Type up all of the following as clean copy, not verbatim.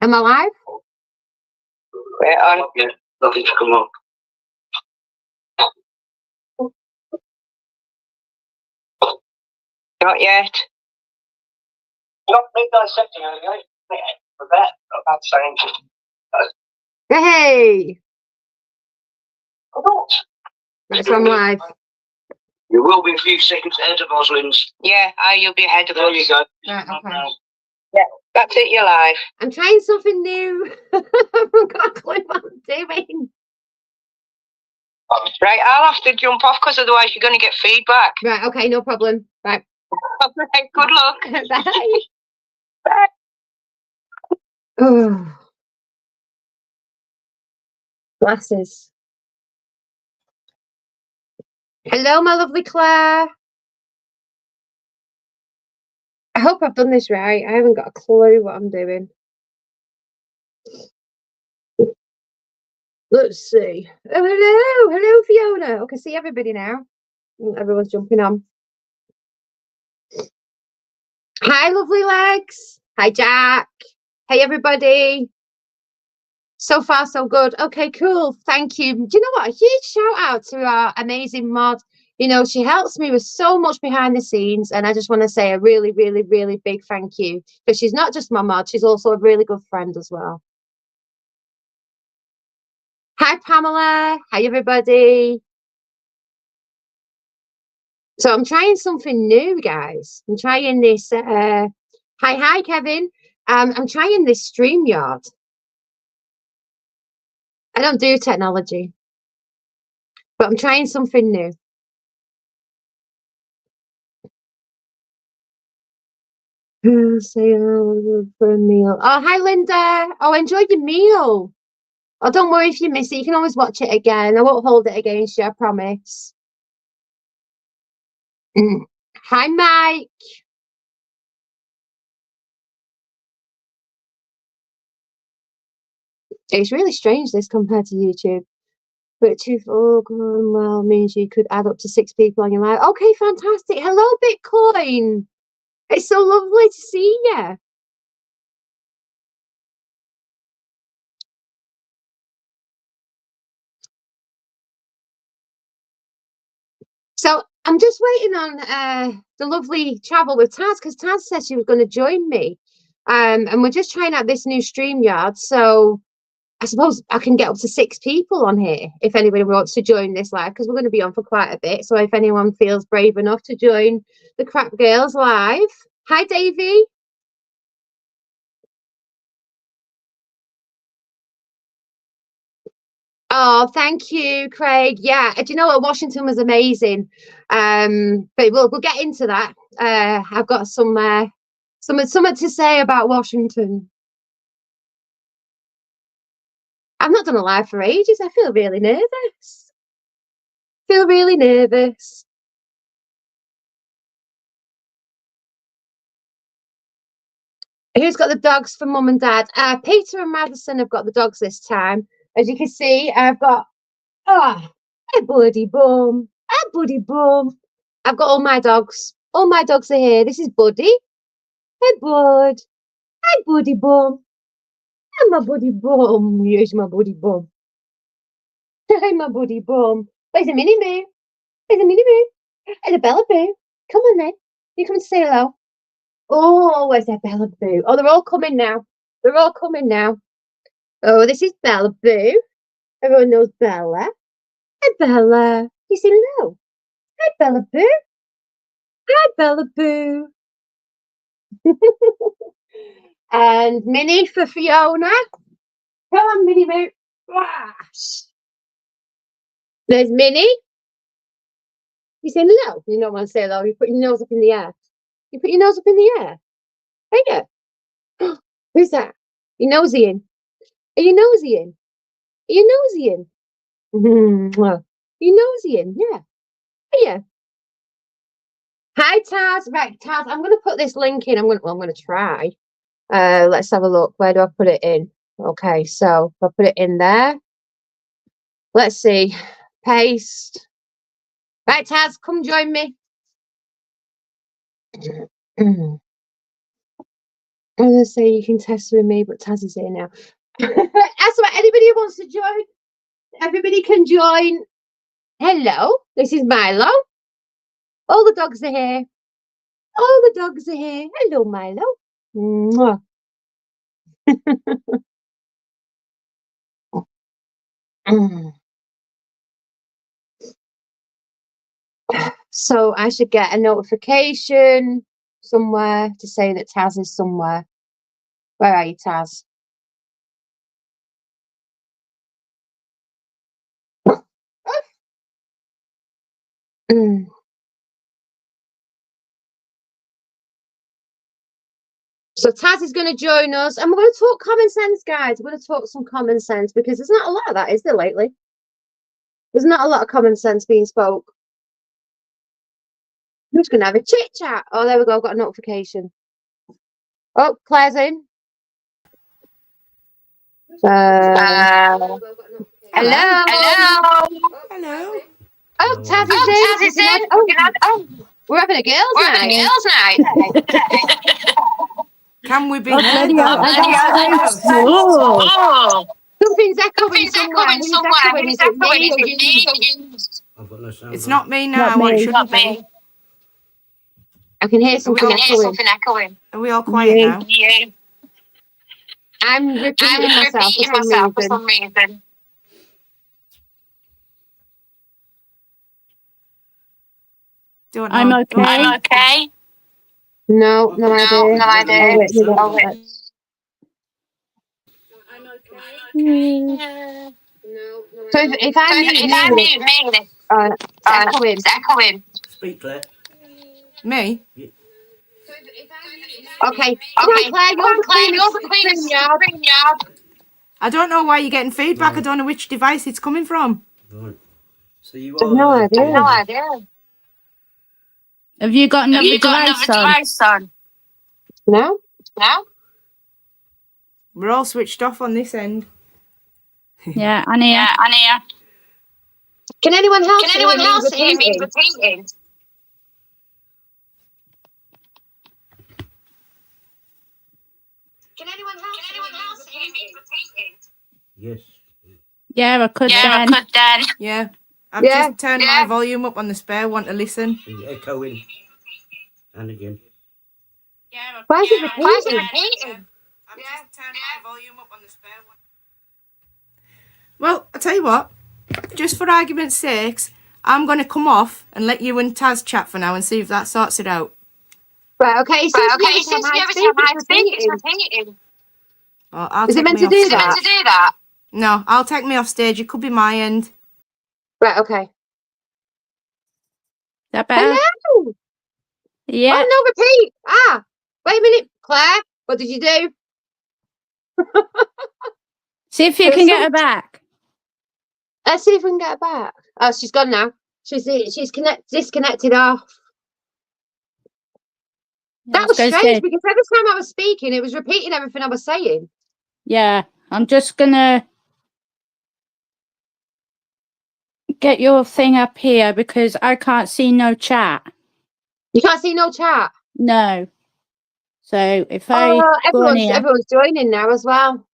Am I live? Wait on. Yeah, nothing to come up. Not yet. Not me dissecting anything. For that, I'm saying. Hey! What? Right, so I'm live. You will be a few seconds ahead of Oslins. Yeah, you'll be ahead of us. There you go. Right, okay. Yeah, that's it, you're live. I'm trying something new. I haven't got a clue what I'm doing. Right, I'll have to jump off because otherwise you're going to get feedback. Right, okay, no problem. Right. Okay, good luck. Bye. Bye. Oh. Glasses. Hello, my lovely Claire. I hope I've done this right. I haven't got a clue what I'm doing. Let's see. Oh, hello. Hello, Fiona. I can see everybody now. Everyone's jumping on. Hi, lovely legs. Hi, Jack. Hey, everybody. So far, so good. Okay, cool. Thank you. Do you know what? A huge shout out to our amazing mod. You know, she helps me with so much behind the scenes. And I just want to say a really, really, really big thank you. Because she's not just my mod, she's also a really good friend as well. Hi, Pamela. Hi, everybody. So I'm trying something new, guys. I'm trying this. Hi, Kevin. I'm trying this StreamYard. I don't do technology, but I'm trying something new. Say for a meal. Oh, hi, Linda. Oh, enjoy your meal. Oh, don't worry if you miss it. You can always watch it again. I won't hold it against you, I promise. Hi, Mike. It's really strange, this, compared to YouTube. But well means you could add up to 6 people on your live. Okay, fantastic. Hello, Bitcoin. It's so lovely to see you. So I'm just waiting on the lovely travel with Taz, because Taz said she was going to join me. And we're just trying out this new StreamYard. So I suppose I can get up to 6 people on here if anybody wants to join this live, because we're going to be on for quite a bit. So if anyone feels brave enough to join the Crap Girls live. Hi, Davey. Oh, thank you, Craig. Yeah, do you know what? Washington was amazing. But we'll get into that. I've got something to say about Washington. I've not done a live for ages. I feel really nervous. Feel really nervous. Who's got the dogs for mum and dad? Peter and Madison have got the dogs this time. As you can see, I've got hey buddy bum, hey buddy bum. I've got all my dogs. All my dogs are here. This is Buddy. Hey bud. Hey buddy bum. Hey my buddy bum. Here's my buddy bum. Hey my buddy bum. Where's the Minnie Moo? Where's the Minnie Moo? Hey the Bella Boo. Come on then. You come and say hello. Oh, where's that Bella Boo? Oh, they're all coming now. They're all coming now. Oh, this is Bella Boo. Everyone knows Bella. Hi, Bella. You say hello. Hi, Bella Boo. Hi, Bella Boo. And Minnie for Fiona. Come on, Minnie Moo. There's Minnie. You say hello. You don't want to say hello. You put your nose up in the air. You put your nose up in the air. Hey, yeah. Who's that? You nosy in. Are you nosy in? Are you nosy in? You nosy in, yeah. Yeah. Hi, Taz. Right, Taz, I'm going to put this link in. I'm going to try. Let's have a look. Where do I put it in? Okay, so I'll put it in there. Let's see. Paste. Right, Taz, come join me. I'm going to say you can test with me, but Taz is here now. That's right. Anybody who wants to join, everybody can join. Hello, this is Milo. All the dogs are here. All the dogs are here. Hello, Milo. Mwah. So I should get a notification somewhere to say that Taz is somewhere. Where are you, Taz? So Taz is going to join us, and we're going to talk common sense, guys. We're going to talk some common sense because there's not a lot of that, is there, lately? There's not a lot of common sense being spoke. I'm just going to have a chit chat. Oh, there we go. I've got a notification. Oh, Claire's in. Hello. Hello. Hello. Oh, Taz is in. Oh, we're having a girls' night. Can we be Oh, heard? bloody hell, that's so small. Something's echoing somewhere. Who's echoing? Is it me or you? I've got no sound. It's not me now. Not me. It shouldn't be. I can hear something echoing. Are we all quiet now? I'm repeating myself for some reason. I'm okay. No idea. I'm So if I mute me, it's echoing. Speak, Claire. Me? Okay. Come on, Claire, you're the queen of StreamYard. I don't know why you're getting feedback. I don't know which device it's coming from. Right. So you I've no idea. Have you got another device on? No? We're all switched off on this end. Yeah, I'm here. Can anyone else hear me repeating? Can anyone else hear me repeating? Yes. Yeah, I could then. Yeah. I've just turned my volume up on the spare one to listen. It's echoing. And again. Why is it repeating? I've just turned my volume up on the spare one. Well, I'll tell you what. Just for argument's sakes, I'm going to come off and let you and Taz chat for now and see if that sorts it out. Right, okay. It seems to be every time I speak, it's repeating. Well, Is it meant to do that? No, I'll take me off stage. It could be my end. Right, okay. That better? Hello! Yeah. Oh, no, repeat! Wait a minute, Claire. What did you do? See if you can get her back. Let's see if we can get her back. Oh, she's gone now. She's disconnected off. That was strange because every time I was speaking, it was repeating everything I was saying. Yeah, I'm just gonna get your thing up here because I can't see no chat. You can't see no chat? No. So if everyone's joining now as well.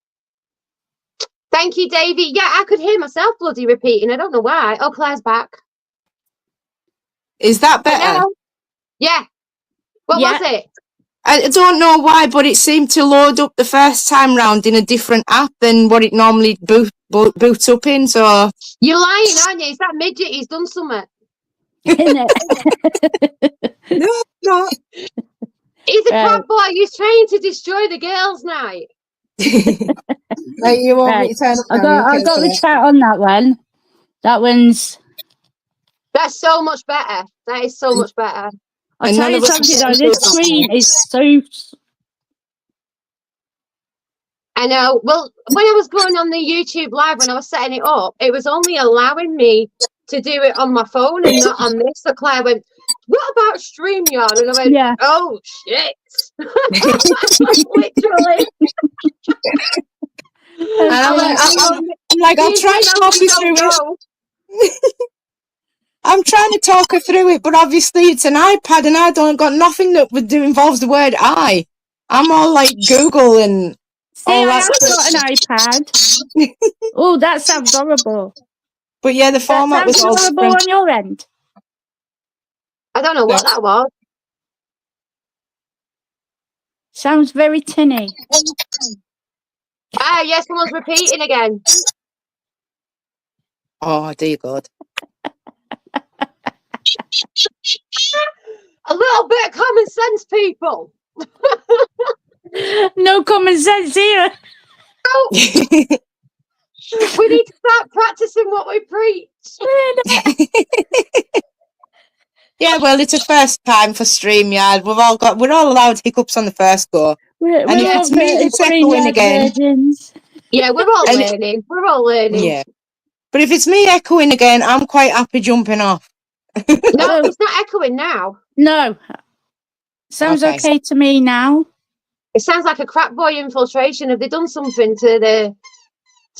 Thank you, Davey. Yeah, I could hear myself bloody repeating. I don't know why. Oh, Claire's back. Is that better? Hello? Yeah. What was it? I don't know why, but it seemed to load up the first time round in a different app than what it normally boots up in. So you're lying, aren't you? It's that midget. He's done something. Isn't it? No. He's a crap boy. He's trying to destroy the girls' night. You want me to turn up I got the chat on that one. That one's. That's so much better. That is so much better. I'll tell you something though, this screen is so... I know. Well, when I was going on the YouTube live, when I was setting it up, it was only allowing me to do it on my phone and not on this. So Claire went, what about StreamYard? And I went, oh, shit. Literally. I'm like, I'll try to talk you through it. I'm trying to talk her through it, but obviously it's an iPad and I don't got nothing that involves the word I. I'm all like Google and See, all I that have got an iPad. Oh, that sounds horrible. But yeah, the That format sounds was all horrible different. on your end. I don't know what that was. Sounds very tinny. Ah, yes, someone's repeating again. Oh, dear God. A little bit of common sense, people. No common sense here. We need to start practicing what we preach. Yeah, well, it's a first time for StreamYard. We're all allowed hiccups on the first go. We're And if all it's me that's echoing again, virgins. Yeah, we're all And- learning. We're all learning. yeah. But if it's me echoing again, I'm quite happy jumping off. No, it's not echoing now. No. Sounds Okay. okay to me now. It sounds like a crap boy infiltration. Have they done something to the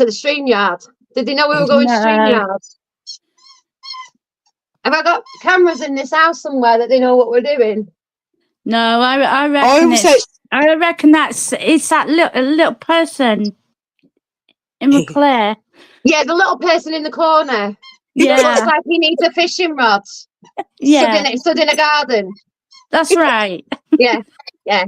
StreamYard? Did they know we were going to No. StreamYard? Have I got cameras in this house somewhere that they know what we're doing? No, I Oh, reckon so I reckon it's that little person in McClare. Yeah, the little person in the corner. That looks Yeah, like he needs a fishing rod. yeah, Stood in a garden. that's right. Yeah, yeah.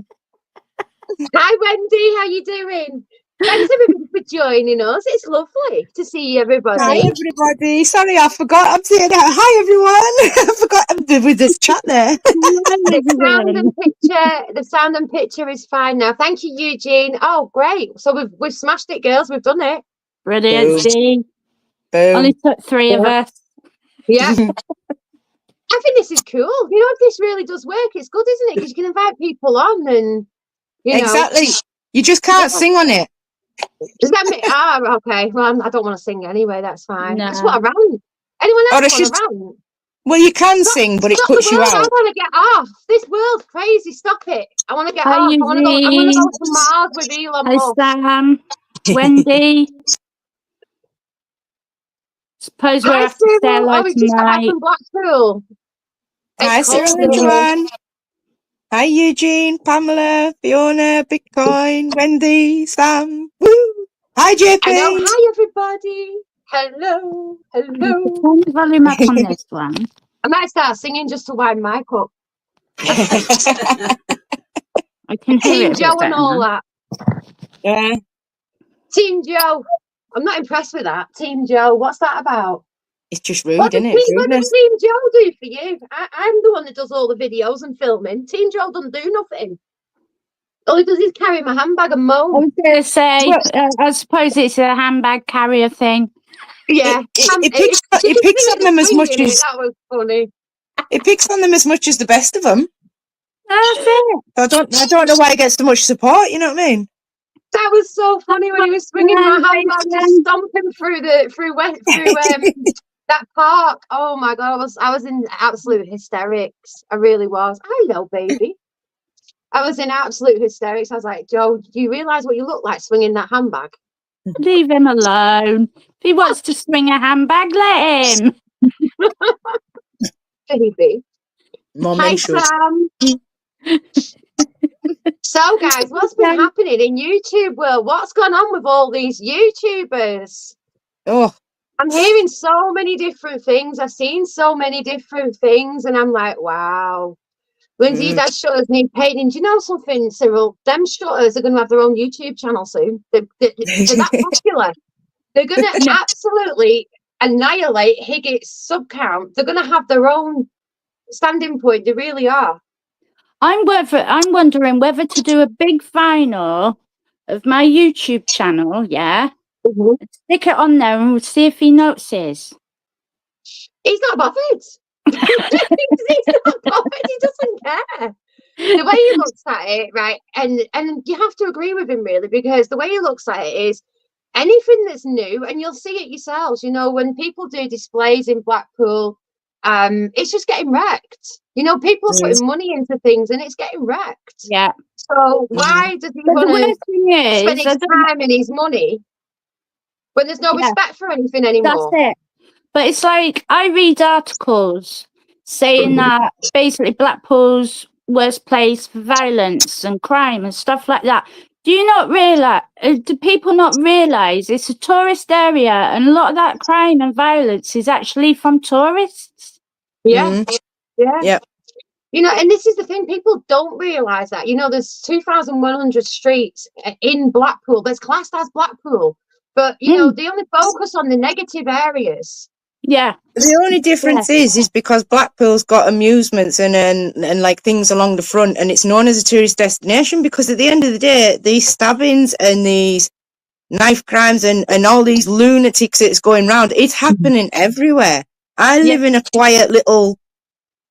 Hi, Wendy. How you doing? Thanks everybody for joining us. It's lovely to see everybody. hi everybody. Sorry, I forgot. I'm saying that. Hi everyone. I forgot with this chat there. The sound and picture is fine now. Thank you, Eugene. Oh, great. So we've smashed it, girls. We've done it. Brilliant, Boom. Steve. Boom. Only took 3 of us. Yeah. I think this is cool. You know, if this really does work, it's good, isn't it? Because you can invite people on and, you know. Exactly. You just can't sing on it. Does that mean? Ah, okay. Well, I don't want to sing anyway. That's fine. No. I just want to rant. Anyone Or else it's want to just- rant? Well, you can sing, but it Stop cuts the you world. I out. want to get off. This world's crazy. Stop it. I want to get Hi, off. I'm gonna go Eugene. to Mars with Elon Hi, Musk. Sam. Wendy. Suppose we'll Hi, have to stay Cyril. alive We just got back tonight. from Blackpool. Hi, It's cold Cyril, in here. everyone. Hi, Eugene, Pamela, Fiona, Bitcoin, Wendy, Sam. Woo! Hi, JP. I know. Hi, everybody. Hello. Hello. Turn the volume up on this one. I might start singing just to wind my cup. I can hear Team it a bit Joe and better all now. that. Yeah. Team Joe. I'm not impressed with that. Team Joe. What's that about? It's just rude, What does isn't it? Rudeness. Team Joe do for you? I'm the one that does all the videos and filming. Team Joe doesn't do nothing. All he does is carry my handbag and I moan. was going to say, Well- I suppose it's a handbag carrier thing. Yeah. It picks on them as much as That was funny. it picks on them as much as the best of them. That's it. So I don't know why it gets so much support. You know what I mean? That was so funny when he was swinging my handbag, just stomping through that park. Oh my god, I was in absolute hysterics. I really was. Hello, baby. I was in absolute hysterics. I was like, Joe, do you realise what you look like swinging that handbag? Leave him alone. If he wants to swing a handbag, let him. Baby. More Hi, men should. Sam. So, guys, what's been happening in YouTube world? What's gone on with all these YouTubers? Oh, I'm hearing so many different things. I've seen so many different things, and I'm like, wow. Lindsay, your dad shutters need painting. Do you know something, Cyril? Them shutters are going to have their own YouTube channel soon. They're that popular. They're going to absolutely annihilate Higgett's subcount. They're going to have their own standing point. They really are. I'm wondering whether to do a big vinyl of my YouTube channel, yeah? Mhm. Stick it on there and we'll see if he notices. He's not bothered. He's not bothered. He doesn't care. The way he looks at it, right, and you have to agree with him really, because the way he looks at it is anything that's new, and you'll see it yourselves. You know, when people do displays in Blackpool, it's just getting wrecked. You know, people are putting money into things, and it's getting wrecked. Yeah. So why does he But the want to worst thing is, spend his time and his money when there's no respect for anything anymore? that's it. But it's like I read articles saying that basically Blackpool's worst place for violence and crime and stuff like that. Do you not realise, do people not realise it's a tourist area and a lot of that crime and violence is actually from tourists? Yeah, yeah. Yep. You know, and this is the thing, people don't realise that. You know, there's 2,100 streets in Blackpool that's classed as Blackpool. But, you know, they only focus on the negative areas. Yeah. The only difference is because Blackpool's got amusements and like things along the front, and it's known as a tourist destination because at the end of the day, these stabbings and these knife crimes and all these lunatics that's going round, it's happening everywhere. I live in a quiet little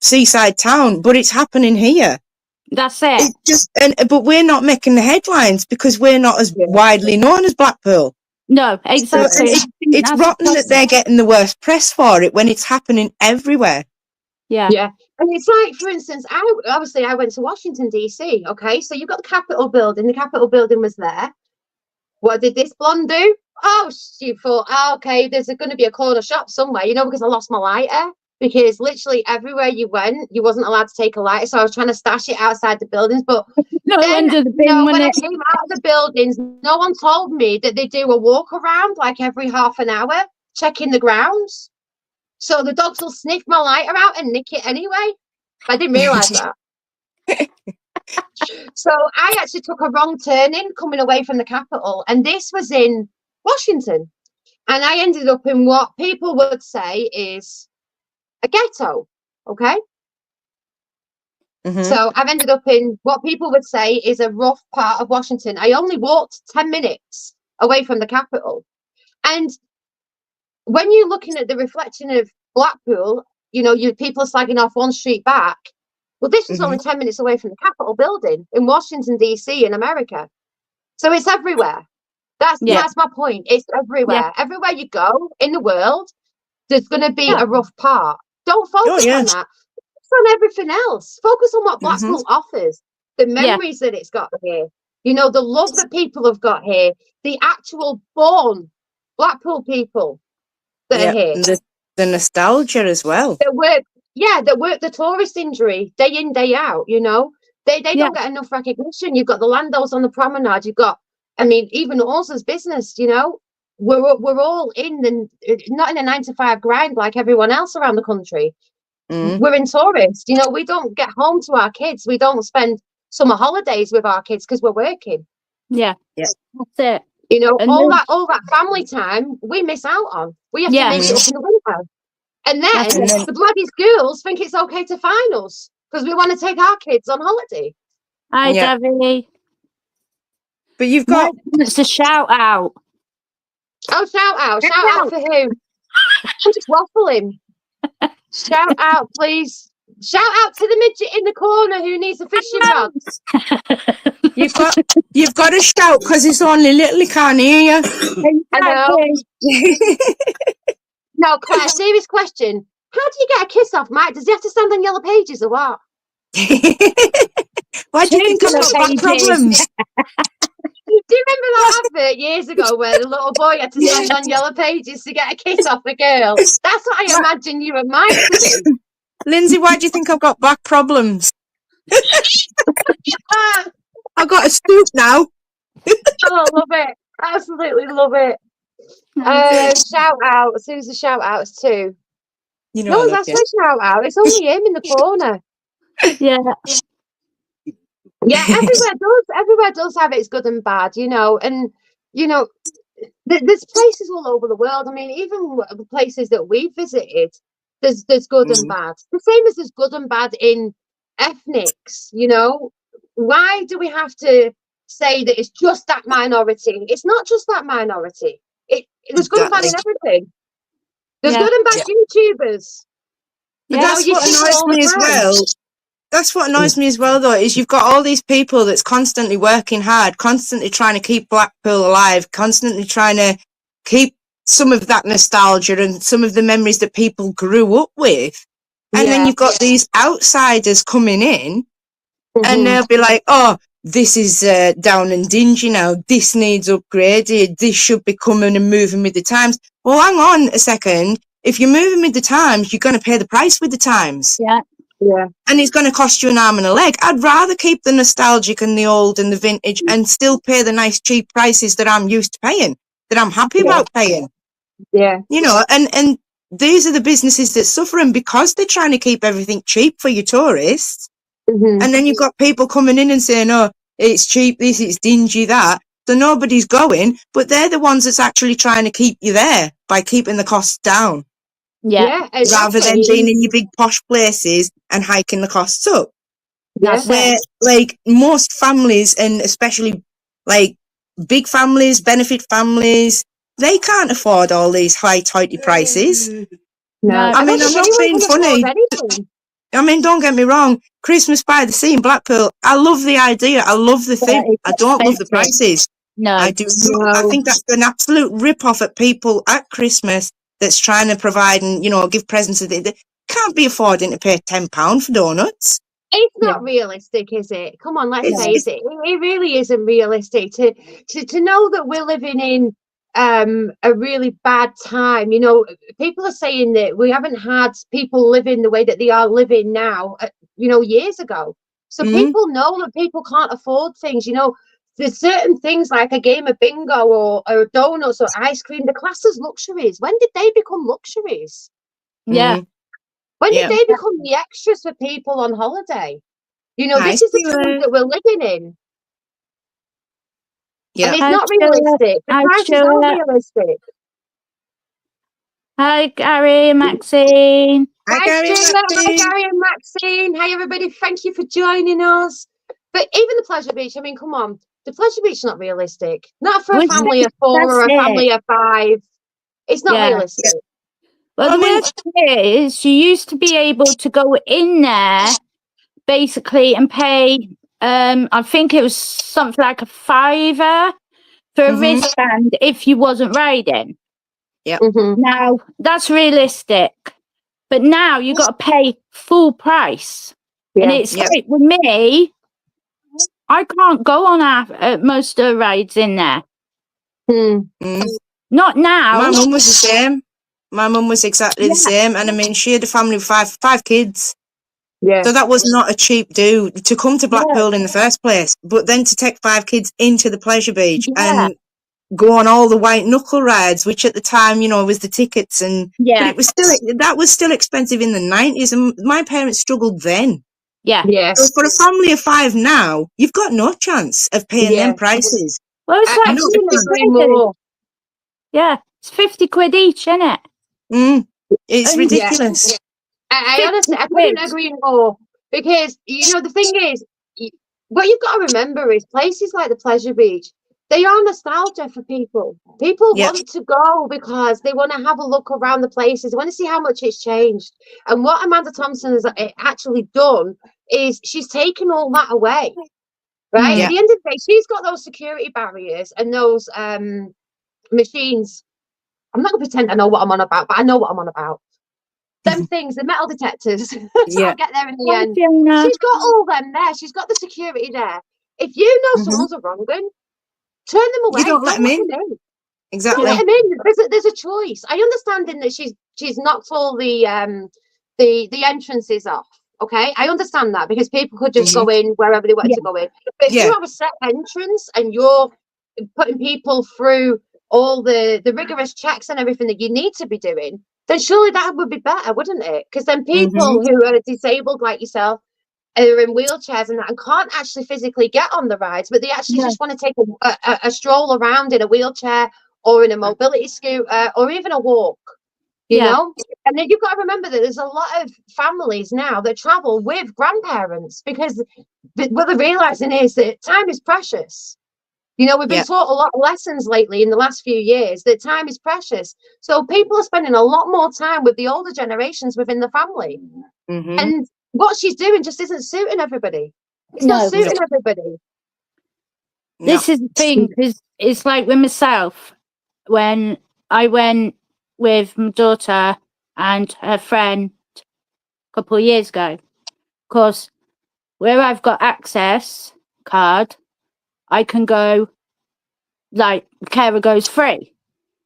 seaside town, but it's happening here. That's it. It's just, but we're not making the headlines because we're not as widely known as Blackpool. No, exactly. So it's rotten that they're getting the worst press for it when it's happening everywhere. Yeah. Yeah. And it's like, for instance, I went to Washington, D.C., okay? So you've got the Capitol building. The Capitol building was there. What did this blonde do? Oh, she thought, okay, there's going to be a corner shop somewhere, you know, because I lost my lighter. Because literally everywhere you went, you wasn't allowed to take a lighter. So I was trying to stash it outside the buildings. But no then, wonder the bin when I came out of the buildings, no one told me that they do a walk around like every half an hour, checking the grounds. So the dogs will sniff my lighter out and nick it anyway. I didn't realise that. So I actually took a wrong turning coming away from the Capitol. And this was in Washington. And I ended up in what people would say is a ghetto, okay? So I've ended up in what people would say is a rough part of Washington. I only walked 10 minutes away from the Capitol. And when you're looking at the reflection of Blackpool, you know, people are slagging off one street back. Well, this was only 10 minutes away from the Capitol building in Washington, D.C. in America. So it's everywhere. That's my point. It's everywhere. Yeah. Everywhere you go in the world, there's going to be a rough part. Don't focus on that. Focus on everything else. Focus on what Blackpool offers. The memories that it's got here. You know, the love that people have got here. The actual born Blackpool people that are here. And the nostalgia as well. That work the tourist industry day in, day out, you know. They don't get enough recognition. You've got the landos on the promenade. You've got, I mean, even us as business, you know. We're all not in a 9-to-5 grind like everyone else around the country. We're in tourists, you know. We don't get home to our kids. We don't spend summer holidays with our kids because we're working. Yeah, that's it. You know, all that family time we miss out on. We have to make it up in the winter, and then the bloody schools think it's okay to fine us because we want to take our kids on holiday. Hi, Davy. But you've got it's a shout out. Oh, shout out for who? I'm just waffling. Shout out, please. Shout out to the midget in the corner who needs a fishing rod. You've got to shout because it's only little, he can't hear you. I know. No, Claire, serious question. How do you get a kiss off Mike? Does he have to stand on Yellow Pages or what? Why do you think I've got back problems? Do you remember that advert years ago where the little boy had to stand on Yellow Pages to get a kiss off a girl? That's what I imagine you and Mike to do. Lindsay, why do you think I've got back problems? I've got a stoop now. Oh, love it. Absolutely love it. Shout outs. Who's the shout outs to? You know, no one's asked for a shout out. It's only him in the corner. Yeah, everywhere does have its good and bad, you know, and you know, there's places all over the world. I mean, even the places that we visited, there's good and bad. The same as there's good and bad in ethnics, you know. Why do we have to say that it's just that minority? It's not just that minority. There's good and bad in everything. There's good and bad YouTubers. But that's what annoys me as well. That's what annoys me as well, though, is you've got all these people that's constantly working hard, constantly trying to keep Blackpool alive, constantly trying to keep some of that nostalgia and some of the memories that people grew up with. And then you've got these outsiders coming in and they'll be like, oh, this is down and dingy now. This needs upgraded. This should be coming and moving with the times. Well, hang on a second. If you're moving with the times, you're going to pay the price with the times. Yeah. Yeah. And it's going to cost you an arm and a leg. I'd rather keep the nostalgic and the old and the vintage and still pay the nice cheap prices that I'm used to paying, that I'm happy about paying. Yeah. You know, and these are the businesses that suffer, and because they're trying to keep everything cheap for your tourists, and then you've got people coming in and saying, oh, it's cheap this, it's dingy that, so nobody's going, but they're the ones that's actually trying to keep you there by keeping the costs down. Yeah. Rather than being in your big posh places and hiking the costs up. That's Where, it. like, most families, and especially, like, big families, benefit families, they can't afford all these high, tighty prices. No. I mean, I'm not being funny. I mean, don't get me wrong. Christmas by the Sea in Blackpool, I love the idea. I love the thing. I don't love the prices. No. I do not. I think that's an absolute rip-off at people at Christmas that's trying to provide and, you know, give presents. They can't be affording to pay £10 for donuts. It's not realistic, is it? Come on, let's face it. It really isn't realistic to know that we're living in a really bad time. You know, people are saying that we haven't had people living the way that they are living now, you know, years ago. So people know that people can't afford things. You know, there's certain things like a game of bingo or donuts or ice cream, the class as luxuries. When did they become luxuries? Yeah. When did they become the extras for people on holiday? You know, Hi, this is the time that we're living in. And it's not realistic. The prices aren't realistic. Hi, Gary and Maxine. Hi, Gary and Maxine. Hi, everybody. Thank you for joining us. But even the Pleasure Beach, I mean, come on. The Pleasure Beach is not realistic. Not for a family of 4 or a family of 5. It's not realistic. Well, the worst thing is you used to be able to go in there basically and pay, I think it was something like a £5 for a wristband if you wasn't riding. Yeah. Now, that's realistic. But now you got to pay full price. And it's like with me, I can't go on most of the rides in there. Not now. My mum was the same. My mum was exactly the same. And I mean, she had a family of five kids. Yeah. So that was not a cheap do to come to Blackpool in the first place. But then to take 5 kids into the Pleasure Beach and go on all the white knuckle rides, which at the time, you know, was the tickets, and but it was still, that was still expensive in the 90s, and my parents struggled then. So for a family of 5 now, you've got no chance of paying them prices. Well, it's like more. Yeah, it's 50 quid each, isn't it? It's ridiculous. I honestly, I couldn't agree more, because, you know, the thing is, what you've got to remember is places like the Pleasure Beach, they are nostalgia for people. People want to go because they want to have a look around the places. They want to see how much it's changed. And what Amanda Thompson has actually done is she's taken all that away. Right? At the end of the day, she's got those security barriers and those machines. I'm not going to pretend I know what I'm on about, but I know what I'm on about. Them things, the metal detectors. So I'll get there in the end. She's got all them there. She's got the security there. If you know someone's a wrong one, turn them away. You don't let them in. Exactly. Don't let them in. There's a choice. I understand in that she's knocked all the entrances off. Okay, I understand that, because people could just go in wherever they wanted to go in. But if you have a set entrance and you're putting people through all the rigorous checks and everything that you need to be doing, then surely that would be better, wouldn't it? Because then people who are disabled like yourself are in wheelchairs and can't actually physically get on the rides, but they actually just want to take a stroll around in a wheelchair or in a mobility scooter or even a walk, you know? And then you've got to remember that there's a lot of families now that travel with grandparents, because what they're realising is that time is precious. You know, we've been taught a lot of lessons lately in the last few years that time is precious. So people are spending a lot more time with the older generations within the family. And what she's doing just isn't suiting everybody. It's not suiting everybody. This is the thing, because it's like with myself, when I went with my daughter and her friend a couple of years ago, of course, where I've got access card, I can go, like, carer goes free.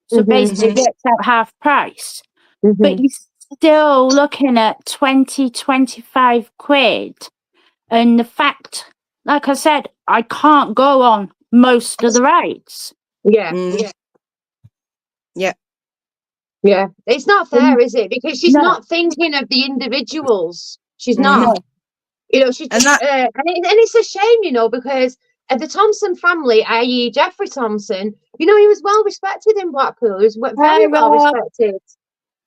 So basically it works out half price. But you still looking at 20, 25 quid. And the fact, like I said, I can't go on most of the rates. Yeah. Mm. Yeah. Yeah. It's not fair, is it? Because she's No. not thinking of the individuals. She's Mm. not. No. You know, she's And that- and it's a shame, you know, because the Thompson family, i.e. Jeffrey Thompson, you know, he was well respected in Blackpool. He was very well respected.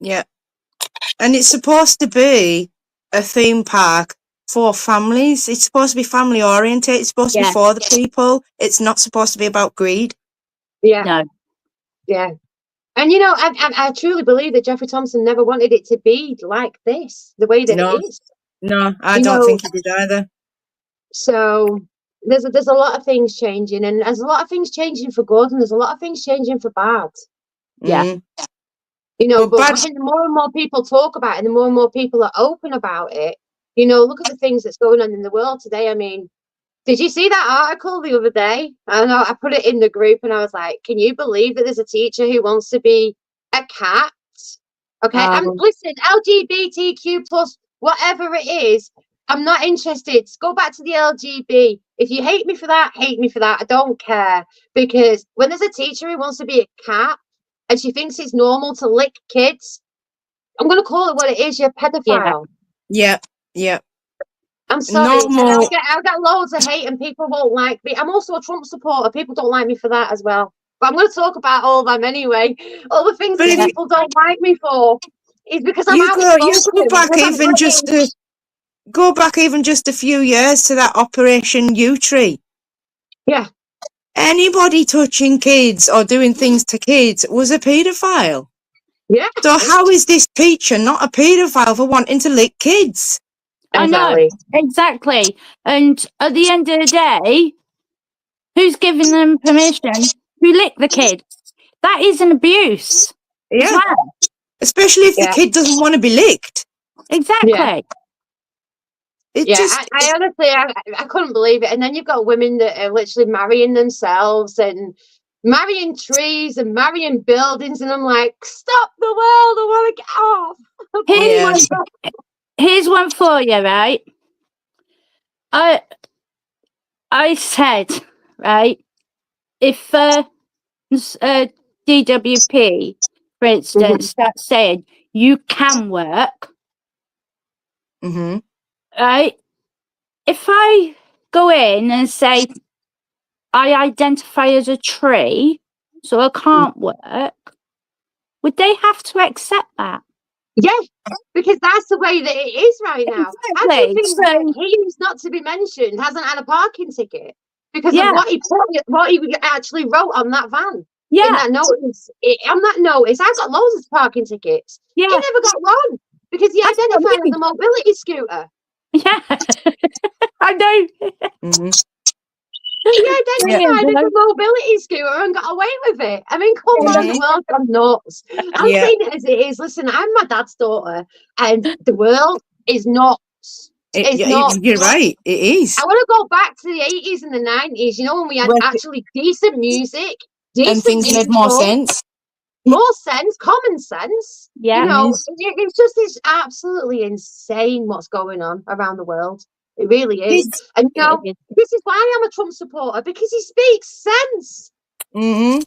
Yeah. And it's supposed to be a theme park for families. It's supposed to be family oriented. It's supposed to be for the people. It's not supposed to be about greed. Yeah. No. Yeah. And, you know, I truly believe that Jeffrey Thompson never wanted it to be like this, the way that No. it is. No, I You don't know, think he did either. So there's a lot of things changing, and there's a lot of things changing for good, and there's a lot of things changing for bad. Yeah. Mm. You know, But but I bad- think the more and more people talk about it, and the more and more people are open about it, you know, look at the things that's going on in the world today. I mean, did you see that article the other day? I know I put it in the group and I was like, can you believe that there's a teacher who wants to be a cat? Okay. And listen, LGBTQ plus whatever it is, I'm not interested. Go back to the LGB. If you hate me for that, hate me for that. I don't care. Because when there's a teacher who wants to be a cat and she thinks it's normal to lick kids, I'm going to call it what it is. You're a pedophile. Yeah. Yeah. I'm sorry. And Normal. I'll get loads of hate and people won't like me. I'm also a Trump supporter. People don't like me for that as well. But I'm going to talk about all them anyway. All the things But that if people don't like me for is because I'm you outspoken. go back because I'm even just British. go back even just a few years to that Operation U Tree. Yeah. Anybody touching kids or doing things to kids was a paedophile. Yeah. So how is this teacher not a paedophile for wanting to lick kids? I know, exactly. And at the end of the day, who's giving them permission to lick the kids? That is an abuse. Yeah. Well. Especially if the kid doesn't want to be licked. Exactly. Yeah. I honestly, I couldn't believe it. And then you've got women that are literally marrying themselves and marrying trees and marrying buildings. And I'm like, stop the world. I want to get off. Here's one for you, right? I said, right, if DWP, for instance, starts saying you can work, right? If I go in and say I identify as a tree, so I can't work, would they have to accept that? Yeah, because that's the way that it is right now. How do you think that he who's not to be mentioned hasn't had a parking ticket because of what he actually wrote on that van? In that notice, on that notice, I've got loads of parking tickets. He never got one because he identified as a mobility scooter. Yeah, I know. He identified as a mobility scooter and got away with it. I mean, come on, the world's gone nuts. I'm saying it as it is. Listen, I'm my dad's daughter, and the world is nuts. It's not. You're right. It is. I want to go back to the 80s and the 90s. You know, when we had actually decent music, and things made more sense. More sense, common sense. Yeah. You know, it's just this absolutely insane what's going on around the world. It really is. And you know, this is why I'm a Trump supporter, because he speaks sense. And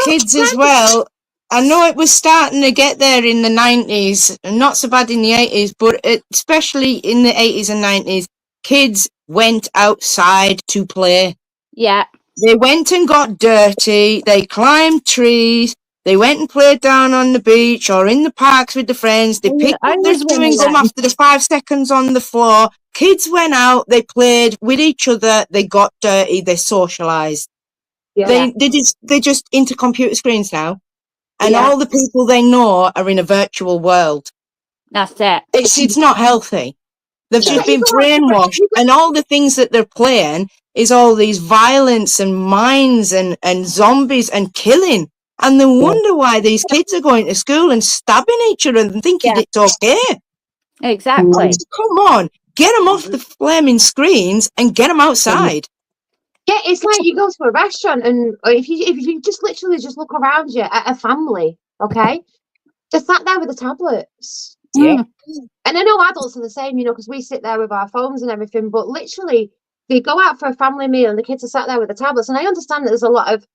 kids as well. I know it was starting to get there in the 90s, not so bad in the 80s, but especially in the 80s and 90s, kids went outside to play. Yeah. They went and got dirty, they climbed trees, they went and played down on the beach or in the parks with the friends, they picked up their chewing gum after the 5 seconds on the floor. Kids went out, they played with each other, they got dirty, they socialised. Yeah. They're just into computer screens now. And all the people they know are in a virtual world. That's it. It's not healthy. They've just been brainwashed, and all the things that they're playing is all these violence and mines and zombies and killing. And they wonder why these kids are going to school and stabbing each other and thinking it's okay. Exactly. Come on, get them off the flaming screens and get them outside. Yeah, it's like you go to a restaurant and if you just literally just look around you at a family, okay? Just sat there with the tablets. Yeah. Mm. And I know adults are the same, you know, because we sit there with our phones and everything, but literally they go out for a family meal and the kids are sat there with the tablets. And I understand that there's a lot of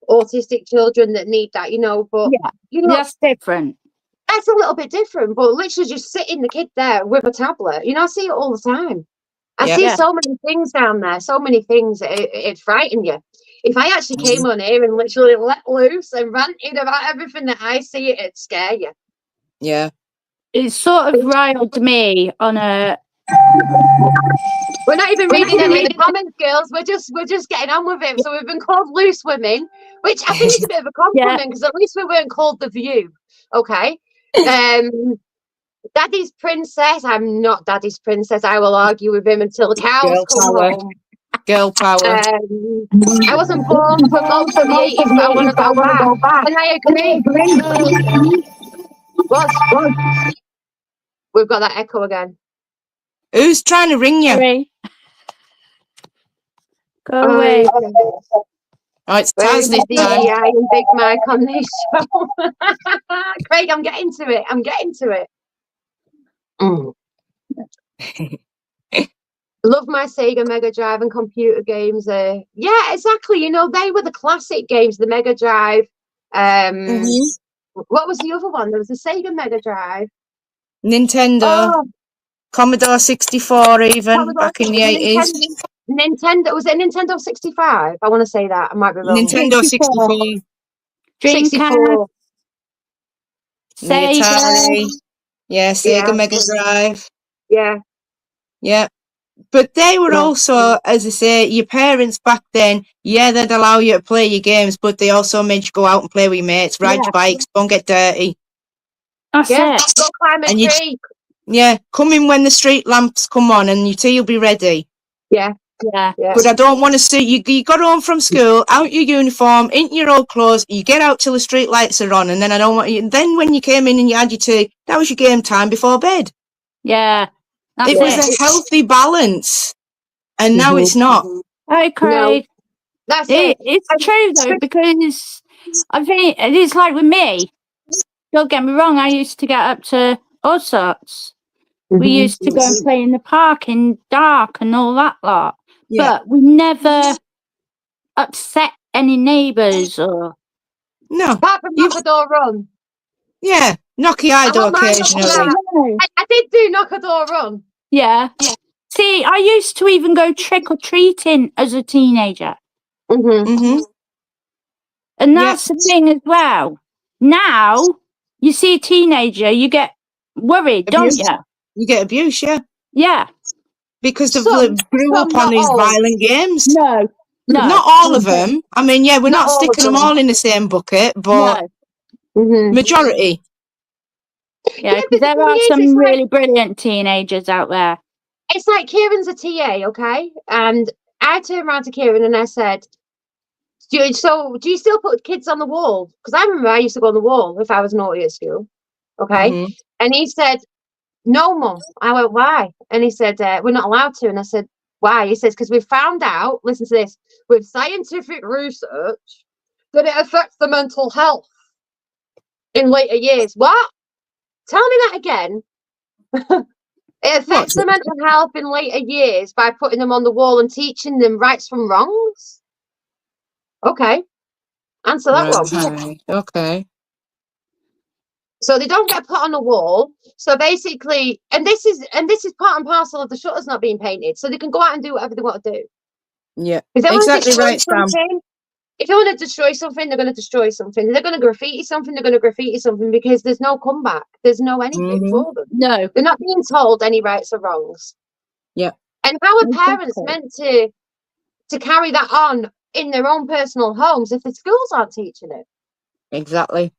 autistic children that need that, you know, but Yeah, you know, that's different. that's a little bit different. But literally just sitting the kid there with a tablet, you know, I see it all the time. I Yeah. see Yeah. so many things down there, so many things, it frighten you. If I actually came on here and literally let loose and ranted about everything that I see, it'd scare you. Yeah. It sort of riled me on a. We're not even reading any of the comments, girls. We're just getting on with it. So we've been called loose women, which I think is a bit of a compliment because at least we weren't called the View. Okay. Daddy's princess. I'm not Daddy's princess. I will argue with him until the cows Girl come power. home. Girl power. I wasn't born for most of the 80s, but I want to go back. And I agree. What? We've got that echo again. Who's trying to ring you? Sorry. Go away. Oh, it's Where Taz is this the time. DJI and Big Mike on this show? Craig, I'm getting to it. I'm getting to it. Love my Sega Mega Drive and computer games. Yeah, exactly. You know, they were the classic games, the Mega Drive. What was the other one? There was a Sega Mega Drive. Nintendo. Oh, Commodore 64 even, Commodore back in the 80s. Nintendo. Was it Nintendo 65? I want to say that. I might be wrong. Nintendo 64. Dreamcast, 64. The Sega. Atari. Yeah, Sega Yeah. Mega Drive. Yeah. Yeah. But they were Yeah. also, as I say, your parents back then, yeah, they'd allow you to play your games, but they also made you go out and play with your mates, ride your bikes, don't get dirty. That's Yeah. it. Go climb a And you- tree. Yeah, come in when the street lamps come on and your tea will be ready. Yeah. Yeah. Yeah. But I don't want to see you got home from school, out your uniform, into your old clothes, you get out till the street lights are on, and then I don't want you. Then when you came in and you had your tea, that was your game time before bed. Yeah. That's It was a healthy balance, and now it's not. Okay. No. That's it. It's true though, because I think it's like with me. Don't get me wrong, I used to get up to all sorts. We used to go and play in the park in dark and all that lot. Yeah. But we never upset any neighbours or No. Apart from knock a door run. Yeah. Knock your eye I door don't mind up to occasionally. that. I did do knock a door run. Yeah. See, I used to even go trick or treating as a teenager. Mm-hmm. And that's the thing as well. Now you see a teenager, you get worried, don't you? You get abuse, yeah. Yeah. Because they've Some, grew up not on these all. violent games. No. Not all of them. I mean, yeah, we're Not not all of sticking them them. all in the same bucket, but No. majority. Yeah, Yeah, because but the there thing are is, some it's like- really brilliant teenagers out there. It's like Kieran's a TA, okay? And I turned around to Kieran and I said, do you still put kids on the wall? Because I remember I used to go on the wall if I was naughty at school, okay? Mhm. And he said, no, Mum. I went, why? And he said, we're not allowed to. And I said, why? He says, because we found out, listen to this, with scientific research, that it affects the mental health in later years. What? Tell me that again. It affects the mental health in later years by putting them on the wall and teaching them rights from wrongs. Okay, answer that one. Okay. So they don't get put on a wall. So basically, and this is part and parcel of the shutters not being painted, so they can go out and do whatever they want to do. Yeah. If they want to Exactly destroy right, Sam. something, if they want to destroy something, they're going to destroy something. If they're going to graffiti something, they're going to graffiti something because there's no comeback. There's no anything for them. No. They're not being told any rights or wrongs. Yeah. And how are Exactly. parents meant to carry that on in their own personal homes if the schools aren't teaching it? Exactly.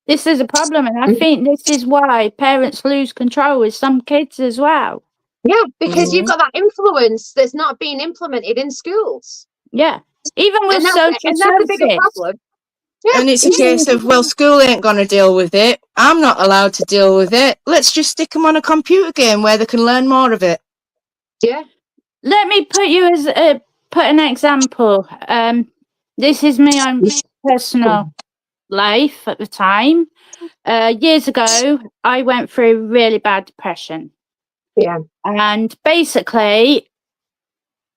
This is a problem, and I think this is why parents lose control with some kids as well. Yeah, because you've got that influence that's not being implemented in schools. Yeah. Even with And social that's a bigger services. problem. Yeah. And it's a case of, well, school ain't going to deal with it. I'm not allowed to deal with it. Let's just stick them on a computer game where they can learn more of it. Yeah. Let me put an example. This is my own personal life at the time. Years ago, I went through really bad depression. Yeah. And basically,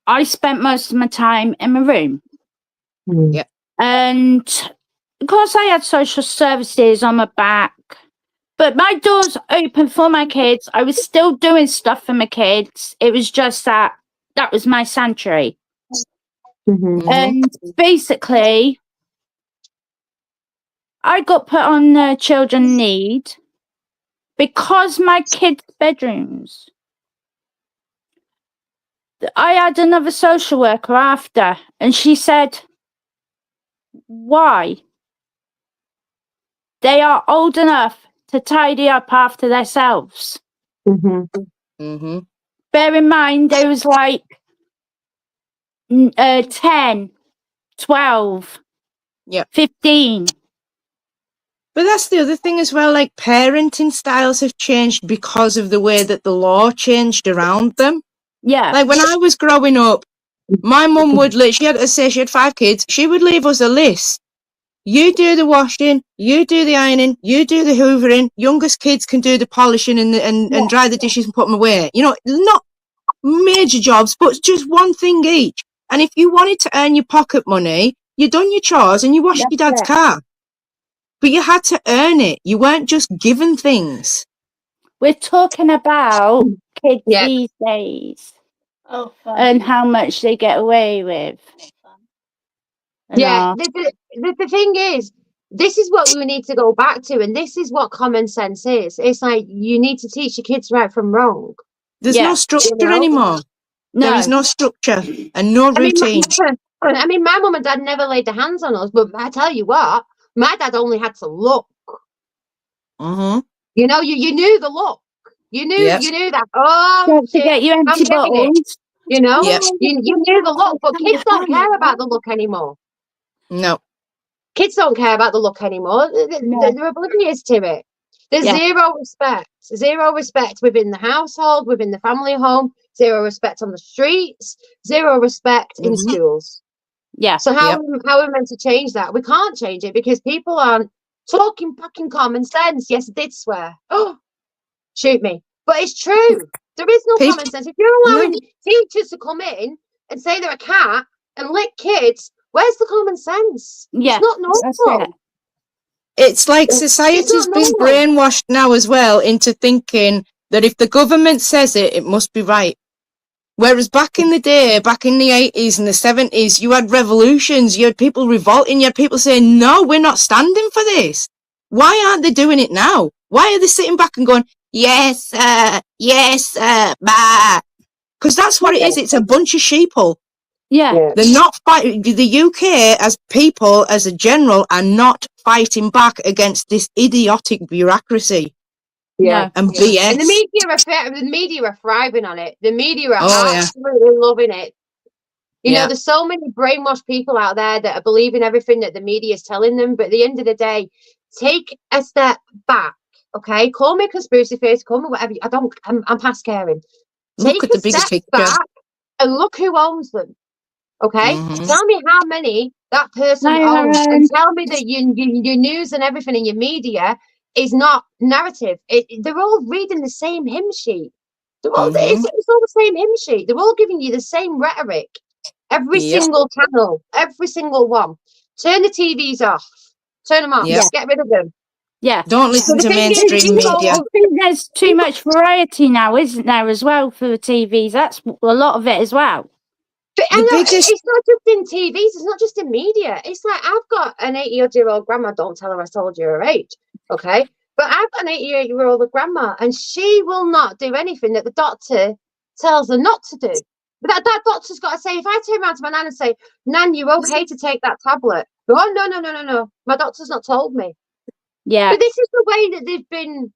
I spent most of my time in my room. Mm. And of course, I had social services on my back. But my doors open for my kids. I was still doing stuff for my kids. It was just that was my sanctuary. Mhm. And basically, I got put on children need because my kids' bedrooms. I had another social worker after, and she said, why? They are old enough to tidy up after themselves. Mhm. Bear in mind, they was like 10, 12, Yep. 15. But that's the other thing as well, like parenting styles have changed because of the way that the law changed around them. Yeah. Like when I was growing up, my mum would, she had to say she had 5 kids, she would leave us a list. You do the washing, you do the ironing, you do the hoovering, youngest kids can do the polishing and dry the dishes and put them away. You know, not major jobs, but just one thing each. And if you wanted to earn your pocket money, you done your chores and you washed your dad's car. But you had to earn it. You weren't just given things. We're talking about kids Yeah. these days. And how much they get away with. And Yeah. The thing is, this is what we need to go back to, and this is what common sense is. It's like you need to teach your kids right from wrong. There's no structure anymore. No. There is no structure and no routine. I mean, my mum and dad never laid their hands on us, but I tell you what, my dad only had to look. You know, you knew the look. You knew that. Oh, Don't forget your empty bottles. You know, Yep. you knew the look, but kids don't care about the look anymore. No. Kids don't care about the look anymore. They're oblivious to it. There's zero respect within the household, within the family home, zero respect on the streets, zero respect in schools. Yeah. So how are we meant to change that? We can't change it because people aren't talking fucking common sense. Yes, I did swear. Oh, shoot me. But it's true. There is no common sense. If you're allowing teachers to come in and say they're a cat and lick kids, where's the common sense? Yeah. It's not normal. It's like society's been brainwashed now as well into thinking that if the government says it, it must be right. Whereas back in the day, back in the 80s and the 70s, you had revolutions, you had people revolting, you had people saying, no, we're not standing for this. Why aren't they doing it now? Why are they sitting back and going, yes, bah? Because that's what it is. It's a bunch of sheeple. Yeah. They're not fighting. The UK as people, as a general, are not fighting back against this idiotic bureaucracy. Yeah. And BS. And the media are thriving on it. The media are absolutely loving it. You know, there's so many brainwashed people out there that are believing everything that the media is telling them. But at the end of the day, take a step back. Okay, call me a conspiracy theorist, call me whatever. I'm past caring. Look at the bigger picture back and look who owns them. Okay, tell me how many that person owns, and tell me that your news and everything in your media is not narrative. They're all reading the same hymn sheet. They're all it's all the same hymn sheet. They're all giving you the same rhetoric. Every single channel, every single one. Turn the TVs off. Turn them off. Get rid of them. Yeah. Don't listen to mainstream media. I think there's too much variety now, isn't there, as well, for the TVs? That's a lot of it as well. But it's not just in TVs, it's not just in media. It's like I've got an 80-odd-year-old grandma, don't tell her I told you her age, okay? But I've got an 88-year-old grandma, and she will not do anything that the doctor tells her not to do. But that doctor's got to say, if I turn around to my nan and say, Nan, you're okay to take that tablet. Oh, no. My doctor's not told me. Yeah. But this is the way that they've been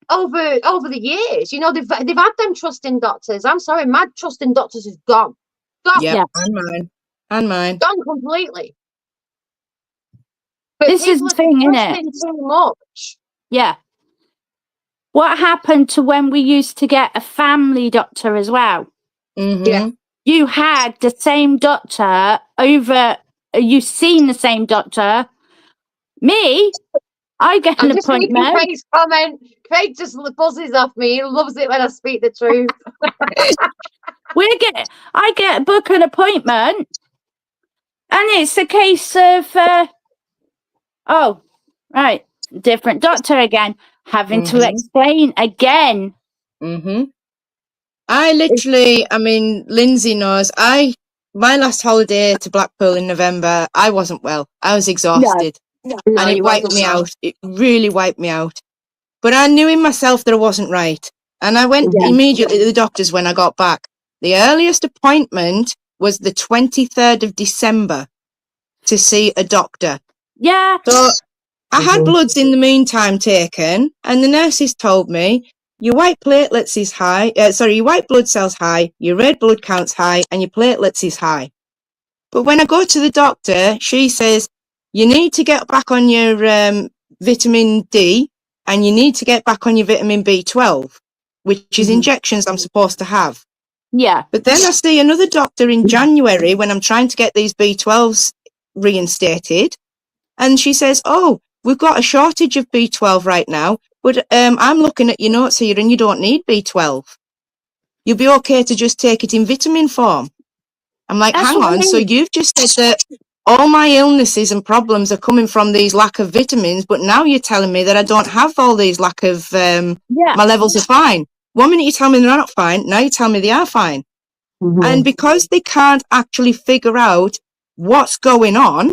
over the years. You know, they've had them trusting doctors. I'm sorry, my trusting doctors is gone. Gone. Yeah, and mine. Gone completely. But this is the thing, isn't it? Too much. Yeah. What happened to when we used to get a family doctor as well? Yeah. You had the same doctor you've seen the same doctor Me? I get I'm an just reading appointment. Craig's comment. Craig just buzzes off me. He loves it when I speak the truth. I get book an appointment, and it's a case of oh, right, different doctor again, having to explain again. I mean, Lindsay knows. My last holiday to Blackpool in November, I wasn't well. I was exhausted, No, and it wiped me out. It really wiped me out. But I knew in myself that I wasn't right, and I went immediately to the doctors when I got back. The earliest appointment was the 23rd of December to see a doctor. Yeah. So I had bloods in the meantime taken, and the nurses told me your white platelets is high. Your white blood cells high, your red blood count's high, and your platelets is high. But when I go to the doctor, she says you need to get back on your vitamin D, and you need to get back on your vitamin B12, which is injections I'm supposed to have. Yeah. But then I see another doctor in January when I'm trying to get these B12s reinstated, and she says, "Oh, we've got a shortage of B12 right now, but I'm looking at your notes here and you don't need B12. You'll be okay to just take it in vitamin form." I'm like, That's hang what I on, so mean. you've just said that all my illnesses and problems are coming from these lack of vitamins, but now you're telling me that I don't have all these lack of, my levels are fine. One minute you tell me they're not fine, now you tell me they are fine. And because they can't actually figure out what's going on,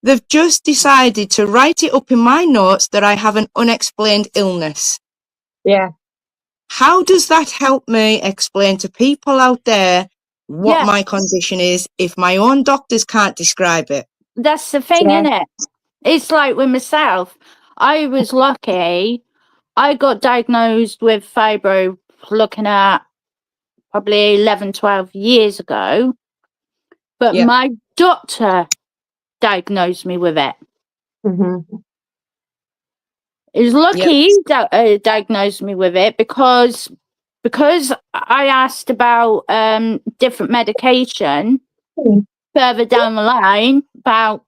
they've just decided to write it up in my notes that I have an unexplained illness. Yeah. How does that help me explain to people out there what my condition is if my own doctors can't describe it? That's the thing, isn't it? It's like with myself. I was lucky. I got diagnosed with fibro looking at probably 11, 12 years ago. But my doctor diagnosed me with it. He was lucky he diagnosed me with it because I asked about different medication further down the line, about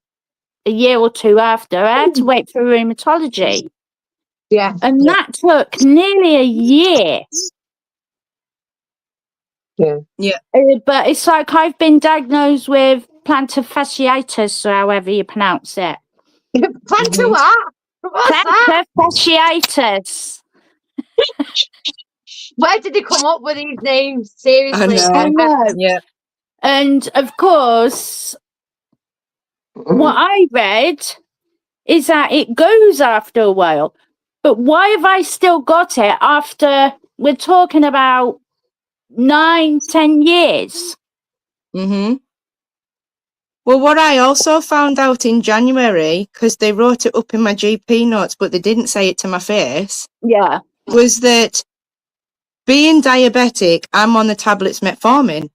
a year or two after, I had to wait for rheumatology. Yeah. And that took nearly a year. Yeah. But it's like I've been diagnosed with plantar fasciitis, or however you pronounce it. Plantar what? What's that? Plantar fasciitis. Where did they come up with these names? Seriously. I know. Yeah. And of course, what I read is that it goes after a while. But why have I still got it after, we're talking about 9, 10 years? Well, what I also found out in January, because they wrote it up in my GP notes, but they didn't say it to my face, was that being diabetic, I'm on the tablets metformin.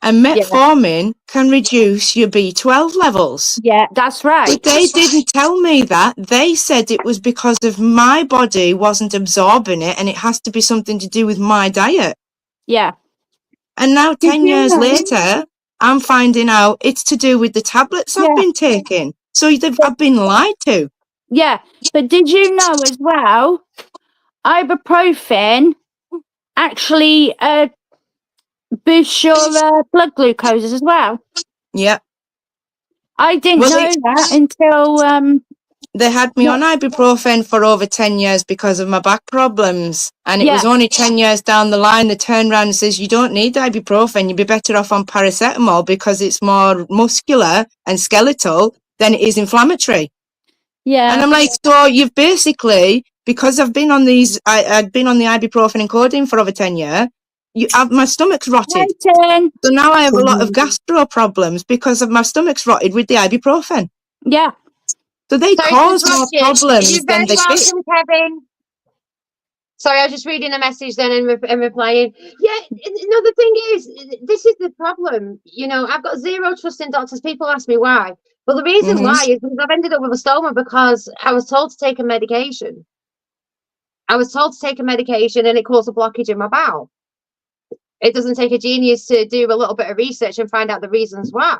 And metformin can reduce your B12 levels. Yeah, that's right. But they didn't tell me that. They said it was because of my body wasn't absorbing it, and it has to be something to do with my diet. Yeah. And now 10 years later, I'm finding out it's to do with the tablets I've been taking. So I've been lied to. Yeah, but did you know as well, ibuprofen actually boosts your blood glucose as well? Yeah. I didn't know that until... They had me on ibuprofen for over 10 years because of my back problems. And it was only 10 years down the line, they turned around and says, you don't need ibuprofen, you'd be better off on paracetamol because it's more muscular and skeletal than it is inflammatory. Yeah. And I'm like, so you've basically, because I've been on these, I'd been on the ibuprofen and codeine for over 10 years, my stomach's rotted. So now I have a lot of gastro problems because of my stomach's rotted with the ibuprofen. Yeah. So they cause more problems than they fix. Kevin. Sorry, I was just reading a message then and replying. Yeah, no, the thing is, this is the problem. You know, I've got zero trust in doctors. People ask me why. Well, the reason why is because I've ended up with a stoma because I was told to take a medication. I was told to take a medication and it caused a blockage in my bowel. It doesn't take a genius to do a little bit of research and find out the reasons why.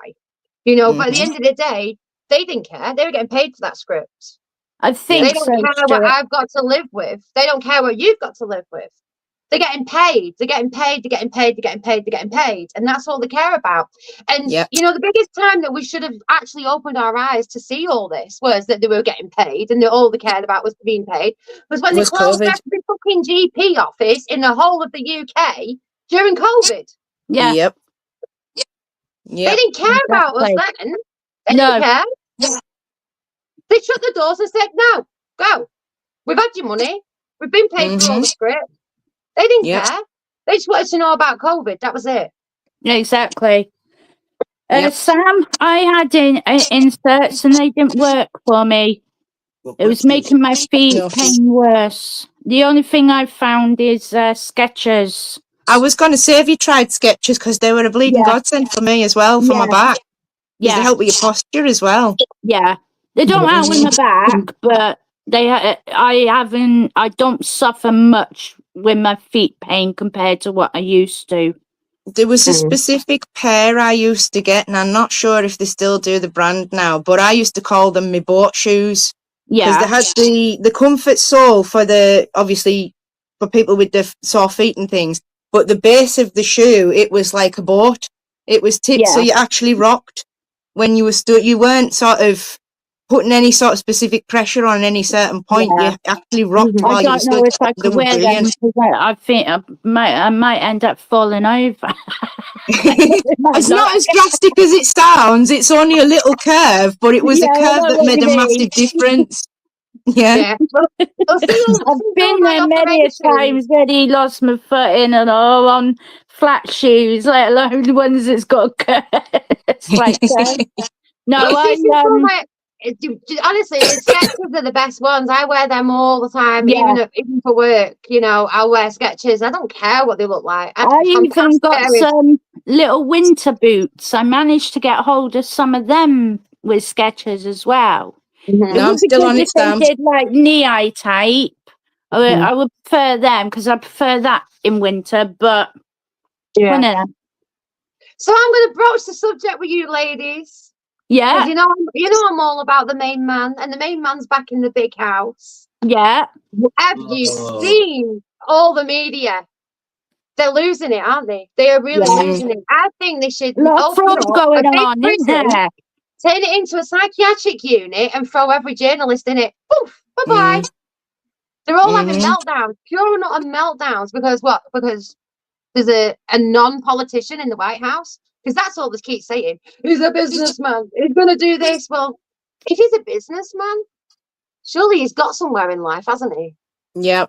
You know, but at the end of the day, They didn't care. They were getting paid for that script. I They think don't so, care what Stuart. I've got to live with. They don't care what you've got to live with. They're getting paid. They're getting paid. They're getting paid. They're getting paid. They're getting paid. And that's all they care about. And, Yep. you know, the biggest time that we should have actually opened our eyes to see all this was that they were getting paid and that all they cared about was being paid was when they Was closed COVID. every fucking GP office in the whole of the UK during COVID. Yeah, Yep. They Yep. didn't care about us exactly. then. They No. didn't care. They shut the doors and said, no, go. We've had your money. We've been paid for all the script. They didn't Yep. care. They just wanted to know about COVID. That was it. Exactly. Yep. Sam, I had inserts and they didn't work for me. It was making my feet No. pain worse. The only thing I found is Skechers. I was going to say, have you tried Skechers? Because they were a bleeding Yeah. godsend for me as well, for my Yeah. back. Because they Yeah, help with your posture as well. yeah. They don't help with my back, but I don't suffer much with my feet pain compared to what I used to. There was a specific pair I used to get, and I'm not sure if they still do the brand now, but I used to call them my boat shoes. Because Yeah, they had the comfort sole for obviously, for people with the sore feet and things. But the base of the shoe, it was like a boat. It was tipped, so Yeah. you actually rocked when you were stood. You weren't sort of putting any sort of specific pressure on any certain point. Yeah. You actually rocked Mhm. I while you were don't know stood. if I They could were wear them brilliant. because I think I might end up falling over. It's not as drastic as it sounds. It's only a little curve, but it was a Yeah, I curve know that what made you a mean. massive difference. Yeah. Yeah. Well, I've see been all my there many a operations. times when he lost my footing and all on flat shoes, let alone the ones that's got a curve. It's like, no, Well, I see all my. Honestly, the Skechers are the best ones. I wear them all the time, yeah. even for work. You know, I wear Skechers. I don't care what they look like. I even Fantastic got areas. some little winter boots. I managed to get hold of some of them with Skechers as well. Mhm. It No, I'm would be still good on if it, they Sam. did like knee-high type. I would prefer them because I prefer that in winter, but Yeah. one of them. So I'm going to broach the subject with you, ladies. Yeah, Because I'm all about the main man, and the main man's back in the big house. yeah. Have you seen all the media? They're losing it, aren't they? They are really Yeah. losing it. I think they should A lot of open fraud up a going big on, isn't prison, there? turn it into a psychiatric unit, and throw every journalist in it. Poof, bye-bye. They're all having meltdowns, pure and utter meltdowns. Because what? Because there's a non-politician in the White House. Because that's all they keep saying. He's a businessman. He's going to do this. Well, if he's a businessman, surely he's got somewhere in life, hasn't he? Yep.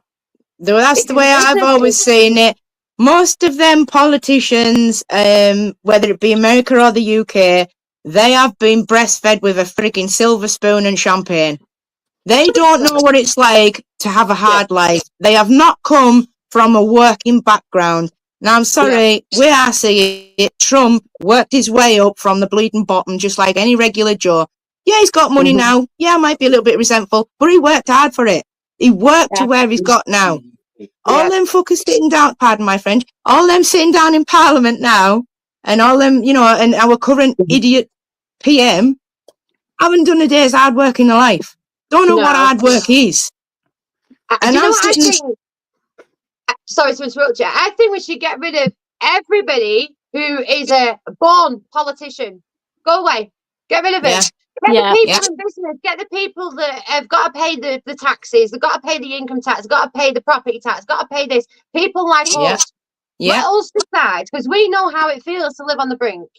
That's If the he's way a I've businessman- always seen it. Most of them politicians, whether it be America or the UK, they have been breastfed with a frigging silver spoon and champagne. They don't know what it's like to have a hard life. They have not come from a working background. Now, I'm sorry, we are seeing it. Trump worked his way up from the bleeding bottom, just like any regular Joe. Yeah, he's got money now. Yeah, I might be a little bit resentful, but he worked hard for it. He worked to where he's got now. All them fuckers sitting down, pardon my French, all them sitting down in Parliament now, and all them, and our current idiot PM haven't done a day's hard work in their life. Don't know what hard work is. Do you know what I think? Sorry to interrupt you. I think we should get rid of everybody who is a born politician. Go away. Get rid of it. Get the people in business. Get the people that have got to pay the taxes. They've got to pay the income tax. Got to pay the property tax. Got to pay this. People like us. Let us decide, because we know how it feels to live on the brink.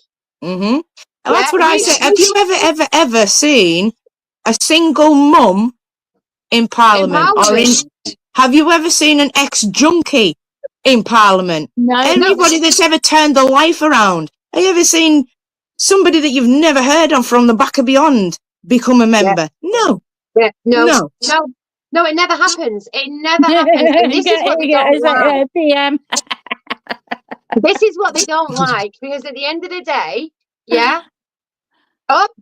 And that's what I say. Have you ever seen a single mum in Parliament? Have you ever seen an ex-junkie in Parliament? No. Anybody that's ever turned their life around? Have you ever seen somebody that you've never heard of from the back of beyond become a member? No. No, it never happens. It never happens. And this is what they don't like. PM. This is what they don't like, because at the end of the day,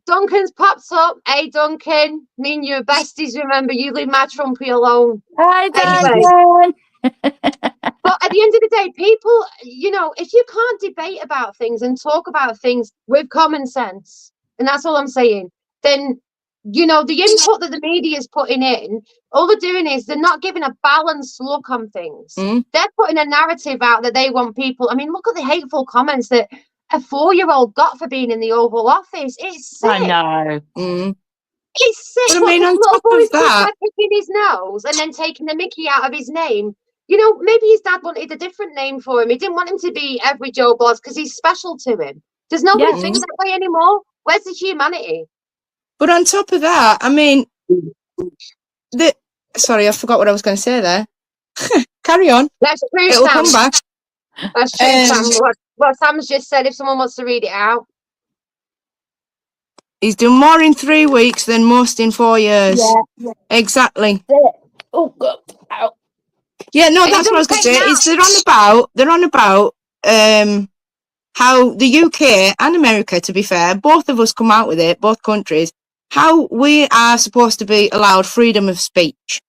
Duncan's pops up. Hey, Duncan, me and you are besties. Remember, you leave my Trumpy alone. Hi, Anyway. But at the end of the day, people, if you can't debate about things and talk about things with common sense, and that's all I'm saying, then, you know, the input that the media is putting in, all they're doing is they're not giving a balanced look on things. They're putting a narrative out that they want people. I mean, look at the hateful comments that a 4-year-old got for being in the Oval Office. It's sick. I know. It's sick. But I What, mean, this on little top boy's of that, picking his nose and then taking the mickey out of his name. You know, maybe his dad wanted a different name for him. He didn't want him to be every Joe Blogs because he's special to him. Does nobody think that way anymore? Where's the humanity? but on top of that, I mean, sorry, I forgot what I was going to say there. Carry on. That's true, It'll Sam. come back. That's true, Sam. What Sam's just said, if someone wants to read it out. He's done more in 3 weeks than most in 4 years. Yeah. Exactly. Oh, God. Ow. Yeah, no, that's what I was going to say. Is they're on about how the UK and America, to be fair, both of us come out with it, both countries, how we are supposed to be allowed freedom of speech.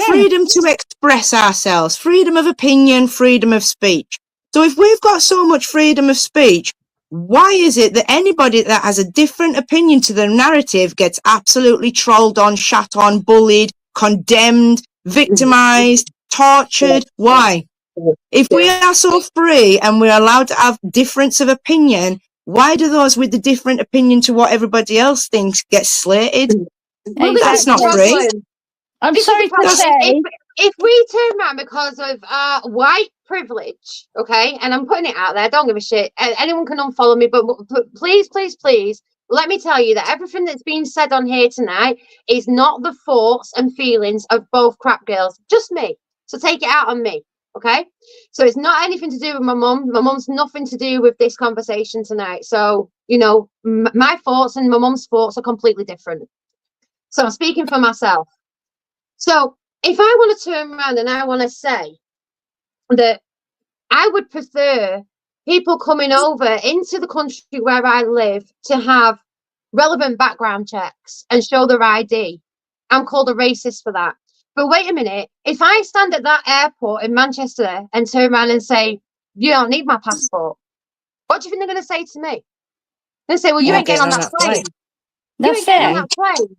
Freedom to express ourselves, freedom of opinion, freedom of speech. So if we've got so much freedom of speech, why is it that anybody that has a different opinion to the narrative gets absolutely trolled on, shat on, bullied, condemned, victimized, tortured? Why? If we are so free and we're allowed to have difference of opinion, why do those with the different opinion to what everybody else thinks get slated? Well, that's not free. I'm sorry to say. If we turn around because of white privilege, okay, and I'm putting it out there, I don't give a shit. Anyone can unfollow me, but please, please, please, let me tell you that everything that's been said on here tonight is not the thoughts and feelings of both crap girls, just me. So take it out on me, okay? So it's not anything to do with my mum. My mum's nothing to do with this conversation tonight. So, you know, my thoughts and my mum's thoughts are completely different. So I'm speaking for myself. So if I want to turn around and I want to say that I would prefer people coming over into the country where I live to have relevant background checks and show their ID, I'm called a racist for that. But wait a minute, if I stand at that airport in Manchester and turn around and say, you don't need my passport, what do you think they're going to say to me? They're going to say, well, you ain't getting on that plane. You ain't getting on that plane.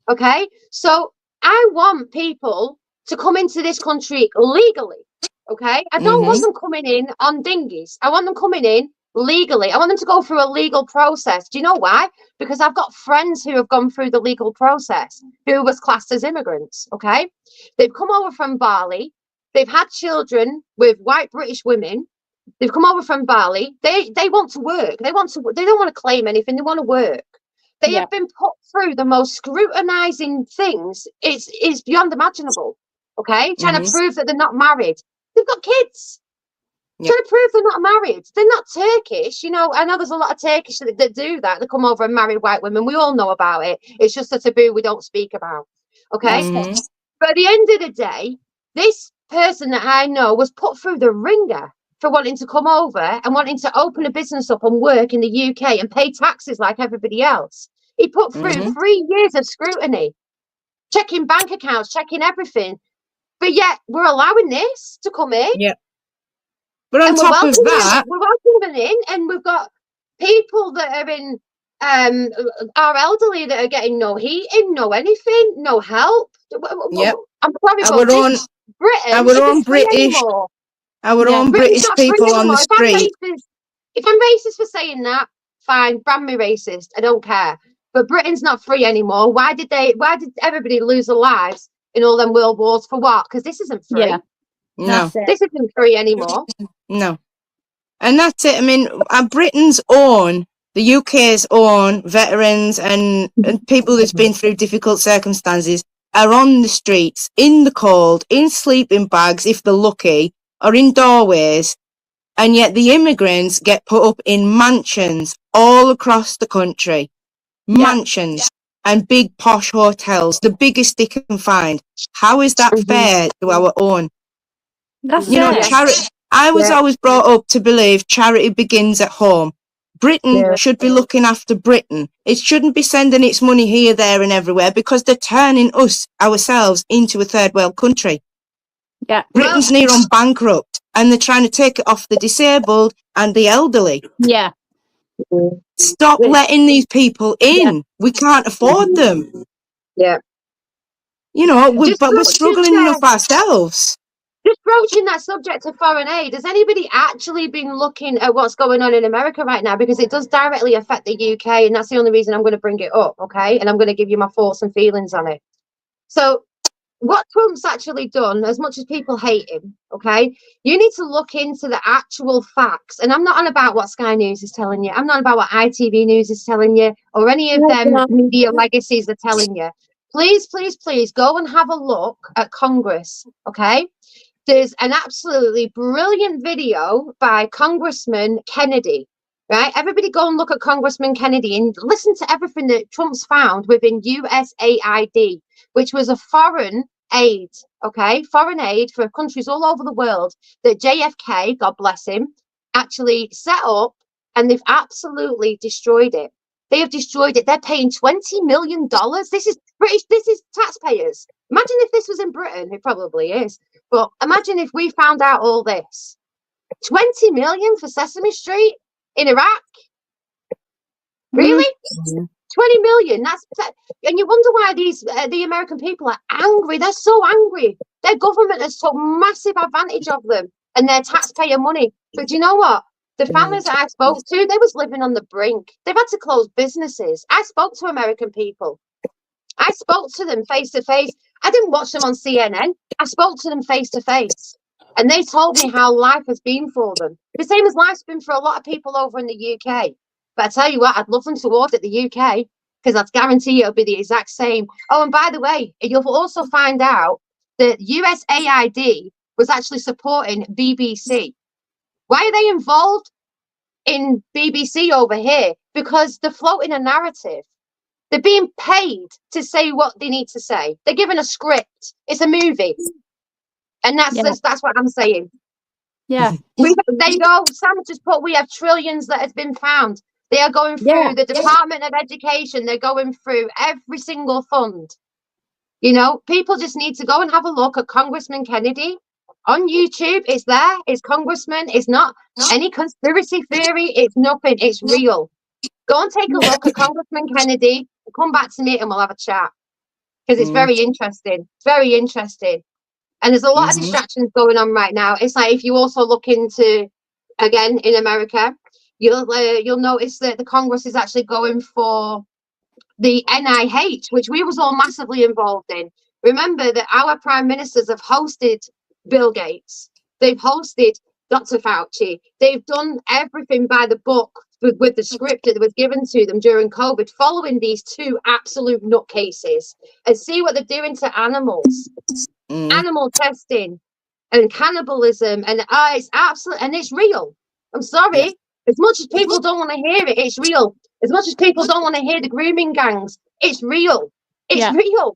Okay, so I want people to come into this country legally, okay? I don't want them coming in on dinghies. I want them coming in legally. I want them to go through a legal process. Do you know why? Because I've got friends who have gone through the legal process who was classed as immigrants, okay? They've come over from Bali. They've had children with white British women. They've come over from Bali. They want to work. They don't want to claim anything. They want to work. They have been put through the most scrutinizing things. It's beyond imaginable. Okay, trying to prove that they're not married. They've got kids. Trying to prove they're not married. They're not Turkish. You know, I know there's a lot of Turkish that do that. They come over and marry white women. We all know about it. It's just a taboo we don't speak about. Okay, but at the end of the day, this person that I know was put through the ringer for wanting to come over and wanting to open a business up and work in the UK and pay taxes like everybody else. He put through 3 years of scrutiny, checking bank accounts, checking everything. But yet we're allowing this to come in. Yeah. But on top of that, we're welcoming them in, and we've got people that are in our elderly that are getting no heating, no anything, no help. Yep. I'm sorry, but our own British people on the street. If I'm racist for saying that, fine, brand me racist. I don't care. But Britain's not free anymore. Why did everybody lose their lives in all them world wars for what? Because this isn't free. Yeah. No. This isn't free anymore. No. And that's it. I mean, Britain's own, the UK's own veterans and people that's been through difficult circumstances are on the streets, in the cold, in sleeping bags, if they're lucky, or in doorways. And yet the immigrants get put up in mansions all across the country. Mansions and big posh hotels, the biggest they can find. How is that fair to our own? That's charity. I was always brought up to believe charity begins at home. Britain should be looking after Britain. It shouldn't be sending its money here, there and everywhere because they're turning ourselves into a third world country. Yeah. Britain's near on bankrupt and they're trying to take it off the disabled and the elderly. Yeah. Stop Wait. letting these people in. Yeah. We can't afford them. Yeah. You know, Just but we're just struggling enough ourselves. just broaching that subject of foreign aid. Has anybody actually been looking at what's going on in America right now? Because it does directly affect the UK, and that's the only reason I'm going to bring it up. Okay, and I'm going to give you my thoughts and feelings on it. So, what Trump's actually done, as much as people hate him, okay, you need to look into the actual facts. And I'm not on about what Sky News is telling you. I'm not about what ITV News is telling you, or any of them media legacies are telling you. Please, please, please go and have a look at Congress, okay? There's an absolutely brilliant video by Congressman Kennedy, right? Everybody go and look at Congressman Kennedy and listen to everything that Trump's found within USAID, which was a foreign aid, okay? Foreign aid for countries all over the world that JFK, God bless him, actually set up, and they've absolutely destroyed it. They have destroyed it. They're paying $20 million. This is British, this is taxpayers. Imagine if this was in Britain, it probably is. But imagine if we found out all this. 20 million for Sesame Street in Iraq? Really? 20 million. And you wonder why these the American people are angry. They're so angry. Their government has took massive advantage of them and their taxpayer money. But do you know what? The families that I spoke to, they was living on the brink. They've had to close businesses. I spoke to American people. I spoke to them face to face. I didn't watch them on CNN. I spoke to them face to face. And they told me how life has been for them. The same as life's been for a lot of people over in the UK. But I tell you what, I'd love them to audit the UK, because I'd guarantee it'll be the exact same. Oh, and by the way, you'll also find out that USAID was actually supporting BBC. Why are they involved in BBC over here? Because they're floating a narrative. They're being paid to say what they need to say. They're given a script. It's a movie. And that's what I'm saying. Yeah. There you go. Sam just put, we have trillions that has been found. They are going through the Department of Education. They're going through every single fund. You know, people just need to go and have a look at Congressman Kennedy on YouTube. It's there. It's Congressman. It's not any conspiracy theory. It's nothing. It's real. Go and take a look at Congressman Kennedy. Come back to me and we'll have a chat, because it's very interesting. It's very interesting. And there's a lot of distractions going on right now. It's like, if you also look into, again, in America, you'll notice that the Congress is actually going for the NIH, which we was all massively involved in. Remember that our prime ministers have hosted Bill Gates. They've hosted Dr. Fauci. They've done everything by the book with the script that was given to them during COVID, following these two absolute nutcases, and see what they're doing to animals. Animal testing and cannibalism, and it's absolute, and it's real. I'm sorry. As much as people don't want to hear it, it's real. As much as people don't want to hear the grooming gangs, it's real. It's real.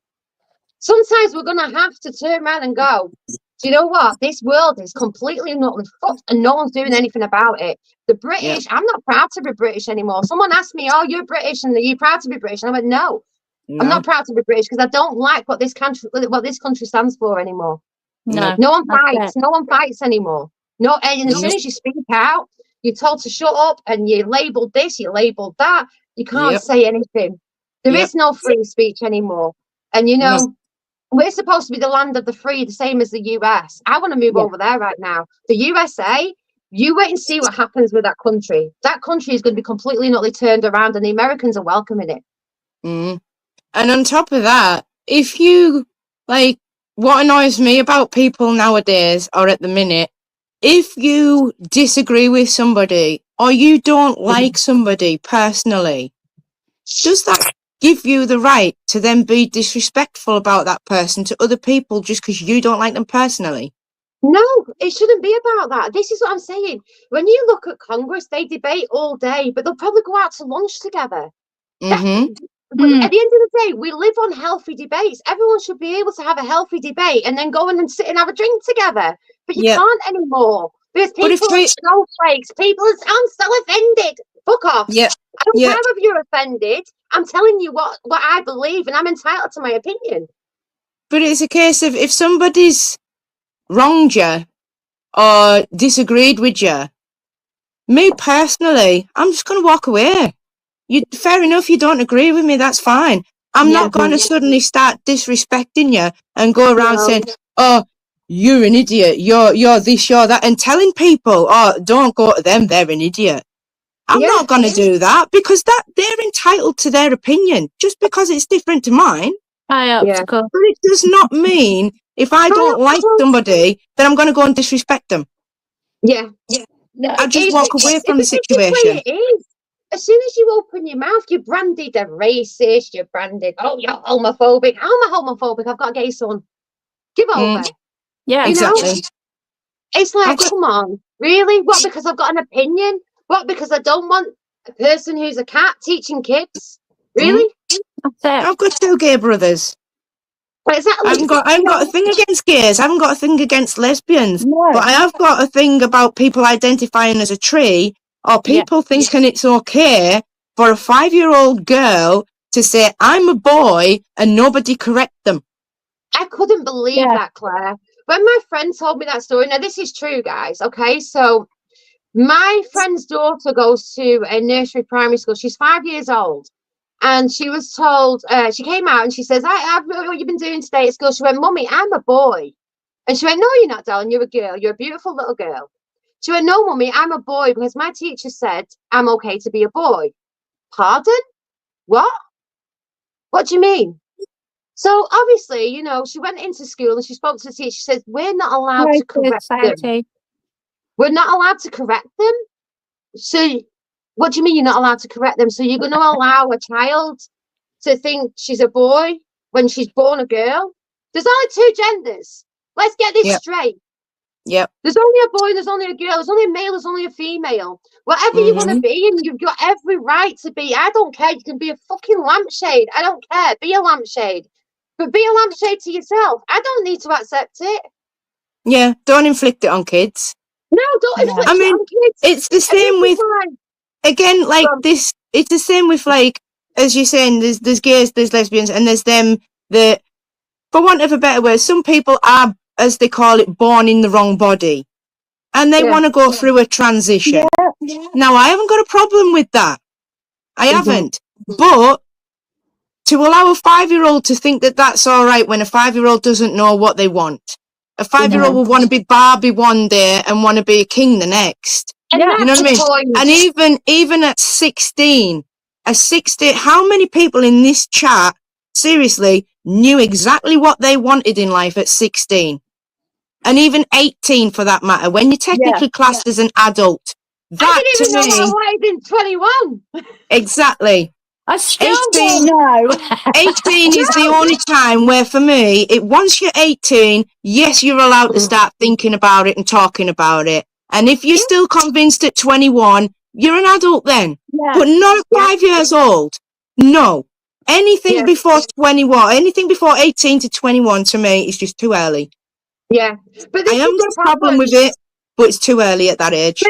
Sometimes we're going to have to turn around and go, do you know what? This world is completely not fucked, and no one's doing anything about it. The British, I'm not proud to be British anymore. Someone asked me, oh, you're British, and are you proud to be British? And I went, no. I'm not proud to be British, because I don't like what this country stands for anymore. No one fights. No one fights anymore. No, and as soon as you speak out, you're told to shut up, and you're labelled this, you're labelled that. You can't say anything. There is no free speech anymore. And you know, we're supposed to be the land of the free, the same as the US. I want to move over there right now. The USA, you wait and see what happens with that country. That country is going to be completely and utterly turned around, and the Americans are welcoming it. And on top of that, if you, like, what annoys me about people nowadays, or at the minute, if you disagree with somebody, or you don't like somebody personally, does that give you the right to then be disrespectful about that person to other people just because you don't like them personally? No, it shouldn't be about that. This is what I'm saying. When you look at Congress, they debate all day, but they'll probably go out to lunch together. At the end of the day, we live on healthy debates. Everyone should be able to have a healthy debate and then go in and sit and have a drink together. But you can't anymore. Because people are snowflakes. I'm so offended. Fuck off. I don't care if you're offended. I'm telling you what I believe, and I'm entitled to my opinion. But it's a case of, if somebody's wronged you or disagreed with you, Me personally, I'm just going to walk away. Fair enough, you don't agree with me, that's fine. I'm not going to suddenly start disrespecting you and go around saying, oh, you're an idiot, you're this, you're that, and telling people, oh, don't go to them, they're an idiot. I'm not going to do that, because they're entitled to their opinion just because it's different to mine. But it does not mean if I don't like somebody that I'm going to go and disrespect them. I just walk away from the situation. It is. As soon as you open your mouth, you're branded a racist, you're branded, oh, you're homophobic. How am I homophobic? I've got a gay son. Give over. Yeah, exactly. It's like, come on, really? What, because I've got an opinion? What, because I don't want a person who's a cat teaching kids? Really? That's it. I've got 2 gay brothers. Exactly. I haven't got a thing against gays. I haven't got a thing against lesbians. No. But I have got a thing about people identifying as a tree, or people thinking it's okay for a 5-year-old girl to say, I'm a boy, and nobody correct them. I couldn't believe that, Claire. When my friend told me that story, now this is true, guys, okay? So my friend's daughter goes to a nursery primary school. She's 5 years old. And she was told, she came out and she says, what you've been doing today at school? She went, Mummy, I'm a boy. And she went, no, you're not, darling. You're a girl. You're a beautiful little girl. She went, no, Mummy, I'm a boy because my teacher said I'm okay to be a boy. Pardon? What? What do you mean? So obviously, you know, she went into school and she spoke to the teacher. She says, we're not allowed to correct them. We're not allowed to correct them. So what do you mean you're not allowed to correct them? So you're going to allow a child to think she's a boy when she's born a girl? There's only 2 genders. Let's get this straight. There's only a boy, there's only a girl, there's only a male, there's only a female. Whatever you want to be, and you've got every right to be. I don't care. You can be a fucking lampshade. I don't care. Be a lampshade. But be a lampshade to yourself. I don't need to accept it. Yeah, don't inflict it on kids. No, don't inflict it on kids. It's the same with, again, like this, it's the same with, like, as you're saying, there's gays, there's lesbians, and there's them that, for want of a better word, some people are, as they call it, born in the wrong body. And they want to go through a transition. Now, I haven't got a problem with that. I haven't. But to allow a 5-year-old to think that that's all right when a 5-year-old doesn't know what they want. A 5-year-old will want to be Barbie one day and want to be a king the next. You know what I mean? And even at 16, how many people in this chat seriously knew exactly what they wanted in life at 16? And even 18 for that matter, when you're technically classed as an adult. That, I didn't even know what I wanted in 21. Exactly. I still don't know. 18 is the only time where, for me, once you're 18, yes, you're allowed to start thinking about it and talking about it. And if you're still convinced at 21, you're an adult then. But not at 5 years old. No. Anything before 21, anything before 18 to 21 to me is just too early. Yeah. But I haven't got a problem with it, but it's too early at that age.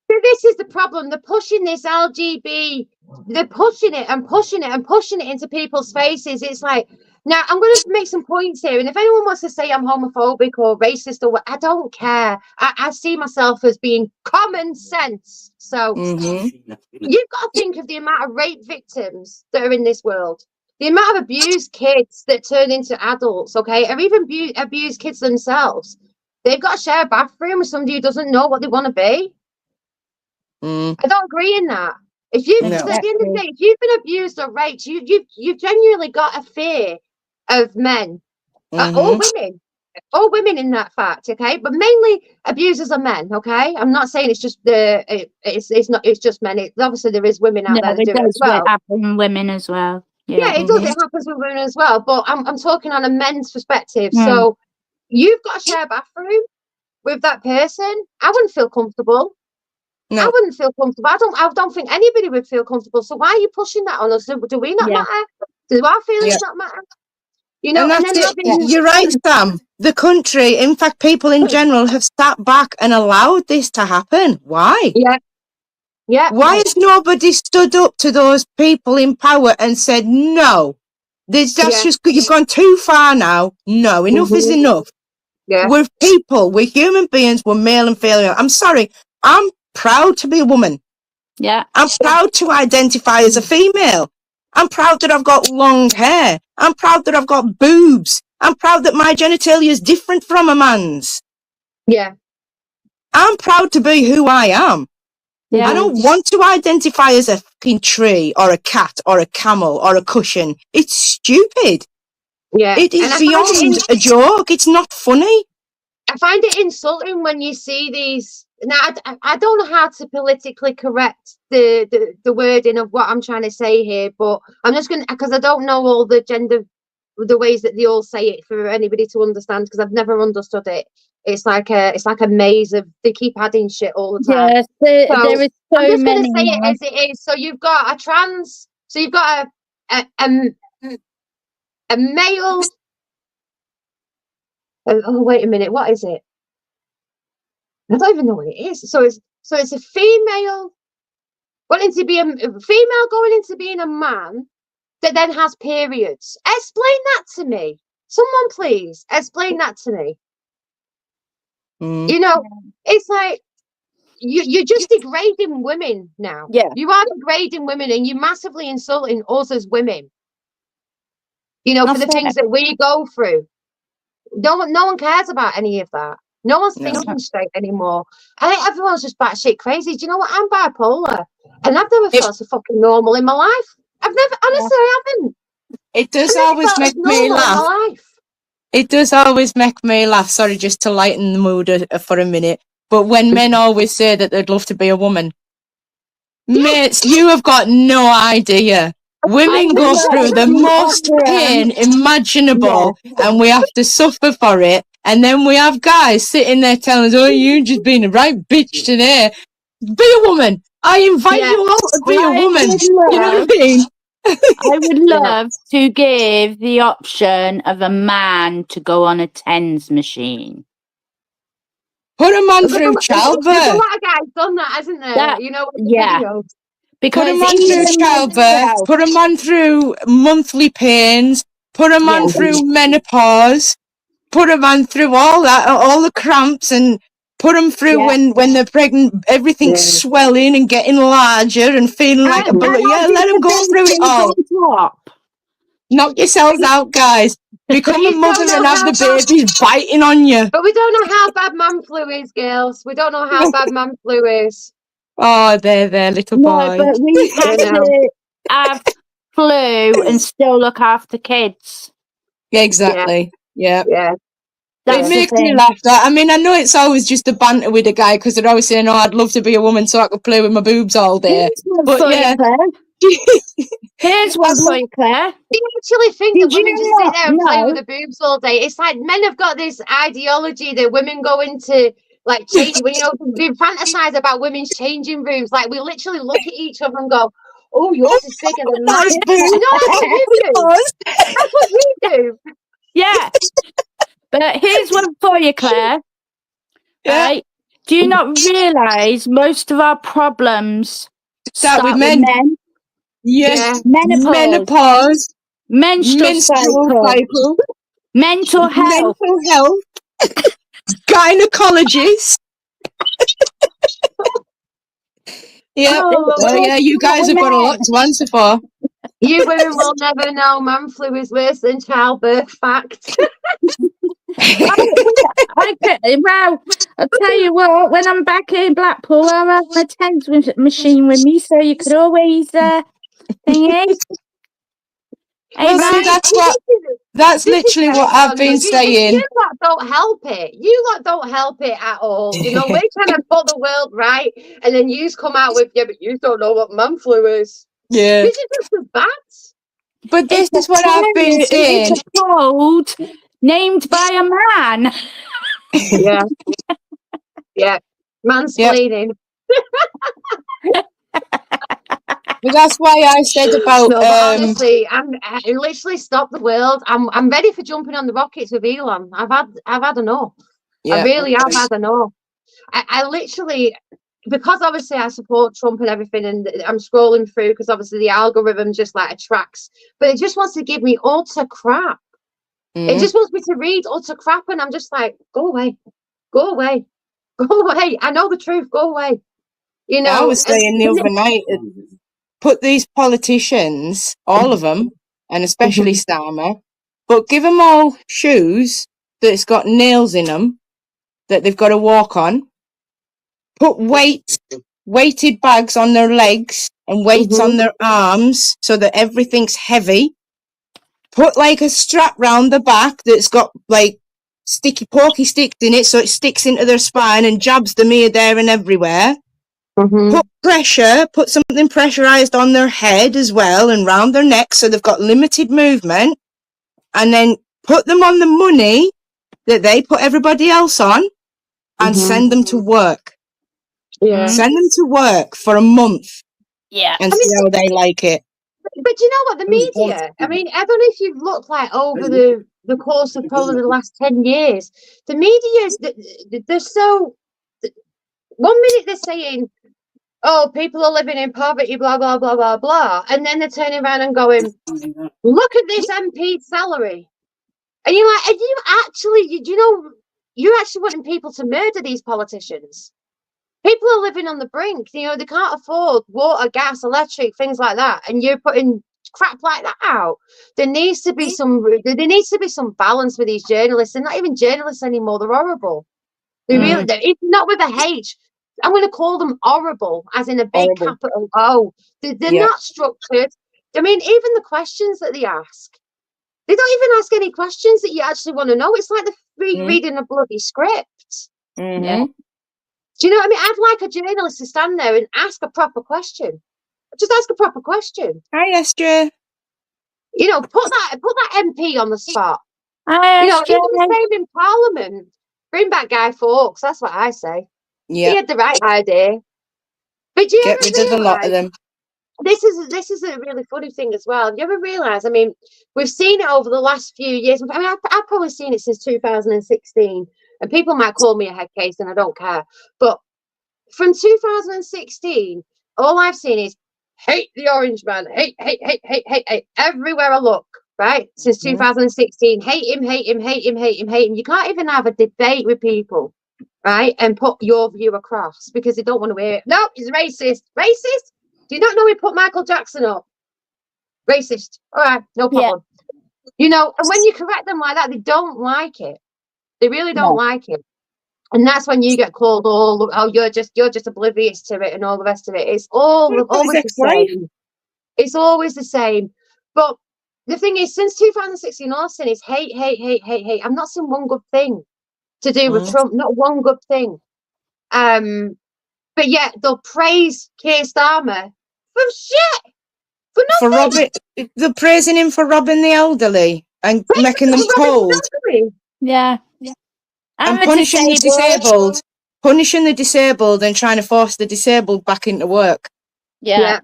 But this is the problem. They're pushing this LGB. They're pushing it and pushing it and pushing it into people's faces. It's like, now I'm going to make some points here. And if anyone wants to say I'm homophobic or racist or what, I don't care. I see myself as being common sense. So you've got to think of the amount of rape victims that are in this world. The amount of abused kids that turn into adults, okay, or even abused kids themselves. They've got to share a bathroom with somebody who doesn't know what they want to be. I don't agree in that. If you, at the end of the day, if you've been abused or raped, you've genuinely got a fear of men, or women in that fact, okay. But mainly abusers are men, okay. I'm not saying it's just it's just men. Obviously there is women out there that do it as well. Happen women as well. Yeah, it does. It happens with women as well. But I'm talking on a men's perspective. So you've got to share a bathroom with that person. I wouldn't feel comfortable. No. I wouldn't feel comfortable. I don't think anybody would feel comfortable. So why are you pushing that on us? Do we not matter? Do our feelings not matter? You know, you're right, Sam. The country, in fact, people in general have sat back and allowed this to happen. Why? Yeah. Why has nobody stood up to those people in power and said, no, that's just, you've gone too far now. No, enough is enough. We're people, we're human beings, we're male and female. I'm sorry, I'm proud to be a woman. Yeah. I'm proud to identify as a female. I'm proud that I've got long hair. I'm proud that I've got boobs. I'm proud that my genitalia is different from a man's. Yeah. I'm proud to be who I am. Yeah. I don't want to identify as a fucking tree or a cat or a camel or a cushion. It's stupid. Yeah. It is beyond a joke. It's not funny. I find it insulting when you see these. Now, I don't know how to politically correct the wording of what I'm trying to say here, but I'm just going to, because I don't know all the gender, the ways that they all say it for anybody to understand, because I've never understood it. It's like a maze of, they keep adding shit all the time. Yes, So there is I'm so just going many to say it now. as it is. So you've got a trans, so you've got a male. Oh, wait a minute, what is it? I don't even know what it is. So it's a female wanting to be a female going into being a man that then has periods. Explain that to me. Someone please explain that to me. You know, it's like you're just degrading women now. Yeah. You are degrading women, and you're massively insulting us as women. You know, for the things that we go through. No one cares about any of that. No one's thinking straight anymore. I think everyone's just batshit crazy. Do you know what? I'm bipolar, and I've never felt so fucking normal in my life. I've never, honestly, I haven't. It does always make me laugh. It does always make me laugh. Sorry, just to lighten the mood for a minute. But when men always say that they'd love to be a woman, mates, you have got no idea. Women go through the most pain imaginable, and we have to suffer for it. And then we have guys sitting there telling us, "Oh, you just been a right bitch today. Be a woman. I invite you all to be a woman." You know what I mean? I would love to give the option of a man to go on a TENS machine. Put a man through childbirth. There's a lot of guys done that, hasn't there? You know, videos. Because put a man through childbirth, put a man through monthly pains, put a man through menopause, put a man through all that, all the cramps, and put them through when they're pregnant, everything's swelling and getting larger and feeling like a bullet. Yeah, let them go through it all. Knock yourselves out, guys. Become a mother and have the babies biting on you. But we don't know how bad man flu is, girls. We don't know how bad man flu is. Oh, there, little boy. No, but we have to have flu and still look after kids. Yeah, exactly. Yeah. That's it makes me laugh. I mean, I know it's always just a banter with a guy because they're always saying, "Oh, I'd love to be a woman so I could play with my boobs all day." But yeah. Here's one for you, Claire. Do you actually think that women just sit there and play with the boobs all day? It's like men have got this ideology that women go into, like, change, when, you know, they fantasize about women's changing rooms. Like, we literally look at each other and go, "Oh, yours is bigger than mine." You know, that's what we do. That's what we do. Yeah. But here's one for you, Claire. Right? Do you not realise most of our problems start with men? Yes. Menopause. Menstrual cycle. Mental health. Gynecologists. You guys have got a lot to answer for. You women will never know man flu is worse than childbirth. Fact. Well, I'll tell you what, when I'm back in Blackpool, I'll have my TENS machine with me, so you could always thingy. Well, see, that's literally what I've been saying. You lot don't help it. You lot don't help it at all. You know, we're trying to put the world right, and then you come out with, "Yeah, but you don't know what man flu is." Yeah. This is just as bad. But this is what I've been saying. It's a cold named by a man. Yeah. Mansplaining. But that's why I said about. No, but honestly, I literally stopped the world. I'm ready for jumping on the rockets with Elon. I've had enough. I really have had enough. I literally, because obviously I support Trump and everything, and I'm scrolling through because obviously the algorithm just like attracts, but it just wants to give me utter crap. It just wants me to read utter crap, and I'm just like, go away, go away, go away. I know the truth. Go away. You I know, was saying the other night, put these politicians, all of them, and especially Starmer, but give them all shoes that's got nails in them that they've got to walk on. Put weighted bags on their legs and weights on their arms so that everything's heavy. Put like a strap round the back that's got like sticky pokey sticks in it so it sticks into their spine and jabs them here, there and everywhere. Put something pressurized on their head as well and round their neck so they've got limited movement, and then put them on the money that they put everybody else on and send them to work. Yeah. Send them to work for a month. Yeah. And see how they like it. But you know what? The media, I mean, I don't know if you've looked like over the course of probably the last 10 years, the media, they're so, 1 minute they're saying, oh, people are living in poverty, blah, blah, blah, blah, blah. And then they're turning around and going, look at this MP's salary. And you're like, and you're actually wanting people to murder these politicians. People are living on the brink. You know, they can't afford water, gas, electric, things like that. And you're putting crap like that out. There needs to be some balance with these journalists. They're not even journalists anymore. They're horrible. They really, it's not with a H. I'm going to call them horrible, as in a big capital O. They're not structured. I mean, even the questions that they ask, they don't even ask any questions that you actually want to know. It's like they're reading a bloody script. Yeah. Do you know what I mean? I'd like a journalist to stand there and ask a proper question. Just ask a proper question. Hi, Esther. You know, put that MP on the spot. Hi, You know, Esther. even the same in Parliament. Bring back Guy Fawkes. That's what I say. Yeah. He had the right idea. But do you Get ever rid of a lot of realise, them. this is a really funny thing as well. Do you ever realise, I mean, we've seen it over the last few years. I mean, I've probably seen it since 2016. And people might call me a head case and I don't care. But from 2016, all I've seen is hate the orange man, hate, everywhere I look, right? Since 2016, hate him. You can't even have a debate with people, right? And put your view across because they don't want to hear it. No, he's racist. Racist? Do you not know he put Michael Jackson up? Racist. All right, no problem. Yeah. You know, and when you correct them like that, they don't like it. They really don't like it. And that's when you get called you're just oblivious to it and all the rest of it. It's always the same. It's always the same. But the thing is, since 2016, all I've seen is hate. I've not seen one good thing to do with Trump. Not one good thing. But yet they'll praise Keir Starmer for shit. For nothing. For robbing, they're praising him for robbing the elderly and making them cold. Yeah. And punishing the disabled. Punishing the disabled and trying to force the disabled back into work. Yeah.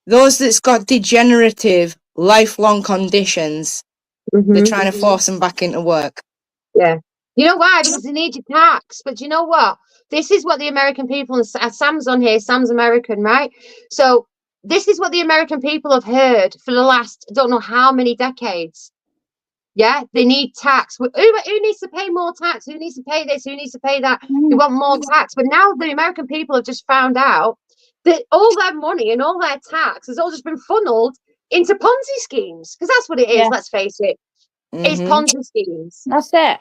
Those that's got degenerative, lifelong conditions, they're trying to force them back into work. Yeah. You know why? Because they need your tax. But you know what? This is what the American people, and Sam's on here, Sam's American, right? So this is what the American people have heard for the last, I don't know how many decades. Yeah, they need tax. Who needs to pay more tax? Who needs to pay this? Who needs to pay that? They want more tax. But now the American people have just found out that all their money and all their tax has all just been funneled into Ponzi schemes. Because that's what it is, let's face it. It's Ponzi schemes. That's it.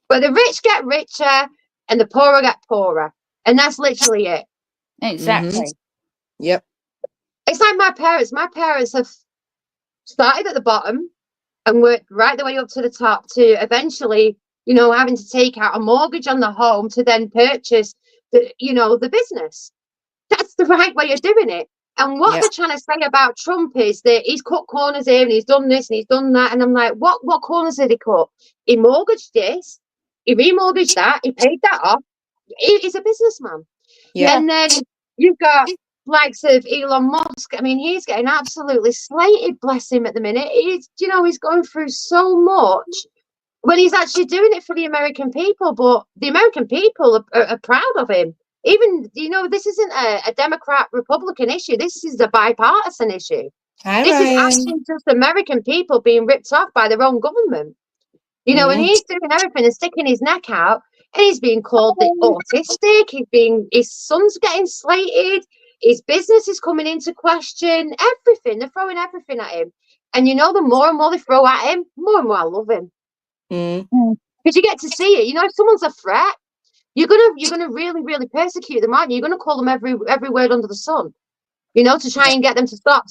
Where the rich get richer and the poorer get poorer. And that's literally it. Exactly. Yep. It's like my parents. My parents have started at the bottom and worked right the way up to the top to eventually, you know, having to take out a mortgage on the home to then purchase the business. That's the right way of doing it. And what they're trying to say about Trump is that he's cut corners here and he's done this and he's done that. And I'm like, what corners did he cut? He mortgaged this, he remortgaged that, he paid that off. He's a businessman. Yeah. And then you've got likes of Elon Musk. I mean, he's getting absolutely slated, bless him, at the minute. He's going through so much when he's actually doing it for the American people. But the American people are proud of him. Even, this isn't a Democrat-Republican issue. This is a bipartisan issue. This is actually just American people being ripped off by their own government. And he's doing everything and sticking his neck out. and he's being called the autistic. His son's getting slated. His business is coming into question. Everything, they're throwing everything at him. And you know, the more and more they throw at him, more and more I love him. Because you get to see it. You know, if someone's a threat, you're gonna really, really persecute them, aren't you? You're gonna call them every word under the sun, you know, to try and get them to stop.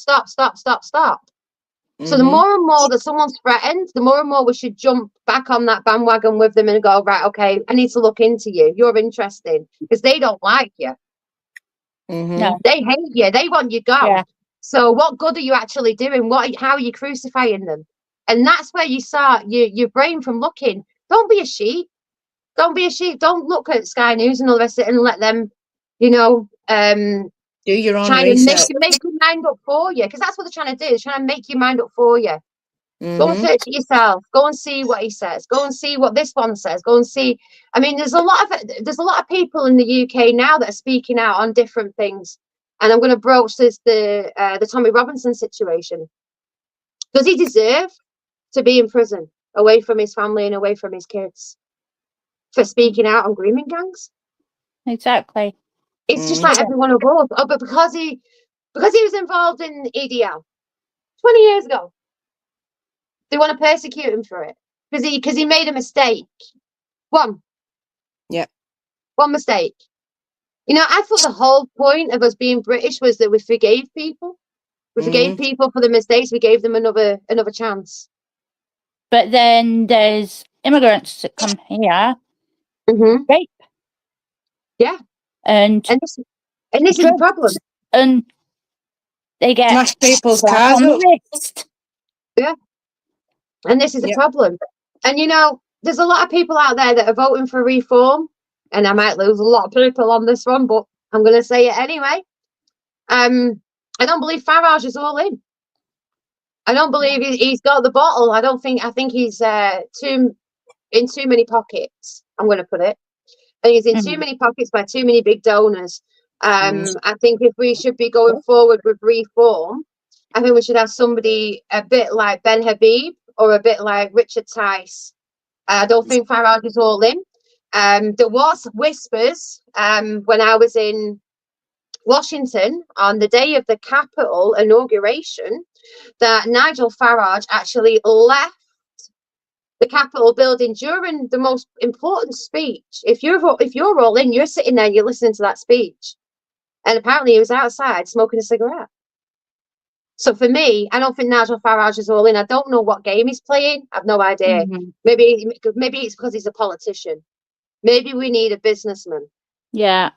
So the more and more that someone's threatened, the more and more we should jump back on that bandwagon with them and go, right, okay, I need to look into you. You're interesting, because they don't like you. No. They hate you. They want you gone. Yeah. So what good are you actually doing? How are you crucifying them? And that's where you start your brain from looking. Don't be a sheep. Don't be a sheep. Don't look at Sky News and all the rest of it and let them, you know, do your own trying research. to make your mind up for you, because that's what they're trying to do. They're trying to make your mind up for you. Go and search it yourself. Go and see what he says. Go and see what this one says. Go and see. I mean, there's a lot of people in the UK now that are speaking out on different things, and I'm going to broach the Tommy Robinson situation. Does he deserve to be in prison, away from his family and away from his kids, for speaking out on grooming gangs? Exactly. It's just like every one of us. Oh, but because he was involved in EDL 20 years ago, they want to persecute him for it because he made a mistake. One mistake. You know, I thought the whole point of us being British was that we forgave people. We forgave people for the mistakes. We gave them another chance. But then there's immigrants that come here, rape. Yeah. And this is the problem. And they get smash people's slap cars on up. the wrist. Yeah. And this is the problem. And you know, there's a lot of people out there that are voting for reform, and I might lose a lot of people on this one, but I'm going to say it anyway. I don't believe Farage is all in. I don't believe he's got the bottle. I think he's in too many pockets. I'm going to put it. I think he's in too many pockets by too many big donors. I think if we should be going forward with reform, I think we should have somebody a bit like Ben Habib or a bit like Richard Tice. I don't think Farage is all in. There was whispers when I was in Washington on the day of the Capitol inauguration that Nigel Farage actually left the Capitol building during the most important speech. If you're all in, you're sitting there, you're listening to that speech, and apparently he was outside smoking a cigarette. So for me, I don't think Nigel Farage is all in. I don't know what game he's playing. I've no idea. Maybe it's because he's a politician. Maybe we need a businessman. Yeah.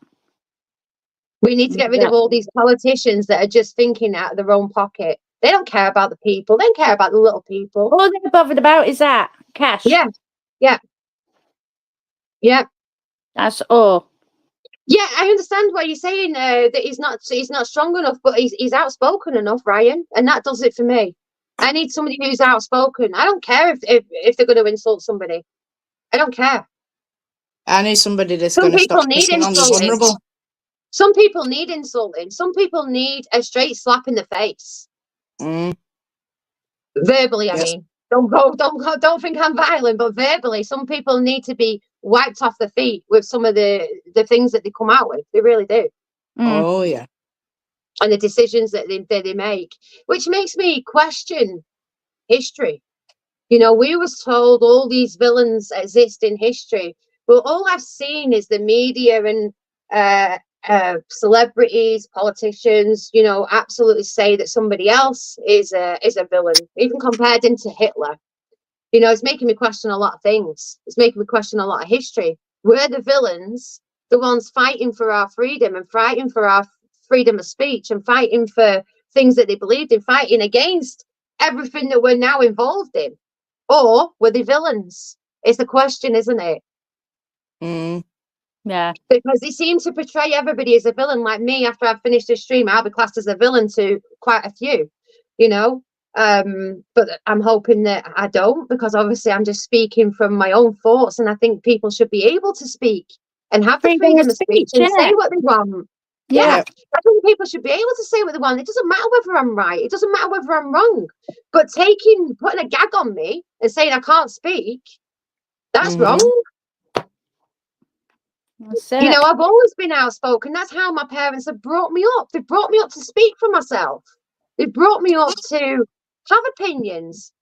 We need to get rid of all these politicians that are just thinking out of their own pocket. They don't care about the people. They don't care about the little people. All they're bothered about is that cash. Yeah. That's all. Yeah, I understand what you're saying. That he's not strong enough, but he's outspoken enough, Ryan, and that does it for me. I need somebody who's outspoken. I don't care if they're going to insult somebody. I don't care. I need somebody that's going to stop picking on the vulnerable. Some people need insulting. Some people need a straight slap in the face. Verbally, I mean. Don't think I'm violent, but verbally, some people need to be wiped off their feet with some of the things that they come out with. They really do. Oh yeah. And the decisions that they make, which makes me question history. You know, we was told all these villains exist in history. Well, all I've seen is the media and celebrities, politicians, you know, absolutely say that somebody else is a villain, even compared him to Hitler. You know, it's making me question a lot of things. It's making me question a lot of history. We're the villains, the ones fighting for our freedom and fighting for our freedom of speech and fighting for things that they believed in, fighting against everything that we're now involved in. Or were they villains? It's the question, isn't it? Yeah. Because they seem to portray everybody as a villain. Like me, after I've finished this stream, I'll be classed as a villain to quite a few, you know. But I'm hoping that I don't, because obviously I'm just speaking from my own thoughts, and I think people should be able to speak and have the freedom of speech and say what they want. Yeah. I think people should be able to say what they want. It doesn't matter whether I'm right. It doesn't matter whether I'm wrong. But putting a gag on me and saying I can't speak, that's wrong. That's You it. know, I've always been outspoken. That's how my parents have brought me up. They've brought me up to speak for myself. They've brought me up to have opinions.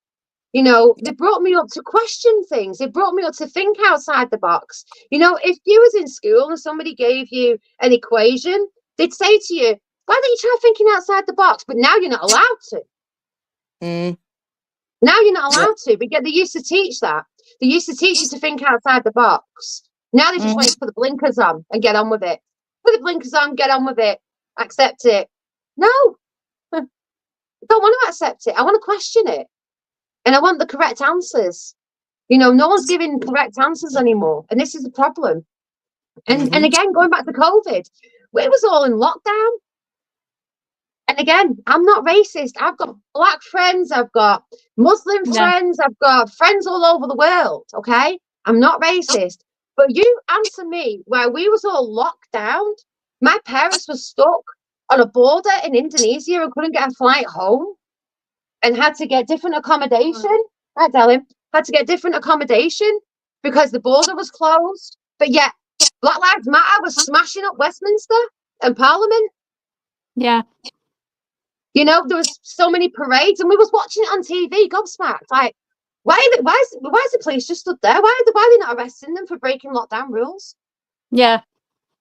You know, they brought me up to question things. They brought me up to think outside the box. You know, if you was in school and somebody gave you an equation, they'd say to you, why don't you try thinking outside the box? But now you're not allowed to. Now you're not allowed to. But they used to teach that. They used to teach you to think outside the box. Now they just want you to put the blinkers on and get on with it. Put the blinkers on, get on with it. Accept it. No. I don't want to accept it. I want to question it. And I want the correct answers. You know, no one's giving correct answers anymore. And this is the problem. And again, going back to COVID, it was all in lockdown. And again, I'm not racist. I've got black friends. I've got Muslim friends. I've got friends all over the world. Okay. I'm not racist. But you answer me, where we was all locked down. My parents were stuck on a border in Indonesia and couldn't get a flight home and had to get different accommodation. I tell him, had to get different accommodation because the border was closed. But yet, Black Lives Matter was smashing up Westminster and Parliament. Yeah. You know, there was so many parades, and we was watching it on TV, gobsmacked. Like, why is the police just stood there? Why are they not arresting them for breaking lockdown rules? Yeah.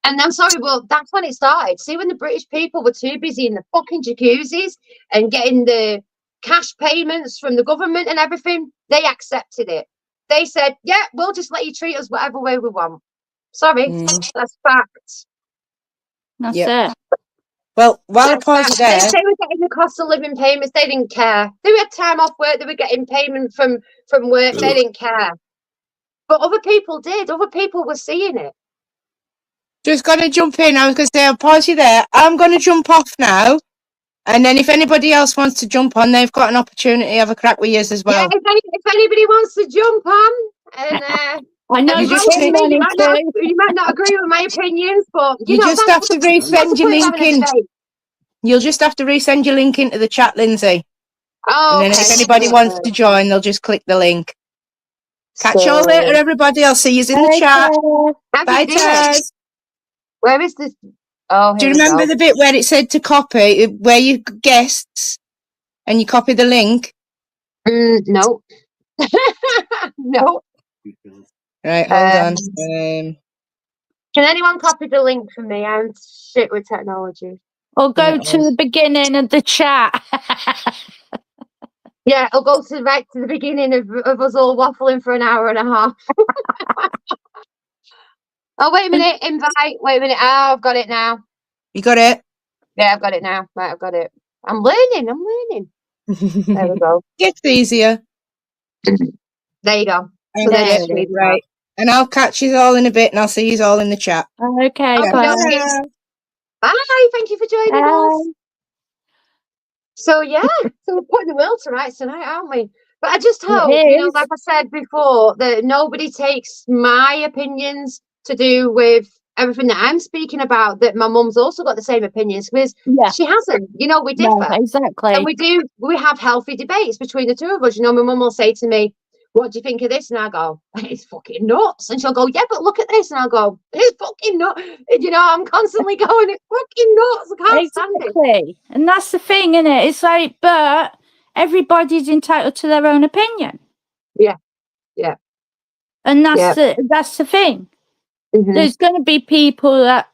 And I'm sorry, well, that's when it started. See, when the British people were too busy in the fucking jacuzzis and getting the cash payments from the government and everything, they accepted it. They said, yeah, we'll just let you treat us whatever way we want. Sorry, that's fact. That's it. Well, while I pause you there, they were getting the cost of living payments. They didn't care. They had time off work. They were getting payment from work. They didn't care. But other people did. Other people were seeing it. just got to jump in. I was going to say, I'll pause you there. I'm going to jump off now. And then if anybody else wants to jump on, they've got an opportunity to have a crack with yours as well. Yeah, if anybody wants to jump on, and I know you might not agree with my opinions, but you just have to resend your link in. You'll just have to resend your link into the chat, Lindsay. Oh, and then if anybody wants to join, they'll just click the link. Catch you all later, everybody. I'll see you in the chat. Bye, Taz. Where is this? Oh, do you remember the bit where it said to copy, where you guests, and you copy the link? No. No. Right, hold on. Can anyone copy the link for me? I'm shit with technology. Or go to the beginning of the chat. Yeah, I'll go to the beginning of us all waffling for an hour and a half. Oh, wait a minute. Invite. Wait a minute. Oh, I've got it now. You got it? Yeah, I've got it now. Right, I've got it. I'm learning. There we go. Gets easier. There you go. So right. And I'll catch you all in a bit, and I'll see you all in the chat. Okay, bye. Bye. Thank you for joining us. So yeah, so we're putting the world to rights tonight, aren't we? But I just hope, you know, like I said before, that nobody takes my opinions to do with everything that I'm speaking about, that my mum's also got the same opinions, because she hasn't. You know, we differ. No, exactly. And we have healthy debates between the two of us. You know, my mum will say to me, what do you think of this? And I go, it's fucking nuts. And she'll go, yeah, but look at this. And I'll go, it's fucking nuts. You know, I'm constantly going, it's fucking nuts. I can't stand it. And that's the thing, isn't it? It's like, but everybody's entitled to their own opinion. Yeah. Yeah. And that's the thing. Mm-hmm. There's going to be people that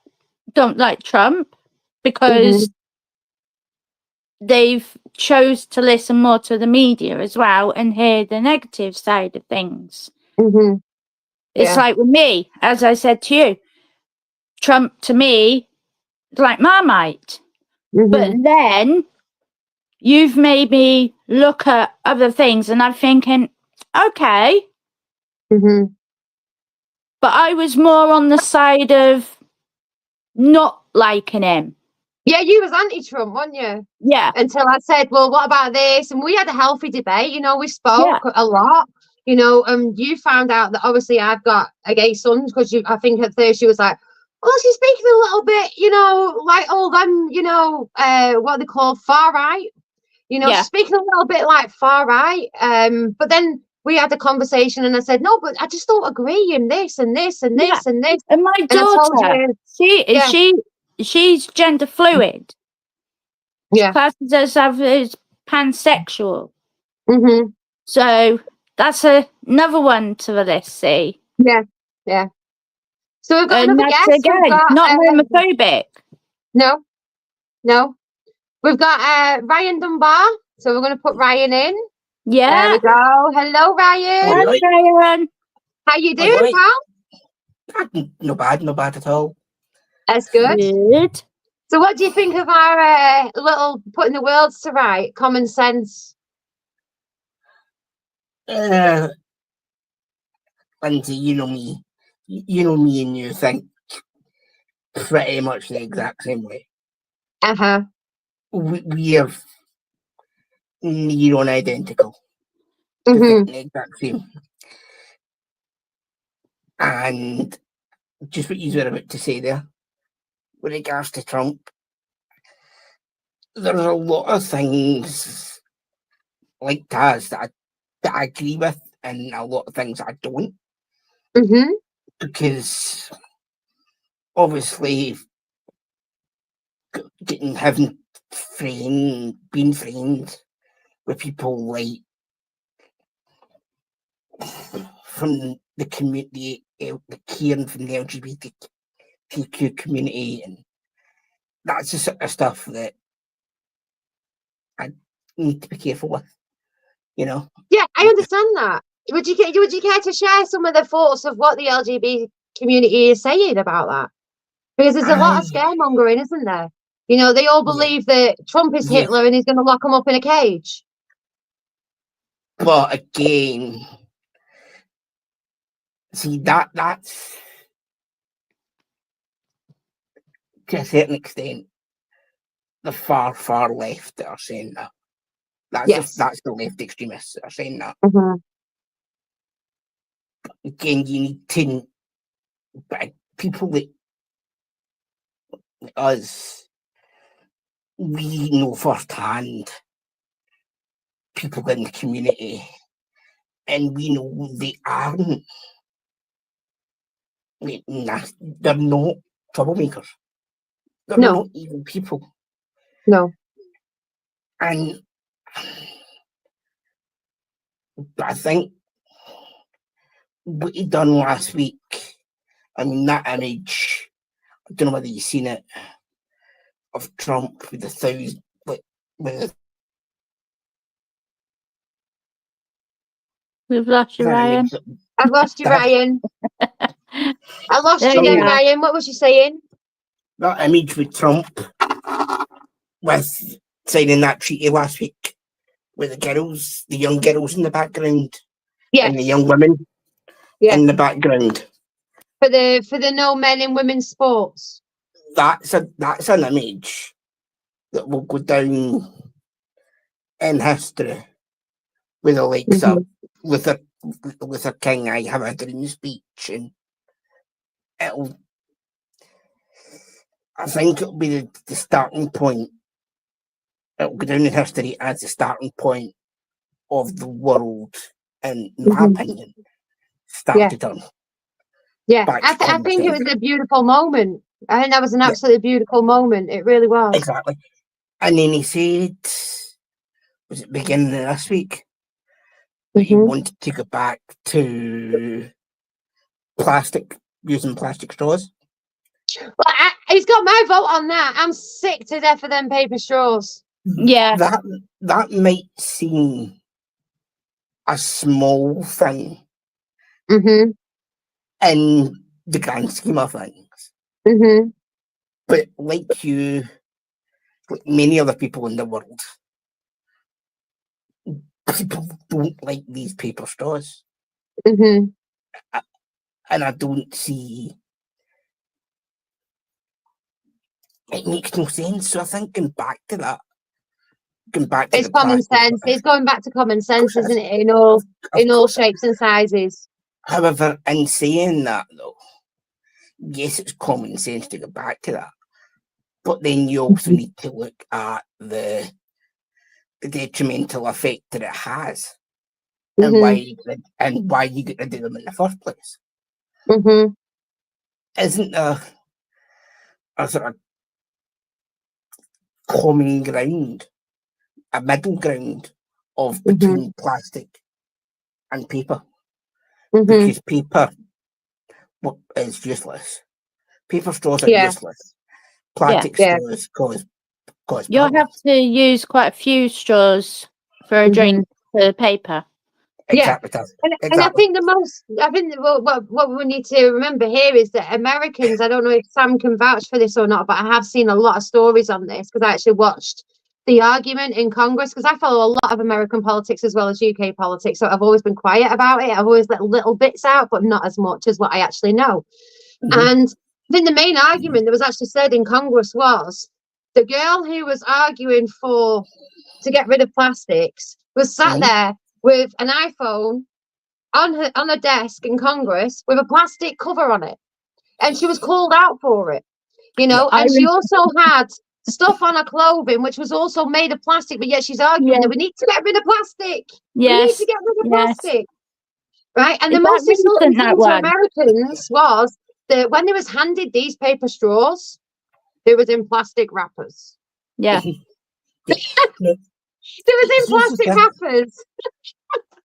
don't like Trump because they've chose to listen more to the media as well and hear the negative side of things. It's like with me, as I said to you, Trump to me is like Marmite. But then you've made me look at other things and I'm thinking, okay. But I was more on the side of not liking him. Yeah, you was anti-Trump, weren't you? Yeah. Until I said, well, what about this? And we had a healthy debate. You know, we spoke a lot. You know, you found out that obviously I've got a gay son, because I think at first she was like, oh, she's speaking a little bit, you know, like all them, you know, what they call far right. You know, she's speaking a little bit like far right. But then Yeah. had a conversation, and I said, no, but I just don't agree in this and this and this and this. And my And I told daughter, you, she's gender fluid. She yeah, classes herself as pansexual. mm-hmm, So that's another one to the list, see? yeah, yeah. So we've got And another that's guest. We've again got not homophobic. no, no. We've got Ryan Dunbar. So we're going to put Ryan in. There Yeah. we go. Hello, Ryan. Hello. That's Ryan. How you Hi, doing, hi. pal? No bad at all. That's good. Good. So what do you think of our little putting the worlds to right? Common sense. Lindsay, you know me. You know me, and you think pretty much the exact same way. Uh-huh. We are near on identical. To Mm-hmm. think the exact same. And just what you were about to say there, with regards to Trump, there's a lot of things like Taz that I agree with, and a lot of things I don't, Mm-hmm. because obviously having being friends with people like from the community, the caring from the LGBTQ community, and that's the sort of stuff that I need to be careful with, you know. Yeah, I understand that. Would you care to share some of the thoughts of what the LGBT community is saying about that? Because there's a lot of scaremongering, isn't there? You know, they all believe that Trump is Yeah. Hitler and he's going to lock them up in a cage. But again, see that's to a certain extent the far left that are saying that. Yes. That's the left extremists that are saying that. Mm-hmm. Again, you need to, but people like us, we know firsthand people in the community, and we know they aren't. They're not troublemakers. They're No. not evil people. No. And I think what he done last week, I mean, that image, I don't know whether you've seen it, of Trump with the thousand, with We've lost you, Ryan. I've lost you, Ryan. I lost There you you then, are. Ryan. What was you saying? that image with Trump with signing that treaty last week with the young girls in the background, Yes. and the young women in the background. For the no men in women's sports. That's an image that will go down in history with the likes of with a King I Have a Dream speech, and I think it'll be the starting point. It'll go down in history as the starting point of the world, in my opinion, started on. Yeah, I think it was a beautiful moment. I think that was an absolutely beautiful moment. It really was. Exactly. And then he said, was it beginning of this week, that he wanted to go back to using plastic straws. Well, he's got my vote on that. I'm sick to death of them paper straws. Yeah. That might seem a small thing in the grand scheme of things. But like many other people in the world, people don't like these paper straws. And I don't see, it makes no sense. So I think going back to that, it's common sense. It's going back to common sense, isn't it? In all shapes and sizes. However, in saying that though, yes, it's common sense to go back to that. But then you also need to look at the detrimental effect that it has. and Mm-hmm. why you get rid of them in the first place. Mm-hmm. Isn't there a sort of common ground, a middle ground of Mm-hmm. between plastic and paper? Mm-hmm. Because paper is useless. Paper straws are Yeah. useless. Plastic Yeah. straws cause You'll problems. have to use quite a few straws for a Mm-hmm. drink for paper. Yeah. Exactly. That. And I Exactly. think what we need to remember here is that Americans, I don't know if Sam can vouch for this or not, but I have seen a lot of stories on this because I actually watched the argument in Congress because I follow a lot of American politics as well as UK politics. So I've always been quiet about it. I've always let little bits out, but not as much as what I actually know. Mm-hmm. And I think the main argument that was actually said in Congress was the girl who was arguing to get rid of plastics was sat Mm-hmm. there with an iPhone on her desk in Congress with a plastic cover on it, and she was called out for it, Yeah. and she also had stuff on her clothing which was also made of plastic, but yet she's arguing that we need to get rid of plastic. We need Yes. to get rid of Yes. plastic, right? And Is the that most insulting recent, that thing to one? Americans was that when they was handed these paper straws, they was in plastic wrappers. Yeah. Yeah. No, They was in here's the plastic thing. wrappers.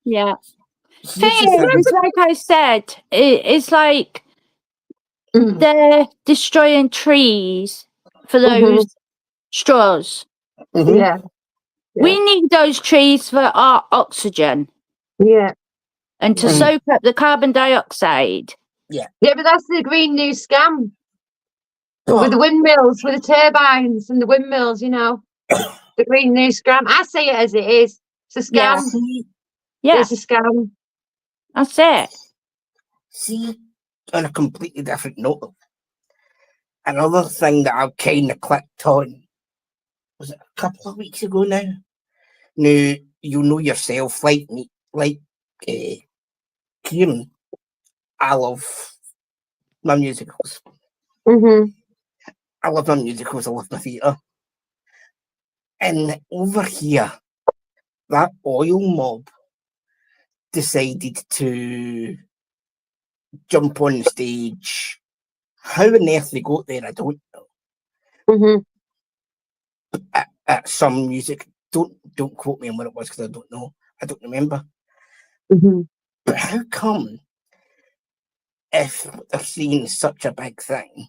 Yeah. Here's Thing the thing. is, like I said, it's like Mm. they're destroying trees for those straws. Mhm. Yeah, We need those trees for our oxygen yeah, and to Mhm. soak up the carbon dioxide. yeah. But that's the Green New scam with But the windmills, with the turbines and the windmills. The Green New scam. I say it as it is. It's a Yeah. scam. Yeah, It's a scam. that's it. see, on a completely different note, another thing that I've kind of clicked on was it a couple of weeks ago now. Now you know yourself, like me, like Kieran. I love my musicals. Mm-hmm. I love my musicals. I love my theatre. And over here, that oil mob decided to jump on the stage. How on earth they got there, I don't know. Mm-hmm. At some music, don't quote me on what it was because I don't know. I don't remember. Mm-hmm. But how come, if they're seeing such a big thing,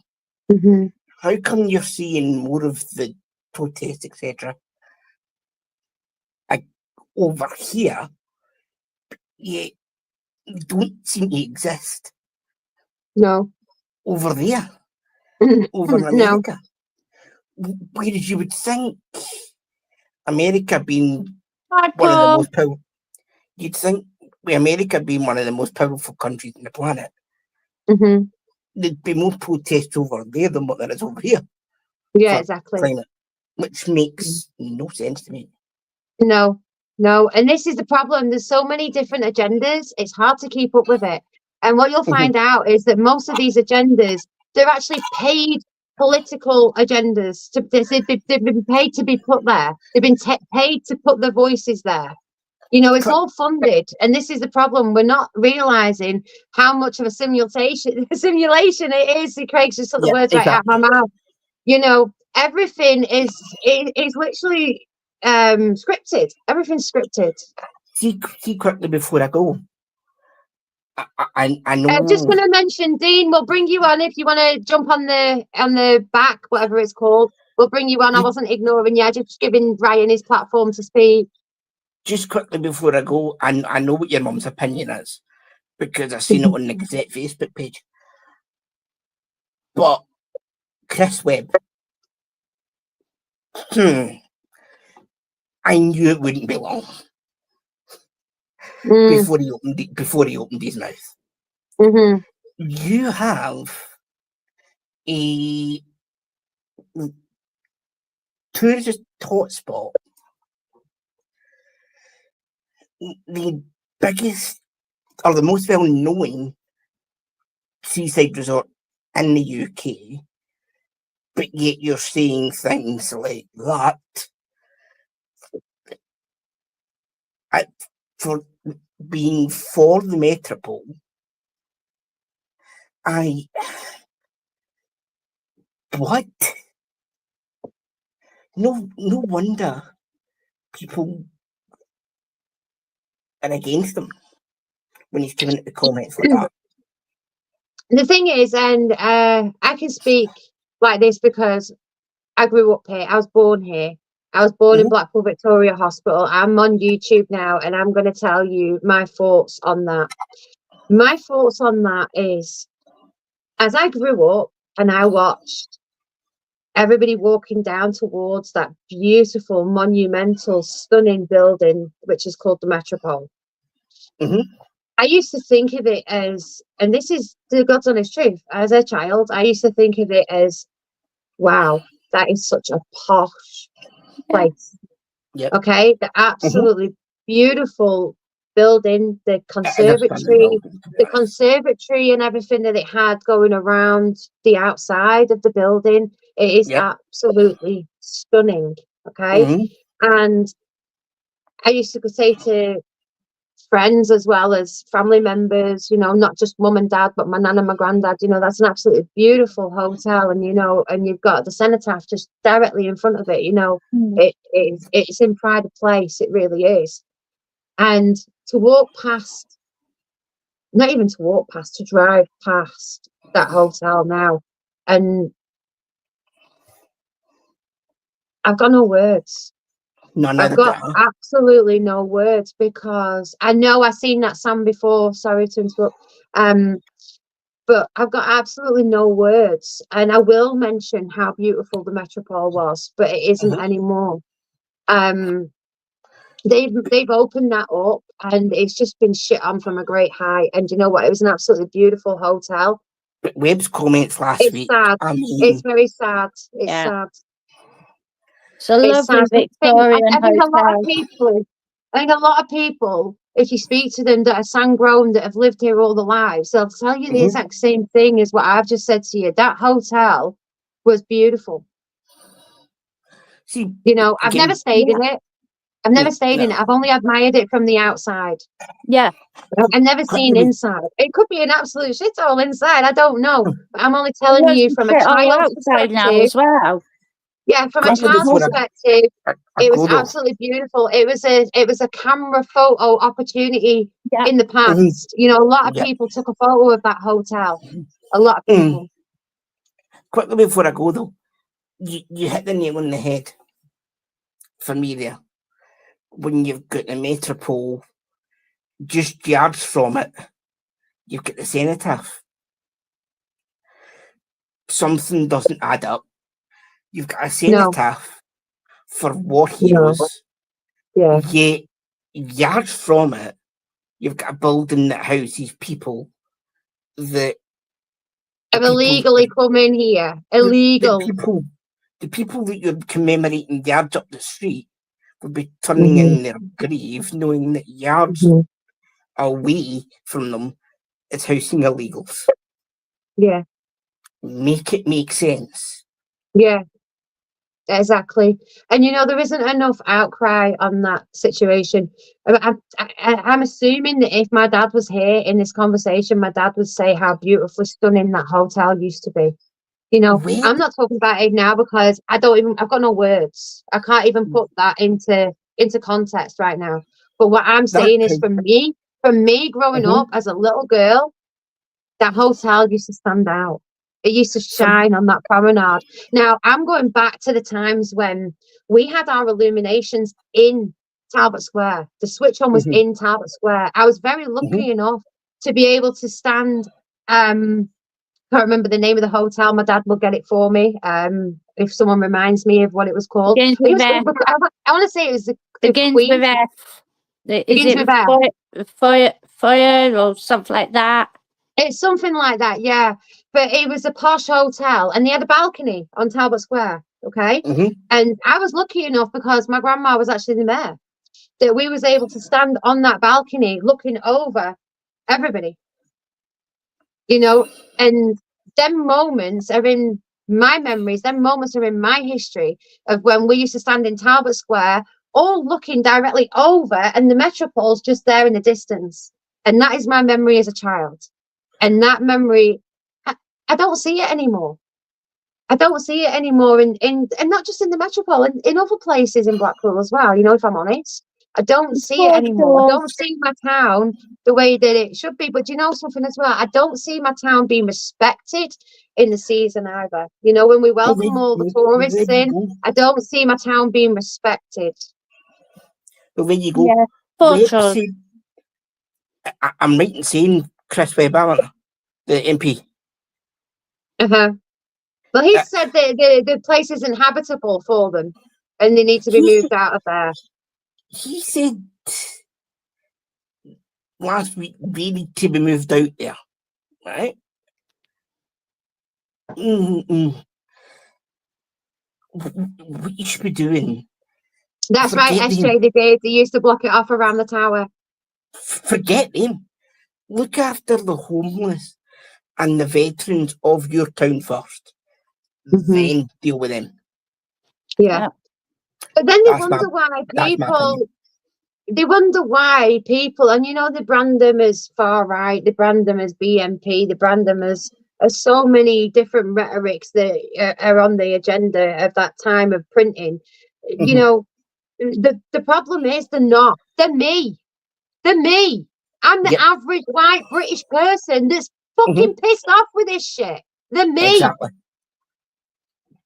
Mm-hmm. how come you're seeing more of the protests, etc., over here, yet don't seem to exist No. over there, over in No. America? Whereas you would think America being Hi, one of the Paul. most powerful, you'd think with America being one of the most powerful countries on the planet, Mm-hmm. there'd be more protests over there than what there is over here. Yeah, for exactly. Climate, which makes no sense to me. No. And this is the problem. There's so many different agendas. It's hard to keep up with it. And what you'll find out is that most of these agendas, they're actually paid political agendas. They've been paid to be put there. They've been paid to put their voices there. It's all funded. And this is the problem. We're not realizing how much of a simulation it is. Craig's just took the words right out of my mouth. Everything is literally scripted. Everything's scripted. See quickly before I go. I know. I'm just going to mention, Dean. We'll bring you on if you want to jump on the back, whatever it's called. We'll bring you on. I wasn't ignoring you. Just giving Ryan his platform to speak. Just quickly before I go, I know what your mum's opinion is because I've seen it on the Gazette Facebook page. But Chris Webb, I knew it wouldn't be long before he opened his mouth. Mm-hmm. You have a tourist hotspot, the biggest or the most well-known seaside resort in the UK, but yet you're saying things like that. For being for the metropole, what? No wonder people are against him when he's giving it the comments like that. The thing is, and I can speak like this because I grew up here. I was born here. I was born in Blackpool Victoria Hospital. I'm on YouTube now, and I'm going to tell you my thoughts on that. My thoughts on that is, as I grew up and I watched everybody walking down towards that beautiful, monumental, stunning building, which is called the Metropole. I used to think of it as, and this is the God's honest truth, as a child, I used to think of it as, wow, that is such a posh place. Yep. Okay, the absolutely beautiful building, the conservatory and everything that it had going around the outside of the building. It is absolutely stunning. Okay, and I used to say to friends as well as family members, you know, not just mum and dad, but my nan and my granddad, you know, that's an absolutely beautiful hotel, and you know, and you've got the cenotaph just directly in front of it, you know. It's in pride of place, it really is. And to walk past, not even to walk past, to drive past that hotel now, and I've got no words. I've got absolutely no words, because I know I've seen that song before. Sorry to interrupt. But I've got absolutely no words. And I will mention how beautiful the Metropole was, but it isn't anymore. They've opened that up, and it's just been shit on from a great height. And you know what? It was an absolutely beautiful hotel. But Webb's comments last week, sad. It's very sad. It's sad. It's a lovely Victorian I think hotel. I think a lot of people, if you speak to them that are sand-grown, that have lived here all their lives, they'll tell you the exact same thing as what I've just said to you. That hotel was beautiful. See, you know, I've never stayed in it. I've never stayed in it. I've only admired it from the outside. Yeah. I've never seen inside. It could be an absolute shithole inside. I don't know. But I'm only telling you from a child's perspective. Now as well. Yeah, from a child's perspective, it was absolutely beautiful. It was a camera photo opportunity in the past. You know, a lot of people took a photo of that hotel. A lot of people. Quickly before I go though, you hit the nail on the head for me there. When you've got the Metropole, just yards from it, you've got the cenotaph. Something doesn't add up. You've got a cenotaph for war heroes. Yet, yards from it, you've got a building that houses people that have illegally come in here. Illegal. The people that you're commemorating yards up the street will be turning in their grave knowing that yards away from them is housing illegals. Yeah. Make it make sense. Yeah. Exactly. And you know, there isn't enough outcry on that situation. I'm assuming that if my dad was here in this conversation, my dad would say how beautifully stunning that hotel used to be. You know, I'm not talking about it now because I've got no words. I can't even put that into context right now. But what I'm saying is, from me growing up as a little girl, that hotel used to stand out. It used to shine on that promenade. Now, I'm going back to the times when we had our illuminations in Talbot Square. The switch on was in Talbot Square. I was very lucky enough to be able to stand. Can't remember the name of the hotel. My dad will get it for me. If someone reminds me of what it was called. I want to say it was the begins Queen. with F. Is it fire or something like that? It's something like that, yeah. But it was a posh hotel, and they had a balcony on Talbot Square, okay? And I was lucky enough, because my grandma was actually the mayor, that we was able to stand on that balcony looking over everybody. You know, and them moments are in my memories, them moments are in my history of when we used to stand in Talbot Square all looking directly over, and the metropole's just there in the distance. And that is my memory as a child. And that memory, I don't see it anymore. I don't see it anymore and not just in the metropole, in other places in Blackpool as well, you know, if I'm honest. I don't see it anymore. I don't see my town the way that it should be. But do you know something as well? I don't see my town being respected in the season either. You know, when we welcome all the tourists in, I don't see my town being respected. But when you go, Yeah, I'm right in saying Chris Webb, aren't I? The MP. Well, he said that the place isn't habitable for them and they need to be moved out of there. He said last week we need to be moved out there, right? What you should be doing? That's right, SJ. They used to block it off around the tower. Forget them. Look after the homeless and the veterans of your town first. Then deal with them. Yeah. But then they wonder why people, and you know, they brand them as far right, they brand them as BNP, they brand them as so many different rhetorics that are on the agenda of that time of printing. You know, the problem is they're not. They're me. They're me. I'm the average white British person that's fucking pissed off with this shit. They're me. Exactly.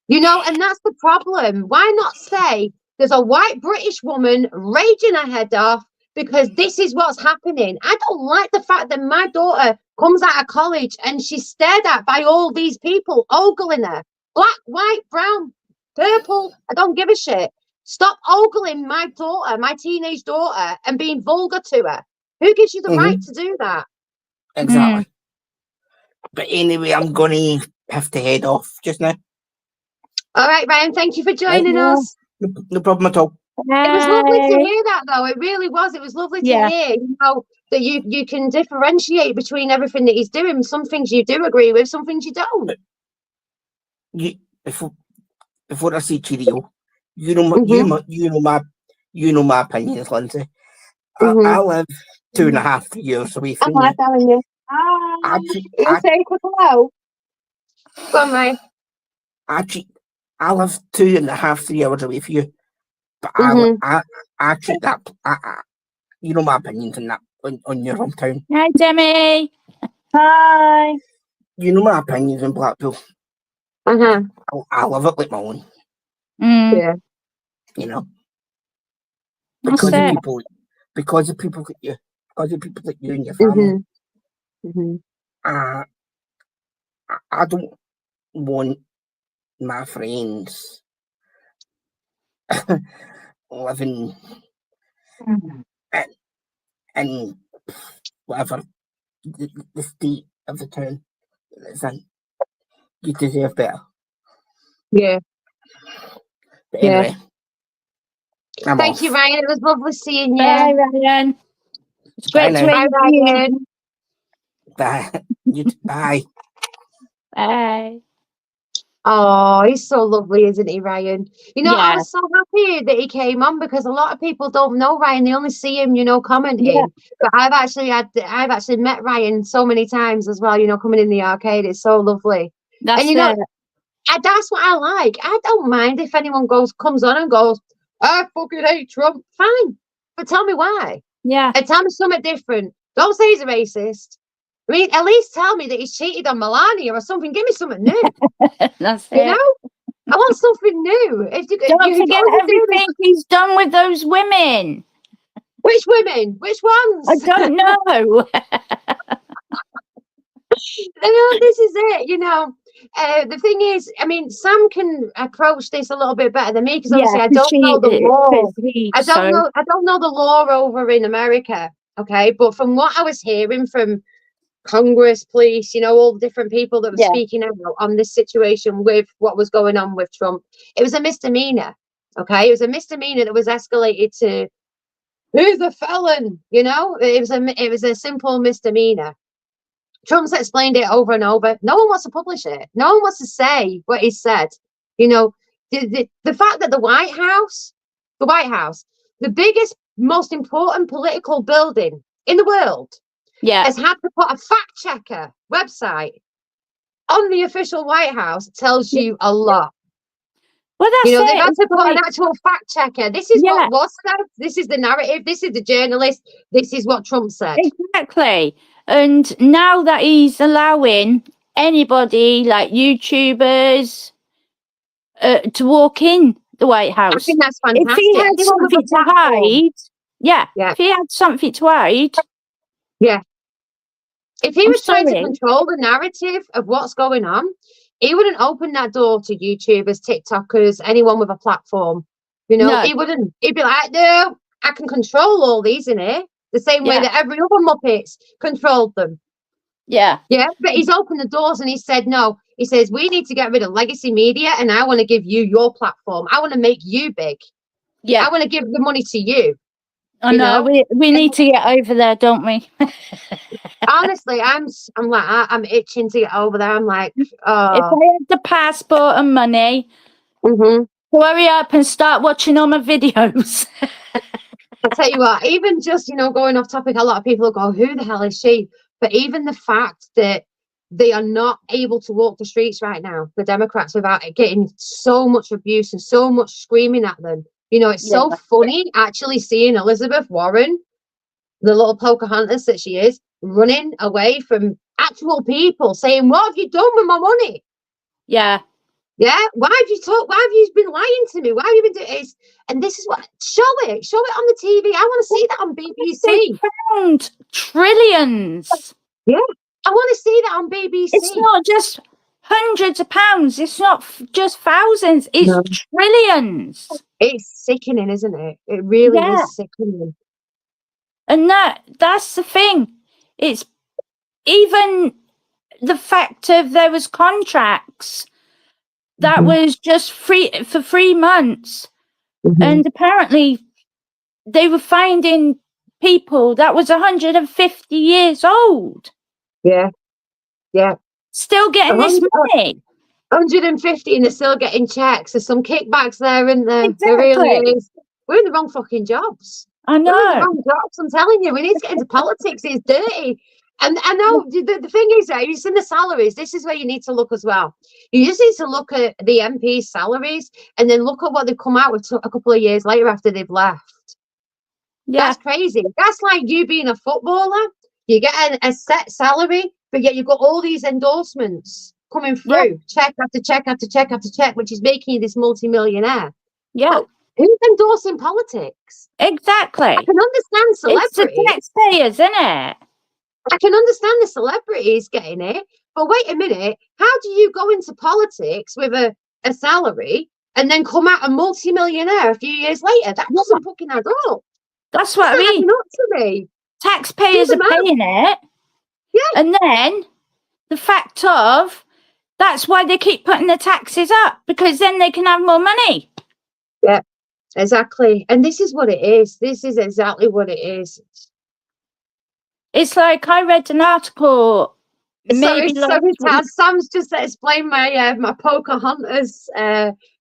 You know, and that's the problem. Why not say there's a white British woman raging her head off because this is what's happening? I don't like the fact that my daughter comes out of college and she's stared at by all these people ogling her. Black, white, brown, purple. I don't give a shit. Stop ogling my daughter, my teenage daughter, and being vulgar to her. Who gives you the right to do that? Exactly. But anyway, I'm going to have to head off just now. All right, Ryan, thank you for joining us. No problem at all. It was lovely to hear that, though. It really was. It was lovely to hear, you know, that you can differentiate between everything that he's doing. Some things you do agree with, some things you don't. Before I say cheerio, you know my opinions, Lindsay. I live 2.5 years away from you. I'm telling you. You say quick hello. Go on, Ryan. I live 2.5, 3 hours away from you, but I treat that. You know my opinions on that on your hometown. Hi, Demi. Hi. You know my opinions on Blackpool. I love it like my own. Yeah. You know, because of people like you, and your family. I don't want my friends living in whatever the state of the town it's in. You deserve better. Yeah. But anyway, thank you, Ryan. It was lovely seeing you. Bye, Ryan. It's great to Bye, Ryan. Bye. Bye. Bye. Oh, he's so lovely, isn't he, Ryan? You know, I was so happy that he came on because a lot of people don't know Ryan. They only see him, you know, commenting. Yeah. But I've actually met Ryan so many times as well, you know, coming in the arcade. It's so lovely. That's and you know, that's what I like. I don't mind if anyone comes on and goes, I fucking hate Trump. Fine. But tell me why. Yeah. And tell me something different. Don't say he's a racist. I mean, at least tell me that he's cheated on Melania or something. Give me something new. That's you know? I want something new. Don't forget everything he's done with those women. Which women? Which ones? I don't know. This is it, you know. The thing is, I mean, Sam can approach this a little bit better than me because obviously I don't know the law. I don't know the law over in America, okay? But from what I was hearing from Congress, police, you know, all the different people that were speaking out on this situation with what was going on with Trump, it was a misdemeanor, okay? It was a misdemeanor that was escalated to who's a felon, you know? It was a simple misdemeanor. Trump's explained it over and over. No one wants to publish it. No one wants to say what he said. You know, the fact that the White House the biggest, most important political building in the world Yeah. has had to put a fact checker website on the official White House. Tells you a lot. Well, that's You know, they've it. had It's to put an like, actual fact checker. This is yeah, what was said. This is the narrative. This is the journalist. This is what Trump said. exactly. And now that he's allowing anybody, like YouTubers, to walk in the White I House. think that's If fantastic. he had Anyone with a something to platform. hide, yeah, Yeah. if he had something to hide, If he I'm was trying to sorry. control the narrative of what's going on, he wouldn't open that door to YouTubers, TikTokers, anyone with a platform. You know, No. he wouldn't. He'd be like, no, I can control all these in here the same way Yeah. that every other Muppets controlled them. Yeah. Yeah, but he's opened the doors and he said, no, he says, we need to get rid of legacy media and I want to give you your platform. I want to make you big. Yeah. I want to give the money to you. I you know. know? We need to get over there, don't we? Honestly, I'm like, I'm itching to get over there. I'm like, If oh. I had the passport and money, Mm-hmm. hurry up and start watching all my videos. I'll tell you what, even just, going off topic, a lot of people go, who the hell is she? But even the fact that they are not able to walk the streets right now, the Democrats, without it getting so much abuse and so much screaming at them. It's so Yeah. funny actually seeing Elizabeth Warren, the little Pocahontas that she is, running away from actual people saying, what have you done with my money? Yeah. Yeah, why have you been lying to me? Why have you been doing this? And this is what, show it on the TV. I want to see that on BBC. They found trillions. Yeah, I want to see that on BBC. It's not just hundreds of pounds. It's not just thousands. It's No. trillions. It's sickening, isn't it? It really Yeah. is sickening. And that's the thing. It's even the fact of there was contracts that was just free for 3 months. Mhm. And apparently they were finding people that was 150 years old. Yeah. Still getting this money. 150 and they're still getting checks. There's some kickbacks there, isn't there? There Exactly. really is. We're in the wrong fucking jobs. I We're in the know. wrong jobs, I'm telling you. We need to get into politics. It's dirty. And I know the thing is, you've seen the salaries. This is where you need to look as well. You just need to look at the MPs' salaries and then look at what they've come out with a couple of years later after they've left. Yeah. That's crazy. That's like you being a footballer. You get a set salary, but yet you've got all these endorsements coming through, check after check after check after check, which is making you this multi-millionaire. Yeah. But who's endorsing politics? Exactly. I can understand It's the celebrities. taxpayers, isn't it? I can understand the celebrities getting it, but wait a minute. How do you go into politics with a salary and then come out a multi-millionaire a few years later? That doesn't fucking add up. That's what I It's not mean. adding up to me. Taxpayers Do are the math. paying it. Yeah. And then the fact of that's why they keep putting the taxes up, because then they can have more money. Yeah, exactly. And this is what it is. This is exactly what it is. It's like I read an article maybe last Sorry, week. Taz. Sam's just explained my Pocahontas.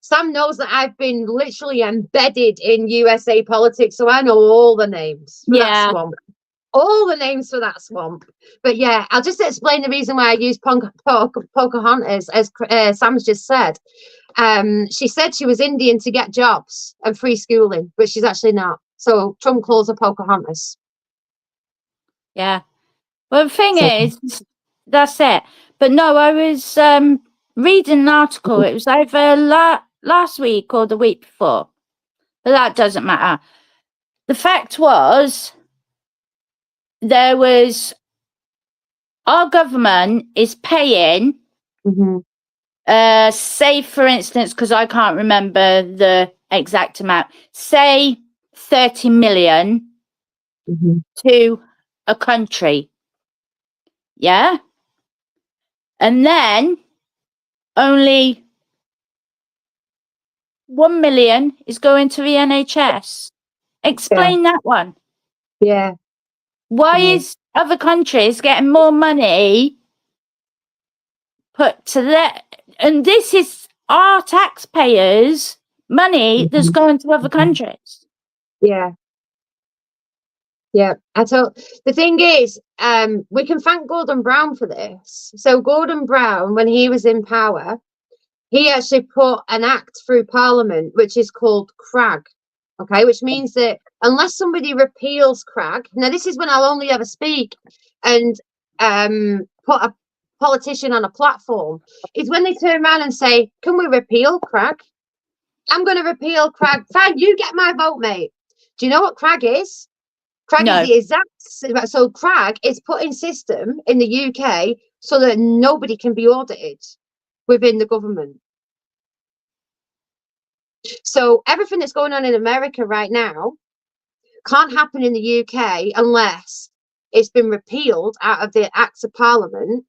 Sam knows that I've been literally embedded in USA politics, so I know all the names for that Yeah. swamp. All the names for that swamp. But yeah, I'll just explain the reason why I use Pocahontas, as Sam's just said. She said she was Indian to get jobs and free schooling, but she's actually not. So Trump calls her Pocahontas. Yeah. Well, the thing So- is, that's it. But no, I was reading an article. It was either last week or the week before. But that doesn't matter. The fact was, there was, our government is paying, Mhm. say, for instance, because I can't remember the exact amount, say 30 million Mhm. to a country. Yeah? And then only 1 million is going to the NHS. Explain that one. Yeah. Why Yeah. is other countries getting more money put to that? And this is our taxpayers' money that's Mhm. going to other Mhm. countries. Yeah. Yeah. The thing is, we can thank Gordon Brown for this. So Gordon Brown, when he was in power, he actually put an act through Parliament, which is called CRAG. Okay, which means that unless somebody repeals CRAG, now this is when I'll only ever speak and put a politician on a platform, is when they turn around and say, can we repeal CRAG? I'm going to repeal CRAG. Fine, you get my vote, mate. Do you know what CRAG is? CRAG is the exact, so CRAG is put in system in the UK so that nobody can be audited within the government. So everything that's going on in America right now can't happen in the UK unless it's been repealed out of the Acts of Parliament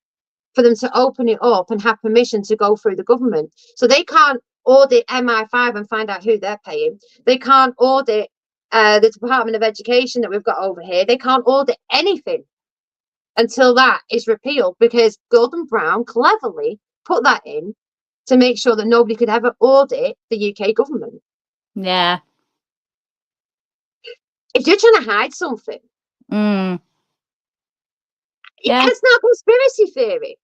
for them to open it up and have permission to go through the government. So they can't audit MI5 and find out who they're paying. They can't audit the Department of Education that we've got over here. They can't audit anything until that is repealed, because Gordon Brown cleverly put that in to make sure that nobody could ever audit the UK government. Yeah. If you're trying to hide something, Yeah. it's not conspiracy theory.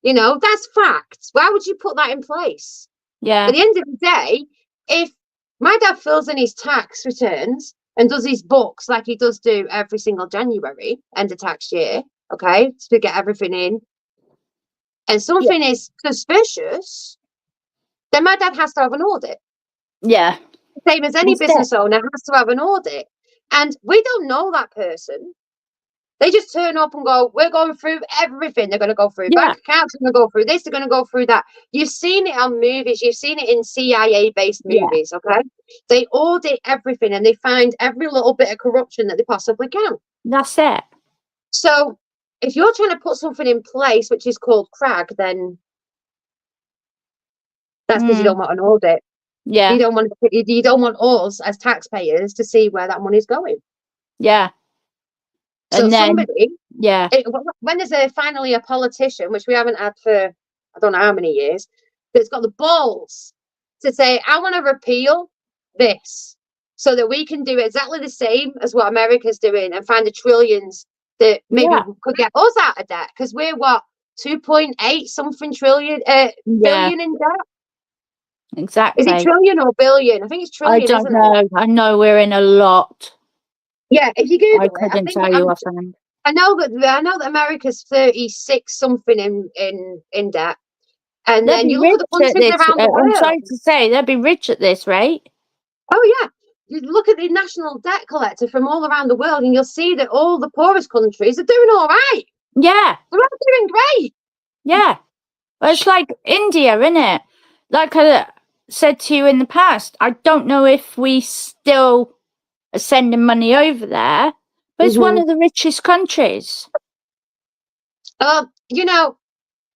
You know, that's facts. Why would you put that in place? Yeah. At the end of the day, if my dad fills in his tax returns and does his books like he does do every single January, end of tax year, okay, to get everything in, and something is suspicious, then my dad has to have an audit. Yeah. Same as any business owner has to have an audit. And we don't know that person. They just turn up and go, we're going through everything. They're going to go through bank accounts, they're going to go through this, they're going to go through that. You've seen it on movies, you've seen it in CIA-based movies, okay? They audit everything and they find every little bit of corruption that they possibly can. That's it. So if you're trying to put something in place which is called CRAG, then that's because you don't want an audit. Yeah. You don't want us as taxpayers to see where that money's going. Yeah. So And then, somebody, yeah. When there's finally a politician, which we haven't had for I don't know how many years, that's got the balls to say, I want to repeal this so that we can do exactly the same as what America's doing and find the trillions that maybe could get us out of debt, because we're what, 2.8 something trillion billion in debt. Exactly. Is it trillion or billion? I think it's trillion. I don't isn't know. it? I know we're in a lot. Yeah, if you Google I it, couldn't tell you offhand. I know that America's 36 something in debt, and then you look at the countries around the world. I'm sorry to say, they'll be rich at this rate. Oh yeah, you look at the national debt collector from all around the world, and you'll see that all the poorest countries are doing all right. Yeah, they're all doing great. Yeah, well, it's like India, isn't it? Like I said to you in the past, I don't know if we still are sending money over there, but it's one of the richest countries. You know,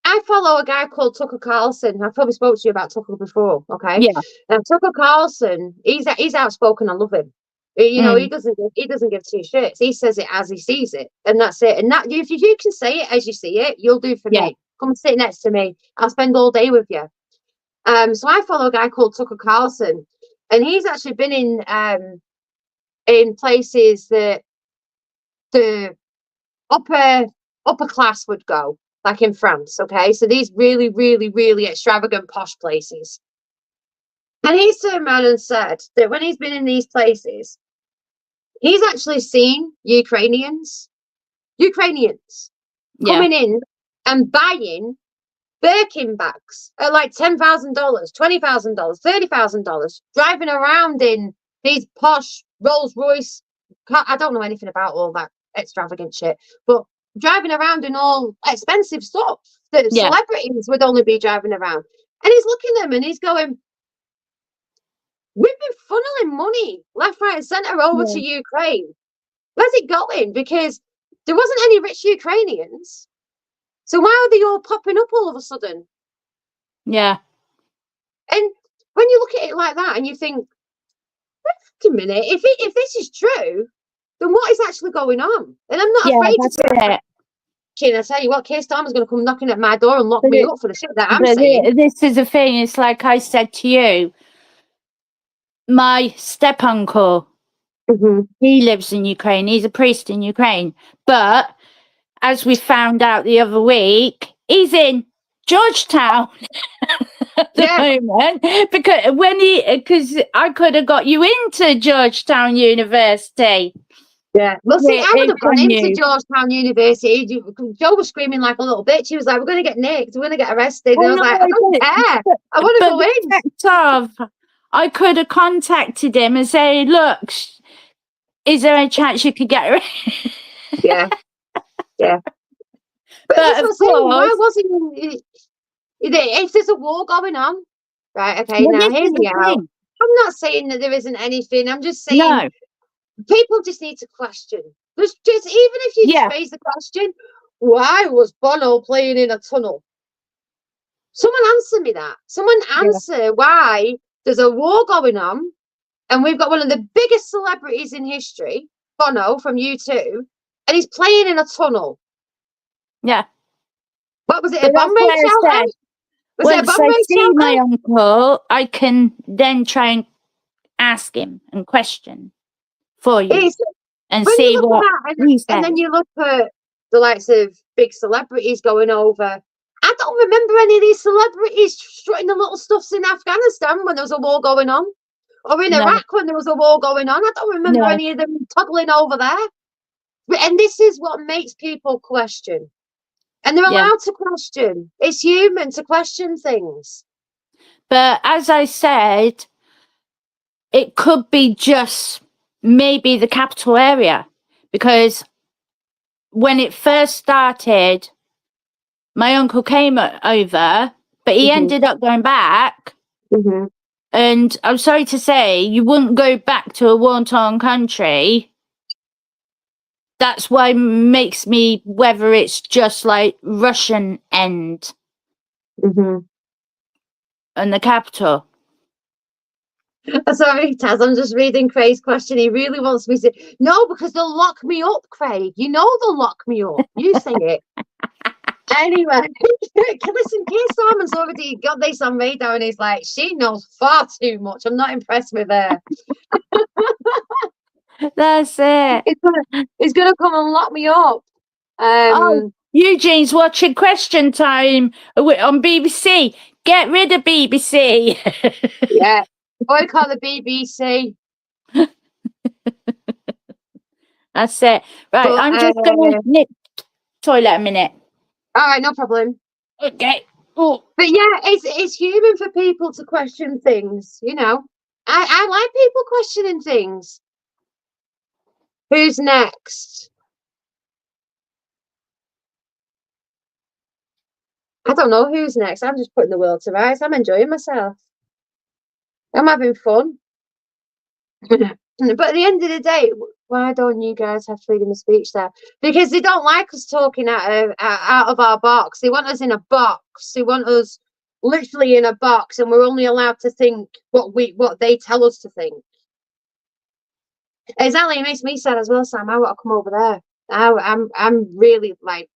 I follow a guy called Tucker Carlson. I've probably spoke to you about Tucker before, okay? Yeah. Tucker Carlson, he's outspoken. I love him. You know, he doesn't give two shits. He says it as he sees it, and that's it. And that if you can say it as you see it, you'll do for me. Come and sit next to me. I'll spend all day with you. So I follow a guy called Tucker Carlson, and he's actually been in places that the upper class would go, like in France, okay? So these really, really, really extravagant posh places. And he's turned around and said that when he's been in these places, he's actually seen Ukrainians coming in and buying Birkin bags at like $10,000, $20,000, $30,000, driving around in these posh Rolls Royce. I don't know anything about all that extravagant shit, but driving around in all expensive stuff that celebrities would only be driving around. And he's looking at them and he's going, we've been funneling money left, right, and centre over to Ukraine. Where's it going? Because there wasn't any rich Ukrainians. So why are they all popping up all of a sudden? Yeah. And when you look at it like that and you think, wait a minute, if this is true, then what is actually going on? And I'm not afraid to say it. I tell you what, Keir Starmer's going to come knocking at my door and lock me up for the shit that I'm saying. This is the thing. It's like I said to you, my step uncle Mhm. He lives in Ukraine. He's a priest in Ukraine. But as we found out the other week, he's in Georgetown at the Yeah. moment because I could have got you into Georgetown University. Yeah. Well, see, I would have gone From into you. Georgetown University. Joe was screaming like a little bitch. He was like, "We're going to get nicked. We're going to get arrested." And I was like, "I don't care. I want to But go the in." fact of, I could have contacted him and say, "Look, is there a chance you could get her?" Yeah. Yeah. But that's But what of I'm saying. Why course, wasn't if there's a war going on? Right. Okay. well, Now, this hear is the me out. thing. I'm not saying that there isn't anything. I'm just saying No, people just need to question. Just even if you just yeah, raise the question, why was Bono playing in a tunnel? Someone answer me that. Someone yeah, answer why there's a war going on, and we've got one of the biggest celebrities in history, Bono from U2, and he's playing in a tunnel. yeah. What was it? A But bomb that's raid why I shelter? said, Was it a once bomb I raid see my shelter? uncle, I can then try and ask him and question for you It's and when you see look what at that, he and then says. you look at the likes of big celebrities going over. I don't remember any of these celebrities strutting the little stuffs in Afghanistan when there was a war going on, or in No, Iraq when there was a war going on. I don't remember no, any of them toddling over there. And this is what makes people question. And they're yeah. allowed to question. It's human to question things. But as I said, it could be just maybe the capital area because when it first started, my uncle came over, but he Mhm. ended up going back. Mhm. And I'm sorry to say, you wouldn't go back to a war-torn country. That's why makes me whether it's just like Russian end Mhm. and the capital. Sorry, Taz, I'm just reading Craig's question. He really wants me to. No, because they'll lock me up, Craig. You know they'll lock me up. You sing it. Anyway, listen, Keir Starmer's already got this on radar and he's like, she knows far too much. I'm not impressed with her. That's it. He's gonna come and lock me up. Oh, Eugene's watching Question Time on BBC. Get rid of BBC. Yeah. Boycott the BBC. That's it. Right, But I'm just going to nip toilet a minute. all right, no problem. Okay. Oh, But yeah, it's human for people to question things, you know. I like people questioning things. Who's next? I don't know who's next. I'm just putting the world to rights. I'm enjoying myself. I'm having fun. But at the end of the day, why don't you guys have freedom of speech there? Because they don't like us talking out of our box. They want us in a box. They want us literally in a box, and we're only allowed to think what they tell us to think. Exactly, it makes me sad as well, Sam. I want to come over there. I'm really like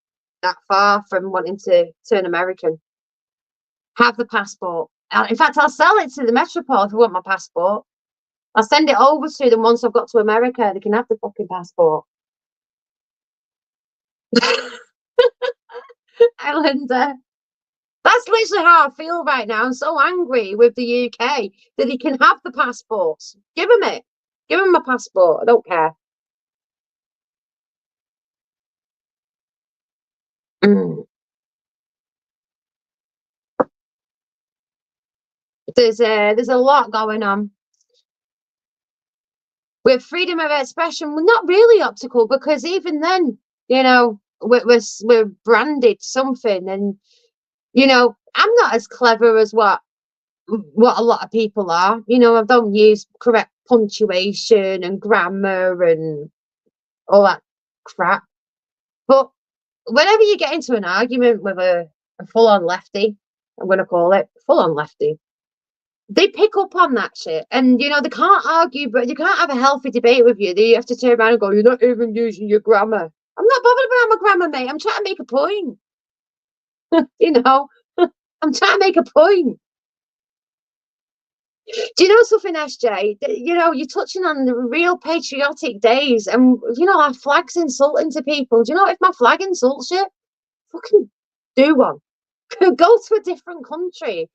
that far from wanting to turn American. Have the passport. In fact, I'll sell it to the Metropole if you want my passport. I'll send it over to them once I've got to America. They can have the fucking passport. Islander. That's literally how I feel right now. I'm so angry with the UK that he can have the passports. Give him it. Give him my passport. I don't care. Mm. There's a lot going on. With freedom of expression, we're not really optical because even then, you know, we're branded something, and you know, I'm not as clever as what a lot of people are. You know, I don't use correct punctuation and grammar and all that crap. But whenever you get into an argument with a full-on lefty, I'm going to call it full-on lefty, they pick up on that shit. And, you know, they can't argue, but they can't have a healthy debate with you. They have to turn around and go, you're not even using your grammar. I'm not bothered about my grammar, mate. I'm trying to make a point. You know, I'm trying to make a point. Do you know something, SJ? You know, you're touching on the real patriotic days, and you know, our flag's insulting to people. Do you know if my flag insults you, fucking do one. Go to a different country.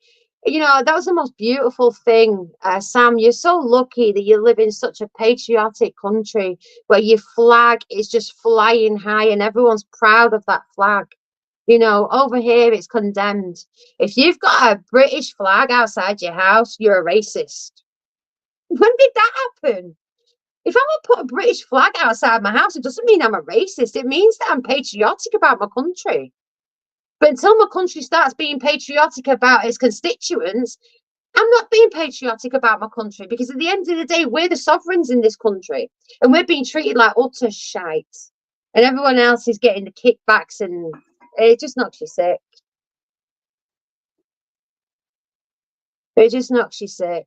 You know, that was the most beautiful thing. Sam, you're so lucky that you live in such a patriotic country where your flag is just flying high and everyone's proud of that flag. You know, over here it's condemned. If you've got a British flag outside your house, you're a racist. When did that happen? If I'm gonna put a British flag outside my house, it doesn't mean I'm a racist. It means that I'm patriotic about my country. But until my country starts being patriotic about its constituents, I'm not being patriotic about my country, because at the end of the day, we're the sovereigns in this country and we're being treated like utter shite. And everyone else is getting the kickbacks, and it just knocks you sick. It just knocks you sick.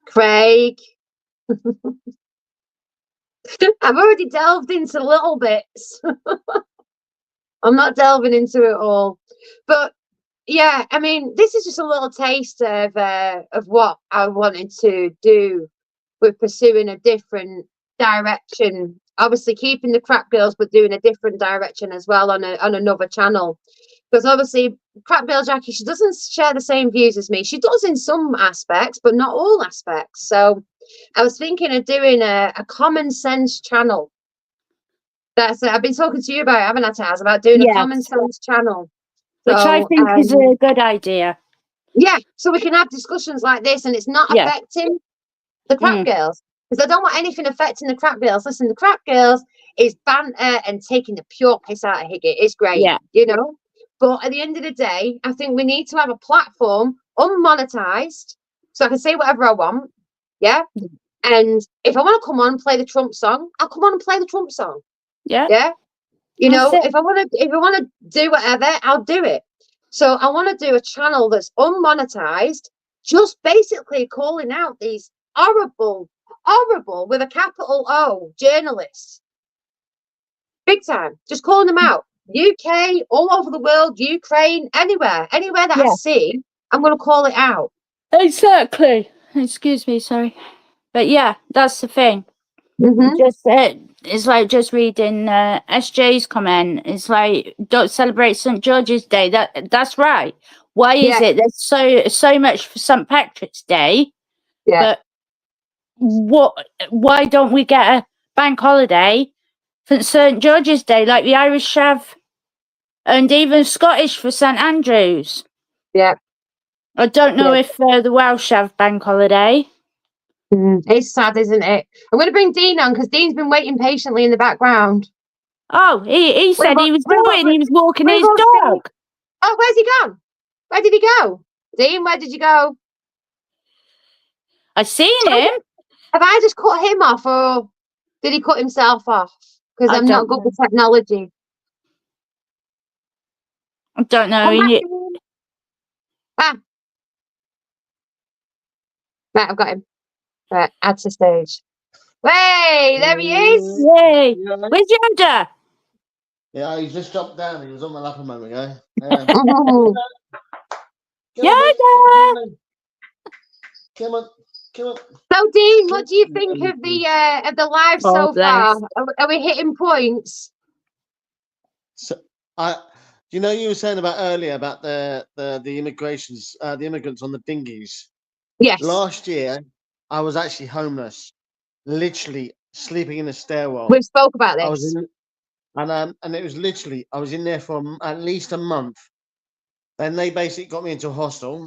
Craig. I've already delved into little bits. I'm not delving into it all. But yeah, I mean, this is just a little taste of what I wanted to do with pursuing a different direction. Obviously keeping the Crap Girls, but doing a different direction as well on another channel. Because obviously Crap Girl Jackie, she doesn't share the same views as me. She does in some aspects, but not all aspects. So I was thinking of doing a common sense channel. That's I've been talking to you about it, haven't I, Taz, about doing a common sense channel. Which I So, think is a good idea. yeah, so we can have discussions like this and it's not affecting the Crap Girls. Because I don't want anything affecting the Crap Girls. Listen, the Crap Girls is banter and taking the pure piss out of Higgett. It's great, you know? But at the end of the day, I think we need to have a platform unmonetized so I can say whatever I want. Yeah. And if I want to come on and play the Trump song, I'll come on and play the Trump song. Yeah. Yeah. You know, if I want to do whatever, I'll do it. So I want to do a channel that's unmonetized, just basically calling out these horrible with a capital O journalists. Big time. Just calling them out. UK, all over the world, Ukraine, anywhere that I see, I'm going to call it out. Exactly. Excuse me, sorry. But yeah, that's the thing. Just it's like just reading SJ's comment. It's like, don't celebrate St. George's Day. That's right. Why is it there's so much for St. Patrick's Day? But why don't we get a bank holiday for St. George's Day like the Irish have, and even Scottish for St. Andrews? Yeah. I don't know if the Welsh have bank holiday. It's sad, isn't it? I'm going to bring Dean on because Dean's been waiting patiently in the background. Oh, he said he was going. He was walking his dog. Oh, where's he gone? Where did he go? Dean, where did you go? I seen him. Have I just cut him off, or did he cut himself off? Because I'm not good with technology. I don't know. Right, I've got him. Right, add to stage. Hey, there he is. Yay. Where's Yoda? Yeah, he's just dropped down. He was on my lap a moment ago. Yoda! Come on. So, Dean, what do you think of the live so far? Are we hitting points? So, you know, you were saying about earlier about the immigrants on the dinghies. Yes. Last year, I was actually homeless, literally sleeping in a stairwell. We spoke about this. I was in, and it was literally, I was in there for at least a month. Then they basically got me into a hostel,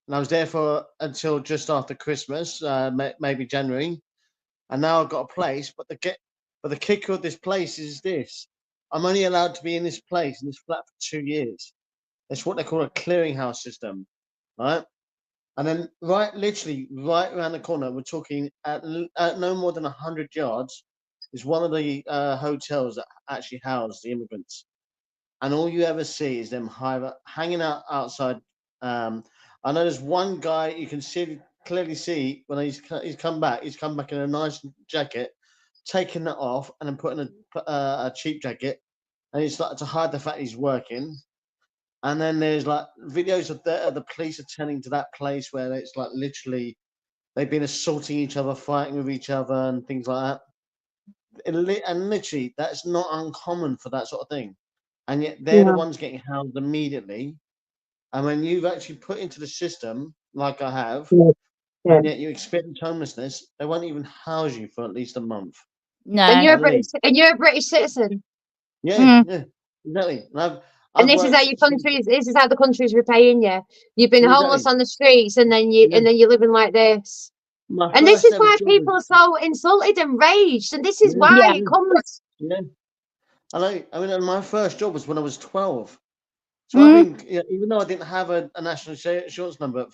and I was there for until just after Christmas, maybe January. And now I've got a place, but the kicker of this place is this: I'm only allowed to be in this place, in this flat, for 2 years. It's what they call a clearinghouse system, right? And then literally right around the corner, we're talking at no more than 100 yards, is one of the hotels that actually house the immigrants. And all you ever see is them hanging out outside. I know there's one guy you can clearly see when he's come back. He's come back in a nice jacket, taking that off and then putting a cheap jacket, and he's like to hide the fact he's working. And then there's like videos of the police attending to that place where it's like literally they've been assaulting each other, fighting with each other, and things like that. And literally, that's not uncommon for that sort of thing. And yet they're the Yeah. ones getting housed immediately. And when you've actually put into the system, like I have, Yeah. Yeah. and yet you experience homelessness, they won't even house you for at least a month. No. And you're a At British, least. and you're a British citizen. Yeah, yeah, exactly. And And I've this is how worked your country is. This is how the country's repaying you. You've been homeless exactly. on the streets, and then Yeah. you're living like this. My And this first is ever why job people are was, so insulted and raged. And this is yeah, why Yeah. it comes. yeah. I mean, and my first job was when I was 12. So I've Mm. been, even though I didn't have a national insurance number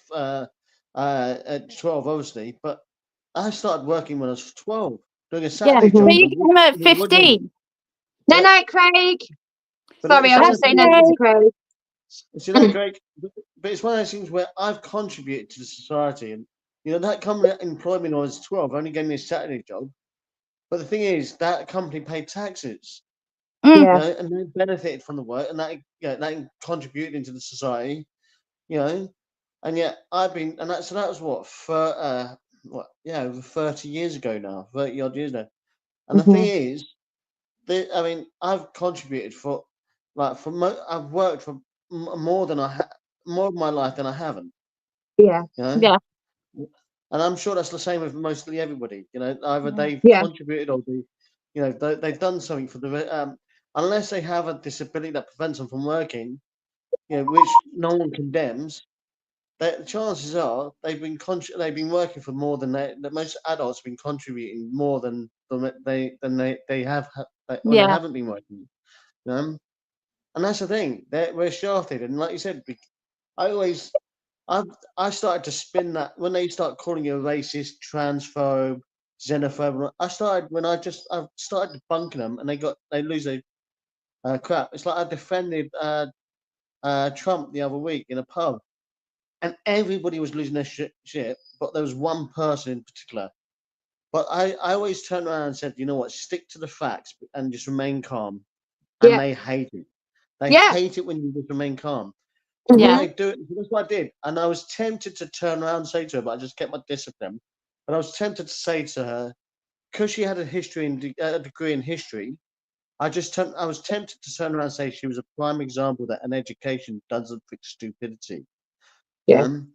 at 12, obviously, but I started working when I was 12, doing a Yeah. Saturday So job Mhm. in a you came at in a woodland. 15. Night Yeah, night, Craig. but Sorry, it's I was one That's of just the saying things, anything to okay. Craig. you know, Craig, but it's one of those things where I've contributed to the society. And, that company that employed me when I was 12 only gave me a Saturday job. But the thing is, that company paid taxes, Mm. Yeah, and they benefited from the work, and that contributed into the society, and yet I've been, so that was over 30 years ago now, 30 odd years now. And the thing hmm is, I mean, I've contributed I've worked for more than more of my life than I haven't, yeah, you know. Yeah. And I'm sure that's the same with mostly everybody. Either Yeah. they've yeah, contributed or they've done something for unless they have a disability that prevents them from working, which no one condemns. The chances are they've been working for more than that most adults have been contributing more than they have when they Yeah. haven't been working. And that's the thing. We're shafted, and like you said, I always I I started to spin that when they start calling you a racist, transphobe, xenophobe. I started debunking them, and they lose their crap. It's like I defended Trump the other week in a pub, and everybody was losing their shit, but there was one person in particular. But I always turned around and said, you know what, stick to the facts and just remain calm. And yeah, they hate it. They yeah. hate it when you just remain calm. So when Yeah. hmm they do it, that's what I did. And I was tempted to turn around and say to her, but I just kept my discipline. But I was tempted to say to her, because she had a degree in history, I was tempted to turn around and say she was a prime example that an education doesn't fix stupidity. Yeah, Um,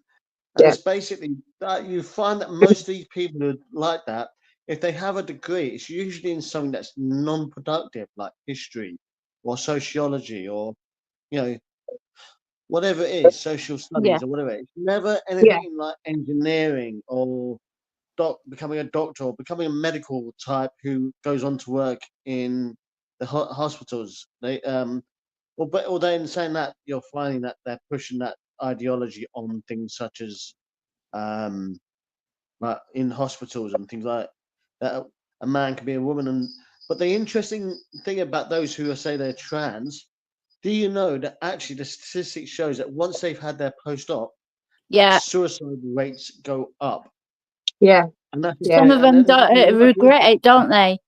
and yeah, it's basically that you find that most of these people who are like that, if they have a degree, it's usually in something that's non-productive, like history or sociology or, you know, whatever it is, social Yeah. studies or whatever. It's never yeah, anything like engineering or becoming a doctor or becoming a medical type who goes on to work in the hospitals. Although in saying that, you're finding that they're pushing that ideology on things such as um, like in hospitals and things like that. A man can be a woman, but the interesting thing about those who say they're trans, do you know that actually the statistics shows that once they've had their post-op, Yeah. suicide rates go up, yeah, and that's the yeah. Some thing. of And them then don't regret it, don't they?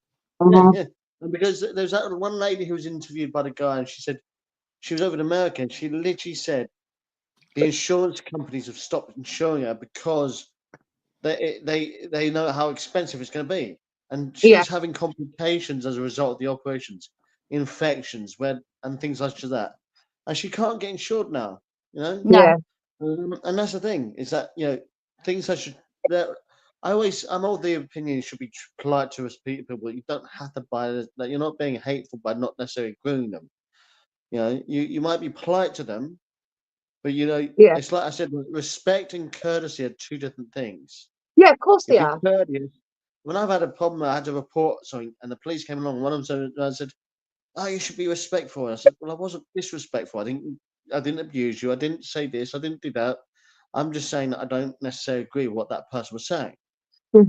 yeah, hmm yeah. And because there's that one lady who was interviewed by the guy, and she said she was over in America, and she literally said the insurance companies have stopped insuring her because they know how expensive it's going to be, and Yeah, she's having complications as a result of the operations, infections, and things such as that, and she can't get insured now. You know, No. yeah, and that's the thing is that things such as that. I'm of the opinion you should be polite to us people, but you don't have to buy that. You're not being hateful by not necessarily agreeing them. You might be polite to them, but yeah, it's like I said, respect and courtesy are two different things. yeah. Of course If they you're are. courteous, when I've had a problem, I had to report something, and the police came along. One of them said, "Oh, you should be respectful." And I said, "Well, I wasn't disrespectful. I didn't abuse you. I didn't say this. I didn't do that. I'm just saying that I don't necessarily agree with what that person was saying,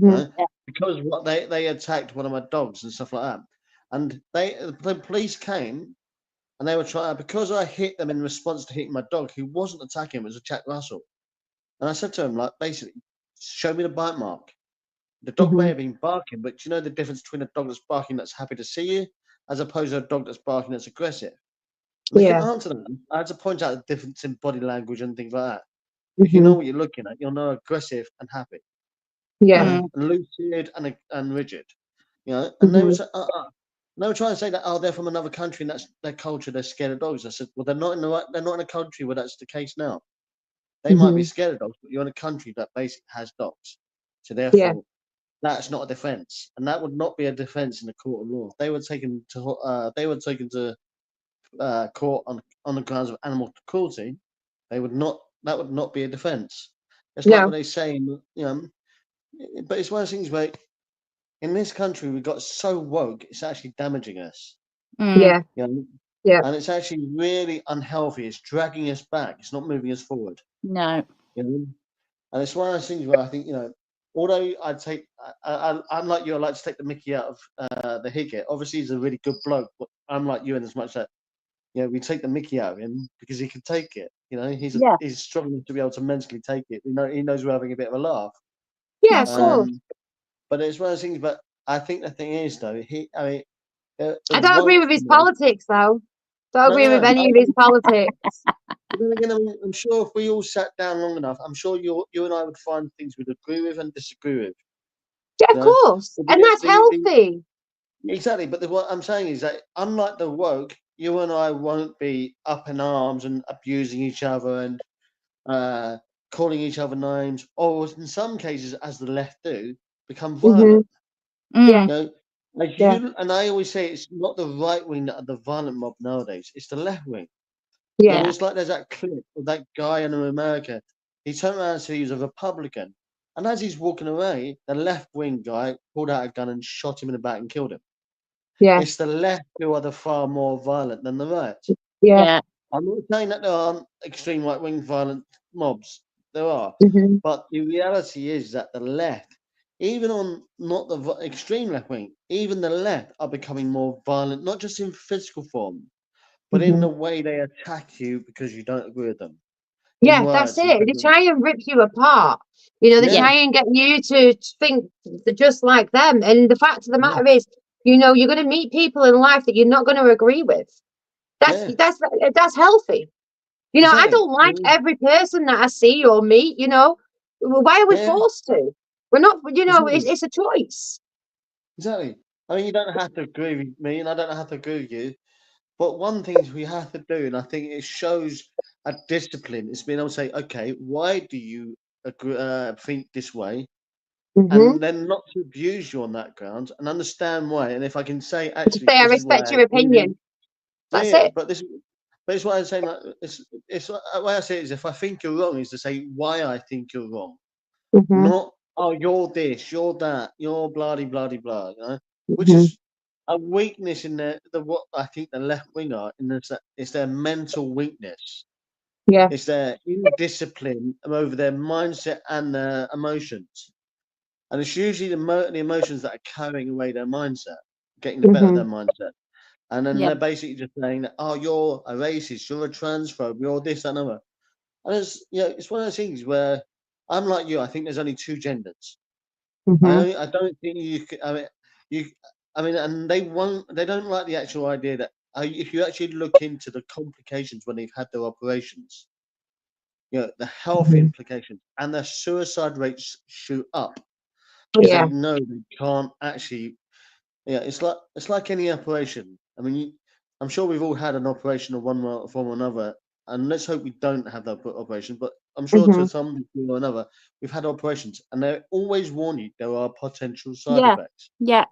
you hmm know, because what they attacked one of my dogs and stuff like that, and the police came and they were trying because I hit them in response to hitting my dog, who wasn't attacking him, it was a Jack Russell, and I said to him like basically, show me the bite mark. The dog may hmm have been barking, but you know the difference between a dog that's barking that's happy to see you, as opposed to a dog that's barking that's aggressive. They Yeah. couldn't answer them. I had to point out the difference in body language and things like that. If you know what you're looking at, you'll know aggressive and happy, Yeah. and lucid and rigid. You know, and they were trying to say that they're from another country and that's their culture. They're scared of dogs. I said, well, they're not in a country where that's the case now. They might be scared of dogs, but you're in a country that basically has dogs. So Yeah. therefore, that's not a defence, and that would not be a defence in the court of law. They were taken to court on the grounds of animal cruelty. They would not. That would not be a defence. It's like what they say, you know. But it's one of those things where in this country we got so woke, it's actually damaging us. Yeah. You know? Yeah. And it's actually really unhealthy. It's dragging us back. It's not moving us forward. No. You know? And it's one of those things where I think, you know, although I'm like you, I like to take the mickey out of the Higgett. Obviously, he's a really good bloke, but I'm like you in as much that, you know, we take the mickey out of him because he can take it. You know, he's struggling to be able to mentally take it. You know, he knows we're having a bit of a laugh. Yeah, of course. But it's one of those things. But I think the thing is, though, I don't agree with his politics, though. Don't agree with any of his politics. But then again, I'm sure if we all sat down long enough, I'm sure you and I would find things we'd agree with and disagree with. Yeah, of course. And that's healthy. Exactly. But what I'm saying is that unlike the woke, you and I won't be up in arms and abusing each other and calling each other names, or in some cases, as the left do, become violent. Yeah. You know, and I always say it's not the right wing that are the violent mob nowadays. It's the left wing. Yeah. You know, it's like there's that clip of that guy in America. He turned around and said he was a Republican. And as he's walking away, the left wing guy pulled out a gun and shot him in the back and killed him. Yeah. It's the left who are the far more violent than the right. Yeah. I'm not saying that there aren't extreme right wing violent mobs. There are. But the reality is that the left, even on not the extreme left wing, even the left are becoming more violent, not just in physical form, but in the way they attack you because you don't agree with them. Yeah, that's it. They try and rip you apart. You know, they try and get you to think just like them. And the fact of the matter is, you know, you're going to meet people in life that you're not going to agree with. That's healthy. You know, I don't like every person that I see or meet. You know, why are we forced to? We're not. You know, it's a choice. Exactly. I mean, you don't have to agree with me, and I don't have to agree with you. But one thing we have to do, and I think it shows a discipline, is being able to say, okay, why do you agree, think this way? And then not to abuse you on that ground and understand why. And if I can say, actually, I respect your opinion. That's it. But it's what I'm saying. Like, it's the way I say it is, if I think you're wrong, is to say why I think you're wrong. Not, oh, you're this, you're that, you're blah blah blah blah. You know, which is a weakness in what I think the left wing are in this. It's their mental weakness. Yeah, it's their indiscipline over their mindset and their emotions, and it's usually the emotions that are carrying away their mindset, getting the better of their mindset, and then they're basically just saying that, oh, you're a racist, you're a transphobe, you're this that, and other. And it's, you know, it's one of those things where I'm like you. I think there's only two genders. I don't think you could. I mean, and they don't like the actual idea that if you actually look into the complications when they've had their operations, you know, the health implications and the suicide rates shoot up because they know they can't actually. Yeah, it's like any operation. I mean, I'm sure we've all had an operation of one form or another, and let's hope we don't have that operation. But I'm sure to some degree or another, we've had operations, and they always warn you there are potential side effects. Yeah.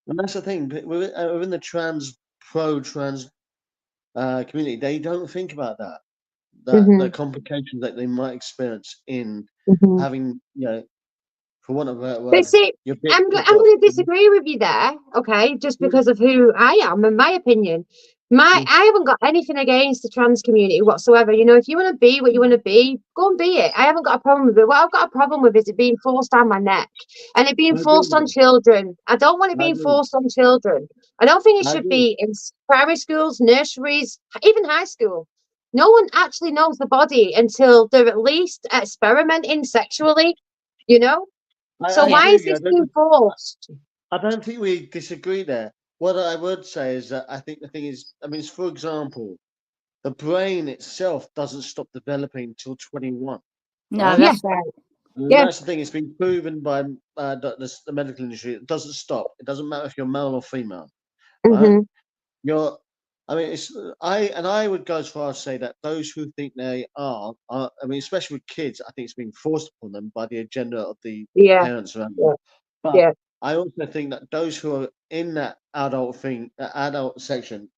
And that's the thing. Within the pro-trans community, they don't think about that. The complications that they might experience in having, you know, for want of a better word. But see, I'm going to disagree with you there, okay? Just because of who I am and my opinion. I haven't got anything against the trans community whatsoever. You know, if you want to be what you want to be, go and be it. I haven't got a problem with it. What I've got a problem with is it being forced down my neck and it being forced on children. I don't want it being forced on children. I don't think it should be in primary schools, nurseries, even high school. No one actually knows the body until they're at least experimenting sexually, you know? So why is this being forced? I don't think we disagree there. what I would say is that I think the thing is, I mean, for example, the brain itself doesn't stop developing until 21. No, Right? that's right. And Yeah. that's the thing. It's been proven by the medical industry. It doesn't stop. It doesn't matter if you're male or female. Right? Mhm. You're. I mean, I would go as far as say that those who think they are. I mean, especially with kids, I think it's being forced upon them by the agenda of the Yeah. parents around Yeah. them. But Yeah. I also think that those who are in that adult section,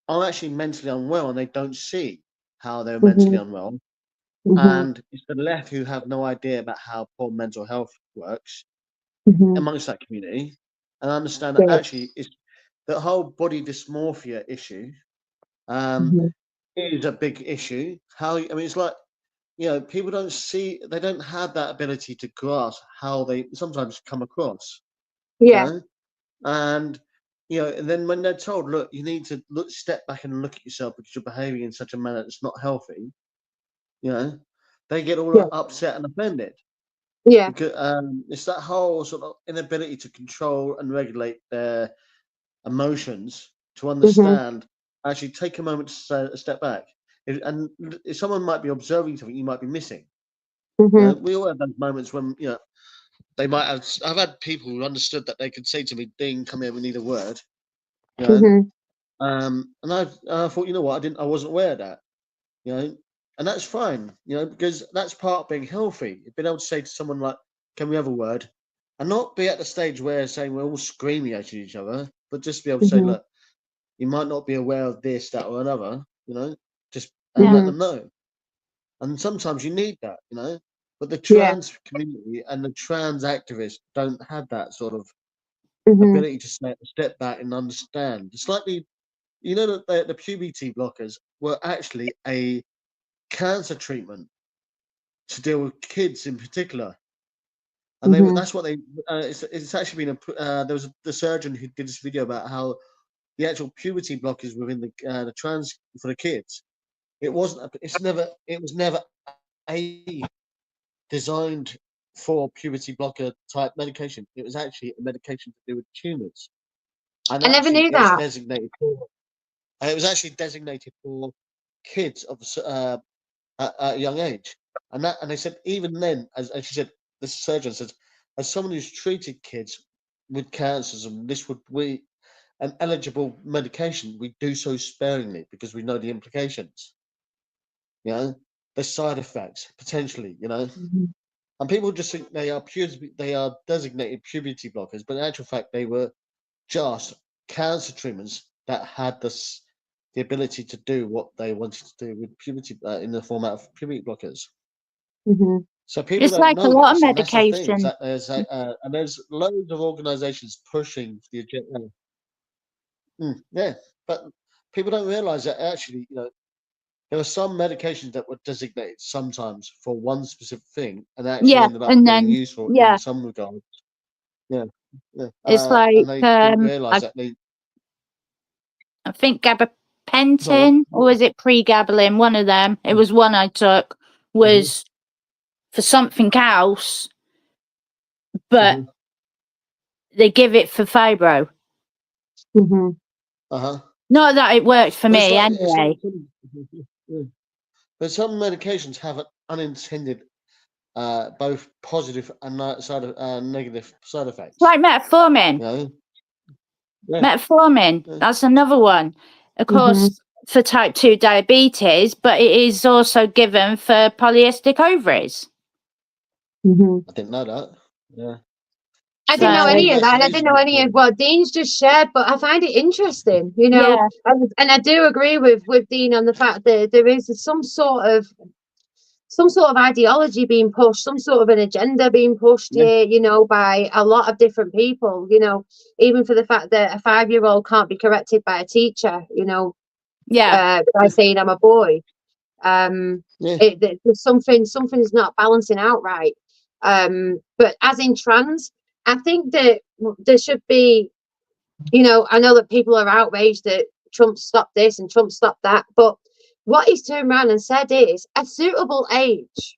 are actually mentally unwell, and they don't see how they're mentally Mhm. unwell. Mhm. And it's the left who have no idea about how poor mental health works Mhm. amongst that community, and understand that Yeah. actually it's the whole body dysmorphia issue Mhm. is a big issue. How, I mean, it's like, people don't see, they don't have that ability to grasp how they sometimes come across, you Yeah. know, and and then when they're told, look, you need to step back and look at yourself because you're behaving in such a manner that's not healthy, you know, they get all Yeah. upset and offended. Yeah. Because it's that whole sort of inability to control and regulate their emotions, to Mhm. understand, actually take a moment to step back. And if someone might be observing something you might be missing. Mhm. We all have those moments when they might have. I've had people who understood that they could say to me, "Ding, come here, we need a word." You know, Mhm. and I thought, you know what, I wasn't aware of that. You know, and that's fine. Because that's part of being healthy. Being able to say to someone like, "Can we have a word?" And not be at the stage where saying we're all screaming at each other, but just be able to say, Mhm. "Look, you might not be aware of this, that, or another." Just let Yeah. Mhm. them know. And sometimes you need that. But the Yeah. trans community and the trans activists don't have that sort of Mhm. ability to step back and understand. It's like the puberty blockers were actually a cancer treatment to deal with kids in particular, and Mhm. that's what they. It's actually been there was the surgeon who did this video about how the actual puberty blockers within the trans for the kids. It wasn't. It was never a designed for puberty blocker type medication. It was actually a medication to do with tumors, and I never actually knew it was that. designated for. It was actually designated for kids at a young age, and they said even then, as she said, the surgeon said, as someone who's treated kids with cancers, and this would be an eligible medication, we do so sparingly because we know the implications, the side effects potentially, Mhm. and people just think they are designated puberty blockers, but in actual fact they were just cancer treatments that had the ability to do what they wanted to do with puberty in the format of puberty blockers. Mhm. So people It's don't like a know lot of this, and that's the thing. Is medication. that and there's loads of organisations pushing the agenda. Yeah, but people don't realise that actually, there are some medications that were designated sometimes for one specific thing, and actually Yeah, ended up and being then useful in yeah, some regards. Yeah, yeah, it's and like they didn't realise that they. I think Go on. gabapentin, or was it pregabalin? One of them. It was one I took Mhm, was for something else, but mhm. they give it for fibro. Mhm. Uh-huh. Not that it worked for But me it's like anyway. yeah. But some medications have an unintended, both positive and negative side It's effects. like metformin. You know. Yeah. Metformin, Yeah. that's another one. Of Mhm. course, for type 2 diabetes, but it is also given for polycystic ovaries. Mhm. I didn't know that. Yeah. I So didn't know that's So, any something of that's that, and I didn't know useful any for. of what Dean's just shared. But I find it interesting, yeah, and I do agree with Dean on the fact that there is some sort of ideology being pushed, some sort of an agenda being pushed Yeah. here, by a lot of different people. Even for the fact that a 5-year-old can't be corrected by a teacher, yeah, by saying I'm a boy. Yeah. There's something's not balancing out right. But as in trans, I think that there should be, I know that people are outraged that Trump stopped this and Trump stopped that, but what he's turned around and said is a suitable age.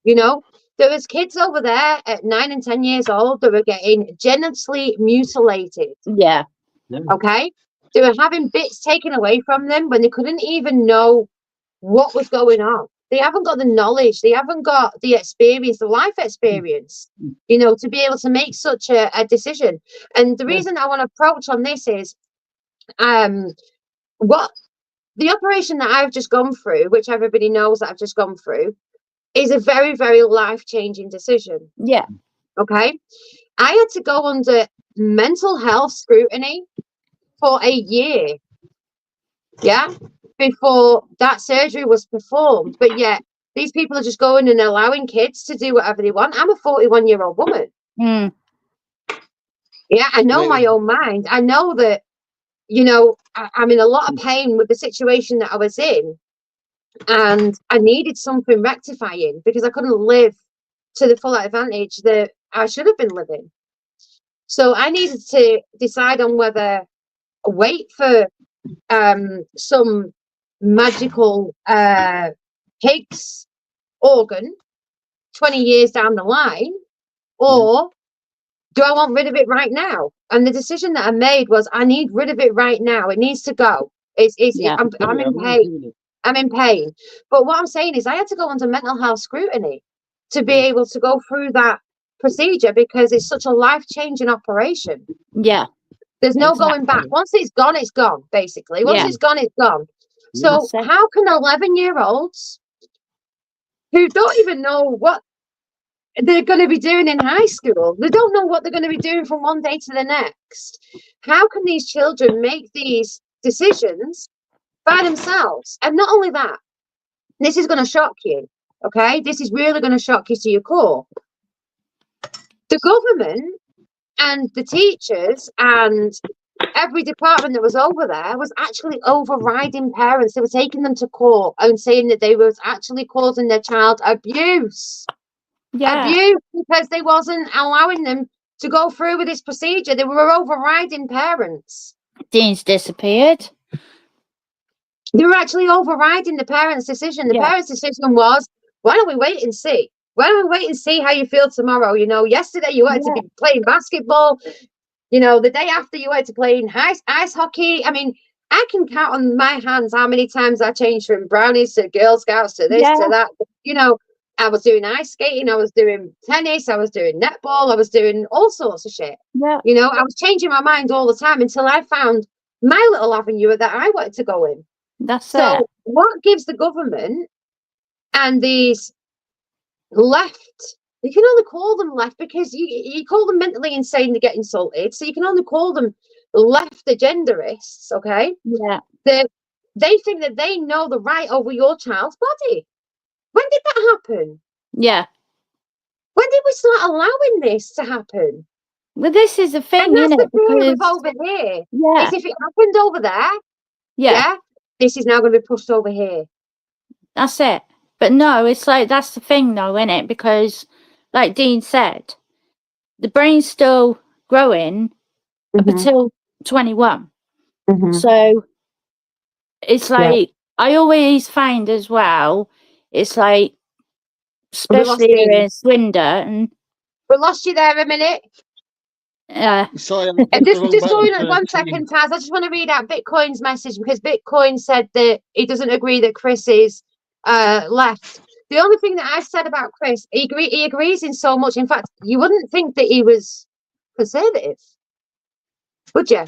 There was kids over there at 9 and 10 years old that were getting genitally mutilated. yeah. Okay, they were having bits taken away from them when they couldn't even know what was going on. They haven't got the knowledge, they haven't got the experience, the life experience, you know, to be able to make such a decision. And the reason I want to approach on this is what the operation that I've just gone through, which everybody knows that I've just gone through, is a very, very life-changing decision. Yeah. Okay. I had to go under mental health scrutiny for a year. Yeah. Before that surgery was performed. But yet these people are just going and allowing kids to do whatever they want. I'm a 41-year-old woman. Mm. Yeah, I know my own mind. I know that, you know, I'm in a lot of pain with the situation that I was in. And I needed something rectifying because I couldn't live to the full advantage that I should have been living. So I needed to decide on whether wait for some magical pig's organ 20 years down the line, or do I want rid of it right now? And the decision that I made was I need rid of it right now. It needs to go. I'm in pain. I'm in pain. But what I'm saying is I had to go under mental health scrutiny to be able to go through that procedure because it's such a life-changing operation. Yeah. There's no going back. Once it's gone, basically. Once it's gone, it's gone. So how can 11-year-olds who don't even know what they're going to be doing in high school, they don't know what they're going to be doing from one day to the next, how can these children make these decisions by themselves? And not only that, this is going to shock you, okay? This is really going to shock you to your core. The government and the teachers and every department that was over there was actually overriding parents. They were taking them to court and saying that they were actually causing their child abuse. Abuse, because they wasn't allowing them to go through with this procedure. They were overriding parents. Dean's disappeared. They were actually overriding the parents' decision. The parents' decision was, why don't we wait and see? Why don't we wait and see how you feel tomorrow? You know, yesterday you wanted to be playing basketball. You know, the day after you wanted to play ice hockey. I mean, I can count on my hands how many times I changed from brownies to Girl Scouts to this to that. You know, I was doing ice skating, I was doing tennis, I was doing netball, I was doing all sorts of shit. Yeah. You know, I was changing my mind all the time until I found my little avenue that I wanted to go in. So what gives the government and these left, you can only call them left because you call them mentally insane, they get insulted. So you can only call them left agendarists, okay? Yeah. They think that they know the right over your child's body. When did that happen? Yeah. When did we start allowing this to happen? Well, this is the thing, and that's isn't the it? thing with over here. Yeah. Is if it happened over there, this is now going to be pushed over here. That's it. But no, it's like, that's the thing though, isn't it? Because like Dean said, the brain's still growing up until 21. So it's like, I always find as well, it's like, especially in Swindon. We lost you there a minute. Sorry, just going on 1 second, Taz. I just want to read out Bitcoin's message because Bitcoin said that he doesn't agree that Chris is left. The only thing that I said about Chris, he agrees in so much. In fact, you wouldn't think that he was conservative, would you?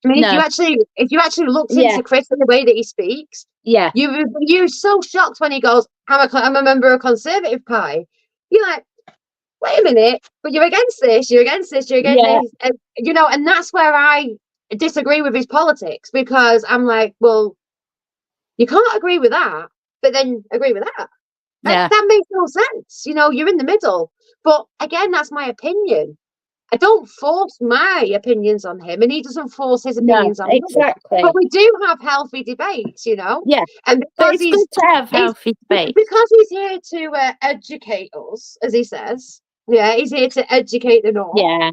I mean, if you actually looked into Chris and the way that he speaks, you're so shocked when he goes, I'm a member of Conservative Party. You're like, wait a minute, but you're against this, you're against this, you're against this. And, you know, and that's where I disagree with his politics, because I'm like, well, you can't agree with that, but then agree with that. That makes no sense. You know, you're in the middle. But again, that's my opinion. I don't force my opinions on him, and he doesn't force his opinions on me. Exactly. But we do have healthy debates, you know. Yeah. And because it's good to have healthy debates. Because he's here to educate us, as he says. Yeah, he's here to educate the North. Yeah.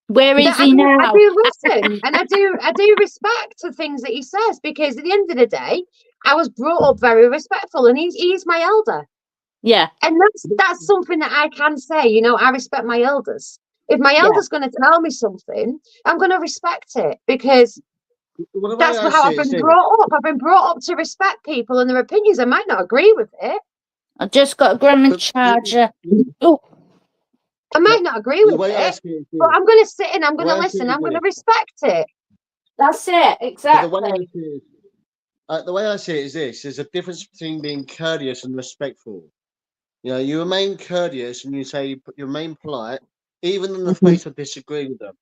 Where is he now? I do listen, and I do respect the things that he says, because at the end of the day, I was brought up very respectful, and he's my elder. Yeah. And that's something that I can say, you know, I respect my elders. If my elder's going to tell me something, I'm going to respect it, because Well, the way that's I how see I've it is been this. brought up. I've been brought up to respect people and their opinions. I might not agree with it. I just got a grandma But charger. Oh, I might not agree the with way I it, see it is but this. I'm going to sit and I'm The going to way I see listen. it is I'm going to this. respect it. that's it, But the way I exactly. see it, the way I see it is this: there's a difference between being courteous and respectful. You know, you remain courteous and you remain polite, even in the Mhm. face of disagreeing with them.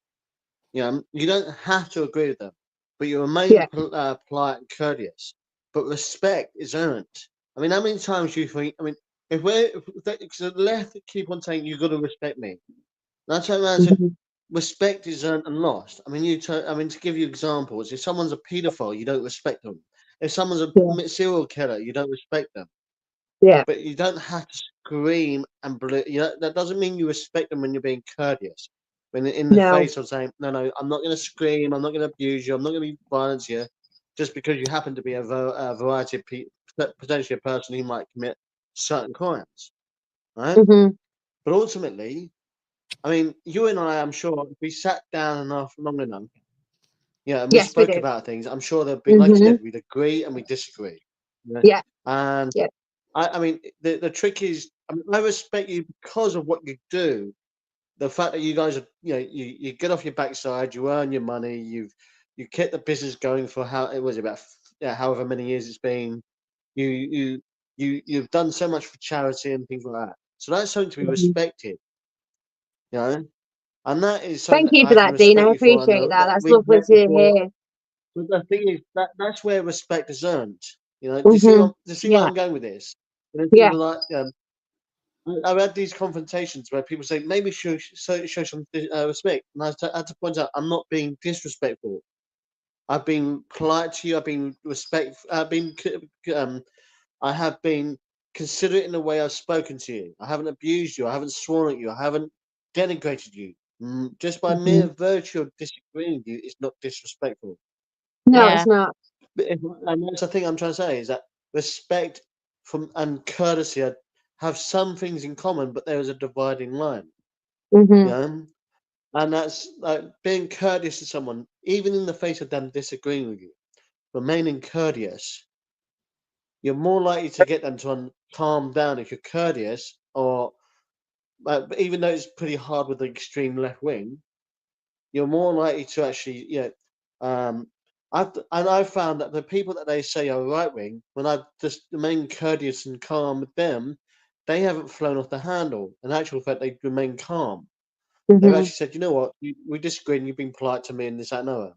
You know, you don't have to agree with them, but you remain Yeah. polite and courteous. But respect is earned. I mean, how many times do you think? I mean, if the left keep on saying you've got to respect me, and I turn around and said, Mhm. respect is earned and lost. I mean, to give you examples, if someone's a paedophile, you don't respect them. If someone's Yeah. a serial killer, you don't respect them. Yeah. But you don't have to scream and you know, that doesn't mean you respect them when you're being courteous. When in the No. face of saying, no, I'm not going to scream, I'm not going to abuse you, I'm not going to be violent here, just because you happen to be a variety of people, potentially a person who might commit certain crimes, right? Mhm. But ultimately, I mean, you and I, I'm sure, if we sat down enough, long enough, yeah, and we Yes, we spoke do. about things, I'm sure there'd be, like you Mhm. said, we'd agree and we disagree. Yeah. Yeah. And Yeah. I mean, the trick is, I mean, I respect you because of what you do. The fact that you guys are, you know, you get off your backside, you earn your money, you kept the business going for how it was about, yeah, however many years it's been. You you've done so much for charity and things like that. So that's something to be Mhm. respected, you know. And that is something Thank that you for I can that, Dean. I respect you for, and appreciate that. that That's we've lovely met to before. hear. But the thing is that that's where respect is earned. You know, Mhm. do you see where Yeah, I'm going with this? You know, Yeah. people like I've had these confrontations where people say maybe show some respect, and I had to point out I'm not being disrespectful. I've been polite to you. I've been respectful. I have been considerate in the way I've spoken to you. I haven't abused you. I haven't sworn at you. I haven't denigrated you. Just by mere Mhm. virtue of disagreeing with you, it's not disrespectful. No, yeah, it's not. And that's the thing I'm trying to say is that respect and courtesy have some things in common, but there is a dividing line. You Mhm. know, and that's like being courteous to someone, even in the face of them disagreeing with you. Remaining courteous, you're more likely to get them to calm down if you're courteous, or even though it's pretty hard with the extreme left wing, you're more likely to actually, you know, um, I've found that the people that they say are right wing, when I've just remained courteous and calm with them, they haven't flown off the handle. In actual fact, they remain calm. They've Mhm. actually said, you know what, we disagree and you've been polite to me and this, that, and other.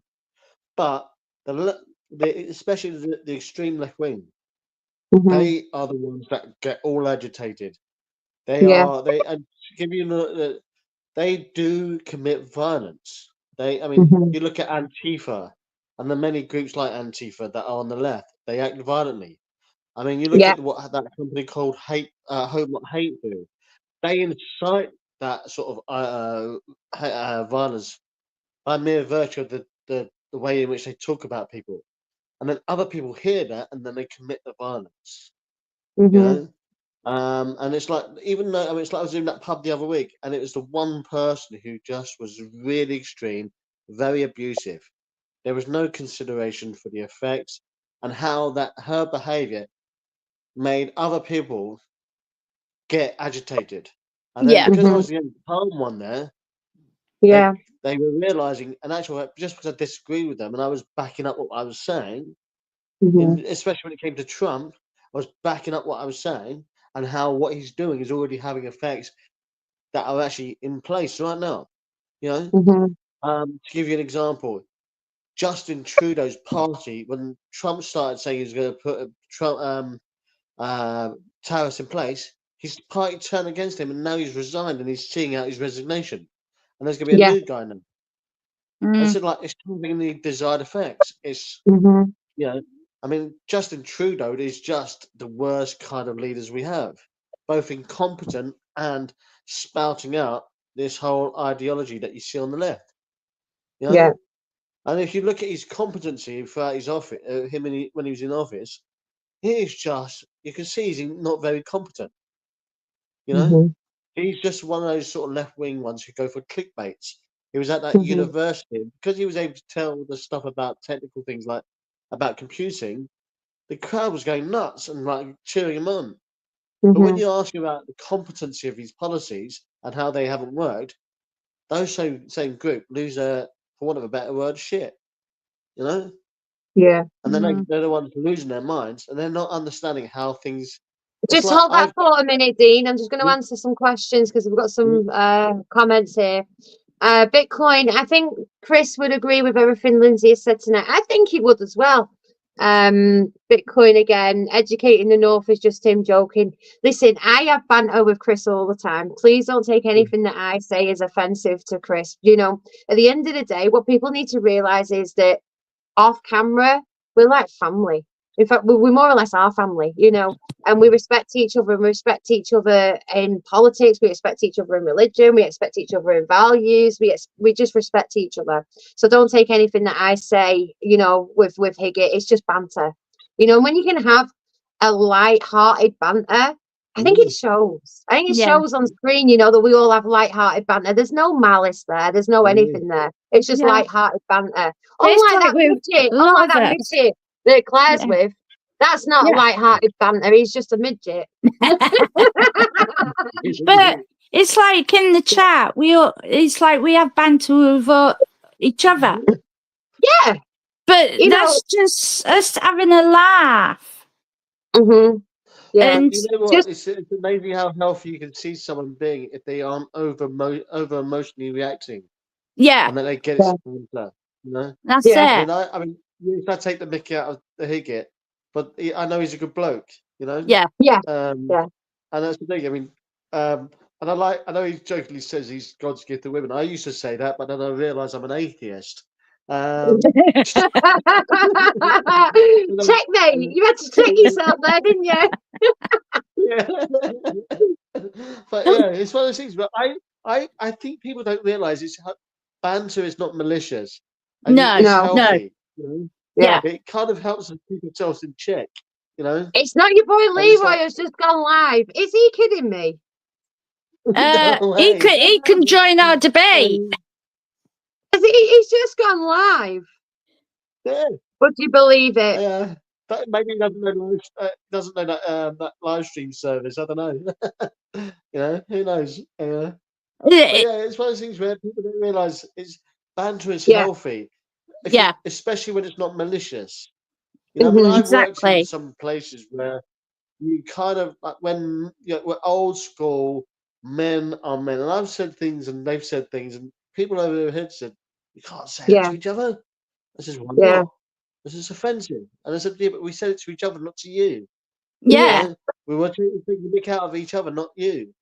But especially the extreme left wing, Mhm. they are the ones that get all agitated. Yeah. And to give you they do commit violence. I mean, Mhm. you look at Antifa and the many groups like Antifa that are on the left, they act violently. I mean, you look Yeah. at what that company called Hope Not Hate do. They incite that sort of violence by mere virtue of the way in which they talk about people. And then other people hear that and then they commit the violence, you Mhm. know? And it's like, even though, I mean, it's like I was in that pub the other week and it was the one person who just was really extreme, very abusive. There was no consideration for the effects and how that her behavior made other people get agitated. And then yeah, because I Mhm. was the only calm one there, they Yeah. they were realizing, and actually, just because I disagreed with them and I was backing up what I was saying, Mhm. especially when it came to Trump, I was backing up what I was saying and how what he's doing is already having effects that are actually in place right now. You know, Mhm. to give you an example, Justin Trudeau's party, when Trump started saying he was going to put tariffs in place, his party turned against him, and now he's resigned and he's seeing out his resignation. And there's going to be a Yeah. new guy now. I mm, said, like, it's having the desired effects. It's, Mhm. you know, I mean, Justin Trudeau is just the worst kind of leaders we have, both incompetent and spouting out this whole ideology that you see on the left. You Yeah. know, and if you look at his competency throughout his office, when he was in office, he is just, you can see he's not very competent. You know, Mhm. He's just one of those sort of left-wing ones who go for clickbaits. He was at that Mhm. university because he was able to tell the stuff about technical things like about computing. The crowd was going nuts and like cheering him on. But when Mhm. you ask him about the competency of his policies and how they haven't worked, those same group lose a, for want of a better word, shit. You know, Yeah. and then Mm. they're the ones losing their minds and they're not understanding how things. It's Just like hold that thought a minute, Dean. I'm just going to Mm. answer some questions because we've got some comments here. Bitcoin, I think Chris would agree with everything Lindsay has said tonight. I think he would as well. Bitcoin again, educating the North is just him joking. Listen, I have banter with Chris all the time. Please don't take anything that I say as offensive to Chris. You know, at the end of the day, what people need to realize is that off camera, we're like family. In fact, we more or less are family, you know, and we respect each other and we respect each other in politics. We respect each other in religion. We respect each other in values. We just respect each other. So don't take anything that I say, you know, with Higgett. It's just banter, you know. And when you can have a light-hearted banter, I think it shows. I think it Yeah. shows on screen, you know, that we all have light-hearted banter. There's no malice there. There's no anything there. It's just Yeah. light-hearted banter. It's Unlike like that we midget, love it. that Claire's Yeah. with, that's not Yeah. light-hearted banter. He's just a midget. But it's like in the chat, it's like we have banter with each other. Yeah, But you know. that's just us having a laugh. Yeah, And You know what? just It's amazing how healthy you can see someone being if they aren't over emotionally reacting, yeah, and then they get it. Yeah. Simpler, you know. that's Yeah. it. I mean, if I take the mickey out of the Higgett, but I know he's a good bloke, you know. Yeah. Yeah. Um, Yeah. and that's the thing. I mean, and I know he jokingly says he's God's gift to women. I used to say that, but then I realised I'm an atheist. Checkmate. You had to check yourself there, didn't you? Yeah. But yeah, it's one of those things. But I think people don't realise banter is not malicious. I think No, it's No. healthy. You know? yeah. It kind of helps them keep themselves in check. You know, It's not your boy and it's Leroy like who's just gone live. Is he kidding me? no He way. can join our debate. He's just gone live. Yeah, Would you believe it? yeah. But maybe he doesn't know that live stream service. I don't know. You know, who knows? But yeah, it's one of those things where people don't realise banter is Yeah. healthy. Yeah. Especially when it's not malicious. You know, I mean, Mhm. I've worked in Exactly. some places where you kind of like when we're old school, men are men, and I've said things and they've said things, and people over their heads said, "You can't say that Yeah. to each other." I said, "Why Yeah. not? This is offensive." And I said, "Yeah, but we said it to each other, not to you. Yeah. You know? We were taking the mick out of each other, not you."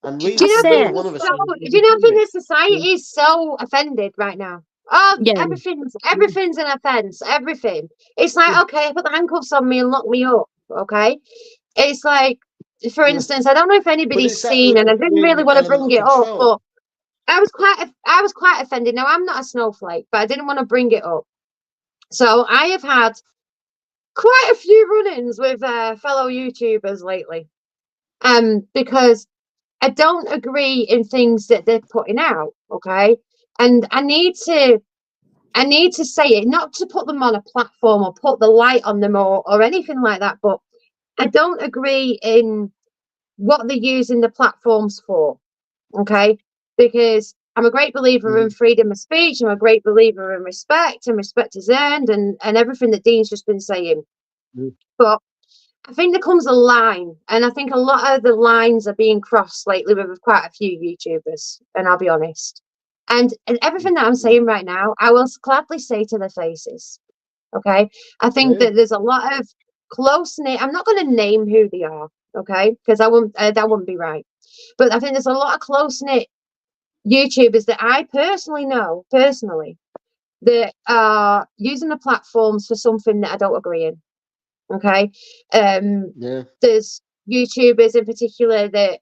And Do you know? That's neither it. one of us. Do you know? I think the society is so offended right now. Oh, Yeah. everything's an offence. Everything. It's like, okay, put the handcuffs on me and lock me up. Okay. It's like, for instance, I don't know if But anybody's it's that seen, and I didn't really want to element bring of it up, control. but I was quite offended. Now I'm not a snowflake, but I didn't want to bring it up. So I have had quite a few run-ins with fellow YouTubers lately, because I don't agree in things that they're putting out, okay? And I need to say it, not to put them on a platform or put the light on them or anything like that, but I don't agree in what they're using the platforms for, okay? Because I'm a great believer in freedom of speech. I'm a great believer in respect, and respect is earned, and everything that Dean's just been saying. But I think there comes a line, and I think a lot of the lines are being crossed lately with quite a few YouTubers, and I'll be honest. And everything that I'm saying right now, I will gladly say to their faces. Okay, I think that there's a lot of close knit. I'm not going to name who they are, okay, because that wouldn't be right. But I think there's a lot of close knit YouTubers that I personally know that are using the platforms for something that I don't agree in. Okay. There's YouTubers in particular that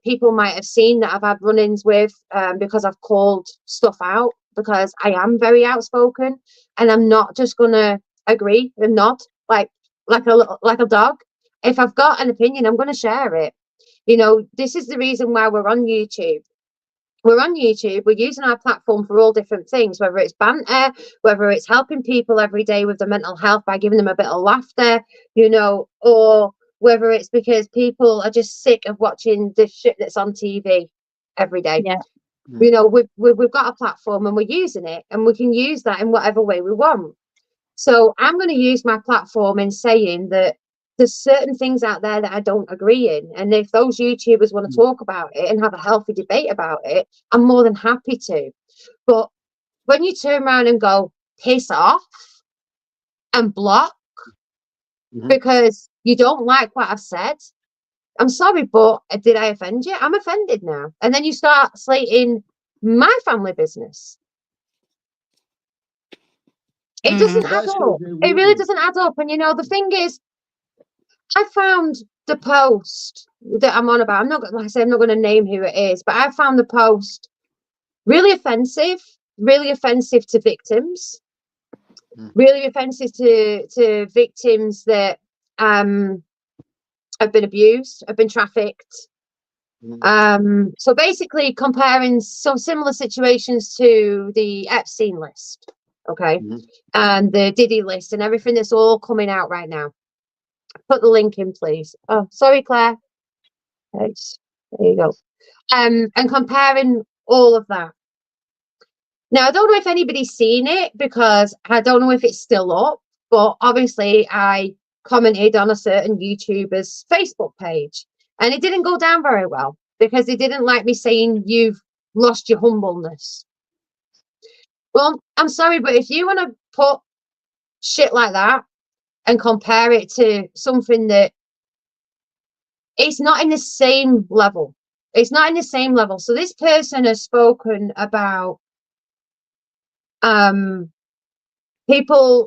people might have seen that I've had run-ins with, because I've called stuff out, because I am very outspoken and I'm not just gonna agree and nod like a dog. If I've got an opinion, I'm gonna share it. You know, this is the reason why we're on YouTube. We're on YouTube, we're using our platform for all different things, whether it's banter, whether it's helping people every day with their mental health by giving them a bit of laughter, you know, or whether it's because people are just sick of watching the shit that's on TV every day. Yeah. You know, we've got a platform and we're using it, and we can use that in whatever way we want. So I'm going to use my platform in saying that there's certain things out there that I don't agree in. And if those YouTubers want to talk about it and have a healthy debate about it, I'm more than happy to. But when you turn around and go, piss off and block because you don't like what I've said, I'm sorry, but did I offend you? I'm offended now. And then you start slating my family business. It doesn't add up. It really doesn't add up. And, you know, the thing is, I found the post that I'm on about. I'm not, like I say, I'm not going to name who it is, but I found the post really offensive to victims, really offensive to victims that have been abused, have been trafficked. So basically comparing some similar situations to the Epstein list, okay, and the Diddy list and everything that's all coming out right now. Put the link in, please. Oh, sorry, Claire. There you go. And comparing all of that. Now, I don't know if anybody's seen it because I don't know if it's still up, but obviously I commented on a certain YouTuber's Facebook page and it didn't go down very well because they didn't like me saying you've lost your humbleness. Well, I'm sorry, but if you want to put shit like that and compare it to something that it's not in the same level. It's not in the same level. So this person has spoken about people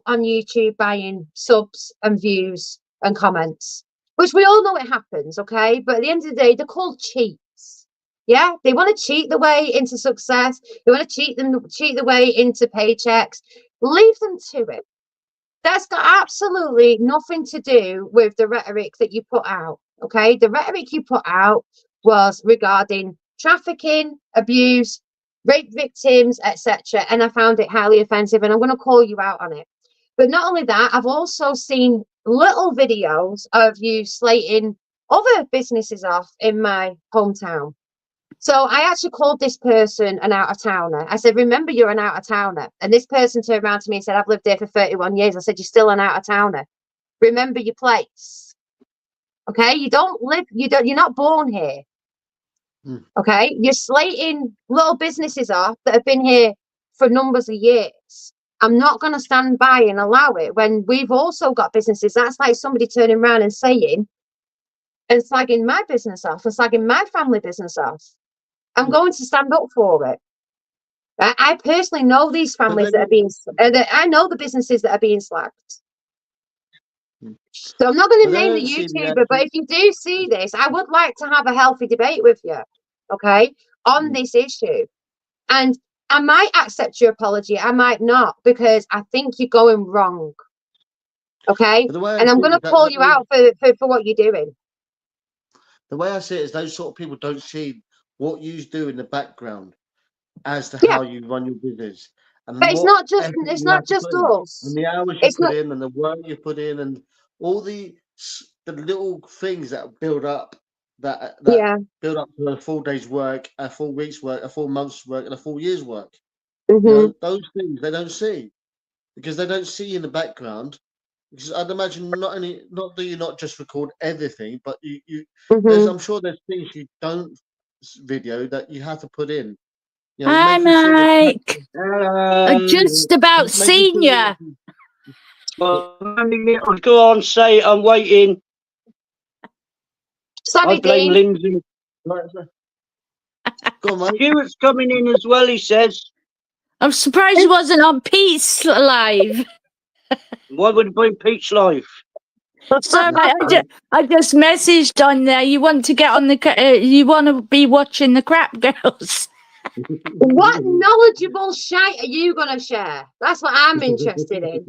on YouTube buying subs and views and comments, which we all know it happens, okay? But at the end of the day, they're called cheats. Yeah, they want to cheat the way into success. They want to cheat the way into paychecks. Leave them to it. That's got absolutely nothing to do with the rhetoric that you put out, okay? The rhetoric you put out was regarding trafficking, abuse, rape victims, etc. And I found it highly offensive and I'm going to call you out on it. But not only that, I've also seen little videos of you slating other businesses off in my hometown. So I actually called this person an out-of-towner. I said, remember, you're an out-of-towner. And this person turned around to me and said, I've lived here for 31 years. I said, you're still an out-of-towner. Remember your place. Okay? You're not born here. Okay? You're slating little businesses off that have been here for numbers of years. I'm not going to stand by and allow it when we've also got businesses. That's like somebody turning around and saying, and slagging my business off, and slagging my family business off. I'm going to stand up for it. I personally know these families that are being, I know the businesses that are being slagged. So I'm not going to name the YouTuber, but if you do see this, I would like to have a healthy debate with you, okay, on this issue. And I might accept your apology, I might not, because I think you're going wrong, okay? And I'm going to call you out for what you're doing. The way I see it is those sort of people don't see what you do in the background as to how you run your business. And but it's not just us. And the hours you put in and the work you put in and all the little things that build up that build up to a full day's work, a full week's work, a full month's work, and a full year's work. You know, those things they don't see because they don't see in the background. Because I'd imagine not just record everything, but I'm sure there's things you don't video that you have to put in. You know, hi, Mike. I've just about seen you. Well, go on, say it. I'm waiting. Sorry, I blame Dean. Lindsay. Go on, mate. Stuart's coming in as well, he says. I'm surprised he wasn't on Pete's live. Why would it be Pete's live? Sorry, I just messaged on there. You want to get on the? You want to be watching the crap girls? What knowledgeable shite are you going to share? That's what I'm interested in.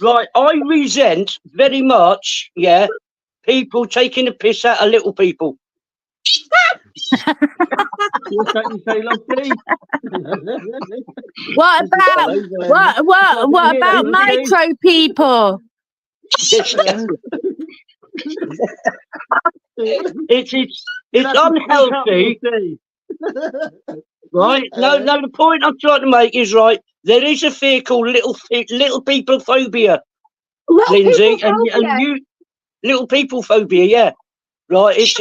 Right, I resent very much, people taking a piss out of little people. What's that you say, Lottie? What about micro people? It's unhealthy. Right? No, the point I'm trying to make is right. There is a fear called little people phobia, Lindsay, and you little people phobia, yeah. Right, it's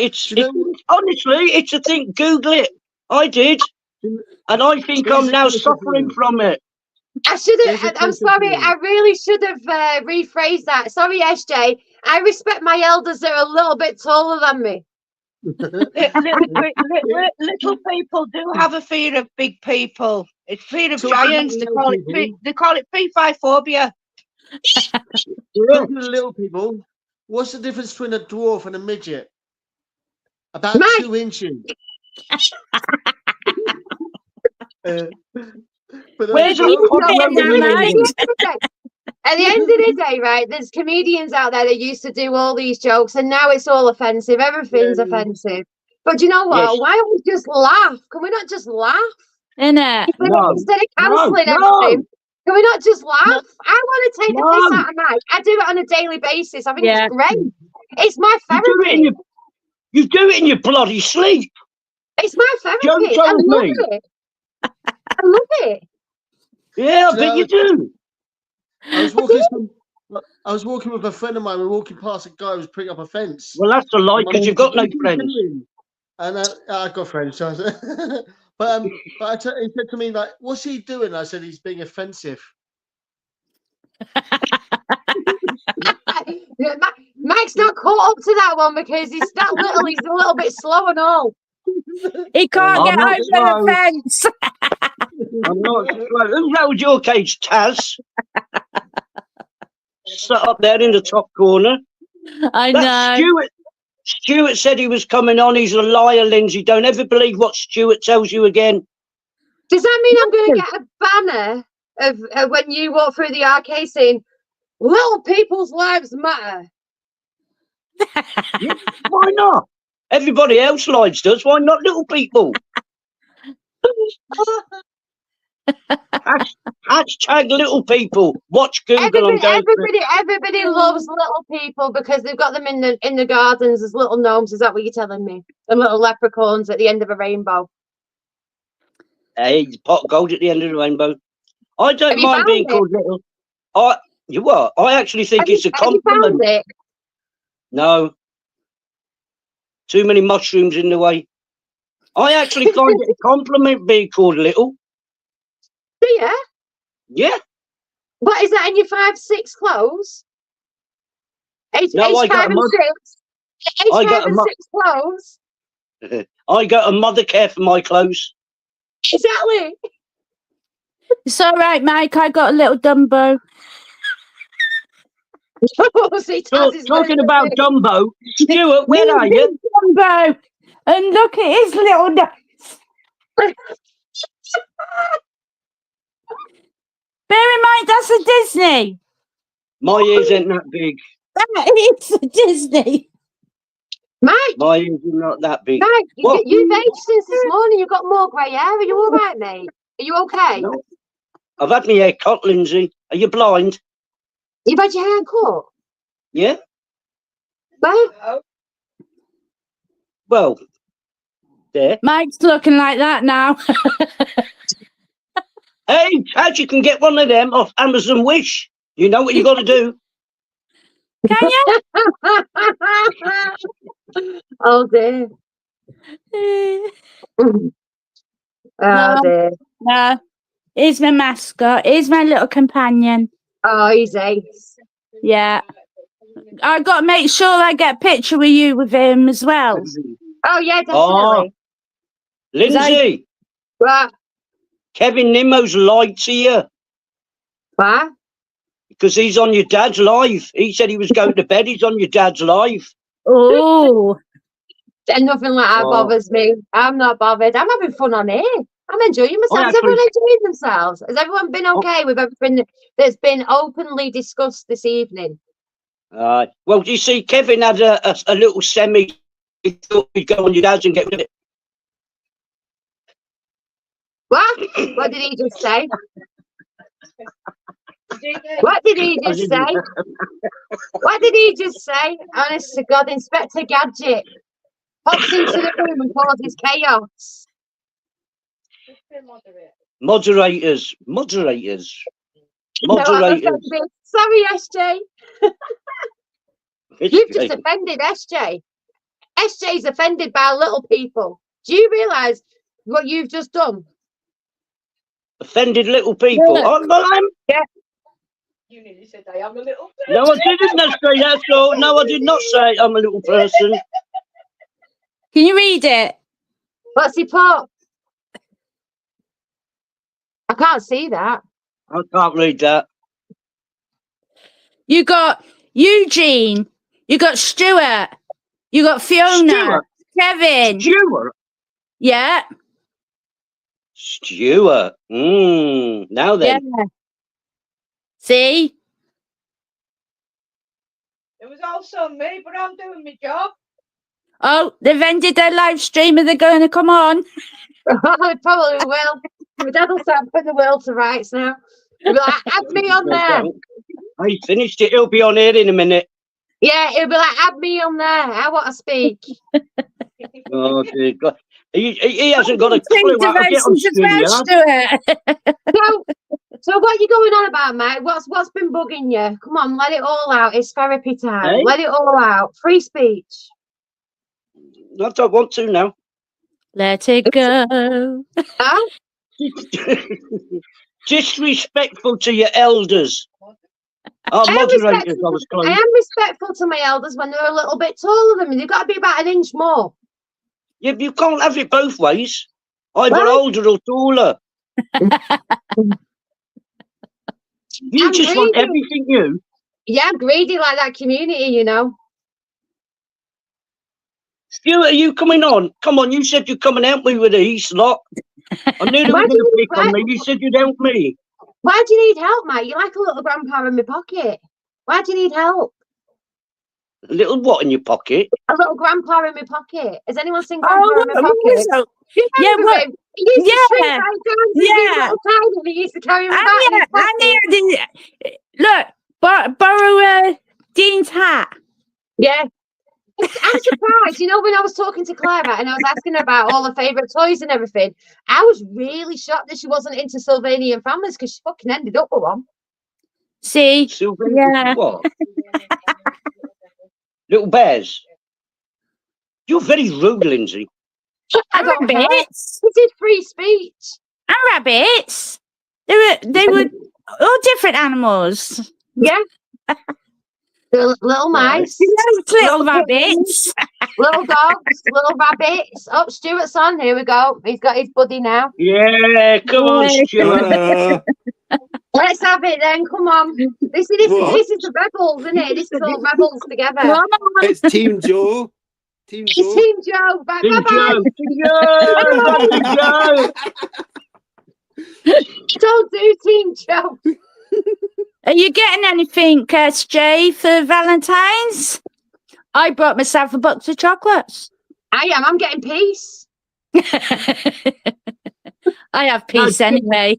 honestly, it's a thing. Google it. I did, and I think I'm now suffering from it. I should have. I'm sorry. I really should have rephrased that. Sorry, SJ. I respect my elders that are a little bit taller than me. Little people do have a fear of big people. It's fear of giants. They call it P5 Talking to little people, what's the difference between a dwarf and a midget? About 2 inches. Where do you put it? At the end of the day, right, there's comedians out there that used to do all these jokes, and now it's all offensive. Everything's offensive. But do you know what? Why don't we just laugh? Can we not just laugh? Innit? Instead of cancelling everything, can we not just laugh? I want to take the piss out of Mike. I do it on a daily basis. I think it's great. It's my therapy. You do it in your bloody sleep. It's my therapy. I love it. I love it. Yeah, I bet you do. I was walking with a friend of mine. We were walking past a guy who was putting up a fence. Well, that's a lie because you've got no friends. And I got friends. So but he said to me, like, "What's he doing?" I said, "He's being offensive." Mike's not caught up to that one because he's that little. He's a little bit slow and all. He can't get over the fence. I'm not slow. Who's that with your cage, Taz? Sat up there in the top corner. I know. Stuart said he was coming on. He's a liar, Lindsay. Don't ever believe what Stuart tells you again. Does that mean I'm going to get a banner of when you walk through the arcade saying, "Little people's lives matter"? Yeah, why not? Everybody else lives does. Why not little people? Hashtag little people. Watch Google. Everybody loves little people because they've got them in the gardens as little gnomes. Is that what you're telling me? And little leprechauns at the end of a rainbow. Hey, pot of gold at the end of the rainbow. I don't mind being called little. You what? I actually think it's a compliment. Have you found it? No. Too many mushrooms in the way. I actually find it a compliment being called little. Do you? Yeah. What is that in your 5'6" clothes? Age 5 and 6. Age 5 and 6 clothes. I go to mother care for my clothes. Exactly. It's all right, Mike. I got a little Dumbo. Talking about Dumbo, Stuart, where are you? Dumbo, and look at his little nose. Bear in mind, that's a Disney. My ears ain't that big. That is a Disney. Mike. My ears are not that big. Mike, you've aged since this morning. You've got more grey hair. Are you all right, mate? Are you okay? No. I've had my hair cut, Lindsay. Are you blind? You've had your hair cut? Yeah. Well, Well, there. Mike's looking like that now. Hey, Chad, you can get one of them off Amazon Wish. You know what you got to do. Can you? Oh dear. Oh dear. No. Here's my mascot. Here's my little companion. Oh, he's ace. Yeah. I got to make sure I get a picture with you with him as well. Oh yeah, definitely. Oh, Lindsay. What? Kevin Nimmo's lied to you. What? Because he's on your dad's live. He said he was going to bed. He's on your dad's live. Oh. And nothing like that bothers me. I'm not bothered. I'm having fun on here. I'm enjoying myself. Has everyone enjoyed themselves? Has everyone been okay with everything that's been openly discussed this evening? Well, do you see, Kevin had a little semi He thought he'd go on your dad's and get rid of it. What? What did he just say? What did he just say? What did he just say? Honest to God, Inspector Gadget pops into the room and causes chaos. Moderators. No, sorry, SJ. You've just offended SJ. SJ's offended by little people. Do you realise what you've just done? Offended little people. Yeah. Yeah. You nearly said I am a little person. No, I didn't say that. So no, I did not say I'm a little person. Can you read it? What's he put? I can't see that. I can't read that. You got Eugene. You got Stuart. You got Fiona. Stuart. Kevin. Stuart. Yeah. Stuart. Now then. Yeah. See? It was also me, but I'm doing my job. Oh, they've ended their live stream. Are they going to come on? I probably will. My dad will start putting the world to rights now. He'll be like, add me on there. I finished it. He'll be on here in a minute. Yeah, he'll be like, add me on there. I want to speak. Oh, dear God. He hasn't got a clue how to get on stream. So what are you going on about, mate? What's been bugging you? Come on, let it all out. It's therapy time. Hey? Let it all out. Free speech. I don't want to now. Let it go. Huh? Disrespectful to your elders. Oh, moderators, I was close. I am respectful to my elders when they're a little bit taller than me. They've got to be about an inch more. Yeah, you can't have it both ways. Either older or taller. You I'm just want greedy. everything new. Yeah, I'm greedy like that community, you know. Stuart, are you coming on? Come on, you said you're coming out with me with these lot. I knew they were going to pick on me. You said you'd help me. Why do you need help, mate? You're like a little grandpa in my pocket. Why do you need help? A little what in your pocket? A little grandpa in my pocket. Has anyone seen grandpa in my pocket? So, You yeah, remember what? him? He used to shrink Yeah. right down to his Yeah. little tiny, and he used to carry him about in his pocket. Look, borrow Dean's hat. Yeah. I'm surprised. You know, when I was talking to Clara and I was asking her about all her favourite toys and everything, I was really shocked that she wasn't into Sylvanian families because she fucking ended up with one. See? Yeah. What? Little bears. You're very rude, Lindsay. I don't care. Rabbits. This is free speech. And rabbits. They were all different animals. Yeah. Little mice. Little rabbits. Little dogs, little rabbits. Oh, Stuart's on. Here we go. He's got his buddy now. Yeah, come on, Stuart. Let's have it then. Come on. This is the rebels, isn't it? This is all rebels together. Come on. It's Team Joe. Team Joe. It's Team Joe. Bye Team bye. Joe. Don't do Team Joe. Are you getting anything, SJ, for Valentine's? I brought myself a box of chocolates. I am. I'm getting peace. I have peace anyway.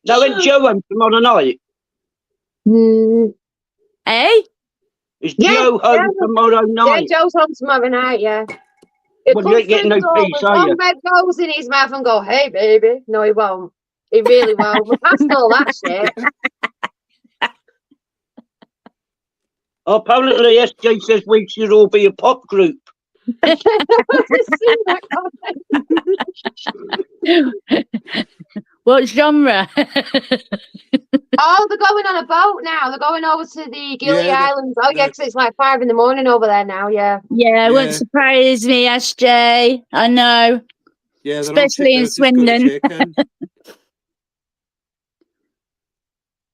Now, when Joe home tomorrow night? Eh? Is Joe home tomorrow night? Yeah, Joe's home tomorrow night, yeah. Well, you ain't getting no peace, are you? Red goes in his mouth and go, hey, baby. No, he won't. He really won't. We passed all that shit. Apparently, SJ says we should all be a pop group. What genre? Oh, they're going on a boat now. They're going over to the Gili Islands. Oh, yeah, because it's like 5 in the morning over there now, yeah. Yeah, it wouldn't surprise me, SJ. I know. Yeah, especially in Swindon.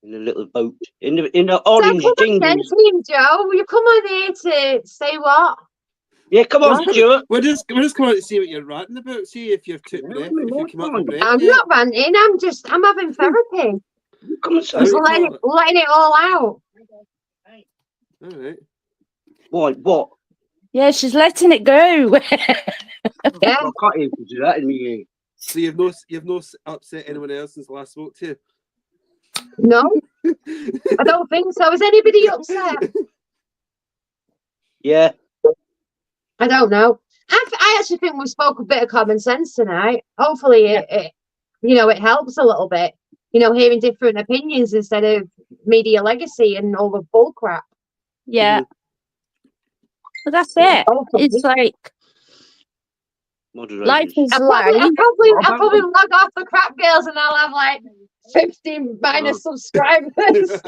In a little boat. In the orange dinghy. Team Joe, will you come on here to say what? Yeah, come on, Stuart. We're just coming out to see what you're ranting about. See if you've took breath. If you come up with breath. I'm not ranting. I'm having therapy. Come on, I'm letting it all out. All right. Why? What? Yeah, she's letting it go. Yeah. I can't even do that in the ear. So you've no upset anyone else since the last spoke to you? No, I don't think so. Is anybody upset? Yeah. I don't know. I actually think we spoke a bit of common sense tonight. Hopefully, it it helps a little bit. Hearing different opinions instead of media legacy and all the bull crap. Yeah. Well, that's it. Hopefully. It's like Moderators. life is I'll life. probably log off the crap girls and I'll have like 15 minus subscribers.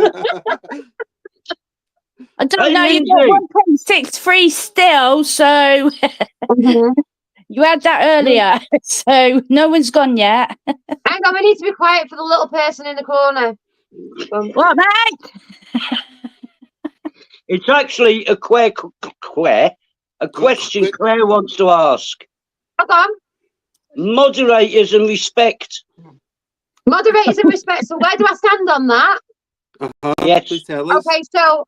I don't Hey, know. You Lindsay. got 1.63 still, so you had that earlier. So no one's gone yet. Hang on, we need to be quiet for the little person in the corner. What, mate? It's actually a question Claire wants to ask. Hold on. Moderators and respect. Moderators and respect. So where do I stand on that? Yes. Please tell us. Okay, so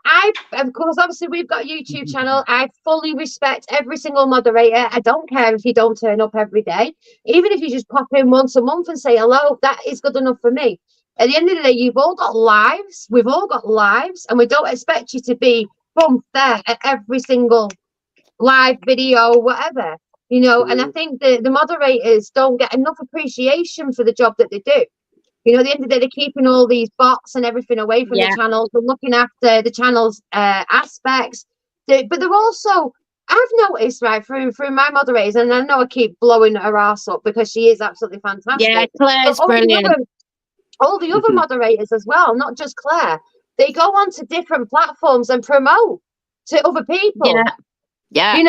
of course, obviously we've got a YouTube channel. I fully respect every single moderator. I don't care if you don't turn up every day. Even if you just pop in once a month and say hello, that is good enough for me. At the end of the day, you've all got lives. We've all got lives, and we don't expect you to be there at every single live video, whatever, And I think the moderators don't get enough appreciation for the job that they do. At the end of the day, they're keeping all these bots and everything away from the channels. They're looking after the channel's aspects. But they're also, I've noticed, right, through my moderators, and I know I keep blowing her ass up because she is absolutely fantastic. Yeah, Claire's brilliant. All the other moderators as well, not just Claire. They go on to different platforms and promote to other people. Yeah. You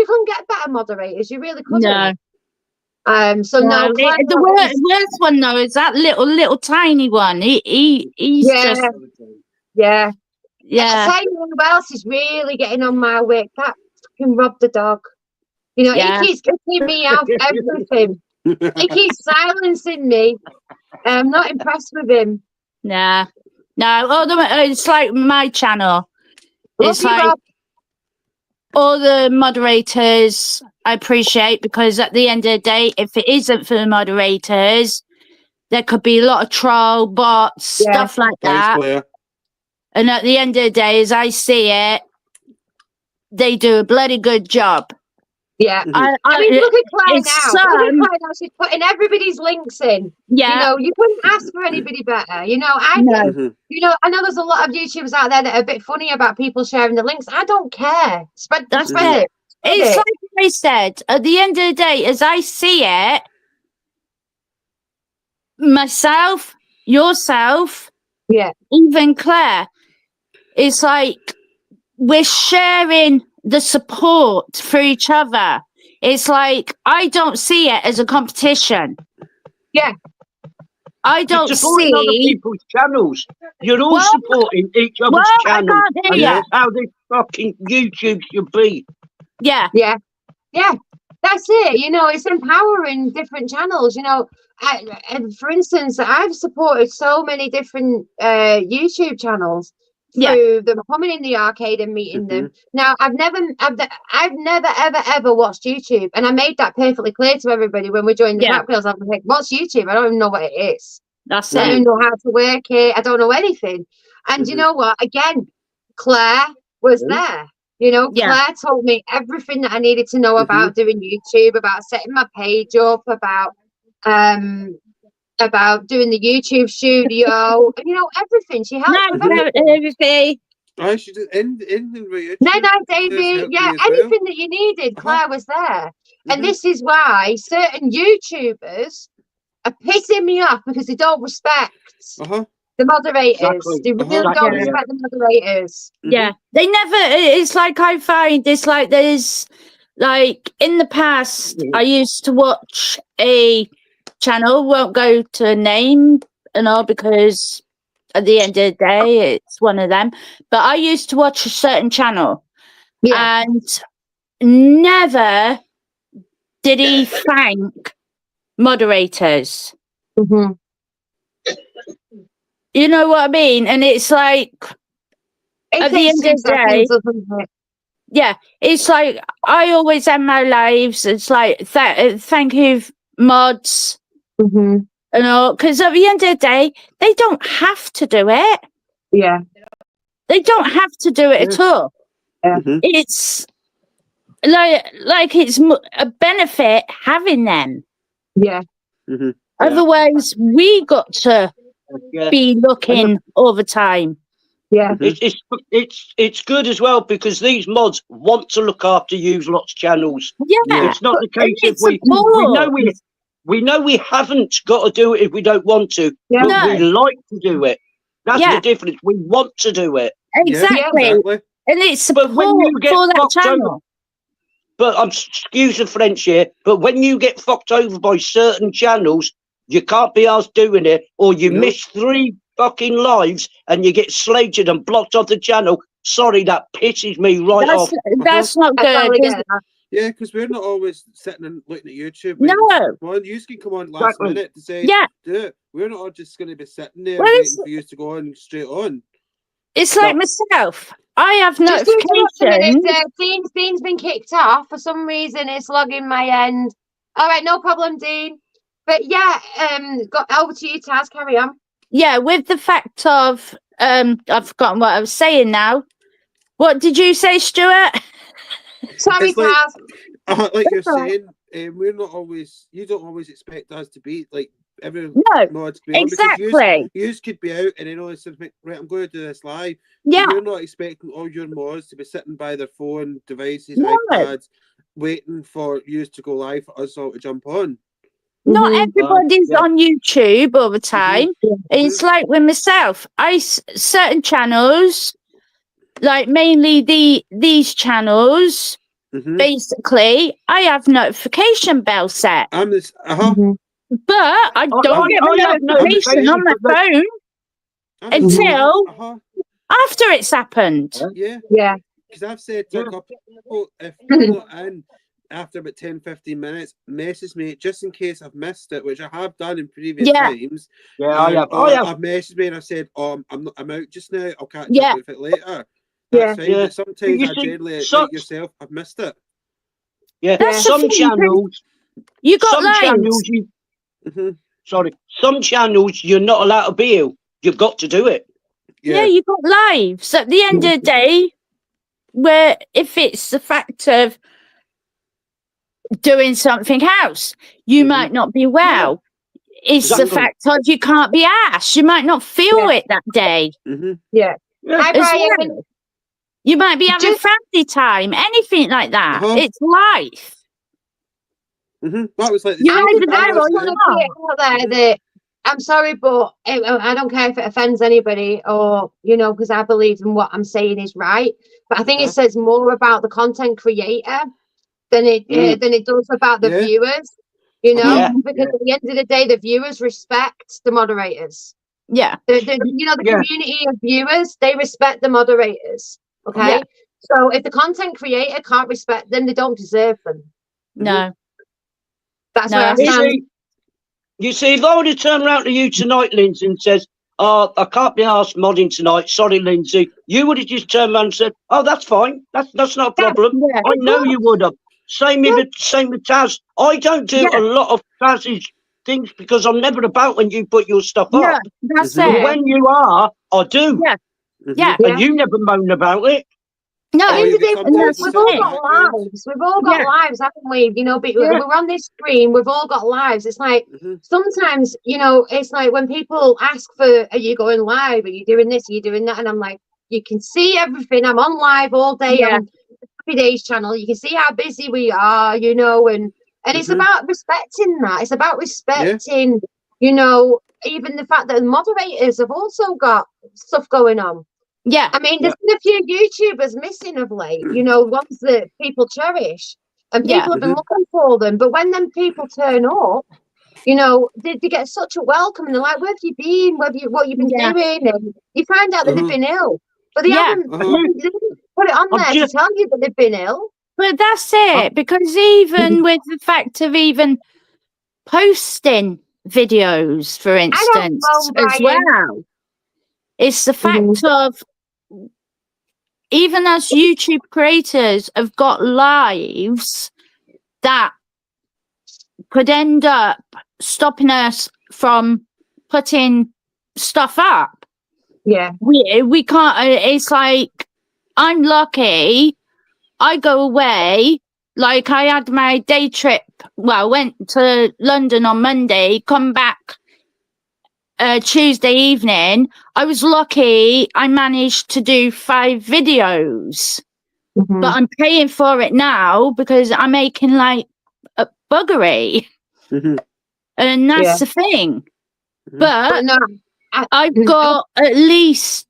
couldn't get better moderators. You really couldn't. No. No, the worst one though is that little tiny one. He's just I tell you who else is really getting on my wick. That fucking Rob the dog. He keeps kicking me out of everything. He keeps silencing me. I'm not impressed with him. No. It's like my channel. It's like Rob. all the moderators I appreciate, because at the end of the day, if it isn't for the moderators, there could be a lot of troll bots, stuff like that. Claire. And at the end of the day, as I see it, they do a bloody good job. Yeah. I mean, look at Claire now. Look at Claire now. She's putting everybody's links in. Yeah. You couldn't ask for anybody better. I know there's a lot of YouTubers out there that are a bit funny about people sharing the links. I don't care. Spread it. It's like I said, at the end of the day, as I see it, myself, yourself, even Claire, it's like we're sharing the support for each other. It's like I don't see it as a competition. Yeah. I don't supporting other people's channels. You're all supporting each other's channels. And that's how this fucking YouTube should be. Yeah. That's it. It's empowering different channels. And for instance, I've supported so many different YouTube channels through them coming in the arcade and meeting them. Now, I've never ever watched YouTube, and I made that perfectly clear to everybody when we joined the Rap Girls. I'm like, what's YouTube? I don't even know what it is. I don't even know how to work it. I don't know anything. And you know what? Again, Claire was there. Claire told me everything that I needed to know about doing YouTube, about setting my page up, about doing the YouTube studio, everything. She helped with everything. I should end right. No, Davey. Yeah, anything that you needed, Claire was there. And this is why certain YouTubers are pissing me off, because they don't respect the moderators. Exactly. They really don't respect the moderators. Yeah, they never. It's like I find it's like there's like in the past I used to watch a channel, won't go to a name and all, because at the end of the day it's one of them, but I used to watch a certain channel and never did he thank moderators. You know what I mean? And it's like at the end of the day, yeah, it's like I always end my lives. It's like thank you, mods, Mhm. and all, because at the end of the day, they don't have to do it. Yeah. They don't have to do it at all. Yeah. It's like it's a benefit having them. Yeah. Otherwise, we got to Yeah. be looking all the time. Yeah. It's good as well because these mods want to look after use lots channels. Yeah, It's not the case if it's we know we haven't got to do it if we don't want to, Yeah. but we No. like to do it. That's Yeah. the difference. We want to do it. Exactly, and it's But support when you get for that fucked over, channel. but excuse the French here, but when you get fucked over by certain channels, you can't be asked doing it, or you miss 3 fucking lives and you get slated and blocked off the channel. Sorry, that pisses me right off. That's not I good. totally is get it? that. Yeah, because we're not always sitting and looking at YouTube. No. You can come on last Exactly. minute to say, Yeah. do it. We're not all just going to be sitting there Well, waiting for you to go on straight on. It's like myself. I have Just interrupt a minute. notifications. Dean's been kicked off for some reason. It's logging my end. All right, no problem, Dean. But yeah, got over to you, Taz. Carry on. Yeah, with the fact of I've forgotten what I was saying now. What did you say, Stuart? Sorry, It's like- Taz. Like you're That's all right. saying, we're not always. You don't always expect us to be like every No, mod's be on, because exactly. you could be out and then all of a sudden, right, I'm going to do this live. Yeah, You're not expecting all your mods to be sitting by their phone devices, No. iPads, waiting for you to go live for us all to jump on. not Mhm. everybody's yeah. on YouTube all the time. It's like with myself. Certain channels, like mainly these channels. Mm-hmm. Basically, I have notification bell set, I'm this. Mhm. but I don't get I the have notification on my notifications, phone until after it's happened. Yeah, Yeah. because I've said to Yeah. a couple people, if you're not in after about 10-15 minutes, message me just in case I've missed it, which I have done in previous Yeah. times. Yeah, I have. Or I have. I've messaged me and I've said, I'm out just now. I'll catch Yeah. up with it later. Yeah. That's fine. Yeah. But sometimes You I see, generally, some- like yourself, I've missed it. Yeah, That's the some thing, channels. You got Some lives. channels. Sorry, some channels you're not allowed to be here. You've got to do it. Yeah, you got lives. At the end of the day, where if it's the fact of doing something else, you might not be well. It's the Exactly. fact of you can't be asked. You might not feel it that day. Yeah. Yeah. Hi, as Brian. well. You might be having Just- family time, anything like that. It's life. That was like the You're same either thing there I or just last want you're night. to put it out there that I'm sorry, but I don't care if it offends anybody or, because I believe in what I'm saying is right. But I think it says more about the content creator than it does about the Yeah. viewers, Yeah. because at the end of the day, the viewers respect the moderators. Yeah. The Yeah. community of viewers, they respect the moderators. Okay. Yeah. So if the content creator can't respect them, they don't deserve them. No. That's No, where I it's- stand. You see, if I would have turned around to you tonight, Lindsay, and says, "Oh, I can't be asked modding tonight. Sorry, Lindsay," you would have just turned around and said, "Oh, that's fine. That's not a problem." Yeah. I know you would have. Same with Taz. I don't do a lot of Taz's things because I'm never about when you put your stuff No, up. that's But it. when you are, I do. Yeah. Yeah. And you never moan about it. No, At the end of the day, sometimes we've it's all in the got background. lives. We've all got Yeah. lives, haven't we? But Yeah. we're on this screen. We've all got lives. It's like sometimes, it's like when people ask for, "Are you going live? Are you doing this? Are you doing that?" And I'm like, you can see everything. I'm on live all day Yeah. on the Happy Days channel. You can see how busy we are, and it's about respecting that. It's about respecting, even the fact that the moderators have also got stuff going on. Yeah. I mean, there's been a few YouTubers missing of late, ones that people cherish, and people Yeah. have been looking for them. But when them people turn up, they get such a welcome, and they're like, "Where have you been? What you've been Yeah. doing?" And you find out that they've been ill, but they Yeah. haven't they didn't put it on there to tell you that they've been ill. But that's it, because even with the fact of even posting videos, for instance, phone, as Brian. well, it's the fact of even as YouTube creators have got lives that could end up stopping us from putting stuff up. Yeah. We can't, it's like, I'm lucky. I go away, like I had my day trip. Well, went to London on Monday, come back Tuesday evening. I was lucky I managed to do 5 videos, but I'm paying for it now because I'm making like a buggery. And that's the thing. But no, I've got at least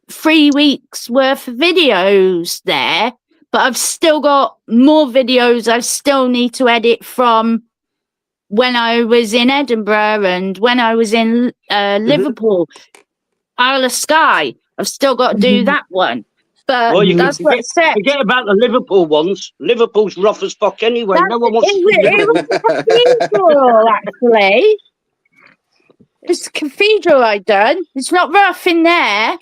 3 weeks worth of videos there, but I've still got more videos I still need to edit from when I was in Edinburgh and when I was in Liverpool, Isle of Skye. I've still got to do that one. But Well, you that's what I said. forget about the Liverpool ones. Liverpool's rough as fuck anyway. No one wants to see It Liverpool. was a cathedral, actually. It's a cathedral I done. It's not rough in there.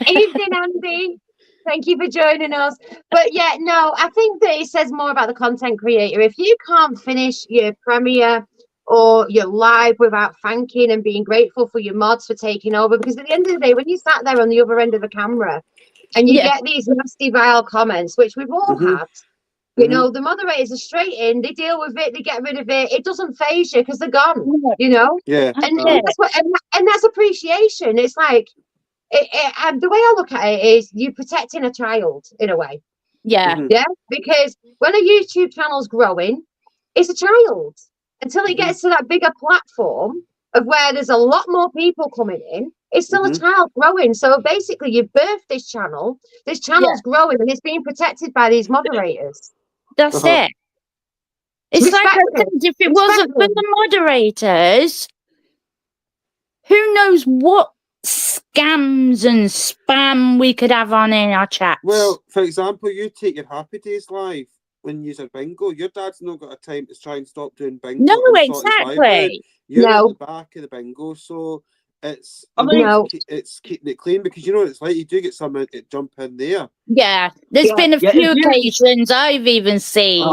Evening, Andy. Thank you for joining us. But yeah, no, I think that it says more about the content creator. If you can't finish your premiere or your live without thanking and being grateful for your mods for taking over, because at the end of the day, when you sat there on the other end of the camera and you get these nasty, vile comments, which we've all had, you know, the moderators are straight in, they deal with it, they get rid of it. It doesn't phase you because they're gone, you know? Yeah. And that's what, and that's appreciation. It's like, the way I look at it is you protecting a child in a way. Yeah. Yeah. Because when a YouTube channel's growing, it's a child until it gets to that bigger platform of where there's a lot more people coming in. It's still a child growing. So basically, you've birthed this channel. This channel's growing and it's being protected by these moderators. That's it. It's like I said, if it wasn't for the moderators, who knows what scams and spam we could have on in our chats. Well, for example, you take your Happy Days live when you use bingo. Your dad's not got a time to try and stop doing bingo. No, exactly. You're at the back of the bingo, so it's it's keeping it clean because you know what it's like. You do get someone to jump in there. Yeah, there's been a few occasions I've even seen.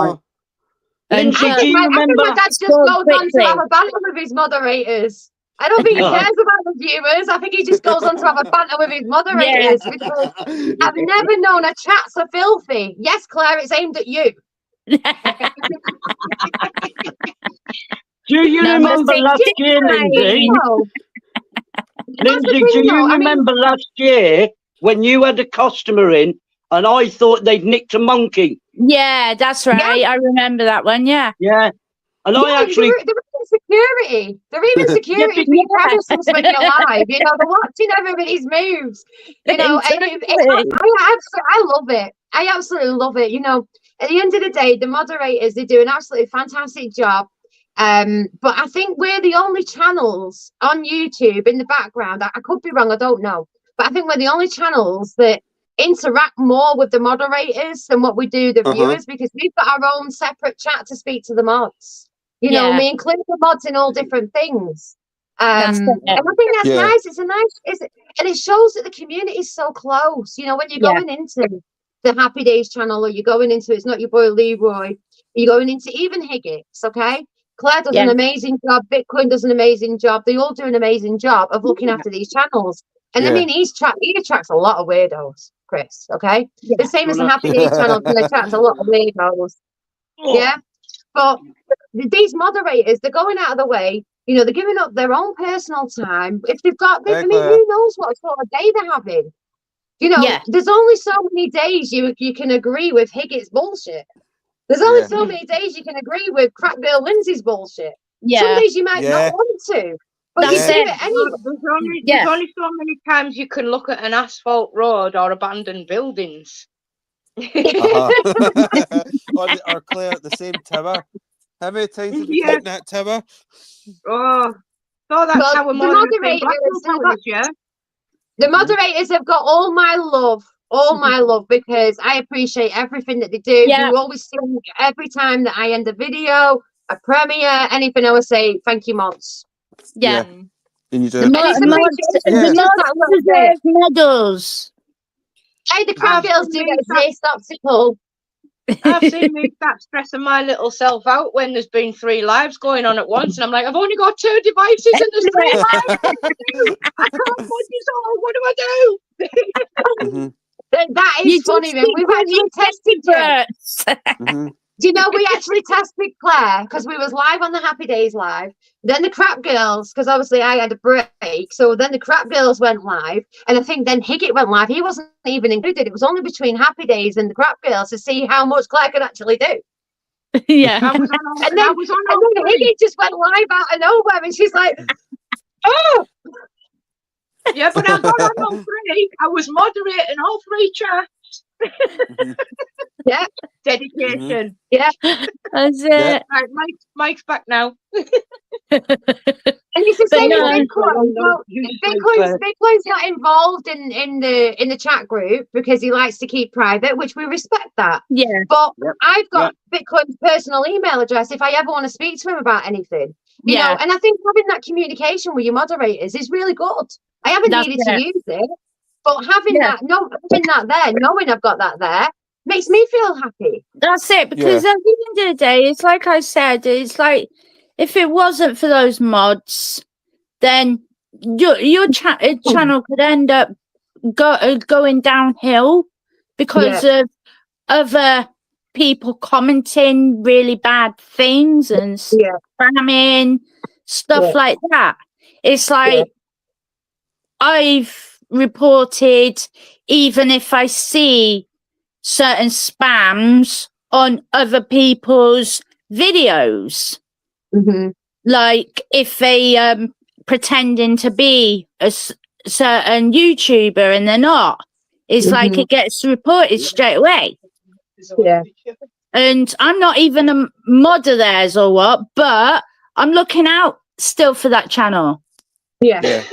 And I think my dad just goes on to have a banter with his moderators. I don't think he cares about the viewers. I think he just goes on to have a banter with his moderators. Because I've never known a chat so filthy. Yes, Claire, it's aimed at you. Do you remember last year, Lindsay? Lindsay, do you remember last year when you had a customer in and I thought they'd nicked a monkey? Yeah, that's right. Yeah. I remember that one. Yeah. Yeah. And I actually... Security. They're even security for your premises when you're live. You know, they're watching everybody's moves. You know, I love it. I absolutely love it. You know, at the end of the day, the moderators, they do an absolutely fantastic job. But I think we're the only channels on YouTube in the background. I could be wrong, I don't know. But I think we're the only channels that interact more with the moderators than what we do the viewers, because we've got our own separate chat to speak to the mods. You know, we include the mods in all different things. And I think that's nice. It's a nice, and it shows that the community is so close. You know, when you're going into the Happy Days channel, or you're going into It's Not Your Boy Leroy, you're going into even Higgits, okay? Claire does an amazing job. Bitcoin does an amazing job. They all do an amazing job of looking after these channels. And I mean, he attracts a lot of weirdos, Chris, okay? The same as the Happy Days channel can attract a lot of weirdos. Yeah? But these moderators, they're going out of the way. You know, they're giving up their own personal time. If they've got, I mean, who knows what sort of day they're having? You know, there's only so many days you can agree with Higgins' bullshit. There's only so many days you can agree with Crap Girl Lindsay's bullshit. Some days you might not want to, but you do it anyway. There's only so many times you can look at an asphalt road or abandoned buildings. Or Claire at the same tower. How many times have you taken that tower? Oh, that's how we're the moderators have got all my love, because I appreciate everything that they do. You always see every time that I end a video, a premiere, anything, I would say thank you, mods. Yeah. And you do. The mods deserve medals. Hey, the crap girls do get zest optical. I've seen me start stressing my little self out when there's been 3 lives going on at once, and I'm like, I've only got 2 devices and there's 3 lives. What do I do? I can't put this all. What do I do? Mhm, That is You funny, just man. keep We've on actually your tested you. birds. mhm. Do you know we actually tested Claire because we was live on the Happy Days live. Then the crap girls, because obviously I had a break. So then the crap girls went live, and I think then Higgett went live. He wasn't even included. It was only between Happy Days and the crap girls to see how much Claire could actually do. Yeah. I was on all, And then, I was on and all then 3. Higgett just went live out of nowhere, and she's like, "Oh, Yeah, but I got on all 3. I was moderating all 3 chats. Mhm. yeah, Dedication. yeah." That's Yeah. it. Right, Mike's back now. And it's the But same no, with Bitcoin. Well, Bitcoin's not involved in the chat group because he likes to keep private, which we respect that. yeah. But Yep, I've got Bitcoin's personal email address if I ever want to speak to him about anything. You know, Yeah. and I think having that communication with your moderators is really good. I haven't That's needed to it. use it, but having Yeah. that there, knowing I've got that there, makes me feel happy. That's it. Because at the end of the day, it's like I said, it's like if it wasn't for those mods, then your channel could end up going downhill because of other people commenting really bad things and spamming stuff like that. It's like I've reported, even if I see certain spams on other people's videos, like if they pretending to be a certain YouTuber and they're not, it's like it gets reported straight away. Yeah. And I'm not even a mod of theirs or what, but I'm looking out still for that channel. Yeah.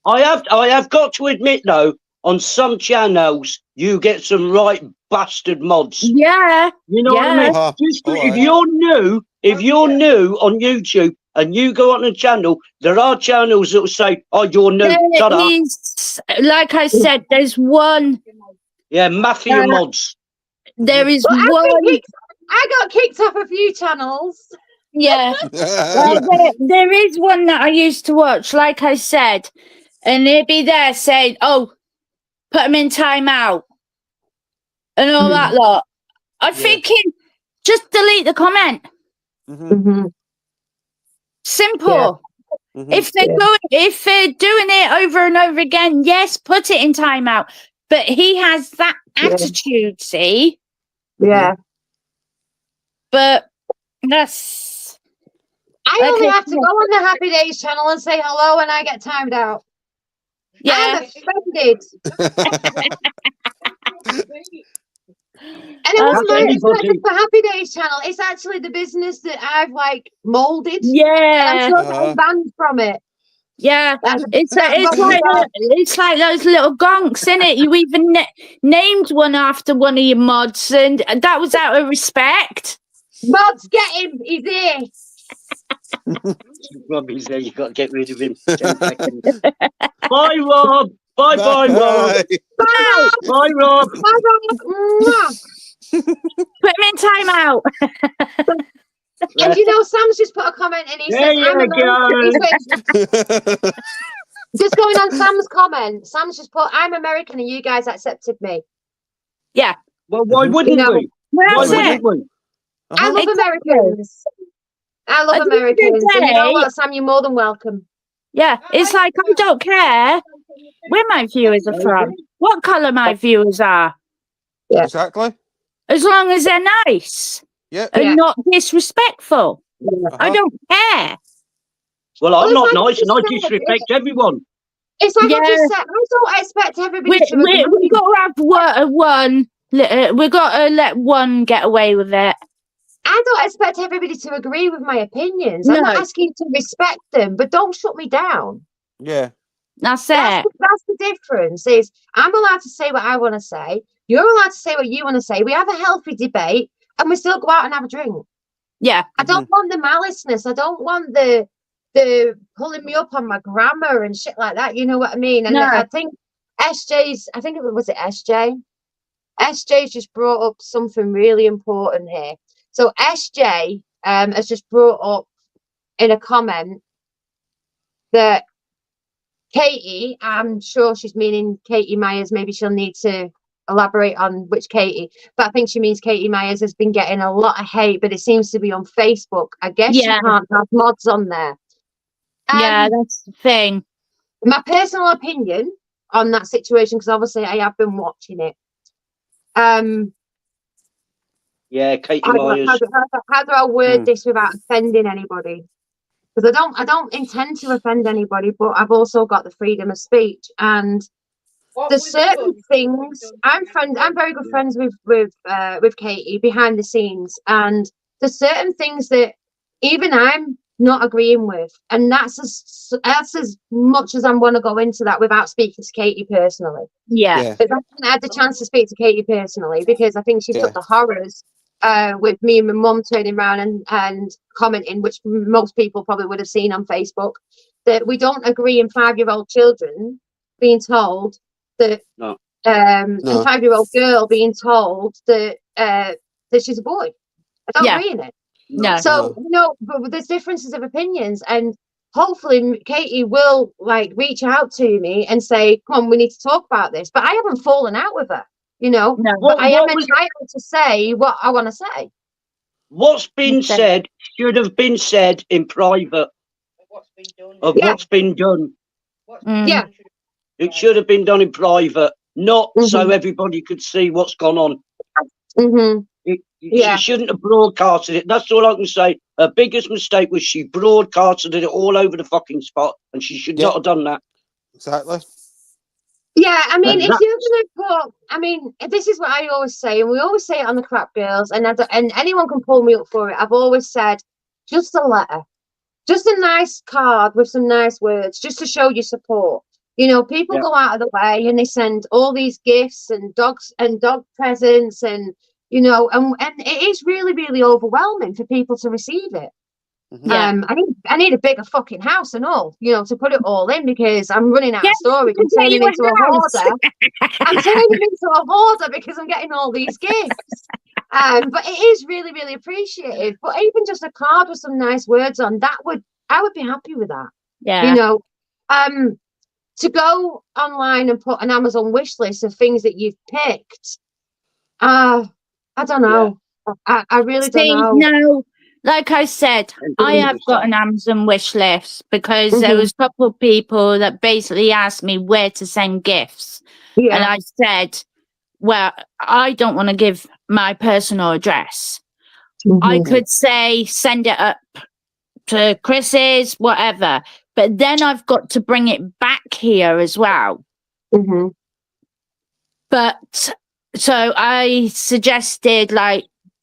I have got to admit though, on some channels you get some right bastard mods. Yeah. You know what I mean? Uh-huh. Just Oh, if aye. you're new on YouTube and you go on a channel, there are channels that will say, "Oh, you're new." There Shut up. is, like I said, there's one. Yeah, mafia mods. There is Well, one. I got kicked off a few channels. Yeah. There is one that I used to watch, like I said, and they'd be there saying, "Oh, put them in timeout," and all that lot. I'm thinking, just delete the comment. Simple. If they're doing it over and over again, yes, put it in timeout. But he has that attitude, see? Yeah. But that's. I only have to go on the Happy Days channel and say hello when I get timed out. Yeah. I'm offended. And it wasn't my perspective for Happy Days channel. It's actually the business that I've like molded. Yeah. I'm sure that I'm banned from it. Yeah, it's like those little gonks, innit? You even named one after one of your mods, and that was out of respect. Mods, get him! He's here. Rob, he's there. You got to get rid of him. 10 seconds. Bye, Rob. Bye, Rob. Bye, Rob. Bye, Rob. Bye, Rob. Put him in timeout. And you know, Sam's just put a comment and he says, I'm American. Just going on Sam's comment. Sam's just put, I'm American and you guys accepted me. Yeah. Well, why wouldn't we? Why wouldn't we? I love Americans. I love Americans. And you know what, Sam, you're more than welcome. Yeah, it's like I don't care where my viewers are from, what colour my viewers are. Yeah. Exactly. As long as they're nice. Yeah. And not disrespectful. I don't care. Well, I'm not nice and I disrespect everyone. It's like I just said, I don't expect everybody to agree. We've got to have one. We've got to let one get away with it. I don't expect everybody to agree with my opinions. I'm not asking you to respect them, but don't shut me down. Yeah. That's the difference. Is I'm allowed to say what I want to say. You're allowed to say what you want to say. We have a healthy debate and we still go out and have a drink. Yeah. I don't want the maliceness. I don't want the pulling me up on my grammar and shit like that. You know what I mean? And I think SJ's, I think it was SJ? SJ's just brought up something really important here. So SJ has just brought up in a comment that Katie, I'm sure she's meaning Katie Myers, maybe she'll need to elaborate on which Katie, but I think she means Katie Myers has been getting a lot of hate, but it seems to be on Facebook. I guess Yeah. you can't have mods on there. Yeah, that's the thing. My personal opinion on that situation, because obviously I have been watching it. Yeah, Katie How Myers. do I word this without offending anybody? Because I don't intend to offend anybody, but I've also got the freedom of speech, and there's certain things. I'm very good friends with Katie behind the scenes, and there's certain things that even I'm not agreeing with, and that's as much as I'm going to go into that without speaking to Katie personally. Yeah. But I haven't had the chance to speak to Katie personally because I think she took the horrors with me and my mum turning around and commenting, which most people probably would have seen on Facebook, that we don't agree in 5-year-old children being told that a 5-year-old girl being told that she's a boy. I don't agree in it. No. So but there's differences of opinions, and hopefully Katie will reach out to me and say, come on, we need to talk about this. But I haven't fallen out with her, No. but I am entitled to say what I want to say. What's been said should have been said in private. What's been done. Yeah. It should have been done in private, not so everybody could see what's gone on. She shouldn't have broadcasted it. That's all I can say. Her biggest mistake was she broadcasted it all over the fucking spot, and she should not have done that. Exactly. Yeah, I mean, if you're gonna put, this is what I always say, and we always say it on the Crap Girls, and anyone can pull me up for it. I've always said, just a letter, just a nice card with some nice words, just to show your support. People go out of the way and they send all these gifts and dog presents, and and it is really, really overwhelming for people to receive it. Yeah. I need a bigger fucking house and all, to put it all in, because I'm running out of storage. I'm turning into a hoarder. I'm turning into a hoarder because I'm getting all these gifts. But it is really, really appreciated. But even just a card with some nice words on, I would be happy with that. Yeah. To go online and put an Amazon wish list of things that you've picked, I don't know. I really don't know. No, like I said, I have got an Amazon wish list because there was a couple of people that basically asked me where to send gifts. And I said, well, I don't want to give my personal address. I could say send it up to Chris's, whatever. But then I've got to bring it back here as well. But so I suggested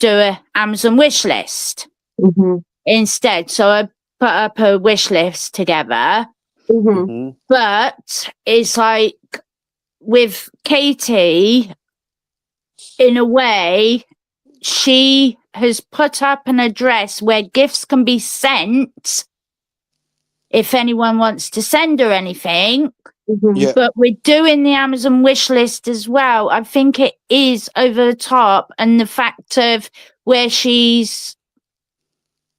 do a Amazon wish list instead. So I put up a wish list together. But it's with Katie, in a way, she has put up an address where gifts can be sent if anyone wants to send her anything. But we're doing the Amazon wish list as well. I think it is over the top, and the fact of where she's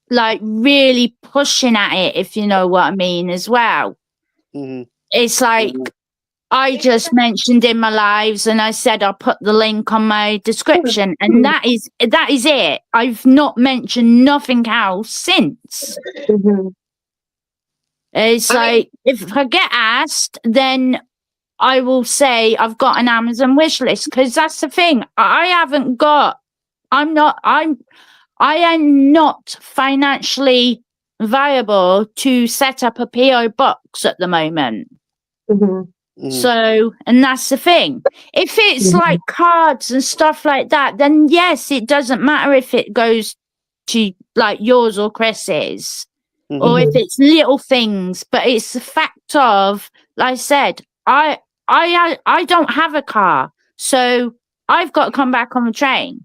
really pushing at it, if you know what I mean, as well. It's I just mentioned in my lives, and I said I'll put the link on my description, and that is it. I've not mentioned nothing else since. It's if I get asked, then I will say I've got an Amazon wish list, because that's the thing. I am not financially viable to set up a PO box at the moment. So, and that's the thing. If it's cards and stuff like that, then yes, it doesn't matter if it goes to yours or Chris's. Or if it's little things, but it's the fact of, like I said, I don't have a car, so I've got to come back on the train.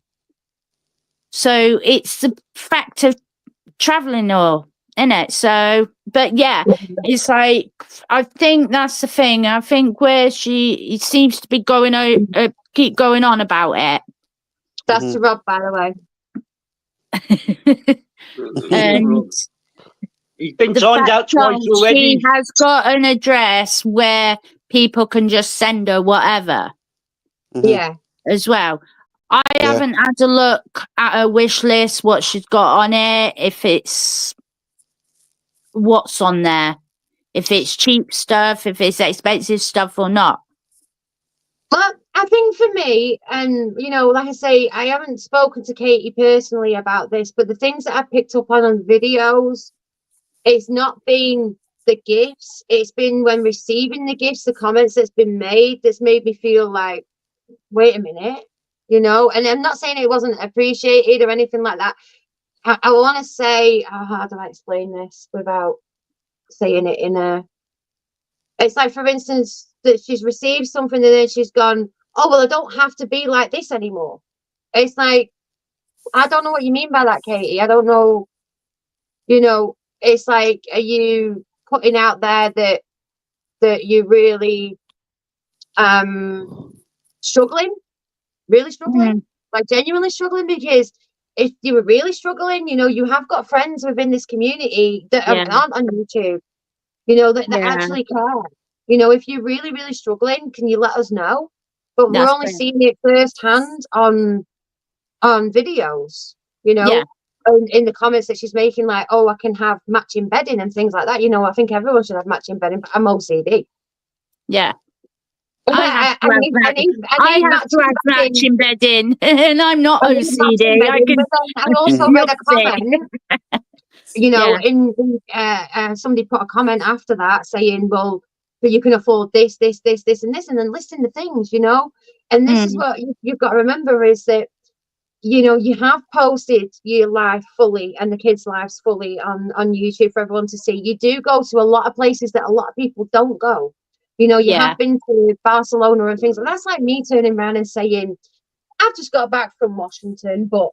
So it's the fact of traveling, or innit? So, but yeah, it's I think that's the thing. I think where she seems to be going keep going on about it. That's to Rob, by the way. And he's been the timed fact out twice that already. she has got an address where people can just send her whatever Yeah. as well. I haven't had a look at her wish list, what she's got on it, if it's what's on there, if it's cheap stuff, if it's expensive stuff or not. Well, I think for me, and you know, like I say, I haven't spoken to Katie personally about this, but the things that I picked up on videos, it's not been the gifts, it's been when receiving the gifts, the comments that's been made that's made me feel like, wait a minute, you know. And I'm not saying it wasn't appreciated or anything like that. I want to say, how do I explain this without saying it in a, it's like, for instance, that she's received something and then she's gone, oh, well, I don't have to be like this anymore. It's like, I don't know what you mean by that, Katie. I don't know, you know. It's like, are you putting out there that you really struggling, really struggling, like genuinely struggling? Because if you were really struggling, you know, you have got friends within this community that aren't on YouTube, you know, that actually care. You know, if you're really, really struggling, can you let us know? But we're only seeing it firsthand on videos, you know, in the comments that she's making, like, oh, I can have matching bedding and things like that. You know, I think everyone should have matching bedding, but I'm OCD. Yeah. I have to have matching bedding, and I'm not OCD. I also read a comment. You know, in somebody put a comment after that saying, well, but you can afford this, and this, and then listing the things, you know. And this is what you've got to remember, is that, you know, you have posted your life fully and the kids' lives fully on YouTube for everyone to see. You do go to a lot of places that a lot of people don't go. You know, you have been to Barcelona and things, and that's like me turning around and saying, I've just got back from Washington, but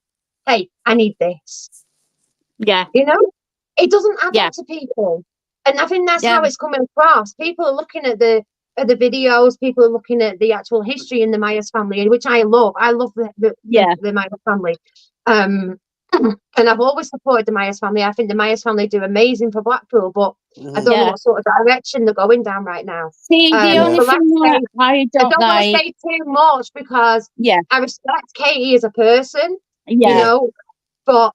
hey, I need this. Yeah. You know, it doesn't add up to people. And I think that's how it's coming across. People are looking at the videos, people are looking at the actual history in the Myers family, which I love. I love the Myers family. And I've always supported the Myers family. I think the Myers family do amazing for Blackpool, but I don't know what sort of direction they're going down right now. See, the only thing that I don't want to say too much, because I respect Katie as a person, you know, but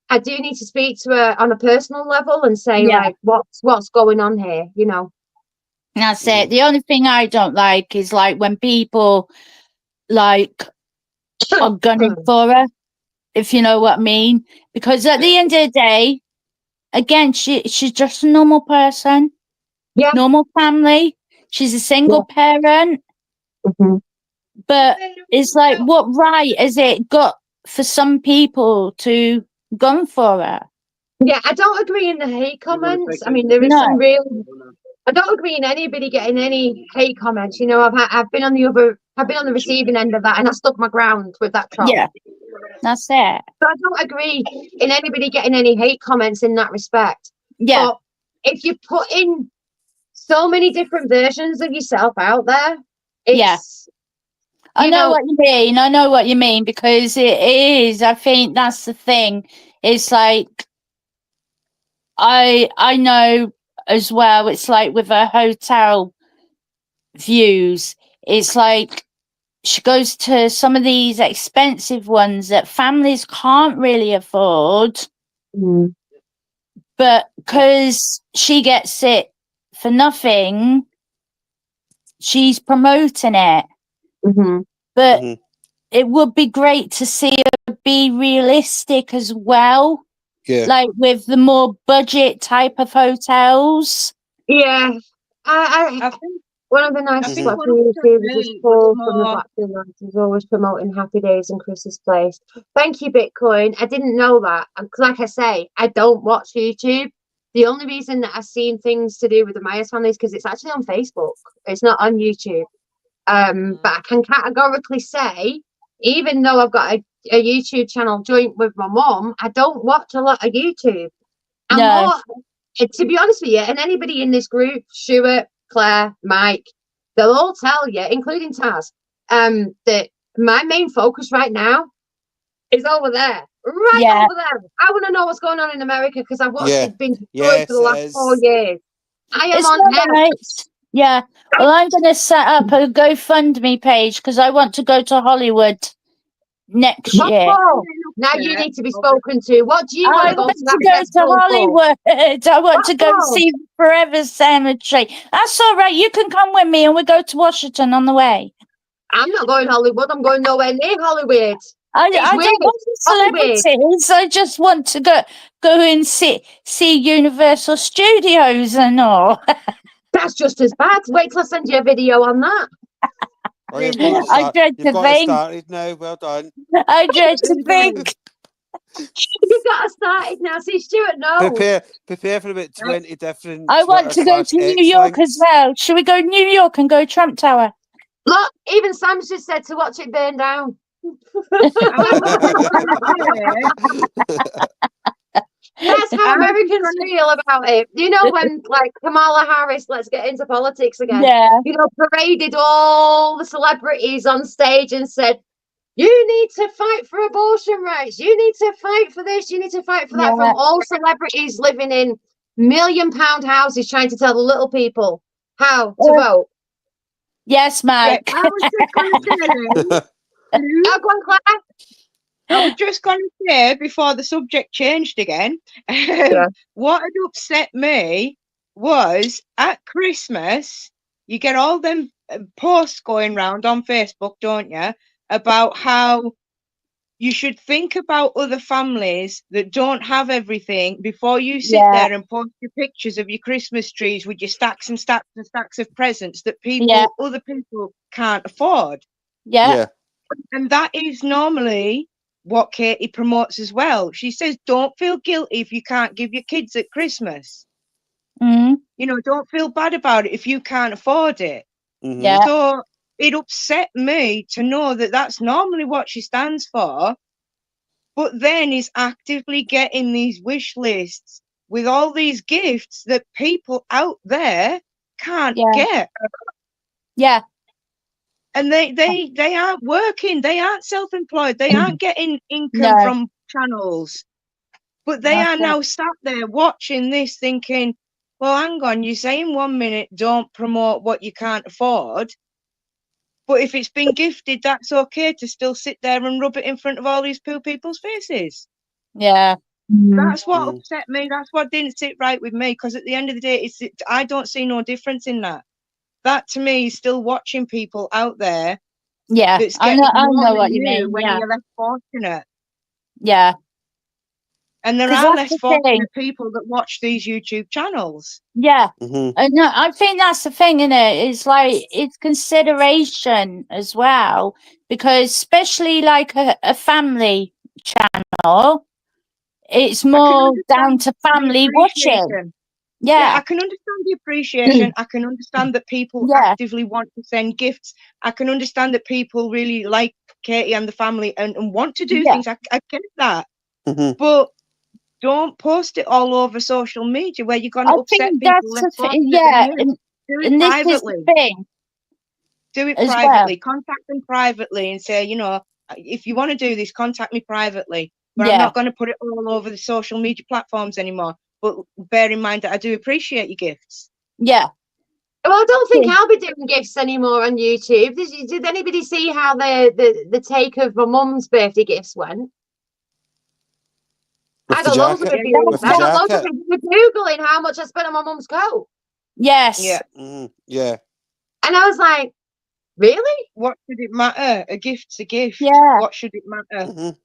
I do need to speak to her on a personal level and say, like, what's going on here, you know. That's it. The only thing I don't like is, like, when people, like, are gunning for her, if you know what I mean. Because at the end of the day, again, she's just a normal person, normal family. She's a single parent. But it's like, what right has it got for some people to gun for her? Yeah, I don't agree in the hate comments. I mean, there is some real. I don't agree in anybody getting any hate comments. You know, I've been on the receiving end of that, and I stuck my ground with that troll. Yeah, that's it. So I don't agree in anybody getting any hate comments in that respect. Yeah. But if you put in so many different versions of yourself out there, it's, I know what you mean. I know what you mean, because it is. I think that's the thing. It's like, I know as well. It's like with her hotel views. It's like she goes to some of these expensive ones that families can't really afford. But because she gets it for nothing, she's promoting it. But it would be great to see her be realistic as well. Yeah. Like with the more budget type of hotels. Yeah. I think one of the nicest YouTubers is Paul from the Blackpool Rants. He's always promoting Happy Days and Chris's Place. Thank you, Bitcoin. I didn't know that. Because like I say, I don't watch YouTube. The only reason that I've seen things to do with the Myers family is because it's actually on Facebook. It's not on YouTube. But I can categorically say, even though I've got a YouTube channel joint with my mom, I don't watch a lot of YouTube. I'm more, to be honest with you, and anybody in this group, Stuart, Claire, Mike, they'll all tell you, including Taz, that my main focus right now is over there. Right Yeah. over there. I want to know what's going on in America because I've watched Yeah. it been destroyed Yes, for the last it 4 is. years. I am It's on not X. right. Yeah. Well, I'm going to set up a GoFundMe page because I want to go to Hollywood next What year. for? Now you need to be spoken to. What do you want I to go want to to that go festival to for? Hollywood. I want What to go for? see Forever Cemetery. That's all right. You can come with me and we go to Washington on the way. I'm not going Hollywood. I'm going nowhere near Hollywood. I It's don't weird. want the Hollywood. celebrities. I just want to go and see Universal Studios and all. That's just as bad. Wait till I send you a video on that. Oh, you've got to I start. dread You've to got to think. start it now. Well done. I dread to think. You've got to start it now. See, Stuart knows. Prepare for about 20 different I want to go to New York as well. Should we go to New York and go Trump Tower? Look, even Sam's just said to watch it burn down. That's how Americans feel about it. You know, when like Kamala Harris, let's get into politics again. Yeah. You know, paraded all the celebrities on stage and said, you need to fight for abortion rights. You need to fight for this. You need to fight for that. Yeah. From all celebrities living in £1 million houses trying to tell the little people how to vote. Yes, Mike. I was just going to say, Oh, go on, Claire. I was just going to say before the subject changed again, what had upset me was at Christmas, you get all them posts going round on Facebook, don't you, about how you should think about other families that don't have everything before you sit there and post your pictures of your Christmas trees with your stacks and stacks and stacks of presents that other people can't afford. Yeah. And that is normally what Katie promotes as well. She says, don't feel guilty if you can't give your kids at Christmas. Mm. You know, don't feel bad about it if you can't afford it. Yeah. So it upset me to know that that's normally what she stands for, but then is actively getting these wish lists with all these gifts that people out there can't get. Yeah. And they aren't working, they aren't self-employed, they aren't getting income from channels, but they are now sat there watching this thinking, well, hang on, you're saying 1 minute don't promote what you can't afford, but if it's been gifted, that's okay to still sit there and rub it in front of all these poor people's faces. Yeah. That's what upset me. That's what didn't sit right with me, because at the end of the day, I don't see no difference in that. That to me is still watching people out there. Yeah, That's I getting know more what than you mean. when Yeah. you're less fortunate. Yeah. And there 'Cause are that's less the fortunate thing. people that watch these YouTube channels. Yeah. Mhm. No, I think that's the thing, innit? It's like it's consideration as well, because especially like a family channel, it's more down to family watching. Yeah, I Yeah. can understand the appreciation. I can understand that people Yeah. actively want to send gifts. I can understand that people really like Katie and the family and want to do Yeah. things. I get that. Mhm. But don't post it all over social media where you're going I to upset think people that's less the thing. fortunate Yeah, than you. Do it and this is privately. the thing Do it as well. privately. Contact them privately and say, you know, if you want to do this, contact me privately. But I'm Yeah. not going to put it all over the social media platforms anymore. But bear in mind that I do appreciate your gifts. Yeah. Well, I don't think I'll be doing gifts anymore on YouTube. Did anybody see how the take of my mum's birthday gifts went? With I the got loads of jacket. reviews. With the I got loads of jacket. people Googling how much I spent on my mum's coat. Yes. Yeah. Yeah. And I was like, really? What should it matter? A gift's a gift. Yeah. What should it matter? Mhm.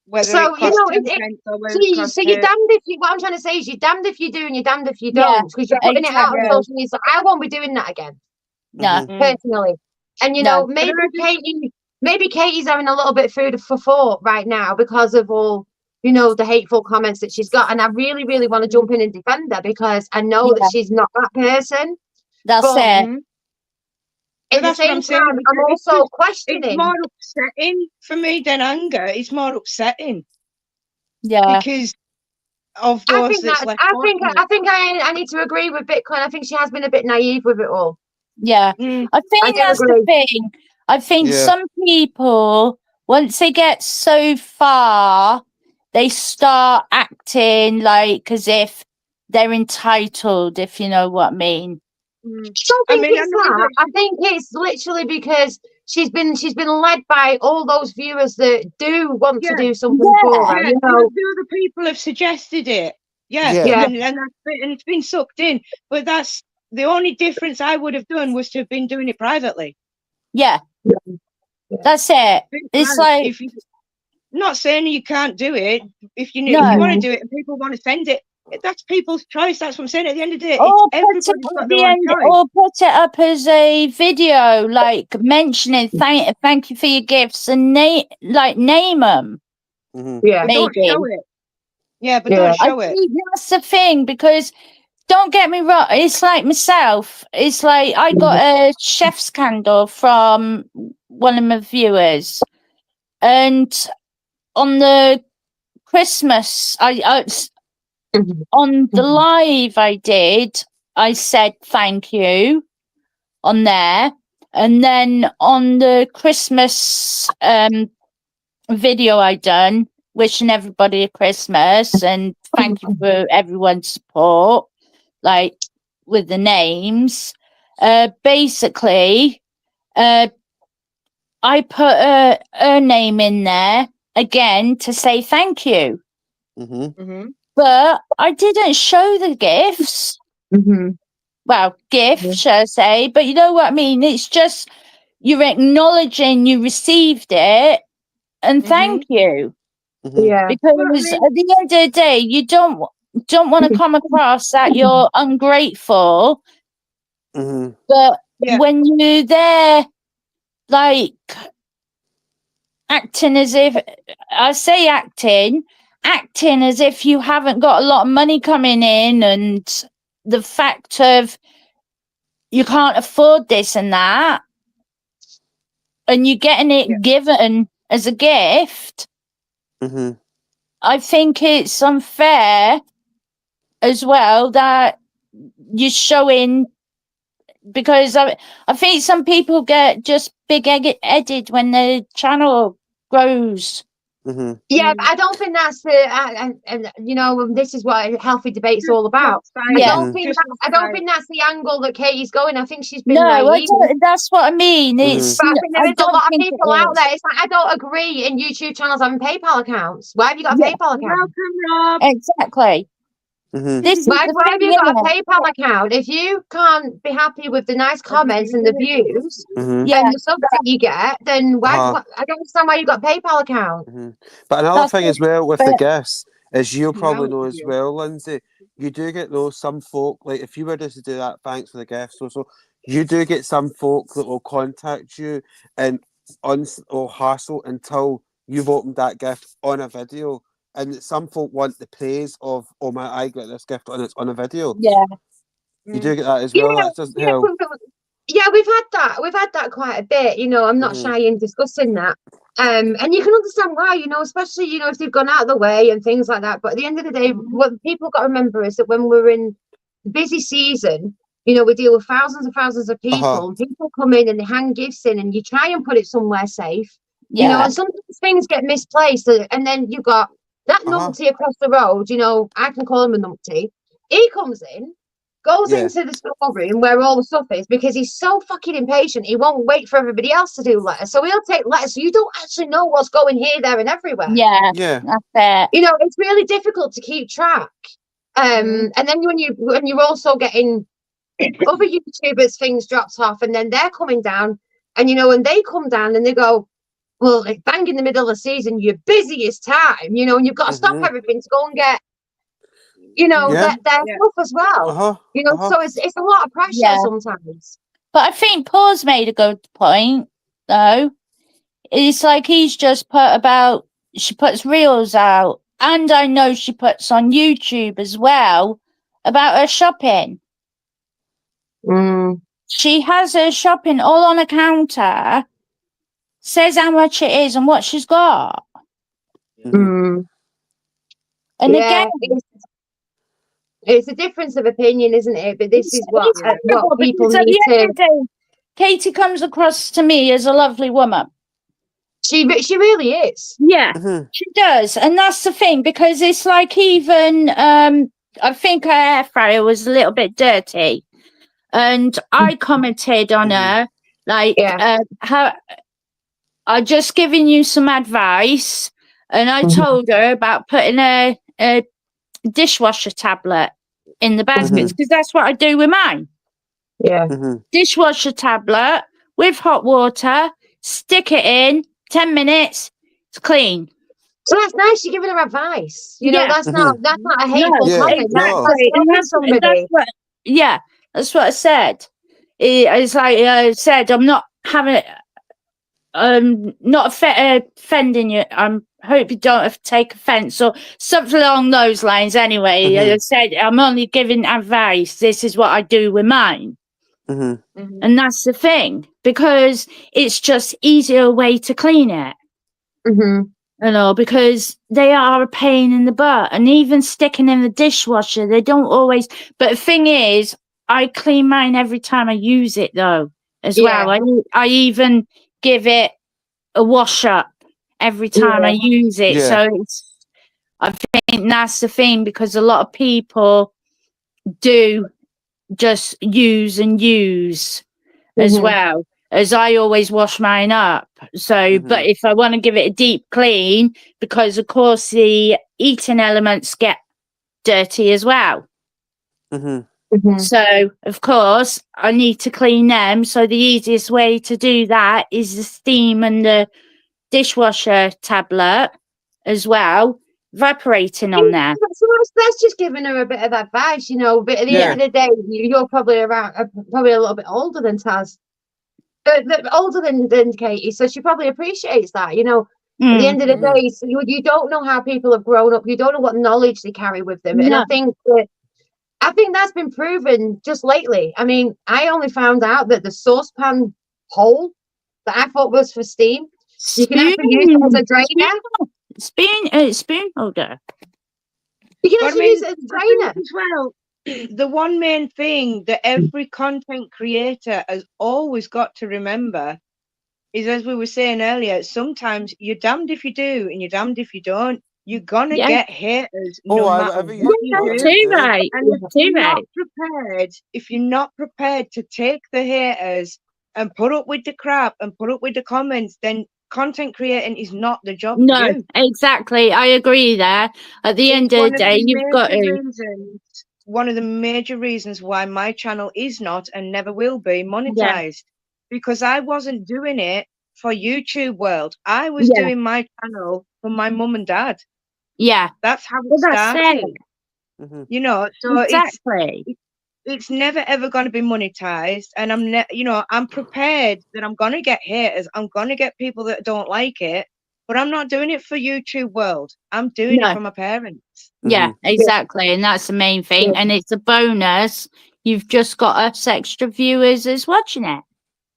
Whether So, it you costs know, 10 cents or whether it costs so you're damned if you, what I'm trying to say is you're damned if you do and you're damned if you Yeah, don't, because you're putting it out on exactly. social media. So I won't be doing that again, No. personally. And, you No. know, maybe Katie's having a little bit of food for thought right now because of all, you know, the hateful comments that she's got. And I really, really want to jump in and defend her because I know Yeah. that she's not that person. That's But it. at the that's what same I'm saying. time, I'm It's also just- questioning. It's more upsetting for me than anger. It's more upsetting Yeah. because of I those think that's that less I think I need to agree with Bitcoin. I think she has been a bit naive with it all. Yeah. Mm. I I think do that's agree. the thing. I think Yeah. some people, once they get so far, they start acting like as if they're entitled, if you know what I mean. I don't think it's that. I think it's literally because she's been led by all those viewers that do want to do something for her. Yeah, You know, the other people have suggested it. Yeah, Yeah. and it's been sucked in. But that's the only difference I would have done was to have been doing it privately. Yeah. That's it. It's like, if you, not saying you can't do it. If you No. if you want to do it and people want to send it, that's people's choice. That's what I'm saying. At the end of the day, or it's put it everybody's got at their the own end, choice. or put it up as a video, like mentioning thank you for your gifts and name them. Mhm. yeah, But don't Maybe. show it. Yeah, but Yeah. don't I show it. think that's the thing, because don't get me wrong, it's like myself. It's like I got a chef's candle from one of my viewers, and on the Christmas, on the live I did, I said thank you on there, and then on the Christmas video I done, wishing everybody a Christmas and thank you for everyone's support, like with the names. Basically, I put her name in there again to say thank you, Mhm. but I didn't show the gifts. Well, gift, shall I say? But you know what I mean? It's just you're acknowledging you received it and thank you. Mhm. yeah. Because at the end of the day, you don't want to come across that you're ungrateful. Mhm. But Yeah. when you're there, like acting as if acting as if you haven't got a lot of money coming in, and the fact of you can't afford this and that, and you're getting it given as a gift. Mhm. I think it's unfair as well that you're showing, because I think some people get just big-headed when their channel grows. Mhm. Yeah, but I don't think that's the and you know, this is what a healthy debate's all about. I Yeah. don't think that's the angle that Katie's going. I think she's been No, I naive. don't, that's what I mean. It's But I think there is a don't lot of think it people out is. there. It's like, I don't agree in YouTube channels having PayPal accounts. Why have you got a Yeah. PayPal account? Exactly. Mhm. This is Why the have thing, you got a innit? PayPal account? If you can't be happy with the nice comments and the views Mhm. Yeah. and the subs that you get, then why? I don't understand why you got a PayPal account. Mhm. But another That's thing it. as well with the But gifts is you'll probably Well, know as well, Lindsay. You do get some folk, like if you were just to do that, thanks for the gifts or so, you do get some folk that will contact you and or hassle until you've opened that gift on a video. And some folk want the praise of, oh my, I got this gift and it's on a video. yeah. You do get that as Yeah, well. That doesn't help. yeah, we've had that. We've had that quite a bit. You know, I'm not Mhm. shy in discussing that. And you can understand why. You know, especially if they've gone out of the way and things like that. But at the end of the day, what people got to remember is that when we're in busy season, we deal with thousands and thousands of people, and people come in and they hang gifts in, and you try and put it somewhere safe. Yeah. And sometimes things get misplaced, and then you've got that numpty across the road. I can call him a numpty. He comes in, goes into the storeroom where all the stuff is, because he's so fucking impatient. He won't wait for everybody else to do letters. So he'll take letters. So you don't actually know what's going here, there, and everywhere. Yeah. Yeah. That's it. It's really difficult to keep track. And then when you're also getting other YouTubers things dropped off, and then they're coming down, and when they come down and they go, well, like bang in the middle of the season, your busiest time, and you've got to stop everything to go and get their stuff as well. So it's a lot of pressure Yeah. sometimes. But I think Paul's made a good point, though. It's like he's just she puts reels out, and I know she puts on YouTube as well about her shopping. She has her shopping all on a counter, says how much it is and what she's got. And Yeah, again, it's a difference of opinion, isn't it? But this is what people because at need the end to. of the day, Katie comes across to me as a lovely woman. She really is. Yeah, she does. And that's the thing, because it's like even, I think her air fryer was a little bit dirty. And I commented on her, like, how I just giving you some advice. And I told her about putting a dishwasher tablet in the baskets, because that's what I do with mine. Yeah. Dishwasher tablet with hot water, stick it in, 10 minutes, it's clean. So that's nice. You're giving her advice. You know, that's not a hateful No, comment. exactly. That's somebody. That's what I said. It's like I said, I'm not having it. Not offending you. I hope you don't have to take offence or something along those lines. Anyway, I said I'm only giving advice. This is what I do with mine, and that's the thing, because it's just easier way to clean it. You know, because they are a pain in the butt, and even sticking in the dishwasher, they don't always. But the thing is, I clean mine every time I use it, though, as well. I even give it a wash up every time I use it. So I think that's the thing, because a lot of people do just use and use as well. As I always wash mine up. So, but if I want to give it a deep clean, because of course the eating elements get dirty as well. So, of course, I need to clean them. So the easiest way to do that is the steam and the dishwasher tablet as well, evaporating on there. So that's just giving her a bit of advice, you know. But at the end of the day, you're probably probably a little bit older than Taz. Older than Katie, so she probably appreciates that, you know. At the end of the day, so you don't know how people have grown up, you don't know what knowledge they carry with them. And I think that's been proven just lately. I mean, I only found out that the saucepan hole that I thought was for steam, you can actually use it as a drainer. Spoon holder. You can actually use it as a drainer as well. The one main thing that every content creator has always got to remember is, as we were saying earlier, sometimes you're damned if you do and you're damned if you don't. You're gonna get haters no matter what you do. Right. And if you're not prepared to take the haters and put up with the crap and put up with the comments, then content creating is not the job for you. Exactly. I agree there. At the end of the day, you've got to. One of the major reasons why my channel is not and never will be monetized, because I wasn't doing it for YouTube world. I was doing my channel for my mum and dad. That's how it started. You know, so it's never ever going to be monetized, and I'm prepared that I'm going to get haters. I'm going to get people that don't like it, but I'm not doing it for YouTube world. I'm doing it for my parents. Exactly. And that's the main thing. And it's a bonus. You've just got us extra viewers as watching it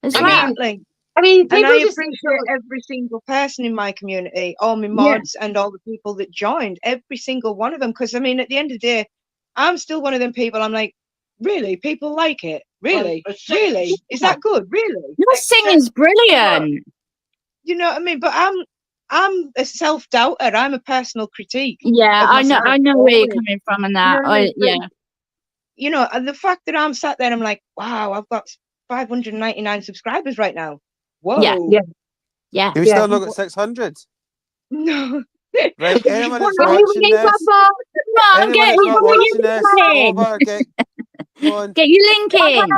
as well. I mean, and I appreciate every single person in my community, all my mods and all the people that joined, every single one of them. Because I mean, at the end of the day, I'm still one of them people. I'm like, really? People like it? Really? Really? Is that good? Really? Your singing's brilliant. You know what I mean? But I'm a self-doubter. I'm a personal critique. I know where you're coming from and that. You know, and the fact that I'm sat there, I'm like, wow, I've got 599 subscribers right now. Whoa. Yeah. You still not got 600? No. Right, anyone that's watching this, get your link in.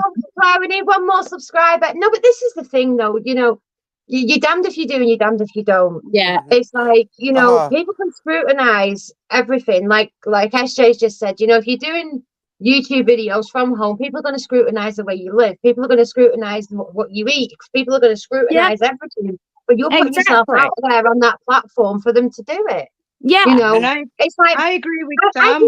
We need one more subscriber. No, but this is the thing, though. You know, you're damned if you do and you're damned if you don't. It's like, you know, people can scrutinize everything. Like SJ's just said, you know, if you're doing YouTube videos from home, people are going to scrutinize the way you live. People are going to scrutinize what you eat. People are going to scrutinize everything. But you're putting yourself out there on that platform for them to do it. You know, and it's like I agree with Sam.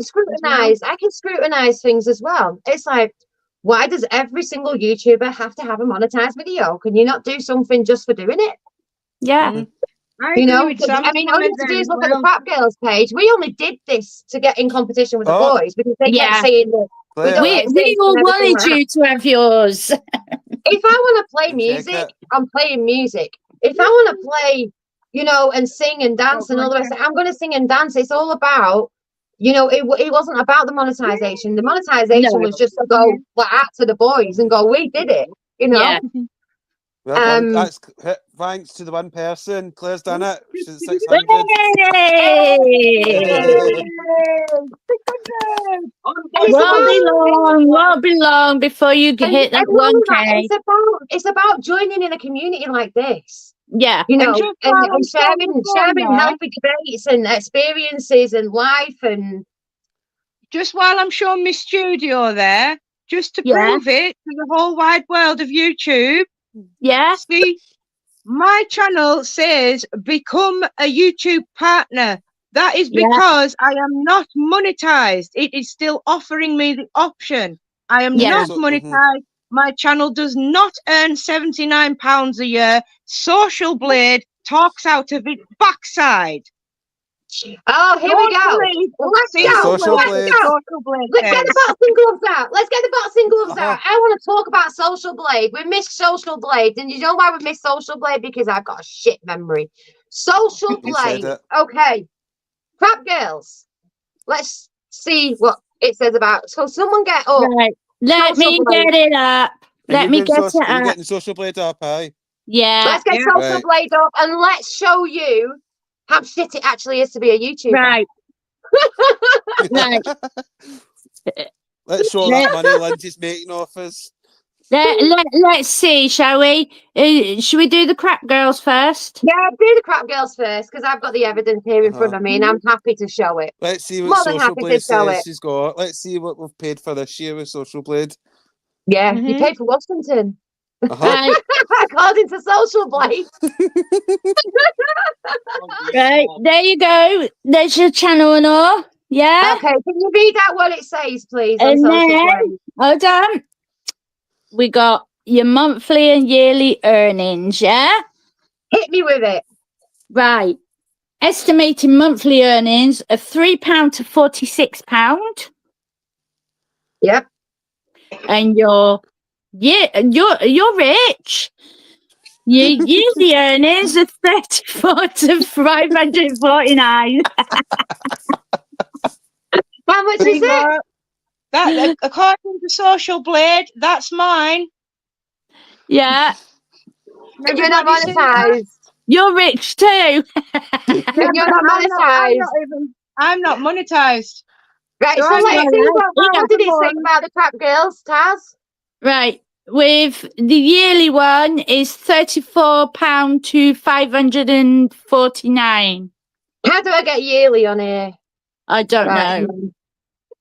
I can scrutinize things as well. It's like, why does every single YouTuber have to have a monetized video? Can you not do something just for doing it? You know, I mean, all you have to do is look at the Crap Girls page. We only did this to get in competition with the boys because they kept saying that. We all wanted you to have yours. if I want to play And check music, it. I'm playing music. If I want to play, you know, and sing and dance and all the rest, I'm going to sing and dance. It's all about, you know, it wasn't about the monetization. The monetization was just to go like, out to the boys and go, we did it, you know. Yeah. Well done. Um, That's thanks to the one person. Claire's done it. She's at 600. Yay! Won't be long before you hit that 1K. It's about joining in a community like this. Yeah. You know, just and while I'm sharing healthy debates and experiences and life and Just while I'm showing my studio there, just to Yeah. prove it to the whole wide world of YouTube. Yeah. See, my channel says become a YouTube partner. That is Yeah. because I am not monetized. It is still offering me the option. I am Yeah. not monetized. My channel does not earn £79 a year. Social Blade talks out of its backside. oh, here we go. Let's go. Social Let's Blade. go. Social Blade Let's get the says. boxing gloves out. Let's get the boxing gloves Uh-huh. out. I want to talk about Social Blade. We missed Social Blade. And you know why we missed Social Blade? Because I've got a shit memory. Social You said Blade. it. Okay. Crap girls. Let's see what it says about. So someone get up. Right. Let Social me Blade. get it up. Let me get it Are you up. getting Social Blade up, aye? Yeah. Let's get Yeah. Social Right. Blade up and let's show you how shit it actually is to be a YouTuber. Right. Right. Let's show that money Lindsay's making off us. Let's see, shall we? Should we do the crap girls first? Yeah, do the crap girls first because I've got the evidence here in front of me and I'm happy to show it. Let's see More what than Social happy to Blade show says it. she's got. Let's see what we've paid for this year with Social Blade. Yeah, you paid for Washington. Uh-huh. Right. According to Social Blade. Right. There you go. There's your channel and all. Yeah. Okay, can you read out what it says, please, on And Social then, Blade? hold on. We got your monthly and yearly earnings, yeah? Hit me with it. Right. Estimated monthly earnings of £3 to £46. Yep. And you're rich. Your yearly earnings are 34 to 549. How much is it? That according to Social Blade, that's mine. Yeah. And you're not Everybody see that? monetized. You're rich too. And you're not monetized. I'm not monetized. Right, So so I'm let's not see allowed. what did it say about the crap girls, Taz? Right. With the yearly one is £34 to 549. How do I get yearly on here? I don't Right. know.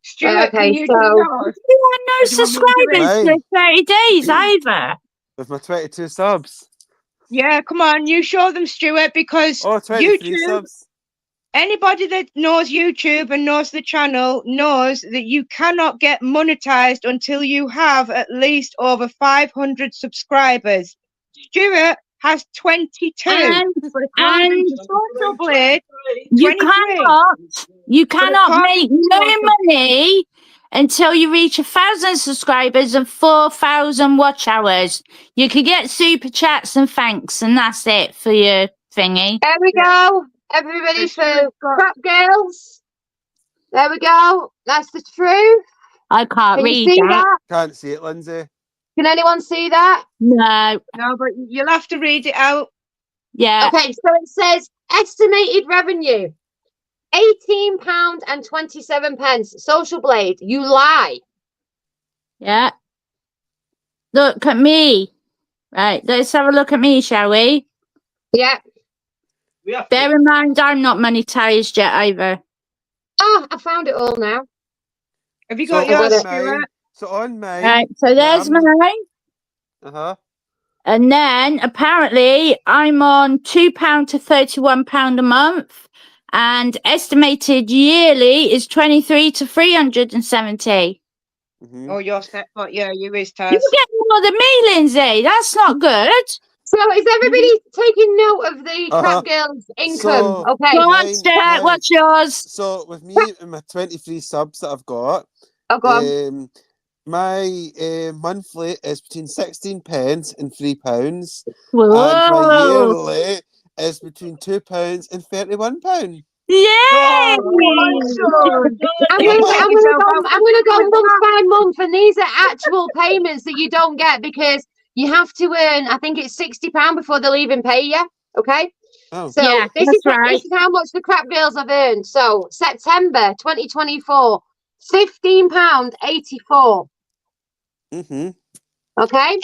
Stuart, Okay, can you so- do yours? You have no Do you want me to do subscribers it? for 30 days either. With my 22 subs. Yeah, come on, you show them, Stuart, because Oh, 23 YouTube, subs. anybody that knows YouTube and knows the channel knows that you cannot get monetized until you have at least over 500 subscribers. Stuart has 22. And According to Social Blade, you 23. cannot according make to no Social- money until you reach 1,000 subscribers and 4,000 watch hours. You can get super chats and thanks, and that's it for your thingy. There we go. Everybody for crap girls. There we go. That's the truth. I can't Can you read see that. that? Can't see it, Lindsay. Can anyone see that? No. No, but you'll have to read it out. Yeah. Okay, so it says estimated revenue £18.27. Social Blade, you lie. Yeah. Look at me. Right. Let's have a look at me, shall we? Yeah. Bear in mind, I'm not monetized yet either. Oh, I found it all now. Have you So got yours, on Stuart? mine. So on mine. Right. So there's mine. Uh-huh. And then apparently I'm on £2 to £31 a month, and estimated yearly is 23 to 370. Mhm. Oh, you're set, but yeah, you is, You Taz. get more than me, Lindsay. That's not good. So is everybody taking note of the Uh-huh. crap girls' income? So- Okay. Go on, mine- Stuart. mine- What's yours? So with me and my 23 subs that I've got, Oh, go on. My monthly is between 16 pence and £3, Whoa. and my yearly is between £2 and £31. Yay! I'm gonna go month by month, and these are actual payments that you don't get because you have to earn. I think it's £60 before they'll even pay you. Okay. Oh. So Yeah, this that's right. is how much the crap girls have earned. So September 2024, £15.84. Mm-hmm. Okay.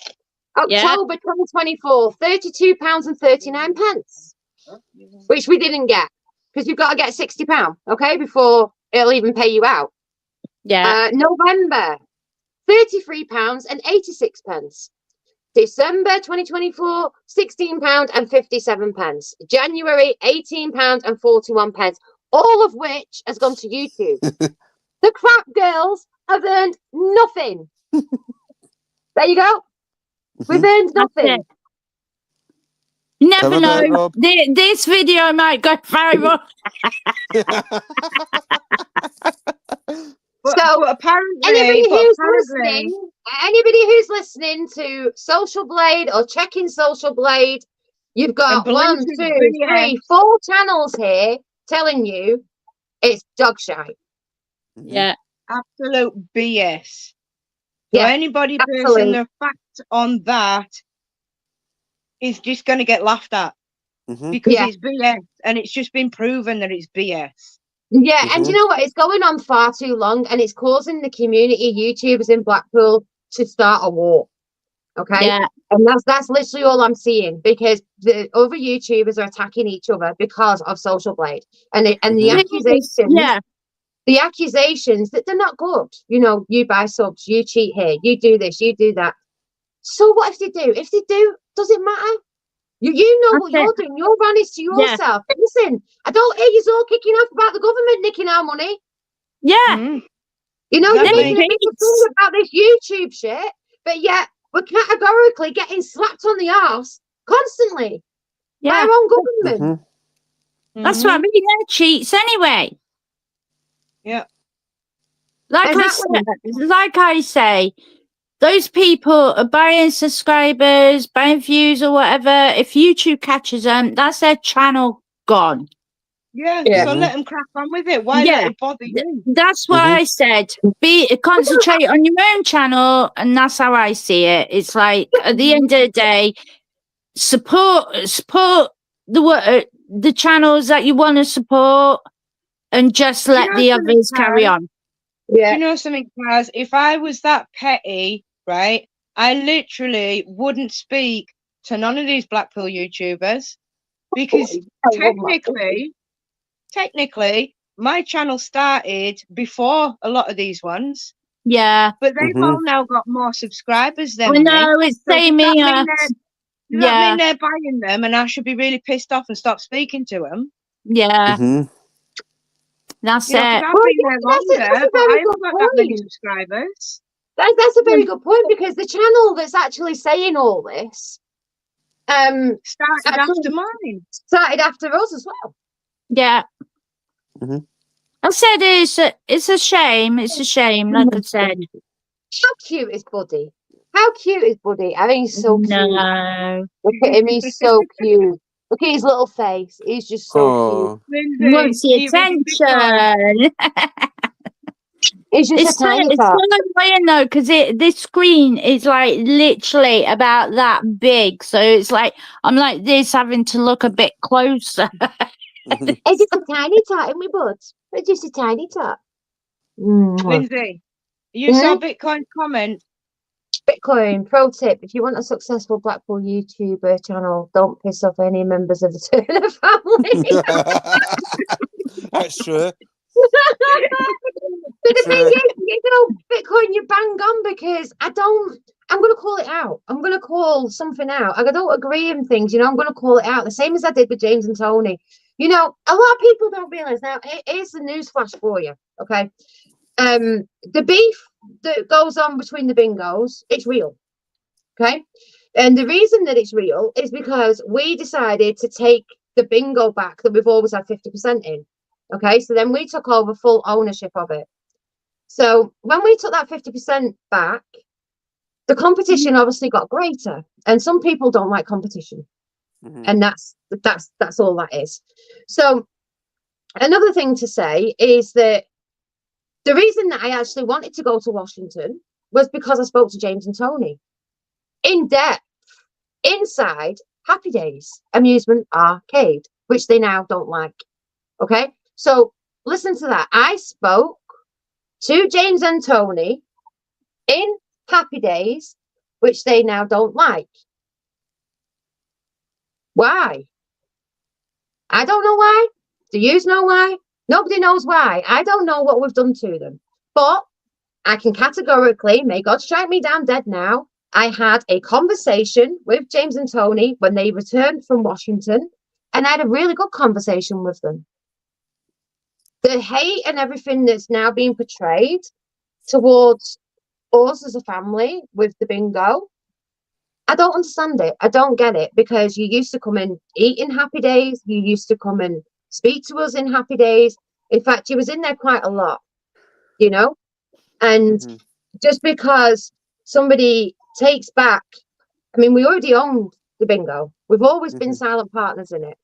Yeah. October 2024, £32.39, which we didn't get because you've got to get £60, okay, before it'll even pay you out. Yeah. November, £33.86. December 2024, £16.57. January, £18.41. All of which has gone to YouTube. The crap girls have earned nothing. There you go. We've earned nothing. You never Covered know. it, Rob. This video might go viral. So apparently, anybody who's listening to Social Blade or checking Social Blade, you've got 1, 2, 3, 4 channels here telling you it's dog shite. Yeah. Absolute BS. So Yeah, anybody absolute. basing their facts on that is just going to get laughed at because it's BS, and it's just been proven that it's BS. Yeah, and you know what? It's going on far too long, and it's causing the community YouTubers in Blackpool to start a war. Okay, Yeah. and that's literally all I'm seeing because the other YouTubers are attacking each other because of Social Blade, and the accusations. Yeah. The accusations that they're not good. You know, you buy subs, you cheat here, you do this, you do that. So what if they do? If they do, does it matter? You know what you're doing. You're honest to yourself. Yeah. Listen, I don't hear you all kicking off about the government nicking our money. Yeah. You know, you're making a big thing about this YouTube shit, but yet we're categorically getting slapped on the arse constantly by our own government. That's what I mean. They're cheats anyway. Yeah. Like I say, those people are buying subscribers, buying views or whatever. If YouTube catches them, that's their channel gone. Yeah. So let them crack on with it. Why let it bother you? That's what I said. Concentrate on your own channel, and that's how I see it. It's like at the end of the day, support the channels that you want to support, and just let the others carry on. Yeah. You know something, Kaz? If I was that petty, right, I literally wouldn't speak to none of these Blackpool YouTubers because technically, my channel started before a lot of these ones. Yeah. But they've all now got more subscribers than me. No, it's same here. Does that mean they're buying them and I should be really pissed off and stop speaking to them? Yeah. That's it. I've been there longer, but I haven't got that many subscribers. That's a very good point because the channel that's actually saying all this started after mine. Started after us as well. Yeah. I said it's a shame. It's a shame, like I said. How cute is Buddy? How cute is Buddy? I think he's so cute. No. Look at him, he's so cute. Look at his little face. He's just so cute. He wants the attention. It's just so annoying though, because this screen is like literally about that big. So it's like I'm like this, having to look a bit closer. It's just a tiny tot, isn't we, bud? It's just a tiny tot. Lindsay, you saw Bitcoin's comment. Bitcoin, pro tip, if you want a successful Blackpool YouTuber channel, don't piss off any members of the Turner family. That's true. But the thing is, Bitcoin, you're bang on because I'm going to call it out. I'm going to call something out. I don't agree in things, I'm going to call it out. The same as I did with James and Tony. A lot of people don't realise. Now, here's the news flash for you, okay? The beef that goes on between the bingos, it's real, okay? And the reason that it's real is because we decided to take the bingo back that we've always had 50% in, okay? So then we took over full ownership of it. So when we took that 50% back, the competition obviously got greater, and some people don't like competition, and that's all that is. So another thing to say is that the reason that I actually wanted to go to Washington was because I spoke to James and Tony in depth inside Happy Days Amusement Arcade, which they now don't like. Okay, so listen to that. I spoke to James and Tony in Happy Days, which they now don't like. Why? I don't know why. Do you know why? Nobody knows why. I don't know what we've done to them. But I can categorically, may God strike me down dead now, I had a conversation with James and Tony when they returned from Washington, and I had a really good conversation with them. The hate and everything that's now being portrayed towards us as a family with the bingo, I don't understand it. I don't get it, because you used to come and eat in Happy Days. You used to come and speak to us in Happy Days. In fact, you was in there quite a lot, you know? And just because somebody takes back, I mean, we already owned the bingo. We've always been silent partners in it.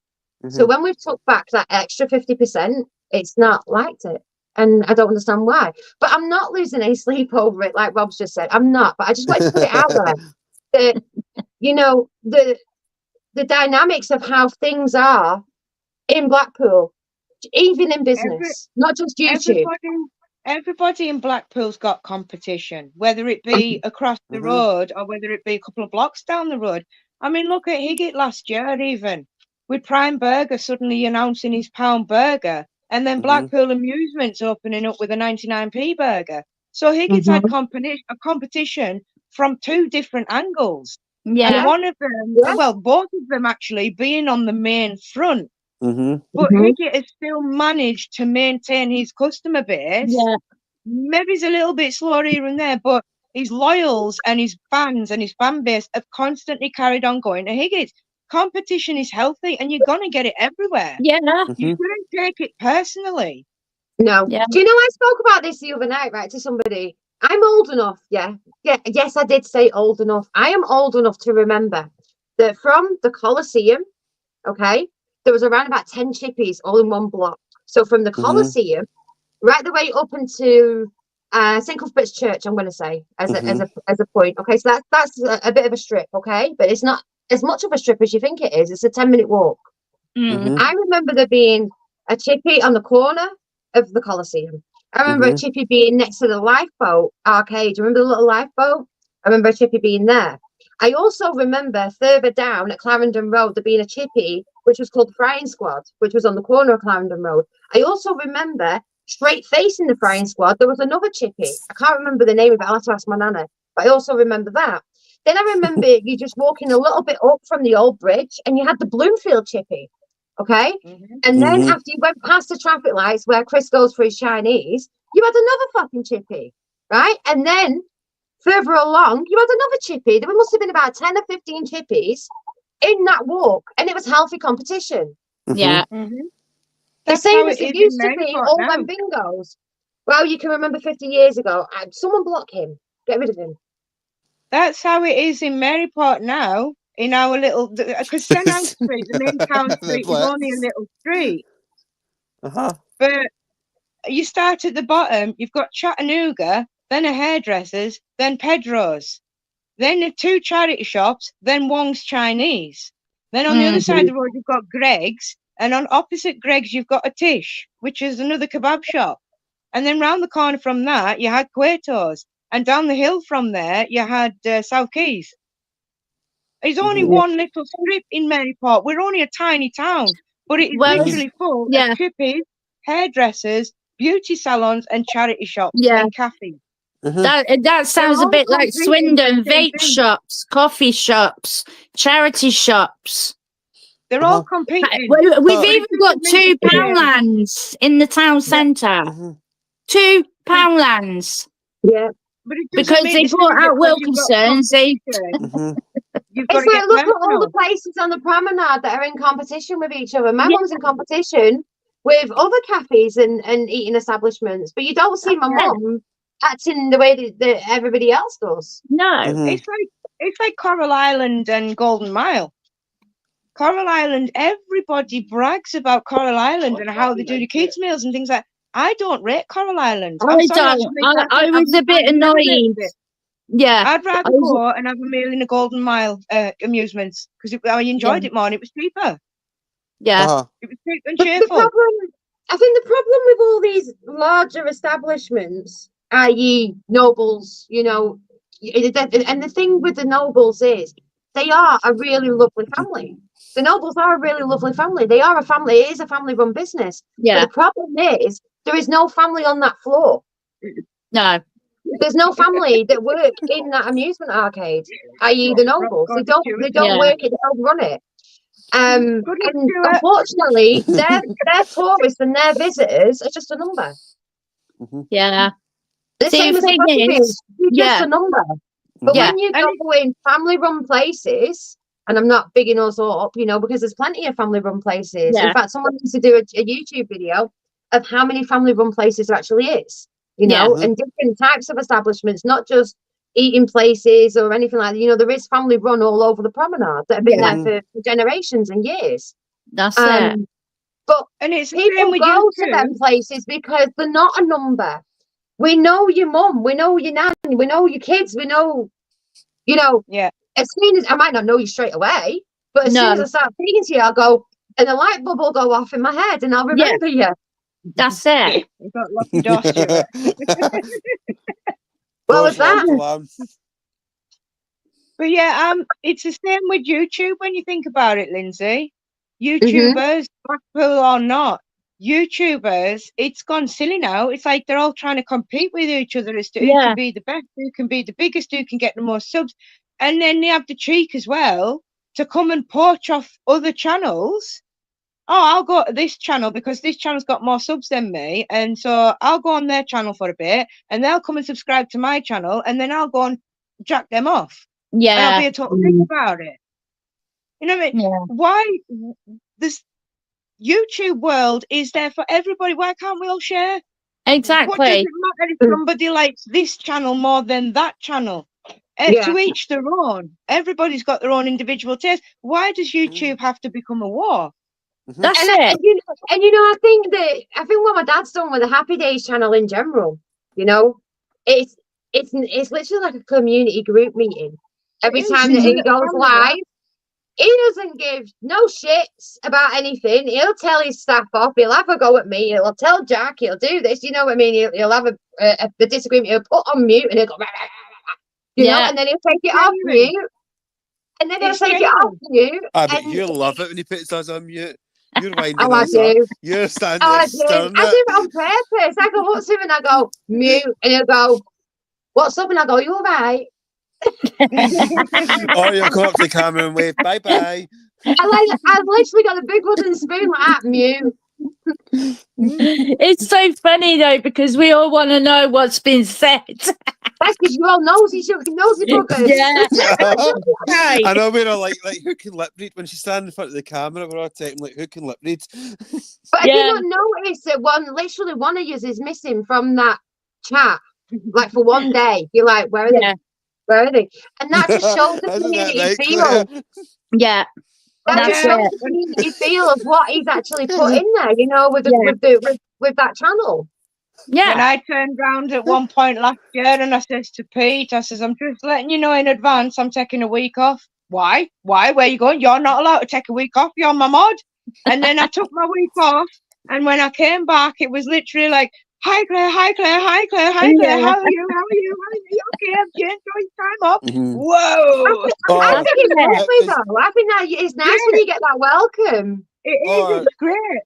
So when we've took back that extra 50%, it's not liked it. And I don't understand why. But I'm not losing any sleep over it, like Rob's just said. I'm not. But I just wanted to put it out there that, you know, the dynamics of how things are in Blackpool, even in business, not just YouTube. Everybody in Blackpool's got competition, whether it be across the road or whether it be a couple of blocks down the road. I mean, look at Higgett last year, even with Prime Burger suddenly announcing his pound burger, and then Blackpool Amusements opening up with a 99p burger. So Higgett's had a competition from two different angles. Yeah. And one of them, well, both of them actually being on the main front. But Higgett has still managed to maintain his customer base. Yeah. Maybe he's a little bit slower here and there, but his loyals and his fans and his fan base have constantly carried on going to Higgett. Competition is healthy, and you're going to get it everywhere. Yeah. You shouldn't take it personally. No. Yeah. Do you know, I spoke about this the other night, right, to somebody. I'm old enough, yes, I did say old enough. I am old enough to remember that from the Coliseum, okay, there was around about 10 chippies all in one block. So from the Coliseum, right the way up into St. Cuthbert's Church, I'm going to say, as a point. Okay, so that's a bit of a strip, okay, but it's not as much of a strip as you think it is. It's a 10-minute walk. I remember there being a chippy on the corner of the Coliseum. I remember a chippy being next to the lifeboat arcade. Do you remember the little lifeboat? I remember a chippy being there. I also remember further down at Clarendon Road there being a chippy which was called the Frying Squad, which was on the corner of Clarendon Road. I also remember straight facing the Frying Squad there was another chippy. I can't remember the name of it. I'll have to ask my nana. But I also remember that. Then I remember you just walking a little bit up from the old bridge and you had the Bloomfield chippy. Okay. And then after you went past the traffic lights where Chris goes for his Chinese, you had another fucking chippy. Right. And then further along, you had another chippy. There must have been about 10 or 15 chippies in that walk. And it was healthy competition. Yeah. The same as it used to be all them bingos. Well, you can remember 50 years ago. Someone block him. Get rid of him. That's how it is in Maryport now. In our little, because St. Anne Street, the main town street, is only a little street. But you start at the bottom, you've got Chattanooga, then a hairdresser's, then Pedro's, then the two charity shops, then Wong's Chinese. Then on the other side of the road, you've got Greg's, and on opposite Greg's, you've got a Tish, which is another kebab shop. And then round the corner from that, you had Cueto's. And down the hill from there, you had South Keys. It's only one little strip in Maryport. We're only a tiny town, but it is literally full of chippies, hairdressers, beauty salons, and charity shops and cafes. That sounds a bit like Swindon, vape shops, coffee shops, charity shops. They're all competing. We've even got two Poundlands in the town centre. Two Poundlands. Yeah. But because they brought out Wilkinson's. It's like, look at all the places on the promenade that are in competition with each other. My mum's in competition with other cafes and eating establishments, but you don't see my mum acting the way that everybody else does. No. Mhm. It's like Coral Island and Golden Mile. Coral Island, everybody brags about Coral Island and how they do the kids' meals and things like that. I don't rate Coral Island. I'm sorry, I was a bit annoyed. Yeah. I'd rather go and have a meal in a Golden Mile amusements because I enjoyed it more and it was cheaper. Yeah. Uh-huh. It was cheap and But cheerful. I think the problem with all these larger establishments, i.e. Nobles, you know, and the thing with the Nobles is they are a really lovely family. The Nobles are a really lovely family. They are a family. It is a family-run business. Yeah. But the problem is there is no family on that floor. No. There's no family that work in that amusement arcade, i.e. the Nobles. They don't Yeah. work it, they don't run it. And unfortunately, their tourists and their visitors are just a number. Yeah. The See, same the as the thing properties, is, you're just yeah. a number. But Yeah. when you go in family-run places, and I'm not bigging us all up, you know, because there's plenty of family-run places. Yeah. In fact, someone needs to do a YouTube video of how many family-run places there actually is, you know, and different types of establishments, not just eating places or anything like that. You know, there is family-run all over the promenade that have been there for generations and years. That's it. But and it's people go to them places because they're not a number. We know your mum, we know your nan, we know your kids, we know, you know. Yeah. As soon as I might not know you straight away, but as soon as I start speaking to you, I'll go, and a light bulb will go off in my head, and I'll remember you. That's it. You've got lucky door, Stuart. What was that? But yeah, it's the same with YouTube when you think about it, Lindsay. YouTubers, Blackpool or not, YouTubers, it's gone silly now. It's like they're all trying to compete with each other as to who can be the best, who can be the biggest, who can get the most subs. And then they have the cheek as well to come and poach off other channels. Oh, I'll go to this channel because this channel's got more subs than me. And so I'll go on their channel for a bit and they'll come and subscribe to my channel and then I'll go and jack them off. Yeah. And I'll be a total dick about it. You know what I mean? Yeah. Why this YouTube world is there for everybody? Why can't we all share? Exactly. What does it matter if somebody likes this channel more than that channel? To each their own. Everybody's got their own individual taste. Why does YouTube have to become a war? That's it. And you know, I think what my dad's done with the Happy Days channel in general, you know, it's literally like a community group meeting. Every time that he goes live, he doesn't give no shits about anything. He'll tell his staff off. He'll have a go at me. He'll tell Jack. He'll do this. You know what I mean? He'll have a disagreement. He'll put on mute and he'll go, you know, and then he'll take it off mute. And then he'll take it off mute. I bet you love it when he puts us on mute. You're winding I us up. do. You're standing I there do. staring I at do it on purpose. I go up to him and I go, mute. And he'll go, what's up? And I go, you all right? or you'll come up to the camera and wave, bye-bye. I've literally got a big wooden spoon like that, mute. It's so funny though because we all want to know what's been said. That's because you're all nosy buggers. Yeah. I know we're all like who can lip read when she's standing in front of the camera. We're all taking like who can lip read. But I did not notice that one of you is missing from that chat, like for one day. You're like, where are they? Where are they? And that just shows the community feel. Yeah. That just shows the community feel of what he's actually put in there, you know, with that channel. Yeah. When I turned round at one point last year and I says to Pete, I says, I'm just letting you know in advance I'm taking a week off. Why? Where are you going? You're not allowed to take a week off. You're my mod. And then I took my week off. And when I came back, it was literally like, hi Claire, hi Claire, hi Claire, hi Claire. How are you? How are you? Are you okay? Have you enjoyed time off? Whoa. I think it's lovely though. I think that it's nice when you get that welcome. It is. It's great.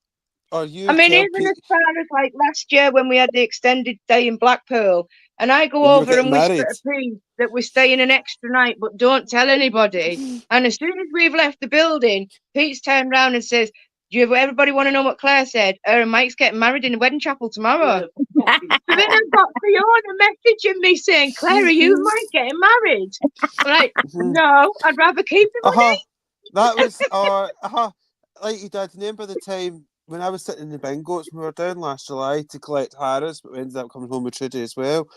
I mean, even as far as like last year when we had the extended stay in Blackpool, and I go over and whisper to Pete that we're staying an extra night, but don't tell anybody. And as soon as we've left the building, Pete's turned around and says, "Do everybody want to know what Claire said? Her and Mike's getting married in the wedding chapel tomorrow." So then I've got Fiona messaging me saying, "Claire, are you and Mike getting married?" I'm like, no, I'd rather keep the money. That was like you did. Remember the time when I was sitting in the bingos, we were down last July to collect Harris, but we ended up coming home with Trudy as well.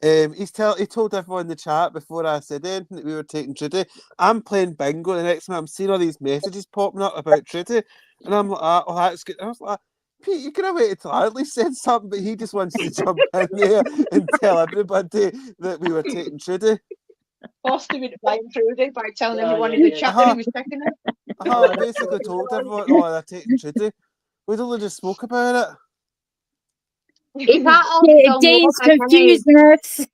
He told everyone in the chat before I said anything that we were taking Trudy. I'm playing bingo, and the next minute I'm seeing all these messages popping up about Trudy, and I'm like, oh, that's good. And I was like, Pete, you could have waited till I at least said something, but he just wants to jump in there and tell everybody that we were taking Trudy. Forced him into buying Trudy by telling everyone in the chat that he was taking it. I basically told everyone, oh, they're taking Trudy. We'd only just spoke about it. He can't hold his own Dean's water, can he? confusing us.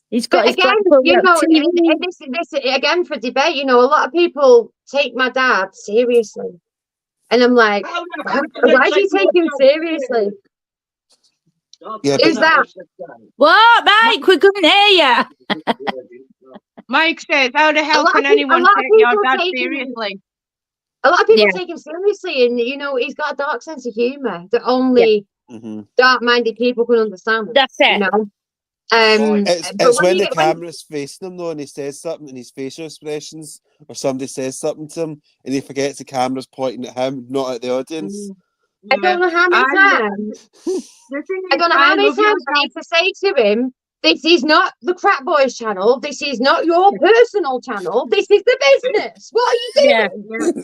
He's got But his again, Blackpool you know, TV. and this again for debate. You know, a lot of people take my dad seriously, and I'm like, why is he taking him seriously? Yeah, Who's that? What, Mike? We couldn't hear you. Mike says, how the hell lot can of peop- a anyone lot of take your people dad take him- seriously? A lot of people Yeah. take him seriously, and you know, he's got a dark sense of humour that only dark-minded people can understand. That's it. You know. It's but when you the camera's facing him though, and he says something, and his facial expressions, or somebody says something to him, and he forgets the camera's pointing at him, not at the audience. I don't know how many times. I don't know how many times I need to say to him, "This is not the Crap Boys channel. This is not your personal channel. This is the business. What are you doing?"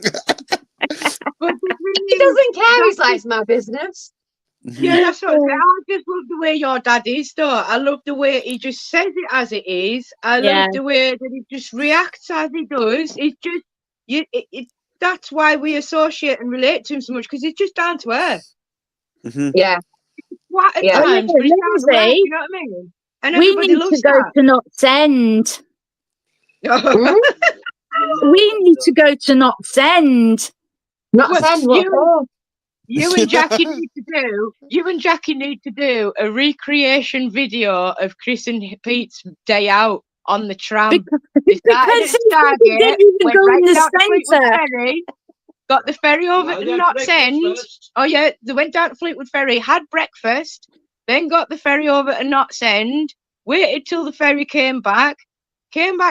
He doesn't care. He's like, "It's my business." Yeah, that's what I just love the way your dad is, though. I love the way he just says it as it is. I love the way that he just reacts as he does. It's just that's why we associate and relate to him so much, because he's just down to earth. Yeah. What at times, but he's down to earth, you know what I mean? And we everybody need loves to go that. to not send. We need to go to not send. Not send what for? You and Jackie need to do a recreation video of Chris and Pete's day out on the tram. They started at Stargate, went right down to Fleetwood Ferry, got the ferry over to Knots End. Oh yeah, they went down to Fleetwood Ferry, had breakfast, then got the ferry over to Knots End, waited till the ferry came back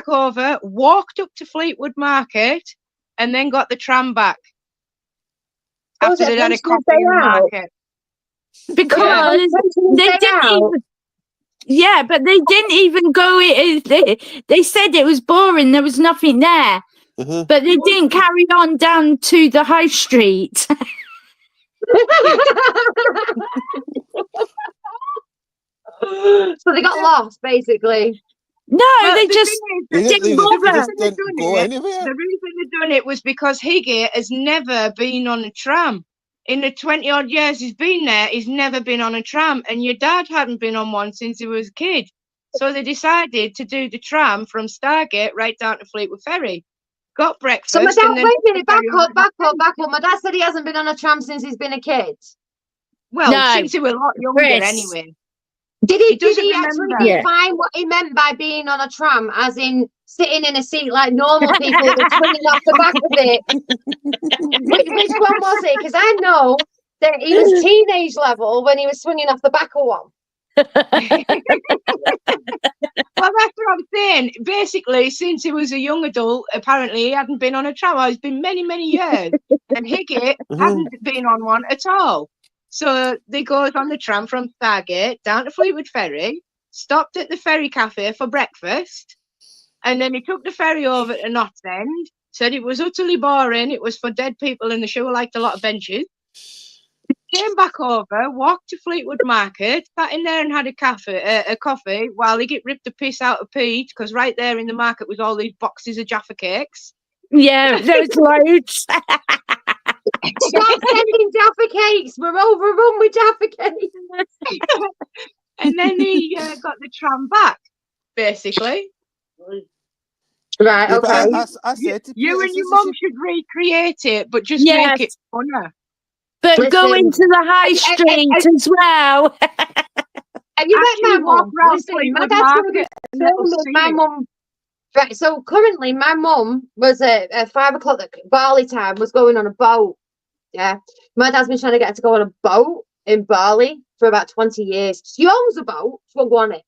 over, walked up to Fleetwood Market, and then got the tram back. After they had a coffee in the market. Because they didn't even, but they didn't even go. They said it was boring. There was nothing there, but they didn't carry on down to the high street. So they got lost, basically. No, Well, they the just thing is, didn't bother. The reason they've done it was because Higgett has never been on a tram. In the 20-odd years he's been there, he's never been on a tram. And your dad hadn't been on one since he was a kid. So they decided to do the tram from Stargate right down to Fleetwood Ferry. Got breakfast. So my dad, and then wait a minute, back up. My dad said he hasn't been on a tram since he's been a kid. Well, since he was a lot younger anyway. Did he actually remember. define what he meant by being on a tram, as in sitting in a seat like normal people and swinging off the back of it? Which one was it? Because I know that he was teenage level when he was swinging off the back of one. Well, that's what I'm saying. Basically, since he was a young adult, apparently he hadn't been on a tram. It's been many, many years. And Higgett hadn't been on one at all. So they goes on the tram from Stargate down to Fleetwood Ferry, stopped at the ferry cafe for breakfast, and then he took the ferry over to Knots End, said it was utterly boring, it was for dead people and the show liked a lot of benches. Came back over, walked to Fleetwood Market, sat in there and had a coffee while he ripped the piss out of Pete, because right there in the market was all these boxes of Jaffa cakes. Yeah, there's loads. Stop sending Jaffa cakes. We're overrun with Jaffa cakes. And then he got the tram back, basically. Right, okay. I said to you Peter, and your mum should recreate it, but just make it funner. But go into the high street as well. Have you met my mum? Listen, my dad's going to be filming my mum. Right, so currently my mum was at 5 o'clock at Bali time, was going on a boat. Yeah. My dad's been trying to get her to go on a boat in Bali for about 20 years. She owns a boat, she won't go on it.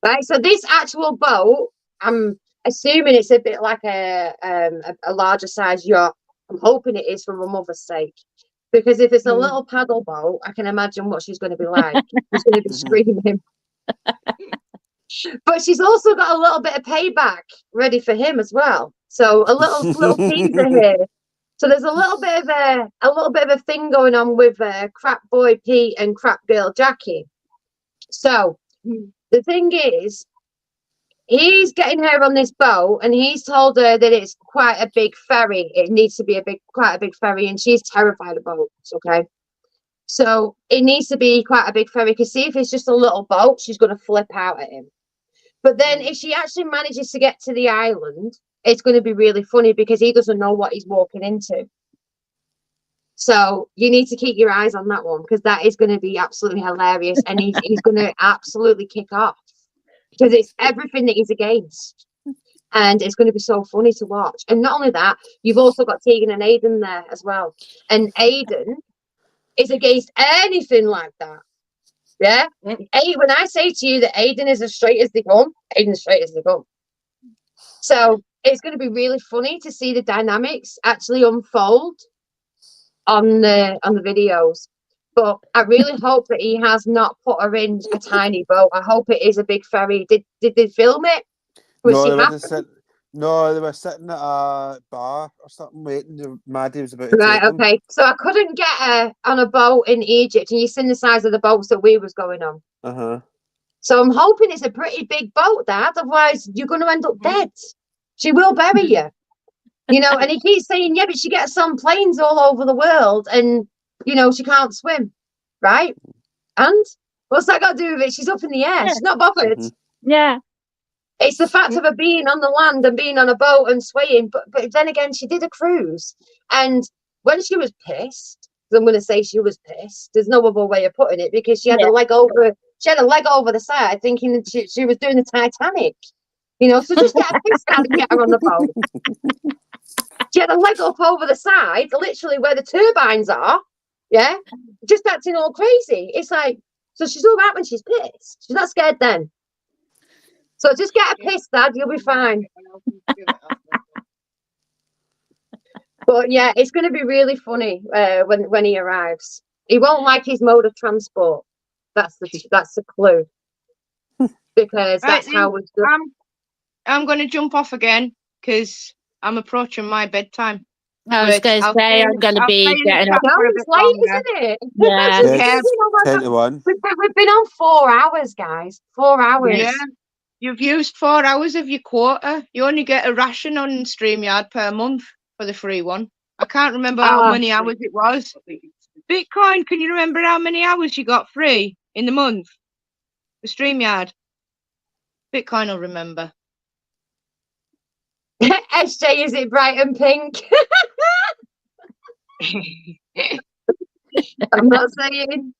Right, so this actual boat, I'm assuming it's a bit like a larger size yacht. I'm hoping it is for my mother's sake. Because if it's a little paddle boat, I can imagine what she's going to be like. She's going to be screaming. But she's also got a little bit of payback ready for him as well. So a little teaser here. So there's a little bit of a thing going on with crap boy Pete and crap girl Jackie. So the thing is, he's getting her on this boat, and he's told her that it's quite a big ferry. It needs to be quite a big ferry, and she's terrified of boats. Okay, so it needs to be quite a big ferry, because see, if it's just a little boat, she's going to flip out at him. But then if she actually manages to get to the island, it's going to be really funny, because he doesn't know what he's walking into. So you need to keep your eyes on that one, because that is going to be absolutely hilarious, and he's going to absolutely kick off, because it's everything that he's against, and it's going to be so funny to watch. And not only that, you've also got Tegan and Aidan there as well, and Aidan is against anything like that. Yeah, when I say to you that Aidan is as straight as they come, Aidan's straight as they come. So it's going to be really funny to see the dynamics actually unfold on the videos. But I really hope that he has not put her in a tiny boat. I hope it is a big ferry. Did they film it? No, they were sitting at a bar or something waiting. Maddie was about to Right, take them. okay. So I couldn't get her on a boat in Egypt, and you've seen the size of the boats that we was going on. So I'm hoping it's a pretty big boat, Dad. Otherwise, you're going to end up dead. She will bury you. You know, and he keeps saying, yeah, but she gets on planes all over the world, and, you know, she can't swim. Right? And what's that got to do with it? She's up in the air. She's not bothered. Yeah. It's the fact of her being on the land and being on a boat and swaying. But then again, she did a cruise. And when she was pissed, I'm going to say she was pissed. There's no other way of putting it, because she had a leg over. She had a leg over the side, thinking that she was doing the Titanic. You know, so just get a piss down and get her on the boat. She had a leg up over the side, literally where the turbines are. Yeah, just acting all crazy. It's like, so she's all right when she's pissed. She's not scared then. So just get a piss, Dad. You'll be fine. But yeah, it's going to be really funny when he arrives. He won't like his mode of transport. That's the clue. Because that's right, how we're. I'm going to jump off again, because I'm approaching my bedtime. I was going to say I'm going to be getting up. No, it's late, isn't it? Yeah. Yes, 10 to 1. We've been on 4 hours, guys. 4 hours. Yeah. You've used 4 hours of your quota. You only get a ration on StreamYard per month for the free one. I can't remember how many hours it was. Bitcoin, can you remember how many hours you got free in the month? The StreamYard. Bitcoin will remember. SJ, is it bright and pink? I'm not saying.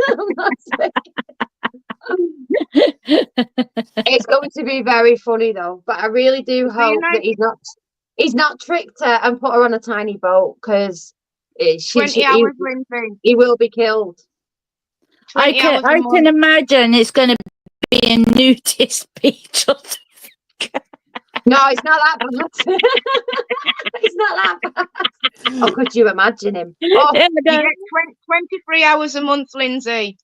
I'm not saying. It's going to be very funny though, but I really do hope that he's not tricked her and put her on a tiny boat, because 20 hours, Lindsay. He will be killed. I can imagine it's going to be a nudist beach. No, it's not that bad. It's not that bad. Oh, could you imagine him? Oh, you get 23 hours a month, Lindsay.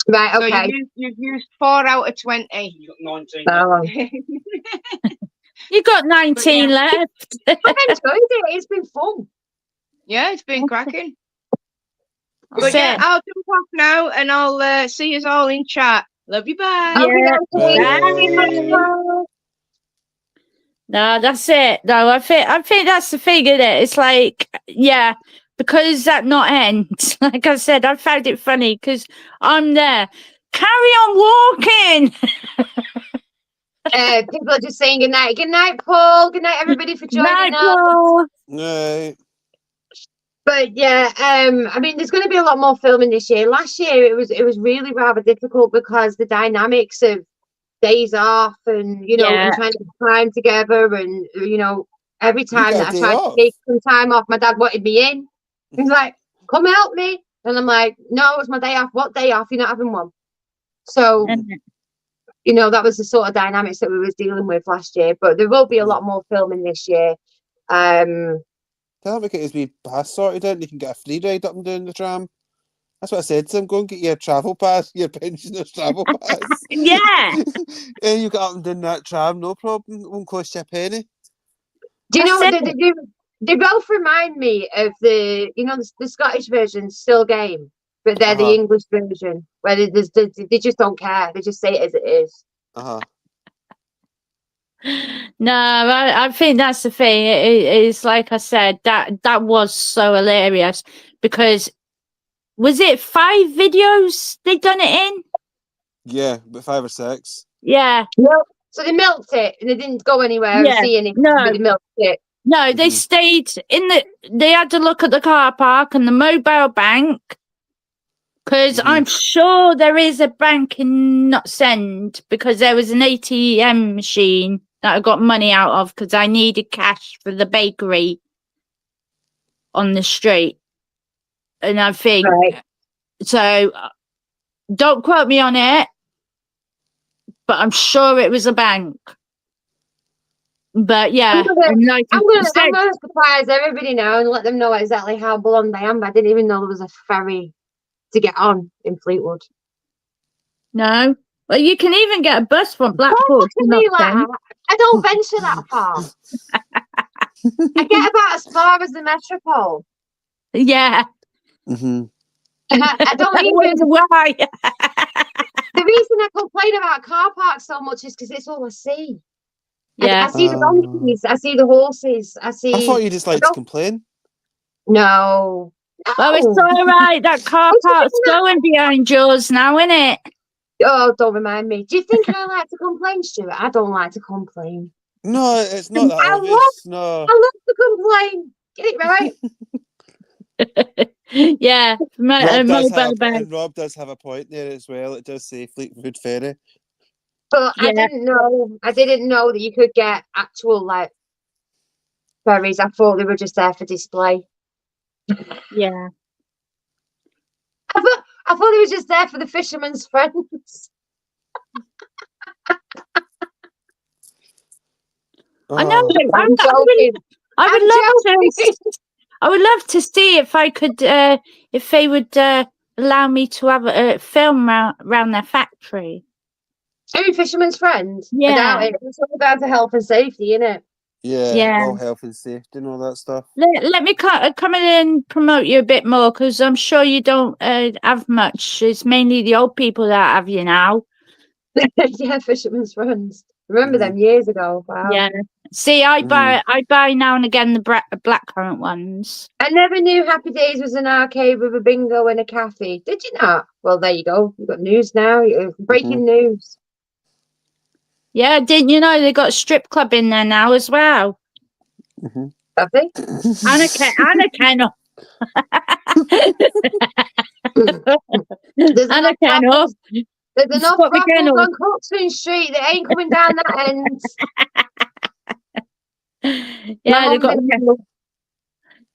Right, okay. So you've used 4 out of 20. You got 19. Oh. You got 19 left. I've enjoyed it. It's been fun. Yeah, it's been cracking. But yeah, I'll jump off now, and I'll see you all in chat. Love you, bye. Yeah. No, that's it. No, I think that's the thing, isn't it? It's like, yeah, because that not ends. Like I said, I found it funny because I'm there. Carry on walking. People are just saying good night. Good night, Paul. Good night, everybody, for joining us. Paul. Night. But yeah, I mean, there's going to be a lot more filming this year. Last year, it was really rather difficult because the dynamics of days off and and trying to time together, and every time that I tried to take some time off, my dad wanted me in. He's like, "Come help me," and I'm like, "No, it's my day off." What day off? You're not having one. So, that was the sort of dynamics that we was dealing with last year. But there will be a lot more filming this year. Tell him to get his wee pass sorted out and you can get a free ride up and down the tram. That's what I said to him. Go and get your travel pass, your pensioner's travel pass. Yeah. And you get up and down that tram, no problem. It won't cost you a penny. Do you know That's what it. they both remind me of the Scottish version, Still Game, but they're the English version where they just don't care. They just say it as it is. No, I think that's the thing. It's like I said, that was so hilarious because was it 5 videos they done it in? Yeah, but 5 or 6. Yeah. No. So they milked it and they didn't go anywhere and see anything, but they milked it. No, they stayed they had to look at the car park and the mobile bank because I'm sure there is a bank in Not Send because there was an ATM machine that I got money out of because I needed cash for the bakery on the street. And I think, so don't quote me on it, but I'm sure it was a bank. But yeah, I'm gonna surprise everybody now and let them know exactly how blonde I am. But I didn't even know there was a ferry to get on in Fleetwood. No, well, you can even get a bus from Blackpool. I don't venture that far. I get about as far as the Metropole. Yeah. I don't even. Why? The reason I complain about car parks so much is because it's all I see. Yeah. I see the donkeys, I see the horses, I thought you just like to complain. No. Well, it's all right. That car park's going behind yours now, isn't it? Oh, don't remind me. Do you think I like to complain, Stuart? I don't like to complain. No, it's not that obvious. No. I love to complain. Get it right. Yeah. Rob does have a point there as well. It does say Fleetwood Ferry. But I didn't know that you could get actual ferries. I thought they were just there for display. Yeah. I thought they were just there for the fisherman's friends. I know. I would love to see if I could, if they would allow me to have a film around their factory. Any fisherman's friends? Yeah. I doubt it. It's all down to health and safety, isn't it? Yeah, all health and safety and all that stuff. Let me come in and promote you a bit more because I'm sure you don't have much. It's mainly the old people that have you now. Yeah, fisherman's friends. Remember them years ago? Wow. Yeah. See, I buy now and again the blackcurrant ones. I never knew Happy Days was an arcade with a bingo and a cafe. Did you not? Well, there you go. You've got news now. Breaking news. Yeah, didn't you know they got a strip club in there now as well? Have they? And a kennel. There's enough brothels on Coxton Street that ain't coming down that end. Yeah, they got.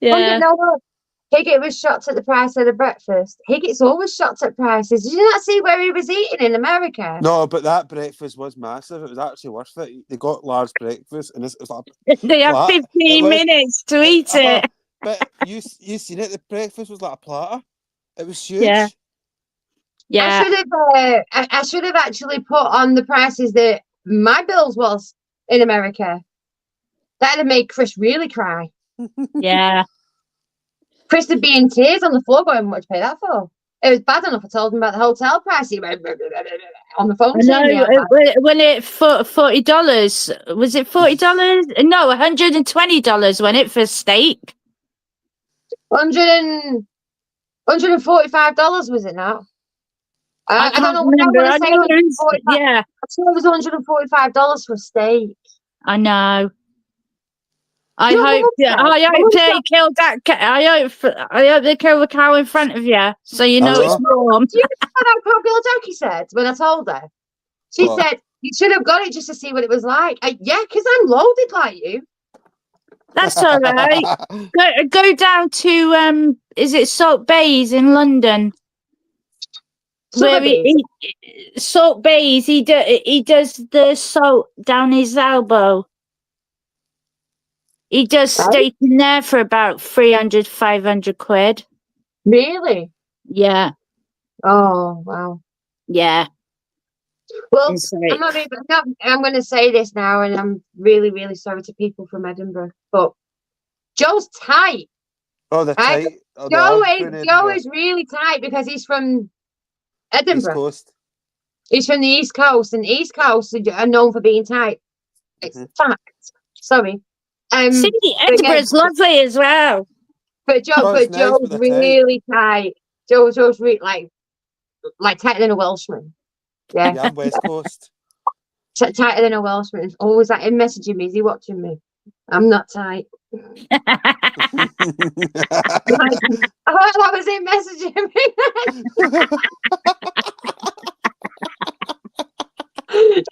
Yeah. Higgett was shocked at the price of the breakfast. Higgett's always shocked at prices. Did you not see where he was eating in America? No, but that breakfast was massive. It was actually worth it. They got large breakfast, and it was like they have 15 minutes to eat it. But you seen it? The breakfast was like a platter. It was huge. Yeah. Yeah. I should have actually put on the prices that my bills was in America. That'd have made Chris really cry. Yeah. Chris would be in tears on the floor going, what did you pay that for? It was bad enough I told him about the hotel price. He went on the phone. When it $40, was it $40? No, $120 when it for steak. $145 was it not? I don't know. Remember. Yeah. I sure it was $145 for steak. I know. I hope they killed that. I hope they killed the cow in front of you, so you know it's warm. Do you know what that poor girl Jackie said when I told her? She said you should have got it just to see what it was like. Yeah, because I'm loaded like you. That's all right. Go down to is it Salt Bays in London? Where Salt Bays, he does the salt down his elbow. He does stay in there for about 300, 500 quid. Really? Yeah. Oh, wow. Yeah. Well, It's like, I'm going to say this now, and I'm really, really sorry to people from Edinburgh, but Joe's tight. Oh, they're Right? tight. Oh, they are from Joe Edinburgh. is really tight because he's from East Edinburgh. Coast. He's from the East Coast, and East Coast are known for being tight. It's fact. Sorry. see, Edinburgh's lovely as well. But Oh, it's nice, Joe's but they're tight. really tight. Joe's really like tighter than a Welshman. Yeah. Yeah, I'm West Coast. Tighter than a Welshman. Always like him messaging me. Is he watching me? I'm not tight. Like, that was him messaging me.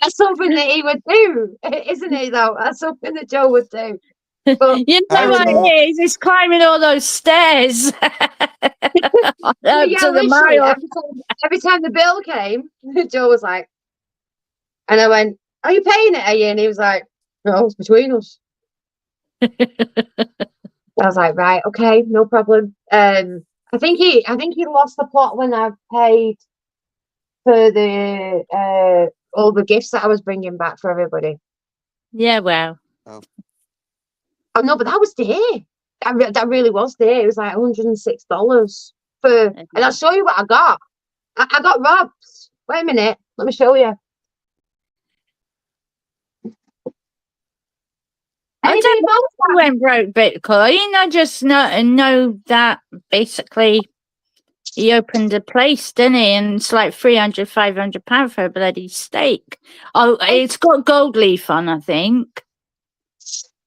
That's something that he would do, isn't it? Though that's something that Joe would do. But You know what it is? He's climbing all those stairs up to the mile. Every time the bill came, Joe was like, and I went, "Are you paying it, are you?" And he was like, "No, it's between us." I was like, "Right, okay, no problem." I think he lost the plot when I paid for the all the gifts that I was bringing back for everybody. Yeah, well. Oh no, but that was dear. That really was dear. It was like $106 for, and I'll show you what I got. I got robbed. Wait a minute, let me show you. I don't know if he went broke Bitcoin. I just know that basically he opened a place, didn't he? And it's like £300, £500 for a bloody steak. Oh, it's got gold leaf on, I think.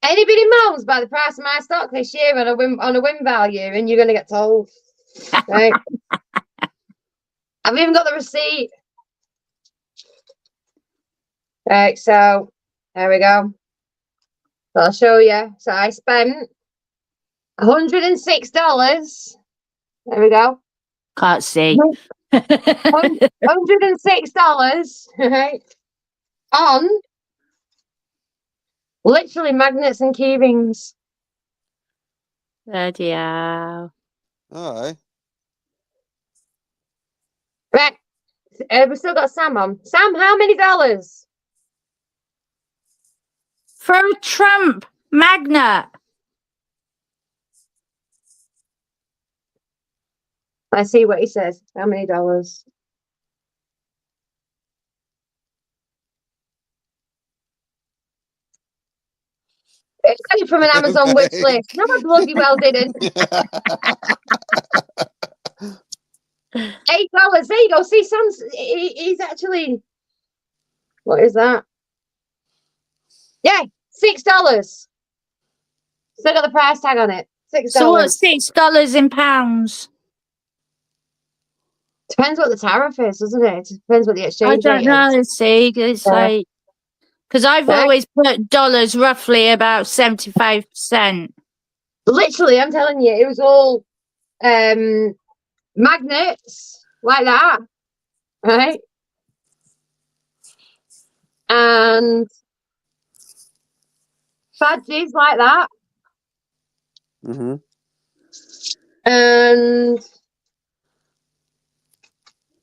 Anybody moans about the price of my stock this year on a win value, and you're going to get told. Right? I've even got the receipt. Right, so there we go. So I'll show you. So I spent $106. There we go. Can't see. $106, right? On literally magnets and key rings. Bloody hell. Aye. Right. We've still got Sam on. Sam, how many dollars? For a Trump magnet. Let's see what he says. How many dollars? It's got it from an Amazon wish list. No, I bloody well didn't. $8. There you go. See, Sam's he's actually. What is that? Yeah, $6. Still got the price tag on it. $6. So what's $6 in pounds? Depends what the tariff is, doesn't it? It depends what the exchange I rate don't know. is. See, it's like because I've always put dollars roughly about 75%. Literally, I'm telling you, it was all magnets like that, right? And badges like that. Mm-hmm. And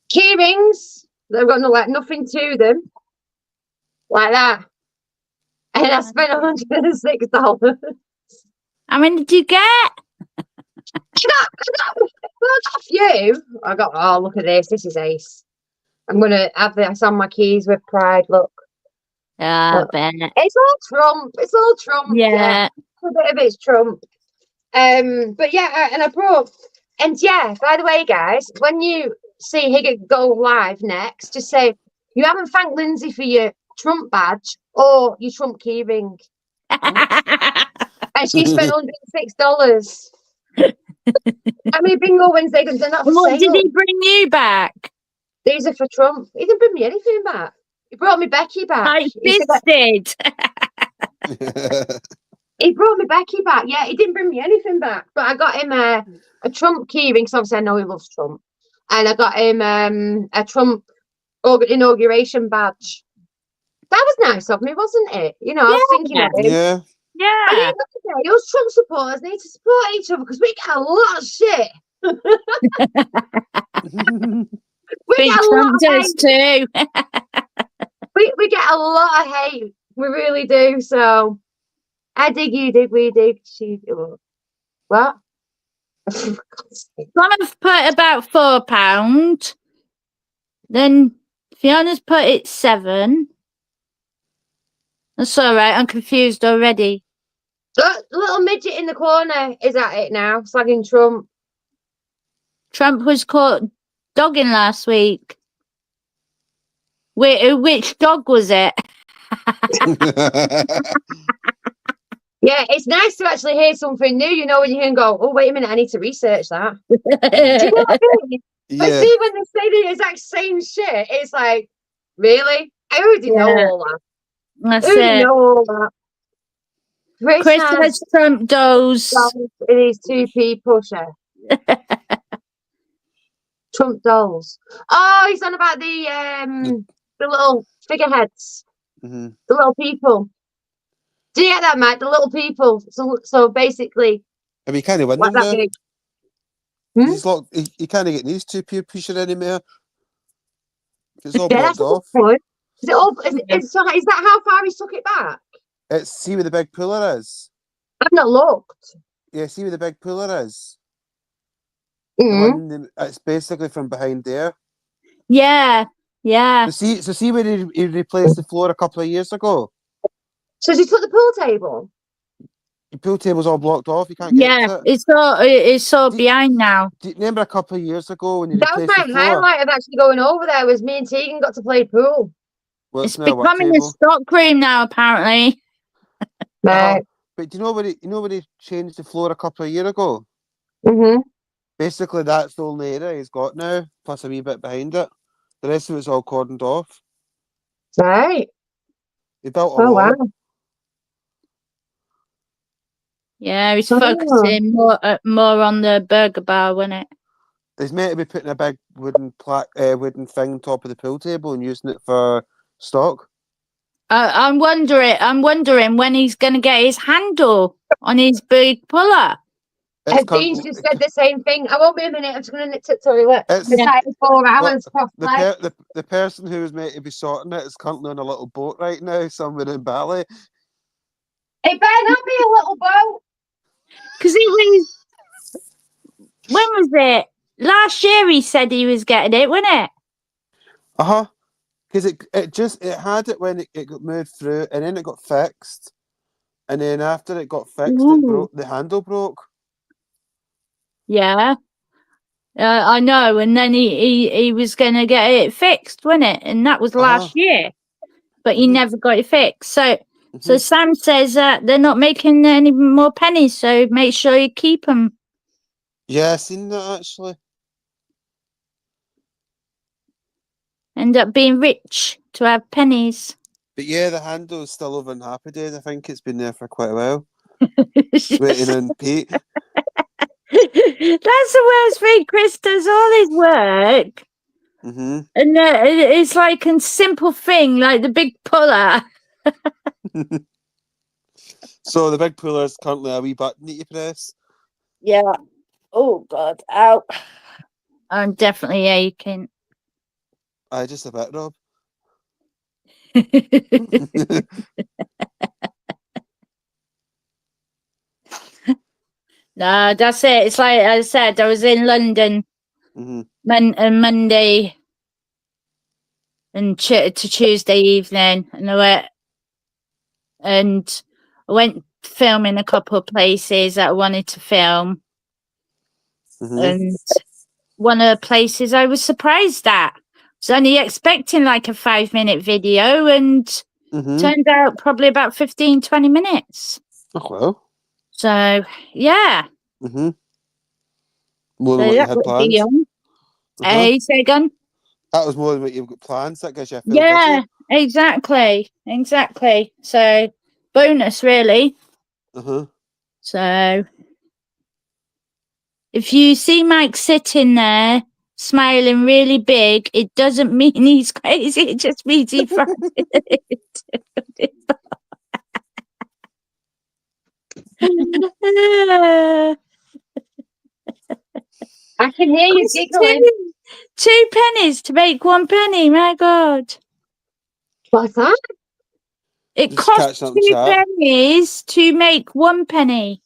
key rings that have got nothing to them, like that. And I spent $106. How many did you get? I got a few. Oh, look at this. This is ace. I'm going to have this on my keys with pride. Look. Look. It's all Trump. It's all Trump. Yeah. A bit of it's Trump. But yeah, and I brought, and yeah, by the way, guys, when you see Higgett go live next, just say, you haven't thanked Lindsay for your Trump badge or your Trump key ring. And she spent $106. I mean, Bingo Wednesday comes in. What did he bring you back? These are for Trump. He didn't bring me anything back. He brought me Becky back. I fisted. He brought me Becky back. Yeah, he didn't bring me anything back. But I got him a Trump key ring, because obviously I know he loves Trump. And I got him a Trump inauguration badge. That was nice of me, wasn't it? You know, I was thinking of it. Yeah. Yeah. say, us Trump supporters need to support each other because we get a lot of shit. We Big get a Trump lot of does hate. too. We get a lot of hate. We really do. So I dig, you dig, we dig. She what? Connor's put about £4. Then Fiona's put it 7. That's all right. I'm confused already. Look, little midget in the corner is at it now, slagging Trump. Trump was caught dogging last week. Which dog was it? Yeah, it's nice to actually hear something new, you know, when you can go, oh, wait a minute, I need to research that. Do you know what I mean? But Yeah. see, when they say the exact same shit, it's like, really? I already know Yeah. all that. That's I already it. know all that. Chris has Trump dolls. It is 2p pusher. Trump dolls. Oh, he's on about the little figureheads, Mhm. the little people. Do you get that, Matt? The little people. So basically, I mean, you can't win like them that now. big. Hmm? He's locked. You can't get these 2p pusher anymore. It's all Yeah, blocked that's a good off. point. Is it all? Is that how far he took it back? It's see where the big puller is. I've not looked. Yeah, see where the big puller is. Mm. It's basically from behind there. Yeah, yeah. So see where he replaced the floor a couple of years ago. So has he took the pool table? The pool table's all blocked off. You can't get Yeah, to it. it's all Do- behind now. Do you remember a couple of years ago when he That was replaced my the floor? highlight of actually going over there. Was me and Tegan got to play pool. Well, It's now a work becoming a table. stock room now, apparently. Right. But do you know when he changed the floor a couple of years ago? Mhm. Basically, that's the only area he's got now, plus a wee bit behind it. The rest of it's all cordoned off. Right. He built a Oh wall. wow. Yeah, he's Oh. focusing more on the burger bar, wasn't it? He's meant to be putting a big wooden thing on top of the pool table and using it for stock. I'm wondering when he's going to get his handle on his big puller. Dean's just said the same thing. I won't be a minute. I'm just going to nip to the toilet. It's- It's like 4 hours. The person who was meant to be sorting it is currently on a little boat right now, somewhere in Bali. It better not be a little boat. Because when was it? Last year he said he was getting it, wasn't it? Because it had it when it got moved through, and then it got fixed, and then after it got fixed, Ooh. it broke. The handle broke. Yeah. I know. And then he was going to get it fixed, wasn't it? And that was last year. But he never got it fixed. So Sam says they're not making any more pennies, so make sure you keep them. Yeah, I seen that actually. End up being rich to have pennies. But yeah, the handle is still over in Happy Days. I think it's been there for quite a while. Waiting on Pete. That's the worst thing. Chris does all his work. Mm-hmm. And it's like a simple thing, like the big puller. So the big puller is currently a wee button that you press. Yeah. Oh, God. Ow. I'm definitely aching. Just a bit, Rob. No, that's it. It's like I said, I was in London Monday and to Tuesday evening, and I went filming a couple of places that I wanted to film. And one of the places I was surprised at. I was only expecting like a 5-minute video, and turned out probably about 15-20 minutes. Oh, well. So, yeah. More than what you had planned. Hey, say again? That was more than what you've got planned. So that gives you a full Yeah, budget. exactly. So, bonus, really. So, if you see Mike sitting there smiling really big, it doesn't mean he's crazy. It just means he I can hear you giggling. Two pennies to make 1 penny. My God. What's that? It Just costs catching up 2 chat. pennies to make 1 penny.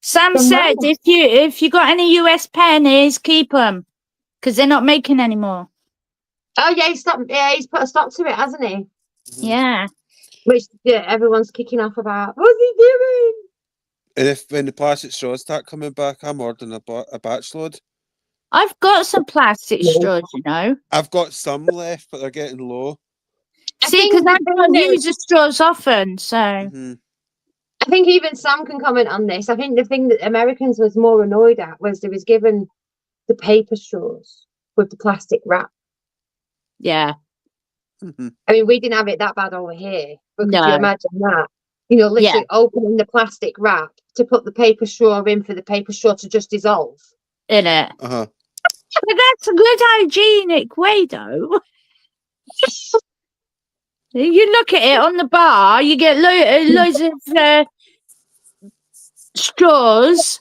Sam From said, where? if you got any US pennies, keep them because they're not making anymore. Oh yeah, he's stopped. Yeah, he's put a stop to it, hasn't he? Yeah. Which everyone's kicking off about. What's he doing? And if when the plastic straws start coming back, I'm ordering a batch load. I've got some plastic No. straws, you know. I've got some left, but they're getting low. See, because I don't use the straws often, so. I think even Sam can comment on this. I think the thing that Americans was more annoyed at was they was given the paper straws with the plastic wrap. Yeah. I mean, we didn't have it that bad over here. But could you No. imagine that? You know, literally opening the plastic wrap to put the paper straw in for the paper straw to just dissolve. In it. Uh-huh. But that's a good hygienic way, though. You look at it on the bar, you get loads of straws.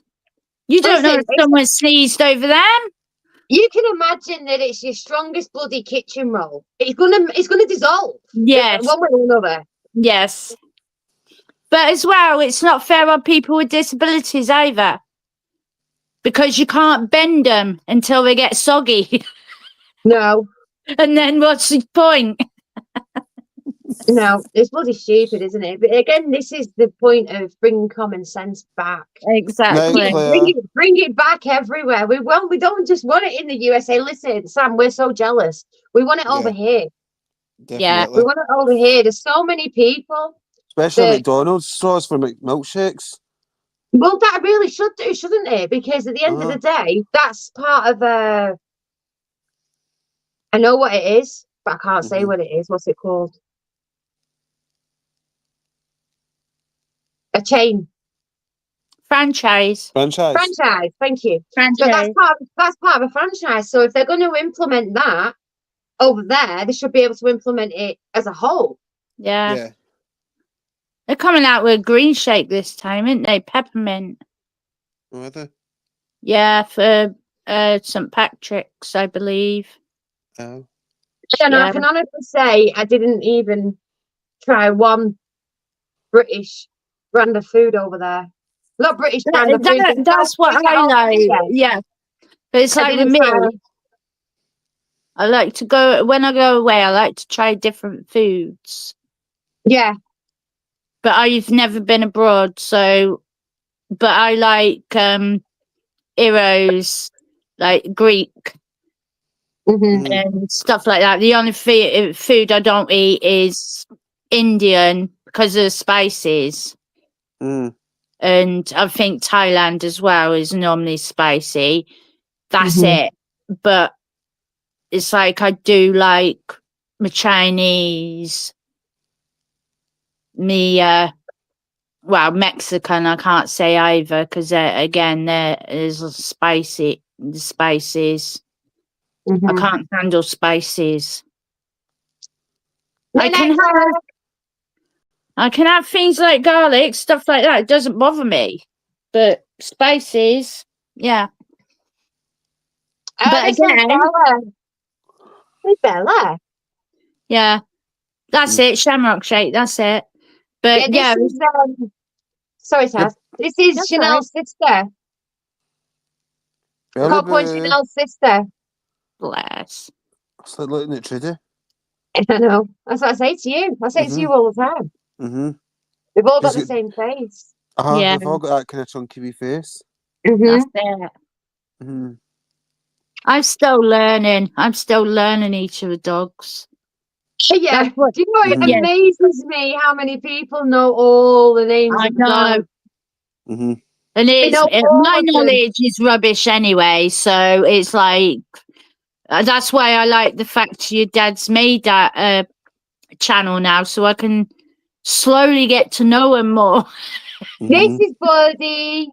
You don't know if someone sneezed over them. You can imagine that it's your strongest bloody kitchen roll. It's gonna dissolve. Yes. One way or another. Yes. But as well, it's not fair on people with disabilities either. Because you can't bend them until they get soggy. No. And then what's the point? No, it's bloody stupid, isn't it? But again, this is the point of bringing common sense back. Exactly. Bring it back everywhere. We don't just want it in the USA. Listen, Sam, we're so jealous. We want it over here. Definitely. Yeah. We want it over here. There's so many people. Especially McDonald's straws for milkshakes. Well, that really should do, shouldn't it? Because at the end of the day, that's part of I know what it is, but I can't say what it is. What's it called? A chain. Franchise. Thank you. Franchise. So that's part of a franchise. So if they're going to implement that over there, they should be able to implement it as a whole. Yeah. They're coming out with a green shake this time, aren't they? Peppermint. Oh, are they? Yeah, for St. Patrick's, I believe. Oh. And I can honestly say I didn't even try one British brand of food over there. Not British brand of food. That's what I like. Yeah. But it's like with me. I like to go, when I go away, I like to try different foods. Yeah. But I've never been abroad, so, but I like Eros, like Greek and stuff like that. The only food I don't eat is Indian because of the spices. And I think Thailand as well is normally spicy. That's it. But it's like I do like my Chinese, well, Mexican, I can't say either because again, there is spicy, the spices. I can't handle spices. I can have things like garlic, stuff like that. It doesn't bother me. But spices, yeah. But again, Bella. Yeah, that's it. Shamrock shake. That's it. But yeah, this is, sorry, Taz. This is Chanel's sister. Coco Chanel's sister. Bless. It's like looking at Trudy. I know. That's what I say to you. I say it to you all the time. We've all got the same face. Yeah, we've all got that kind of chunky wee face. That's it. I'm still learning. Each of the dogs. Yeah. Do you know it amazes me how many people know all the names of the dogs? And my knowledge is rubbish anyway, so it's like that's why I like the fact your dad's made that channel now, so I can slowly get to know him more. This is Buddy.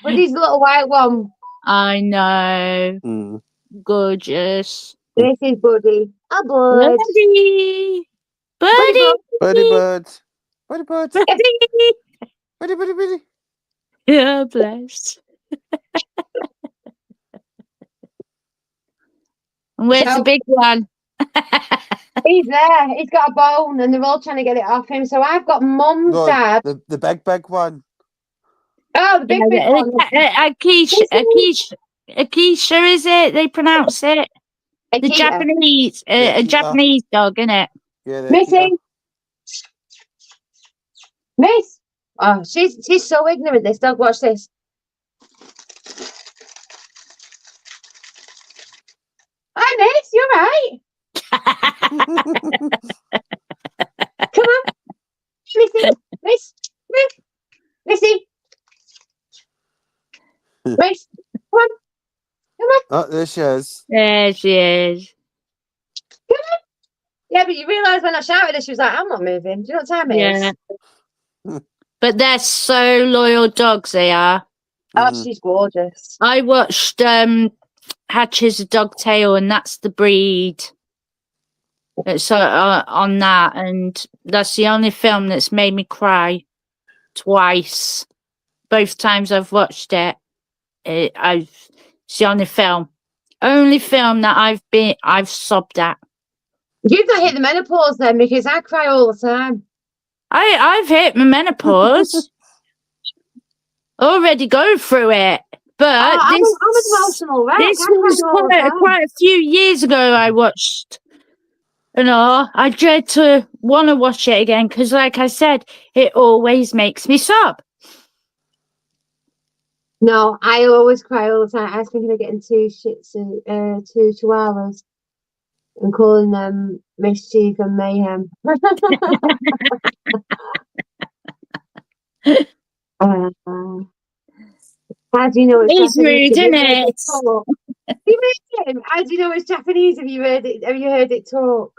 Buddy's the little white one. I know. Gorgeous. This is Buddy. A bud. Buddy. Buddy bud. Buddy bud. Buddy buddy buddy. Yeah, bless. And where's the big one? He's there. He's got a bone, and they're all trying to get it off him. So I've got mum, No, dad. the big one. Oh, the big one. Akisha, is it? They pronounce it. The Akita. Japanese, a Akita. Japanese dog, isn't it? Yeah, the Missy. Akita. Miss. Oh, she's so ignorant, this dog. Watch this. Hi, Miss. You're right. Come on. Missy. Miss. Missy. Miss. Come on. Come on. Oh, there she is. There she is. Come on. Yeah, but you realise when I shouted her, she was like, I'm not moving. Do you know what time it is? Yeah. But they're so loyal dogs, they are. Oh, she's gorgeous. I watched Hatches a Dogtail, and that's the breed. It's on that, and that's the only film that's made me cry twice. Both times I've watched it, it's the only film that I've sobbed at. You've not hit the menopause then, because I cry all the time. I've hit my menopause. Already go through it. But I'm an emotional wreck. This was quite a few years ago I watched. I dread to want to watch it again because, like I said, it always makes me sob. No, I always cry all the time. I was thinking of getting two chihuahuas and calling them Mischief and Mayhem. How do you know it's He's Japanese? rude, isn't it? How do you know it's Japanese? Have you heard it talk?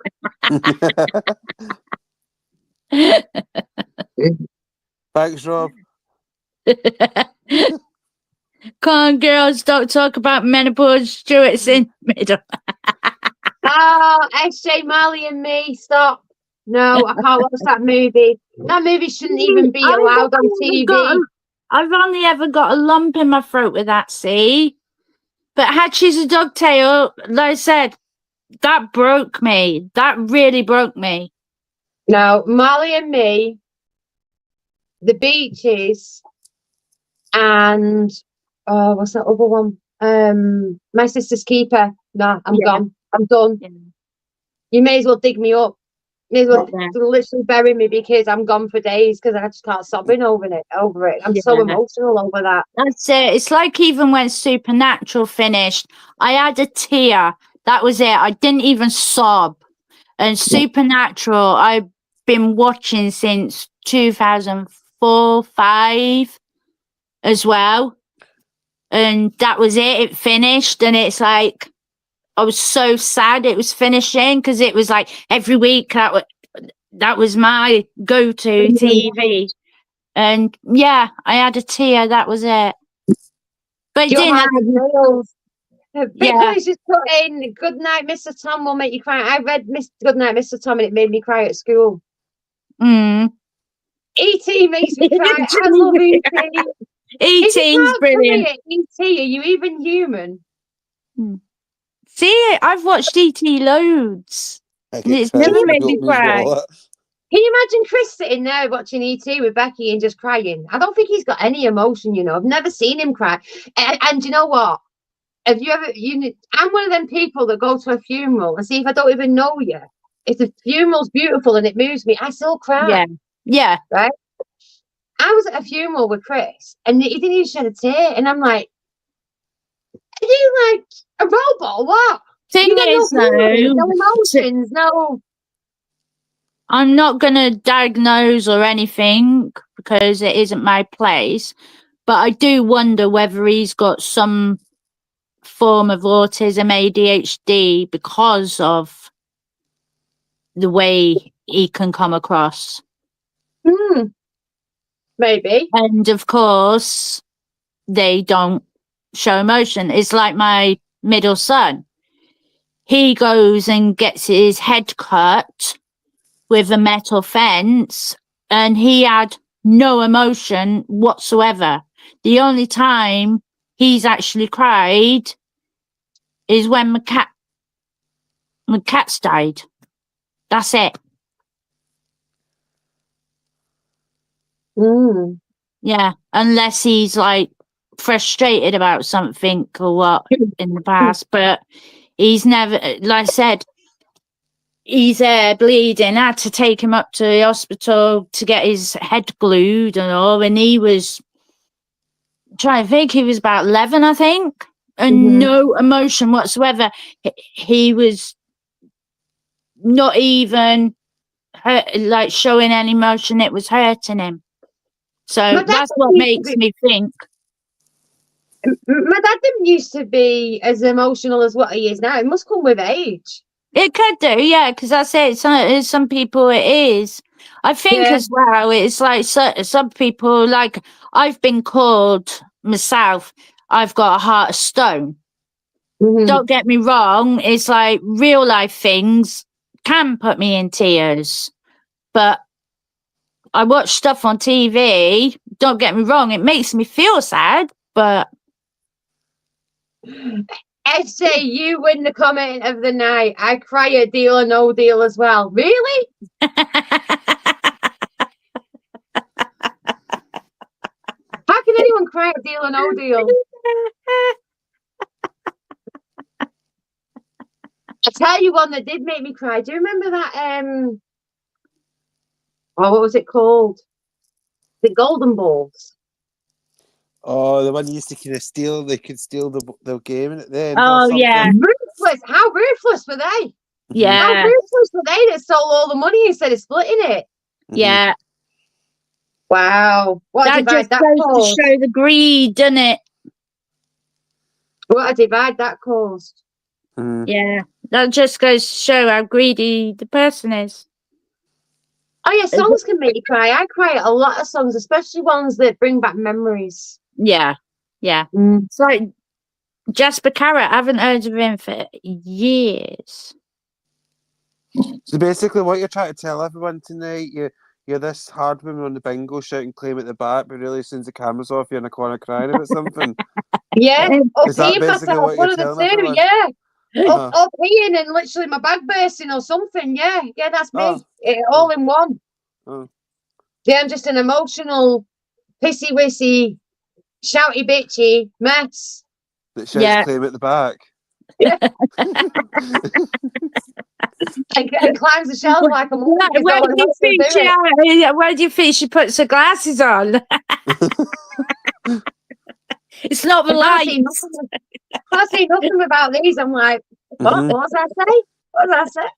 Thanks, Rob. Come on, girls, don't talk about menopause. Stuart's in the middle. Oh, SJ, Marley and Me, stop. No, I can't watch that movie. That movie shouldn't even be allowed on TV. I've only ever got a lump in my throat with that, see? But Hatchie's a Dogtail, like I said, that broke me. That really broke me. No, Marley and Me, The Beaches, and what's that other one? My Sister's Keeper. No, I'm gone. I'm done. Yeah. You may as well dig me up. May as well literally bury me because I'm gone for days because I just can't stop being over it. I'm so emotional over that. That's it. It's like even when Supernatural finished, I had a tear. That was it. I didn't even sob. And Supernatural, I've been watching since 2004-05 as well. And that was it. It finished, and it's like I was so sad it was finishing because it was like every week that was my go-to TV. And yeah, I had a tear. That was it. But it didn't. Because just put in "Good Night, Mr. Tom" will make you cry. I read "Good Night, Mr. Tom" and it made me cry at school. E.T. makes me cry. I love E.T. E.T.'s brilliant. E.T., are you even human? See, I've watched E.T. loads. And it's never made me cry. Can you imagine Chris sitting there watching E.T. with Becky and just crying? I don't think he's got any emotion, I've never seen him cry. And you know what? Have you ever, I'm one of them people that go to a funeral and see if I don't even know you. If the funeral's beautiful and it moves me, I still cry. Yeah. Right? I was at a funeral with Chris and he didn't even shed a tear. And I'm like, are you like a robot or what? Thing is, no emotions, no. I'm not going to diagnose or anything because it isn't my place. But I do wonder whether he's got some form of autism, ADHD, because of the way he can come across. Maybe. And of course, they don't show emotion. It's like my middle son. He goes and gets his head cut with a metal fence, and he had no emotion whatsoever. the only time he's actually cried is when my cat's died. That's it. Mm. Yeah, unless he's like frustrated about something or what in the past, but he's never, like I said, he's bleeding. I had to take him up to the hospital to get his head glued and all, and he was trying to think, he was about 11, I think, and no emotion whatsoever. He was not even like showing any emotion. It was hurting him. So that's what makes me think. My dad didn't used to be as emotional as what he is now. It must come with age. It could do, yeah, because I say some people it is. I think as well, it's like some people, like I've been called myself, I've got a heart of stone. Don't get me wrong, it's like real life things can put me in tears, but I watch stuff on TV, don't get me wrong, it makes me feel sad, but Essay, you win the comment of the night. I cry at Deal or No Deal as well. Really? How can anyone cry at Deal or No Deal? I tell you one that did make me cry. Do you remember that? What was it called? The Golden Balls. Oh, the one you used to kind of steal. They could steal the game at the end. Oh yeah, ruthless. How ruthless were they? Yeah. How ruthless were they that stole all the money instead of splitting it? Yeah. Wow. What a That divide just that goes caused. to show the greed, doesn't it? What a divide that caused. Yeah. That just goes to show how greedy the person is. Oh yeah, songs can make you cry. I cry at a lot of songs, especially ones that bring back memories. Yeah. Yeah. It's like Jasper Carrot. I haven't heard of him for years. So basically, what you're trying to tell everyone tonight, you're this hard woman on the bingo shouting claim at the back, but really, as soon as the camera's off, you're in a corner crying about something. Yeah, Is that basically what you're telling everyone? Yeah. Up peeing and literally my bag bursting or something. Yeah, that's me. All in one. Yeah, I'm just an emotional, pissy wissy, shouty bitchy mess. That shouts claim at the back. Yeah. and climbs the shelf like a monkey. Where do you think she puts her glasses on? It's not the lights. I see nothing about these. I'm like, what was I say? What did I say?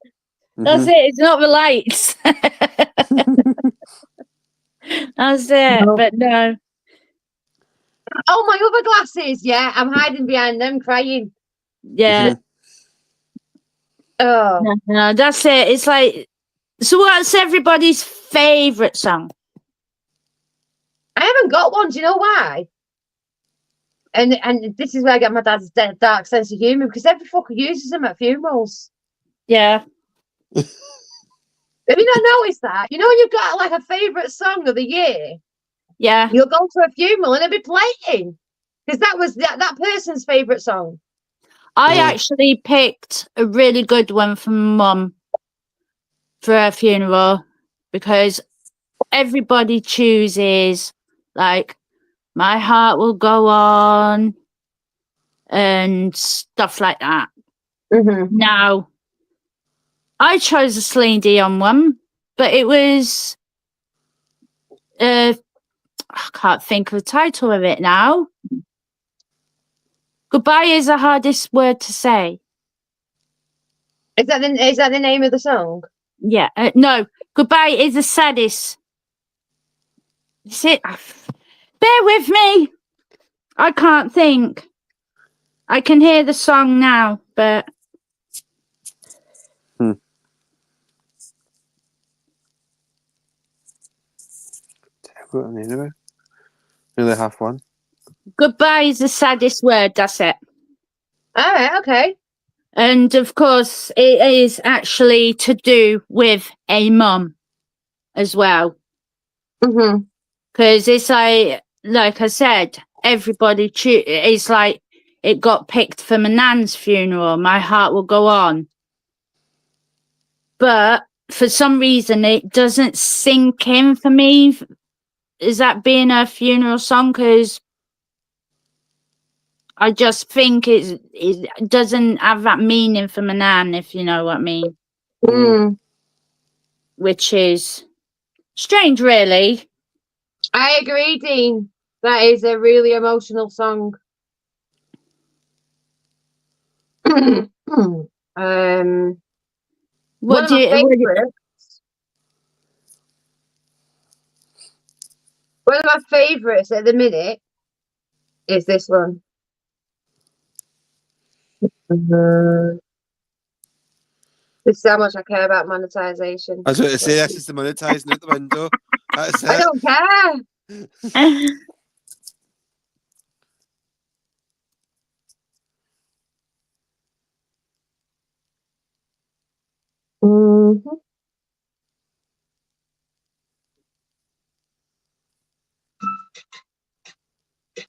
That's it. It's not the lights. That's it. No. But no. Oh, my other glasses. Yeah, I'm hiding behind them, crying. Yeah. Oh. No, that's it. It's like, so what's everybody's favourite song? I haven't got one. Do you know why? And this is where I get my dad's dark sense of humour, because every fucker uses them at funerals. Yeah. Have you not noticed that? You know when you've got like a favourite song of the year? Yeah. You'll go to a funeral and it'll be playing. Because that was that person's favourite song. I actually picked a really good one for Mum for her funeral, because everybody chooses like My Heart Will Go On and stuff like that. Now, I chose a Celine Dion one, but it was I can't think of the title of it now. Goodbye is the hardest word to say. Is that the name of the song? Yeah. No, Goodbye is the saddest. Is it? Bear with me. I can't think. I can hear the song now, but Really have one. goodbye is the saddest word. That's it. All right, okay. And of course, it is actually to do with a mum as well. Because it's like like I said, everybody it's like it got picked for my nan's funeral. My heart will go on. But for some reason, it doesn't sink in for me. Is that being a funeral song? Because I just think it doesn't have that meaning for my nan, if you know what I mean. Mm. Which is strange, really. I agree, Dean. That is a really emotional song. One of my favourites at the minute is this one. This is how much I care about monetization. I was going to say, this is the monetizing out the window. That's it. I don't care. Mm-hmm.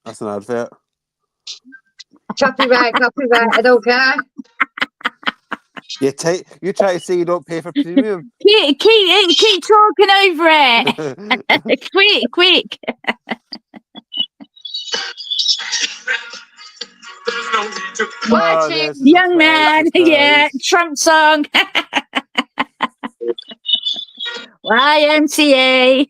That's an advert. Copyright, I don't care. You try to say you don't pay for premium. Keep talking over it. Quick. Watching. Young man, yeah, Trump song. YMCA.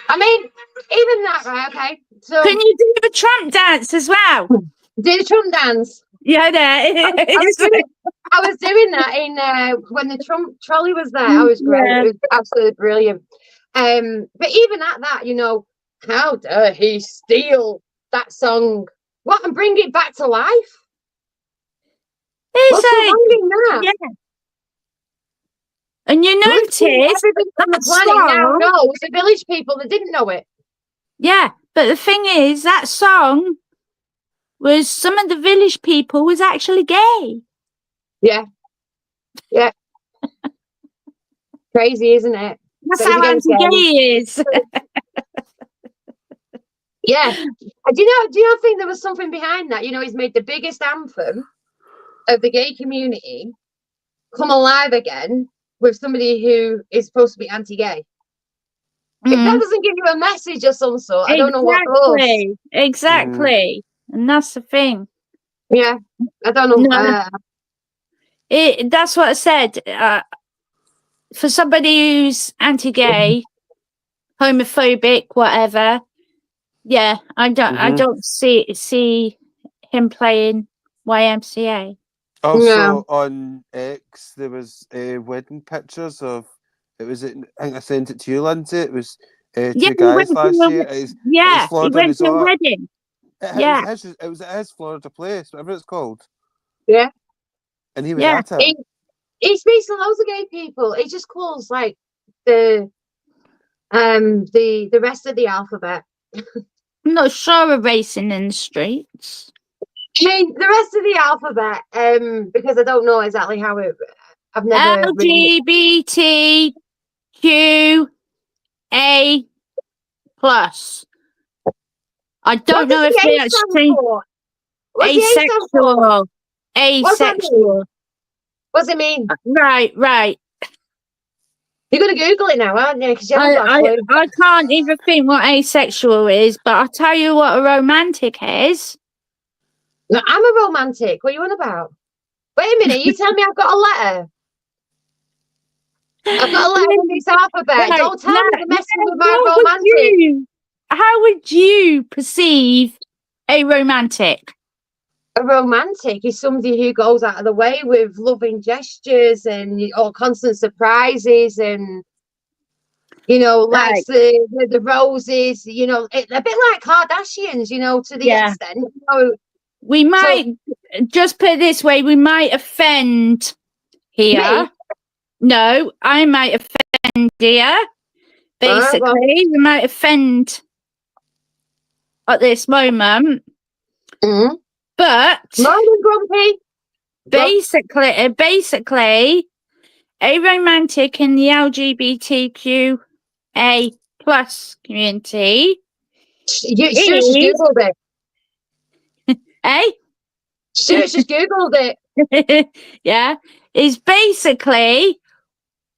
I mean, even that, right? Okay. So can you do the Trump dance as well? Do the Trump dance? Yeah, I was doing that in when the Trump trolley was there. I was great. Yeah. It was absolutely brilliant. But even at that, you know, how dare he steal that song? What, and bring it back to life? What's so wrong in that? Yeah. And you notice everybody on the planet now knows the village people that didn't know it. Yeah, but the thing is, that song was some of the village people was actually gay. Yeah. Crazy, isn't it? That's how anti-gay is. Yeah. Do you think there was something behind that? You know, he's made the biggest anthem of the gay community come alive again with somebody who is supposed to be anti-gay. If that doesn't give you a message of some sort, I don't know what does. Exactly. And that's the thing. Yeah. I don't know. That's what I said. For somebody who's anti-gay, homophobic, whatever, yeah, I don't see him playing YMCA. Also on X, there was wedding pictures of. I think I sent it to you, Lindsay. It was two guys last year. He went to a wedding. It was at his Florida place, whatever it's called. Yeah. And he was at it. He speaks to loads of gay people. He just calls like the rest of the alphabet. I'm not sure of racing in the streets. I mean, the rest of the alphabet, because I don't know exactly how it. I've never LGBTQA+. I don't know if they actually asexual. Asexual. What's it mean? Right. You're gonna Google it now, aren't you? Because I can't even think what asexual is, but I'll tell you what a romantic is. No, I'm a romantic. What are you on about? Wait a minute, you tell me I've got a letter. I've got a letter in this alphabet. Right, don't tell me the messing with my romantic. How would you perceive a romantic? A romantic is somebody who goes out of the way with loving gestures and constant surprises and, you know, likes the roses, you know, a bit like Kardashians, you know, to the extent. You know, we might, just put it this way, we might offend here. Me? No, I might offend here. Basically, we might offend at this moment. Mm-hmm. But Morning, Grumpy. basically, aromantic in the LGBTQA plus community. Stuart's just Googled it. Eh? Stuart's just Googled it. Yeah, is basically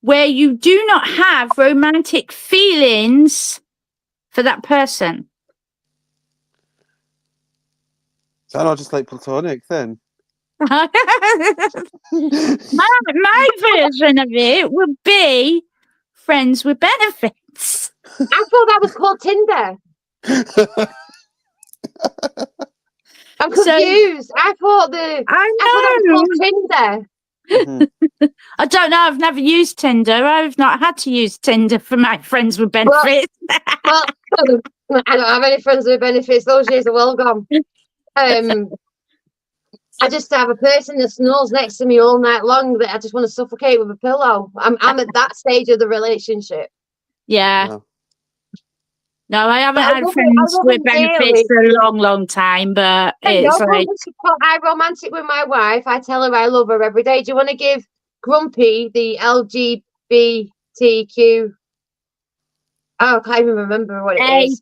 where you do not have romantic feelings for that person. Is that not just like platonic then? my version of it would be friends with benefits. I thought that was called Tinder. I'm confused. I thought that was called Tinder. I don't know. I've never used Tinder. I've not had to use Tinder for my friends with benefits. Well, I don't have any friends with benefits. Those years are well gone. I just have a person that snores next to me all night long that I just want to suffocate with a pillow. I'm at that stage of the relationship. Yeah. No, I haven't had friends with benefits for a long, long time, but it's like... I'm romantic with my wife. I tell her I love her every day. Do you want to give Grumpy the LGBTQ... Oh, I can't even remember what it is.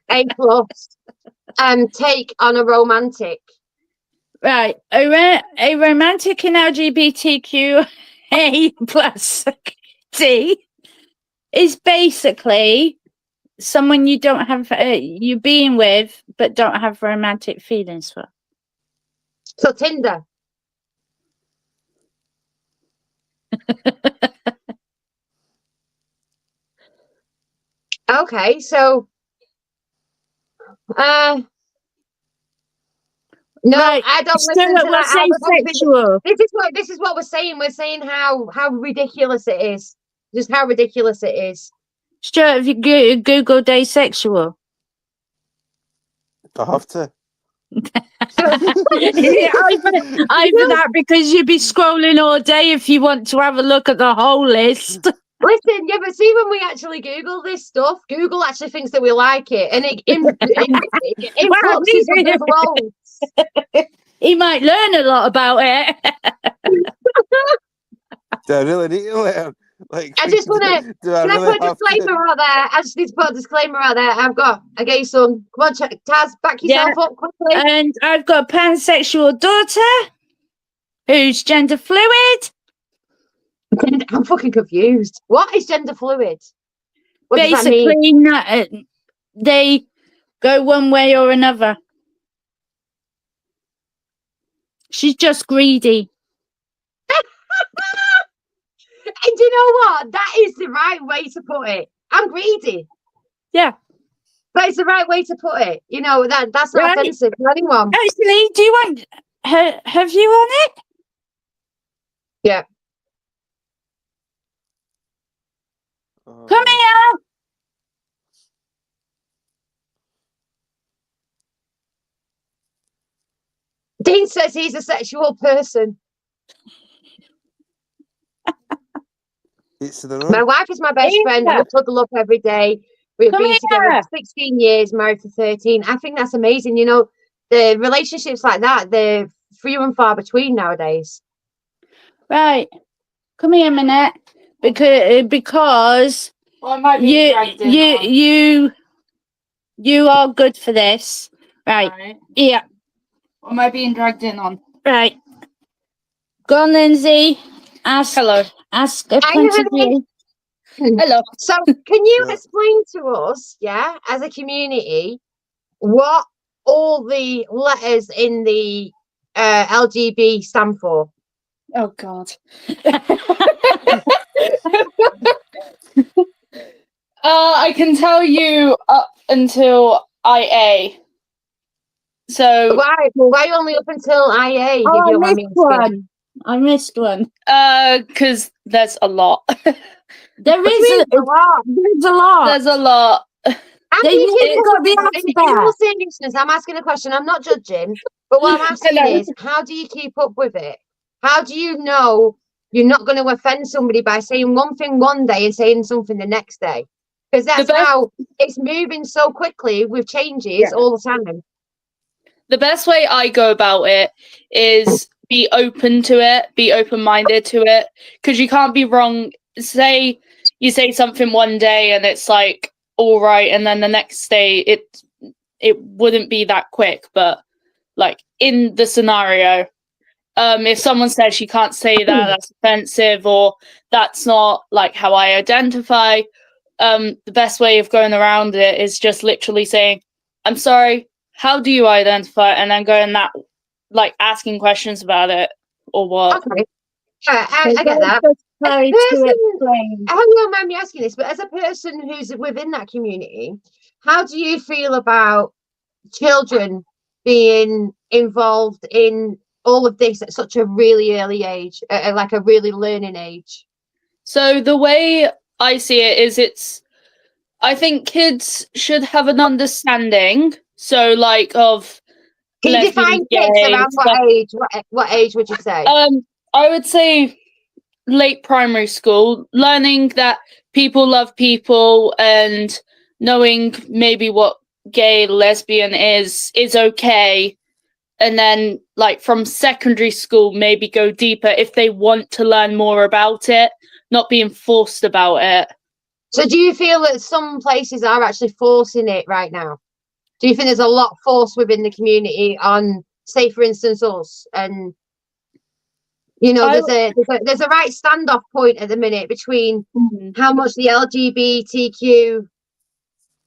A+. A+. Take on a romantic. Right. A romantic in LGBTQ A+ T is basically someone you don't have you being with but don't have romantic feelings for. So Tinder. Okay, so no, right. I don't listen to that. Asexual. This is what we're saying. We're saying how ridiculous it is. Just how ridiculous it is. Stuart, have you Googled asexual? I have to. Either that, because you'd be scrolling all day if you want to have a look at the whole list. Listen, yeah, but see, when we actually Google this stuff, Google actually thinks that we like it, and it influxes the results. He might learn a lot about it. Do I really need to learn? Like, I just want to. Can I put a disclaimer out there? I just need to put a disclaimer out there. I've got a gay son. Come on, Taz, back yourself up quickly. And I've got a pansexual daughter who's gender fluid. I'm fucking confused. What is gender fluid? What basically, does that mean? They go one way or another. She's just greedy. And do you know what? That is the right way to put it. I'm greedy. Yeah. But it's the right way to put it. You know, that's not offensive to anyone. Actually, do you want her view on it? Yeah. Come here. Dean says he's a sexual person. My wife is my best friend. We cuddle up every day. We've been together for 16 years, married for 13. I think that's amazing. You know, the relationships like that, they're few and far between nowadays. Right. Come here a minute. Because you are good for this. Right. Yeah. What am I being dragged in on? Right. Go on, Lindsay. Hello. Ask a point of view. Hello. So, can you explain to us, as a community, what all the letters in the LGB stand for? Oh God. I can tell you up until IA. So why only up until IA? I missed one. Because there's a lot. There's a lot. There's a lot. I'm asking a question. I'm not judging, but what I'm asking is, how do you keep up with it? How do you know you're not going to offend somebody by saying one thing one day and saying something the next day? Because that's how it's moving so quickly with changes all the time. The best way I go about it is be open to it, be open-minded to it, because you can't be wrong. Say you say something one day and it's like all right, and then the next day it wouldn't be that quick. But like in the scenario, if someone says you can't say that, that's offensive, or that's not like how I identify, the best way of going around it is just literally saying, I'm sorry, how do you identify? And then going that, like asking questions about it or what. Okay. Yeah, I get that. As a person, I hope you don't mind me asking this, but as a person who's within that community, how do you feel about children being involved in all of this at such a really early age, like a really learning age? So the way I see it is I think kids should have an understanding. So like of Can you define kids around what age? What age would you say? I would say late primary school, learning that people love people and knowing maybe what gay, lesbian is okay. And then like from secondary school, maybe go deeper if they want to learn more about it, not being forced about it. So do you feel that some places are actually forcing it right now? Do you think there's a lot forced within the community on, say, for instance, us? And, you know, there's a right standoff point at the minute between how much the LGBTQ,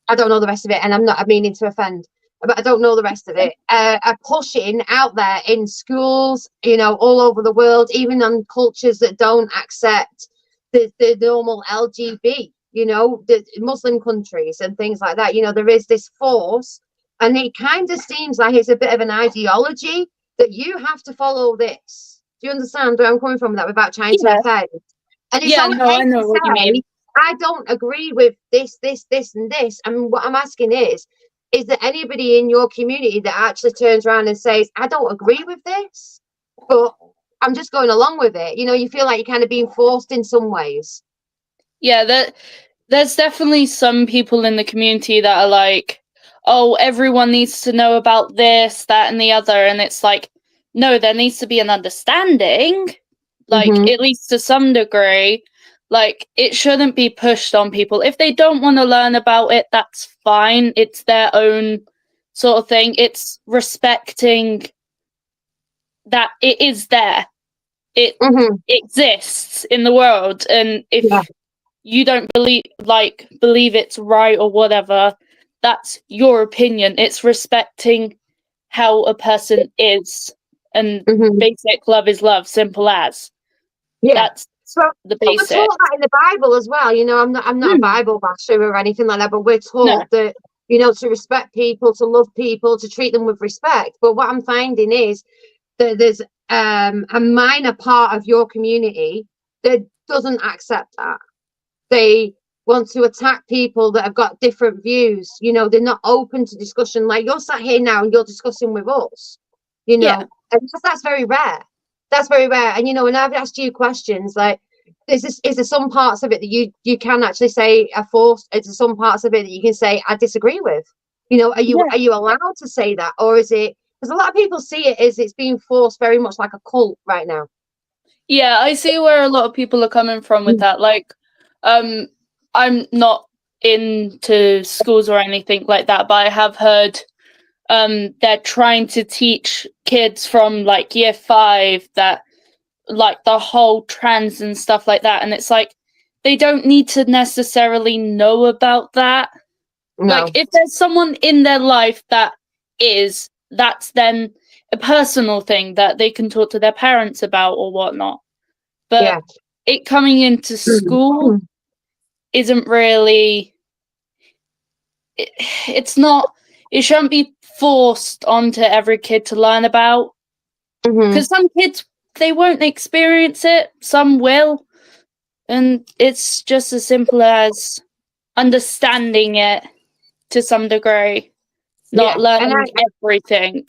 I don't know the rest of it, and I'm meaning to offend, but I don't know the rest of it, are pushing out there in schools, you know, all over the world, even on cultures that don't accept the normal LGB. You know, the Muslim countries and things like that, you know, there is this force, and it kind of seems like it's a bit of an ideology that you have to follow this. Do you understand where I'm coming from with that without trying to offend? And it's I know what you mean. I don't agree with this, and this. And what I'm asking is there anybody in your community that actually turns around and says, I don't agree with this, but I'm just going along with it? You know, you feel like you're kind of being forced in some ways. Yeah, there's definitely some people in the community that are like, oh, everyone needs to know about this, that, and the other. And it's like, no, there needs to be an understanding, like at least to some degree. Like, it shouldn't be pushed on people. If they don't want to learn about it, that's fine. It's their own sort of thing. It's respecting that it is there. It exists in the world. And if you don't believe it's right or whatever, that's your opinion. It's respecting how a person is, and basic love is love, simple as. That's the basic. We're taught that in the Bible as well. You know, I'm not a Bible basher or anything like that, but we're taught that, you know, to respect people, to love people, to treat them with respect. But what I'm finding is that there's a minor part of your community that doesn't accept that. They want to attack people that have got different views. You know, they're not open to discussion. Like, you're sat here now and you're discussing with us, you know, and that's very rare. That's very rare. And, you know, when I've asked you questions, like, is there some parts of it that you can actually say are forced? Is there some parts of it that you can say, I disagree with? You know, are you allowed to say that? Or is it, because a lot of people see it as it's being forced very much like a cult right now. Yeah, I see where a lot of people are coming from with that. Like, I'm not into schools or anything like that, but I have heard they're trying to teach kids from like year 5 that like the whole trans and stuff like that, and it's like they don't need to necessarily know about that. Like, if there's someone in their life that that's then a personal thing that they can talk to their parents about or whatnot. But it coming into school isn't really, it shouldn't be forced onto every kid to learn about, because some kids, they won't experience it, some will, and it's just as simple as understanding it to some degree, not learning everything.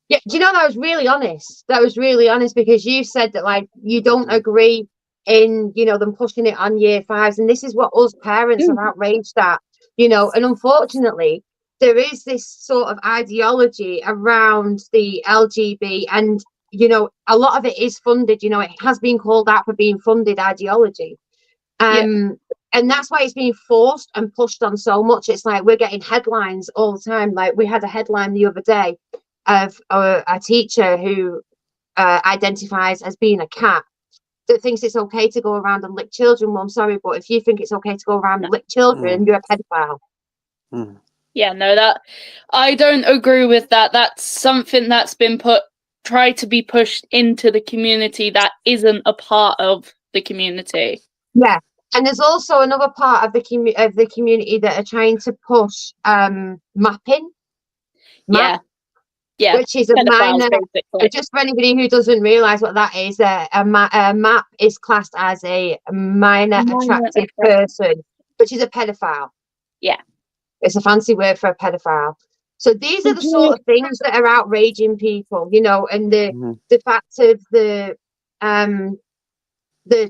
Yeah, do you know, that was really honest. That was really honest, because you said that, like, you don't agree in, you know, them pushing it on year 5s, and this is what us parents are outraged at, you know. And unfortunately, there is this sort of ideology around the LGB, and you know, a lot of it is funded. You know, it has been called out for being funded ideology. And that's why it's being forced and pushed on so much. It's like we're getting headlines all the time. Like we had a headline the other day of a teacher who identifies as being a cat that thinks it's okay to go around and lick children. Well, I'm sorry, but if you think it's okay to go around and lick children, you're a pedophile. Yeah, no, that I don't agree with that. That's something that's been tried to be pushed into the community that isn't a part of the community. Yeah, and there's also another part of the community that are trying to push mapping. Yeah, which is a minor. Just for anybody who doesn't realise what that is, a map is classed as a minor attractive person, which is a pedophile. Yeah, it's a fancy word for a pedophile. So these are the sort of things that are outraging people, you know, and the fact of the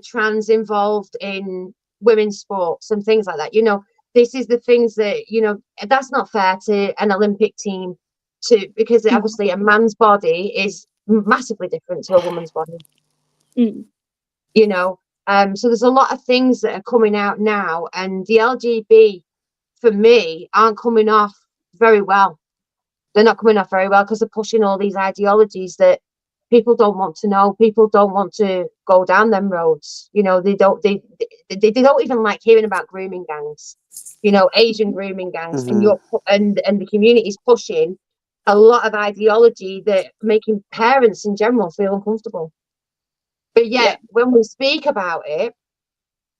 trans involved in women's sports and things like that. You know, this is the things that, you know, that's not fair to an Olympic team. Because obviously a man's body is massively different to a woman's body. You know, so there's a lot of things that are coming out now, and the LGB for me aren't coming off very well. They're not coming off very well because they're pushing all these ideologies that people don't want to know. People don't want to go down them roads. You know, they don't even like hearing about grooming gangs, you know, Asian grooming gangs, and the community is pushing a lot of ideology that making parents in general feel uncomfortable. But yet, when we speak about it,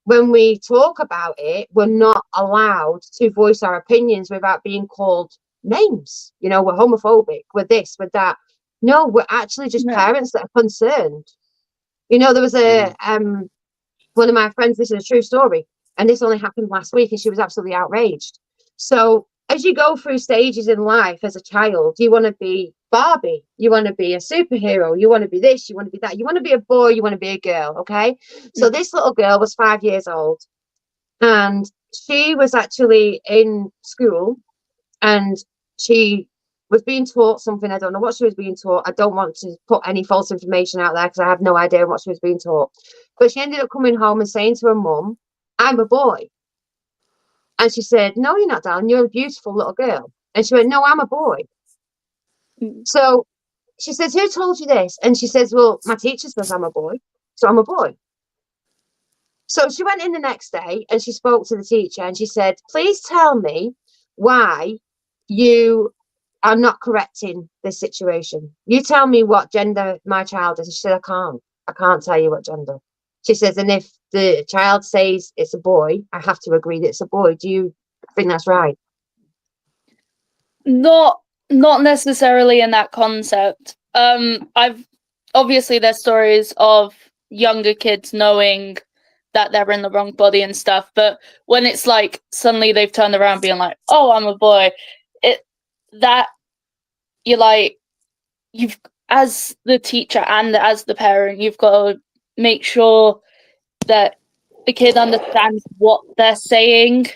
when we talk about it, we're not allowed to voice our opinions without being called names. You know, we're homophobic, we're this, we're that. No, we're actually just parents that are concerned. You know, there was one of my friends, this is a true story, and this only happened last week, and she was absolutely outraged. So as you go through stages in life as a child, you want to be Barbie, you want to be a superhero, you want to be this, you want to be that, you want to be a boy, you want to be a girl, okay? So this little girl was 5 years old, and she was actually in school, and she was being taught something. I don't know what she was being taught. I don't want to put any false information out there because I have no idea what she was being taught. But she ended up coming home and saying to her mum, "I'm a boy." And she said, "No, you're not, darling. You're a beautiful little girl." And she went, "No, I'm a boy." So she says, "Who told you this?" And she says, "Well, my teacher says I'm a boy, so I'm a boy." So she went in the next day and she spoke to the teacher and she said, "Please tell me why you are not correcting this situation. You tell me what gender my child is." And she said, I can't tell you what gender." She says, "And if the child says it's a boy, I have to agree that it's a boy. Do you think that's right?" Not necessarily in that concept. I've obviously there's stories of younger kids knowing that they're in the wrong body and stuff, but when it's like suddenly they've turned around being like, "Oh, I'm a boy," that you're like, you've, as the teacher and as the parent, you've got to make sure that the kid understands what they're saying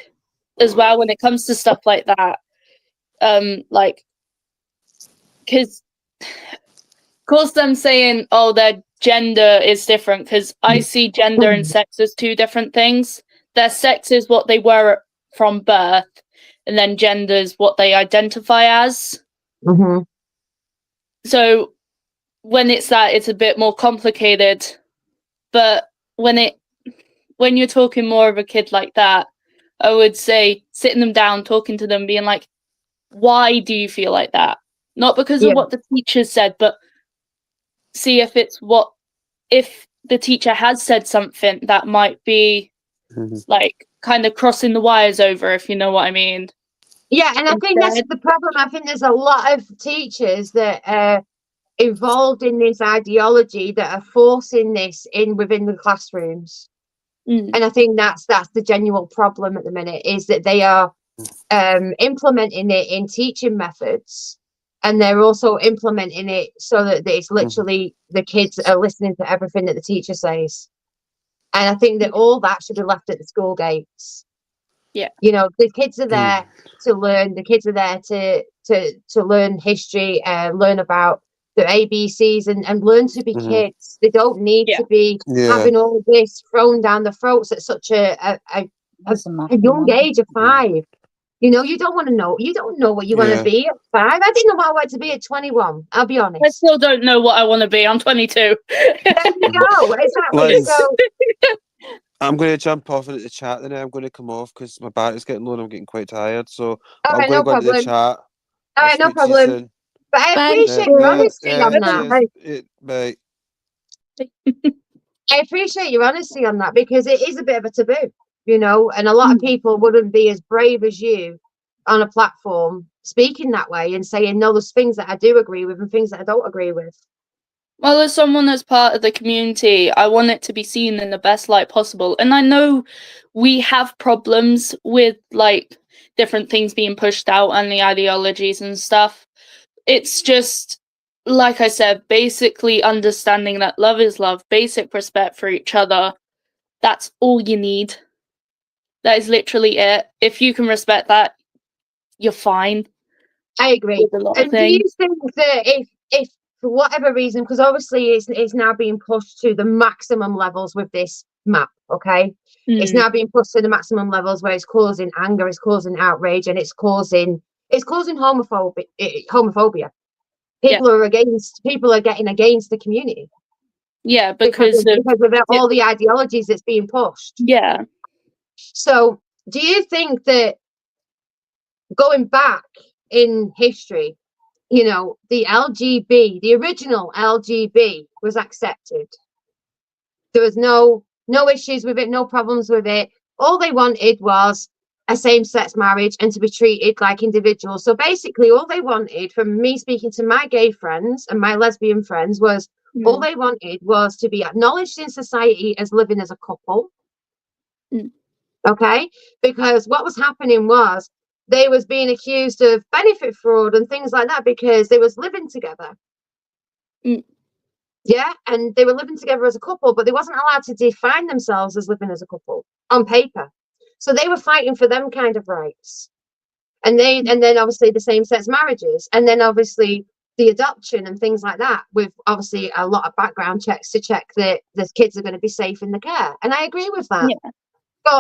as well when it comes to stuff like that. Like, because of course them saying, "Oh, their gender is different," because I see gender and sex as two different things. Their sex is what they were from birth, and then gender is what they identify as. So when it's that, it's a bit more complicated. But when you're talking more of a kid like that, I would say sitting them down, talking to them, being like, "Why do you feel like that?" Not because of what the teacher said, but see if if the teacher has said something that might be like kind of crossing the wires over, if you know what I mean. Yeah, and I think that's the problem. I think there's a lot of teachers that are involved in this ideology that are forcing this in within the classrooms. And I think that's the genuine problem at the minute, is that they are implementing it in teaching methods, and they're also implementing it so that it's literally the kids are listening to everything that the teacher says. And I think that all that should be left at the school gates. Yeah, you know, the kids are there to learn. The kids are there to learn history, learn about their ABCs and learn to be kids. They don't need to be having all this thrown down their throats at such a young age of 5. You know, you don't want to know. You don't know what you want to be at 5. I didn't know what I wanted to be at 21. I'll be honest. I still don't know what I want to be. I'm 22. There you go. Exactly. Liz, So I'm going to jump off into the chat then. I'm going to come off because my battery's getting low and I'm getting quite tired. So all I'm right, going no to go into the problem. chat. All I'll right, no speak to you problem. soon. But I Thank appreciate you. your honesty on that. Bye. I appreciate your honesty on that because it is a bit of a taboo, you know, and a lot of people wouldn't be as brave as you on a platform speaking that way and saying, no, there's things that I do agree with and things that I don't agree with. Well, as someone as part of the community, I want it to be seen in the best light possible. And I know we have problems with like different things being pushed out and the ideologies and stuff. It's just, like I said, basically understanding that love is love, basic respect for each other. That's all you need. That is literally it. If you can respect that, you're fine. I agree. With a lot And of do you things. think that if for whatever reason, because obviously it's now being pushed to the maximum levels with this map, okay? It's now being pushed to the maximum levels where it's causing anger, it's causing outrage, and it's causing homophobia. People are getting against the community. Yeah, because of all the ideologies that's being pushed. Yeah. So do you think that going back in history, you know, the original LGB was accepted? There was no issues with it, no problems with it. All they wanted was a same-sex marriage and to be treated like individuals. So basically all they wanted, from me speaking to my gay friends and my lesbian friends, was all they wanted was to be acknowledged in society as living as a couple. Okay? Because what was happening was they was being accused of benefit fraud and things like that because they was living together. Yeah, and they were living together as a couple, but they wasn't allowed to define themselves as living as a couple on paper. So they were fighting for them kind of rights. And then obviously the same-sex marriages, and then obviously the adoption and things like that, with obviously a lot of background checks to check that the kids are going to be safe in the care. And I agree with that.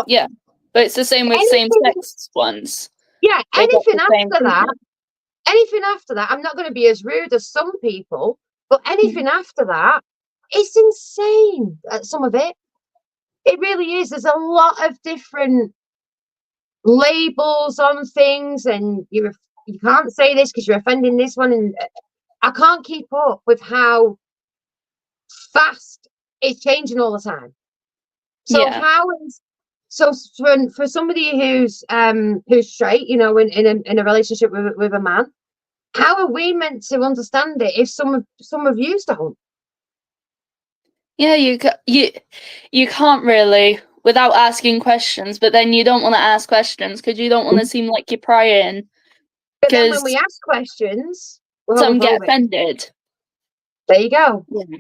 Yeah. But it's the same with same-sex ones. Yeah, anything after that, I'm not going to be as rude as some people, but anything after that, it's insane. Some of it. It really is. There's a lot of different labels on things, and you can't say this because you're offending this one, and I can't keep up with how fast it's changing all the time. So for somebody who's straight, you know, in a relationship with a man, how are we meant to understand it if some of you don't? Yeah, you can't really without asking questions, but then you don't want to ask questions because you don't want to seem like you're prying. But then when we ask questions, some get offended. There you go. Yeah.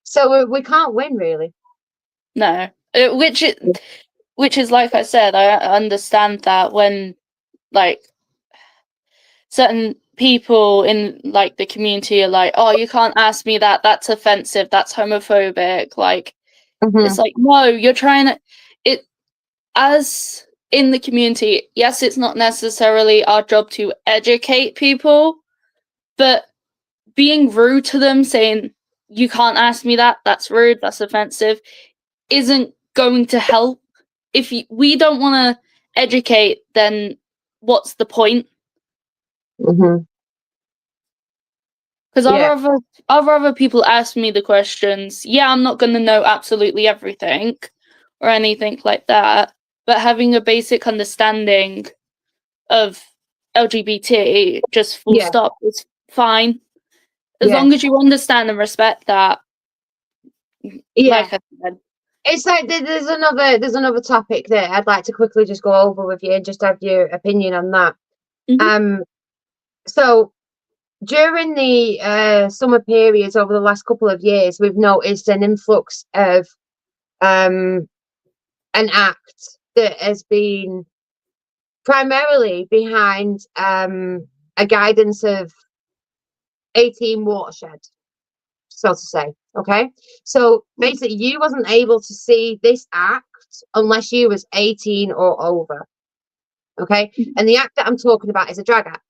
So we can't win, really. No, which is like I said, I understand that when like certain people in like the community are like, oh, you can't ask me that, that's offensive, that's homophobic, like it's like, no, you're trying to as in the community, yes, it's not necessarily our job to educate people, but being rude to them, saying you can't ask me that, that's rude, that's offensive, isn't going to help. If we don't want to educate, then what's the point? Because other people ask me the questions. Yeah, I'm not going to know absolutely everything or anything like that, but having a basic understanding of LGBT, just full stop, is fine. As long as you understand and respect that. Like I said. It's like there's another topic that I'd like to quickly just go over with you and just have your opinion on that. So during the summer periods over the last couple of years, we've noticed an influx of an act that has been primarily behind a guidance of 18 watershed, so to say. Okay, so basically you wasn't able to see this act unless you was 18 or over. Okay, and the act that I'm talking about is a drag act.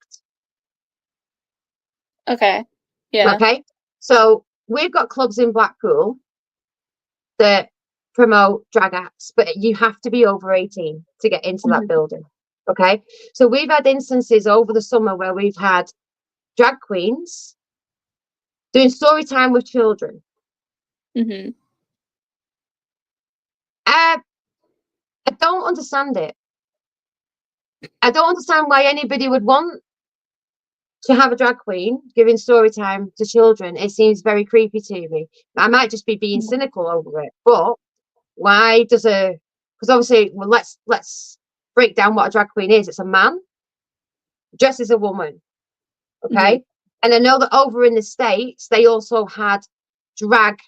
Okay. Yeah. Okay, so we've got clubs in Blackpool that promote drag acts, but you have to be over 18 to get into that building. Okay, so we've had instances over the summer where we've had drag queens doing story time with children. Mm-hmm. I don't understand it. I don't understand why anybody would want to have a drag queen giving story time to children. It seems very creepy to me. I might just be being cynical over it, but why does because obviously, well, let's break down what a drag queen is. It's a man dressed as a woman. Okay. And I know that over in the States, they also had drag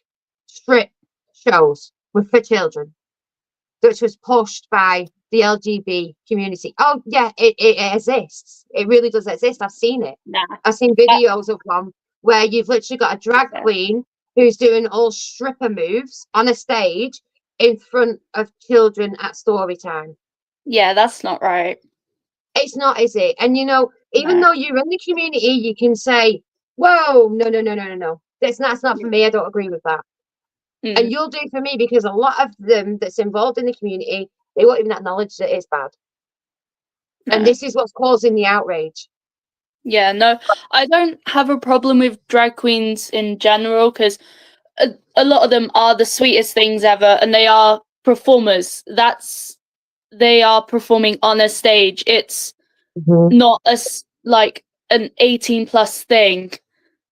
strip shows for children, which was pushed by the LGBT community. Oh, yeah, it exists. It really does exist. I've seen it. Nah. I've seen videos of one where you've literally got a drag queen who's doing all stripper moves on a stage in front of children at story time. Yeah, that's not right. It's not, is it? And, you know, even though you're in the community, you can say, whoa, no. That's not for me. I don't agree with that. And you'll do for me, because a lot of them that's involved in the community, they won't even acknowledge that it's bad. And this is what's causing the outrage. Yeah, no, I don't have a problem with drag queens in general, because a lot of them are the sweetest things ever, and they are performers. They are performing on a stage. It's not like an 18 plus thing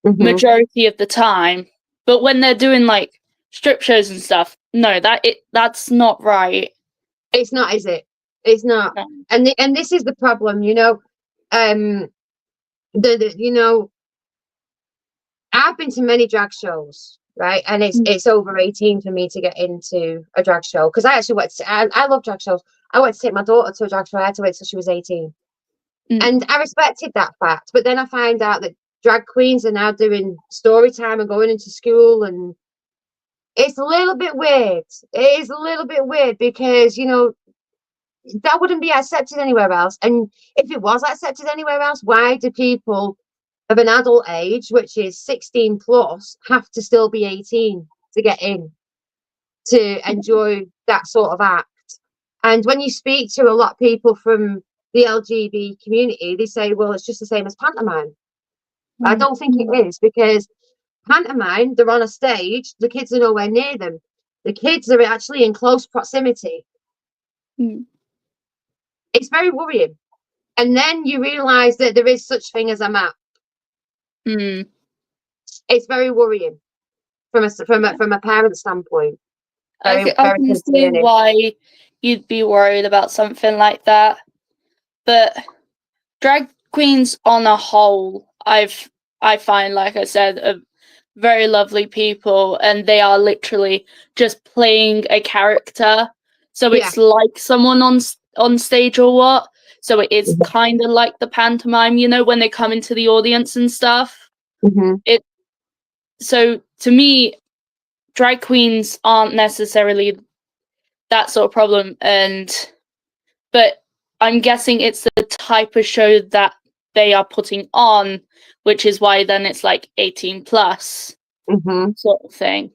majority of the time. But when they're doing like strip shows and stuff, no, that's not right. It's not, is it? It's not. No. And this is the problem, you know. You know, I've been to many drag shows, right? And it's over 18 for me to get into a drag show, because I actually went to, I love drag shows. I went to take my daughter to a drag show. I had to wait till she was 18. And I respected that fact. But then I find out that drag queens are now doing story time and going into school, and it's a little bit weird. It is a little bit weird, because, you know, that wouldn't be accepted anywhere else. And if it was accepted anywhere else, why do people of an adult age, which is 16 plus, have to still be 18 to get in to enjoy that sort of act? And when you speak to a lot of people from the LGBT community, they say, well, it's just the same as pantomime. I don't think it is, because pantomime, they're on a stage, the kids are nowhere near them. The kids are actually in close proximity. It's very worrying. And then you realise that there is such thing as a map. It's very worrying from a parent standpoint. I can see why you'd be worried about something like that. But drag queens on a whole, I find, like I said, are very lovely people, and they are literally just playing a character. So it's like someone on stage or what. So it is kind of like the pantomime, you know, when they come into the audience and stuff. So to me, drag queens aren't necessarily that sort of problem, but I'm guessing it's the type of show that they are putting on, which is why then it's like 18 plus sort of thing,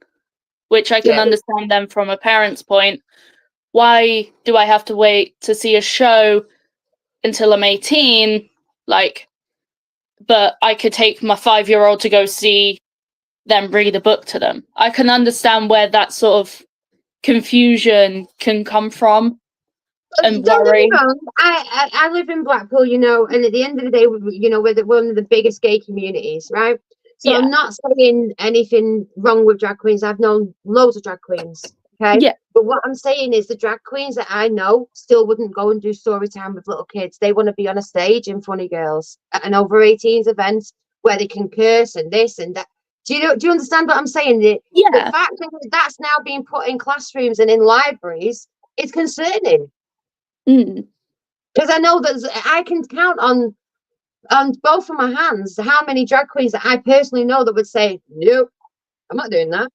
which I can understand them from a parent's point. Why do I have to wait to see a show until I'm 18? Like, but I could take my 5-year-old to go see them read a book to them. I can understand where that sort of confusion can come from. And don't get me wrong, I live in Blackpool, you know, and at the end of the day, you know, we're one of the biggest gay communities, right? So I'm not saying anything wrong with drag queens. I've known loads of drag queens, okay? Yeah. But what I'm saying is the drag queens that I know still wouldn't go and do story time with little kids. They want to be on a stage in front of girls at an over 18s event where they can curse and this and that. Do you understand what I'm saying? The fact that that's now being put in classrooms and in libraries is concerning. Because I know that I can count on on both of my hands how many drag queens that I personally know that would say, nope, I'm not doing that.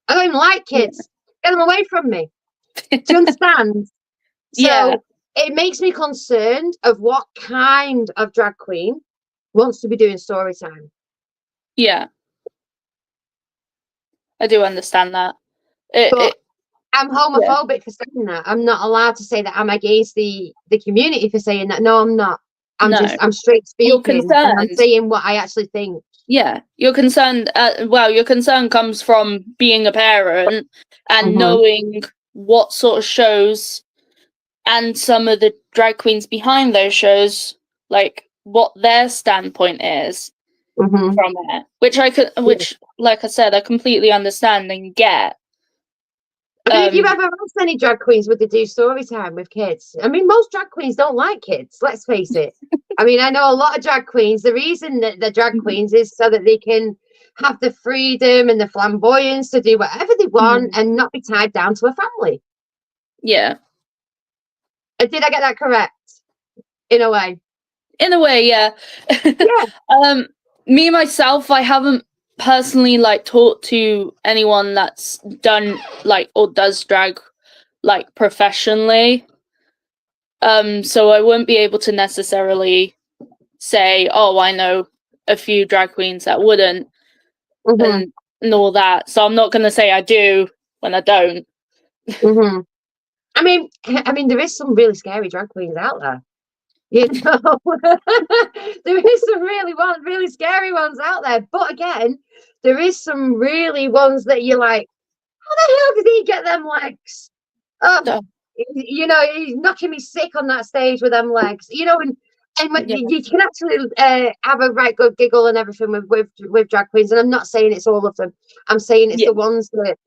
I don't even like kids. Get them away from me. Do you understand? Yeah. So it makes me concerned of what kind of drag queen wants to be doing story time. Yeah. I do understand that. But I'm homophobic for saying that. I'm not allowed to say that I'm against the community for saying that. No, I'm not. I'm straight You're speaking. And I'm concerned. saying what I actually think. Yeah, you're concerned. Well, your concern comes from being a parent and knowing what sort of shows and some of the drag queens behind those shows, like what their standpoint is from it. Which like I said, I completely understand and get. I mean, if you've ever asked any drag queens, would they do story time with kids? I mean, most drag queens don't like kids, let's face it. I mean, I know a lot of drag queens, the reason that they're drag queens is so that they can have the freedom and the flamboyance to do whatever they want and not be tied down to a family. Yeah. Did I get that correct? In a way. In a way, yeah. Yeah. Me, myself, I haven't personally talked to anyone that's done or does drag professionally, so I wouldn't be able to necessarily say, oh, I know a few drag queens that wouldn't and all that, so I'm not going to say I do when I don't. I mean there is some really scary drag queens out there, you know. There is some really scary ones out there, but again, there is some really ones that you're like, how the hell did he get them legs? You know, he's knocking me sick on that stage with them legs, you know. And you can actually have a right good giggle and everything with drag queens, and I'm not saying it's all of them. I'm saying it's the ones that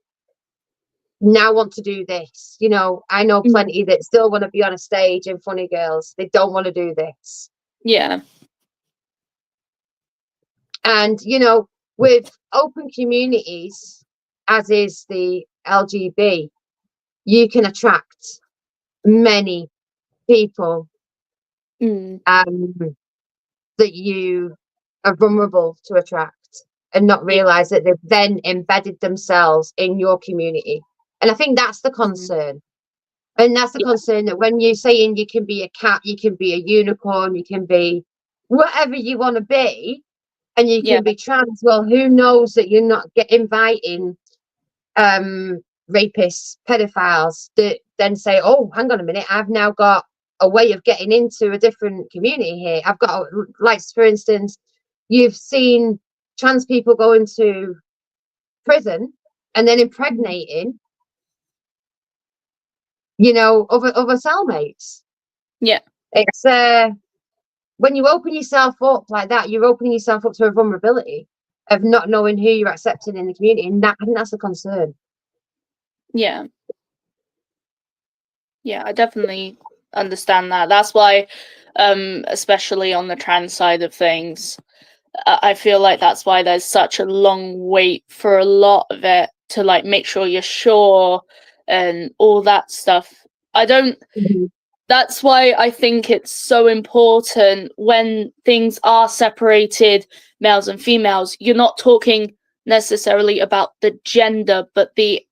now want to do this. You know, I know plenty that still want to be on a stage in Funny Girls. They don't want to do this. Yeah. And, you know, with open communities, as is the LGB, you can attract many people that you are vulnerable to attract and not realize that they've then embedded themselves in your community. And I think that's the concern. And that's the concern, that when you're saying you can be a cat, you can be a unicorn, you can be whatever you want to be, and you can be trans, well, who knows that you're not inviting rapists, pedophiles that then say, oh, hang on a minute, I've now got a way of getting into a different community here. I've got, like, for instance, you've seen trans people go into prison and then impregnating, you know, other cellmates. Yeah. It's when you open yourself up like that, you're opening yourself up to a vulnerability of not knowing who you're accepting in the community, and I think that's the concern. Yeah, I definitely understand that. That's why, especially on the trans side of things, I feel like that's why there's such a long wait for a lot of it to make sure you're sure and all that stuff. That's why I think it's so important when things are separated, males and females, you're not talking necessarily about the gender, but the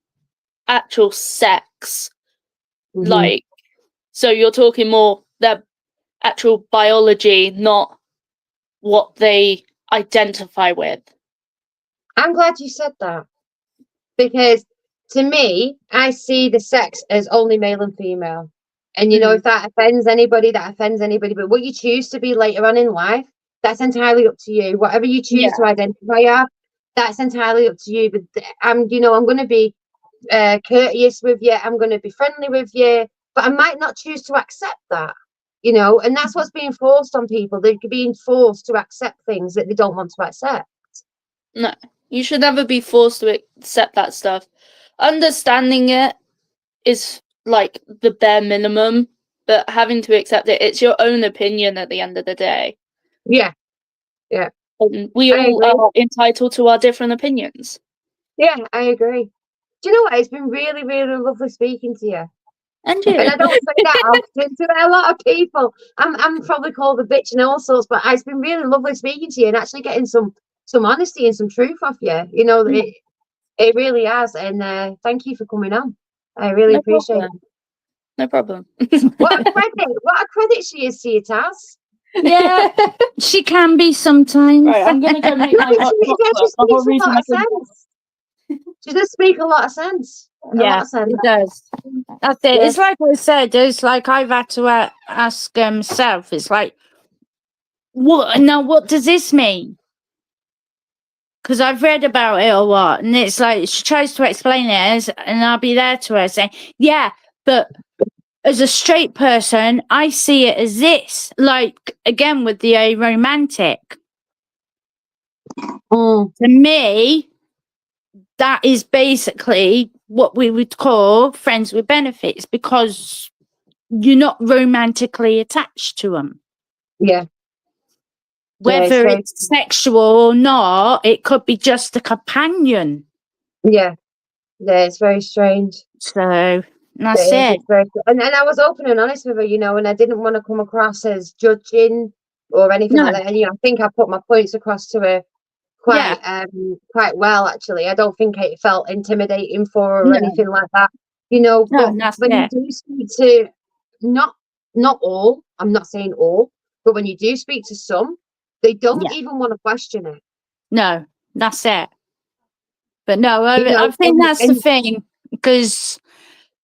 actual sex. So you're talking more their actual biology, not what they identify with. I'm glad you said that, because to me, I see the sex as only male and female. And, you know, if that offends anybody, that offends anybody. But what you choose to be later on in life, that's entirely up to you. Whatever you choose to identify as, that's entirely up to you. But I'm going to be courteous with you. I'm going to be friendly with you. But I might not choose to accept that, you know. And that's what's being forced on people. They're being forced to accept things that they don't want to accept. No, you should never be forced to accept that stuff. Understanding it is the bare minimum, but having to accept it, it's your own opinion at the end of the day. Yeah. And we all are entitled to our different opinions. Yeah, I agree. Do you know what? It's been really, really lovely speaking to you. And you. And I don't say that often to a lot of people. I'm probably called a bitch and all sorts, but it's been really lovely speaking to you and actually getting some honesty and some truth off you. You know, it really has. And thank you for coming on. I really No appreciate problem. No problem. it. What a credit she is to you, Taz. Yeah, she can be sometimes. Right, I'm gonna go make my hot She chocolate. The whole speaks a reason lot I of couldn't. sense. She does speak a lot of sense. A lot Yeah, of sense. it does. That's it. Yes. It's like I said. It's like I've had to ask myself. It's like, what? Now, what does this mean? Because I've read about it a lot, and it's like she tries to explain it, and I'll be there to her saying, "Yeah, but as a straight person, I see it as this." Like again with the aromantic. To me, that is basically what we would call friends with benefits because you're not romantically attached to them. Yeah. Whether very it's sexual or not, it could be just a companion. Yeah. Yeah, it's very strange. So that's It is, it. it's very, and I was open and honest with her, you know, and I didn't want to come across as judging or anything No. like that. And I think I put my points across to her quite well, actually. I don't think it felt intimidating for her or No. anything like that, you know. No, But that's when it. you do speak to not all, I'm not saying all, but when you do speak to some, they don't even want to question it. No, that's it. But no, You know, I think that's the thing because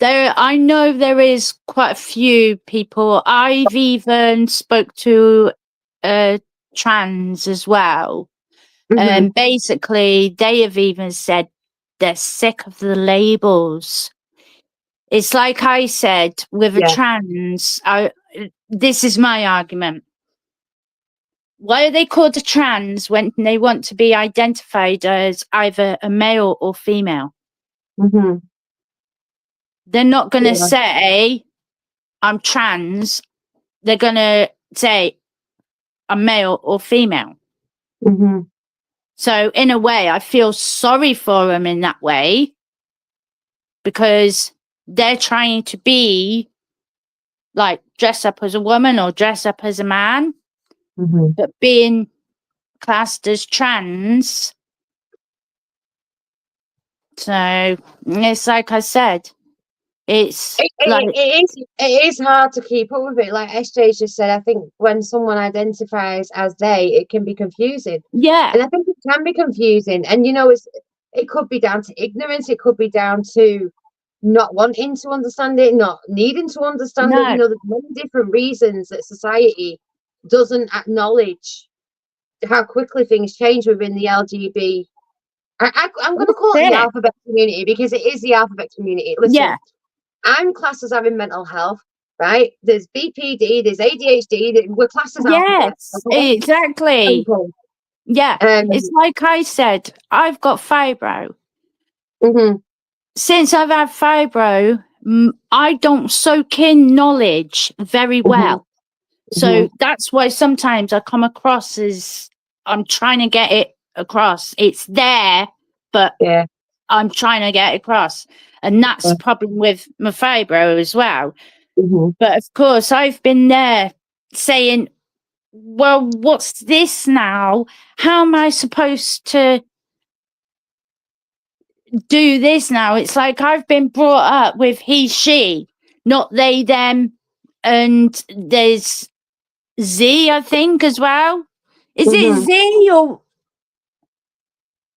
I know there is quite a few people. I've even spoke to trans as well, and basically they have even said they're sick of the labels. It's like I said with a trans. This is my argument. Why are they called a trans when they want to be identified as either a male or female? They're not going to say, I'm trans. They're going to say, I'm male or female. So, in a way, I feel sorry for them in that way because they're trying to be like dress up as a woman or dress up as a man, but being classed as trans. So it's like I said, it's like it is hard to keep up with it. Like SJ just said, I think when someone identifies as they, it can be confusing. Yeah, and I think it can be confusing. And you know, it could be down to ignorance. It could be down to not wanting to understand it, not needing to understand it. You know, there's many different reasons that society doesn't acknowledge how quickly things change within the LGBT. I'm going to call it the alphabet community because it is the alphabet community. Listen, I'm classed as having mental health, right? There's BPD, there's ADHD. We're classed as alphabet. Okay? Exactly. Yeah, it's like I said, I've got fibro. Since I've had fibro, I don't soak in knowledge very well. So that's why sometimes I come across as I'm trying to get it across. It's there, but I'm trying to get it across. And that's the problem with my fibro as well. But of course, I've been there saying, well, what's this now? How am I supposed to do this now? It's like I've been brought up with he, she, not they, them. And there's Z, I think, as well. Is it Z or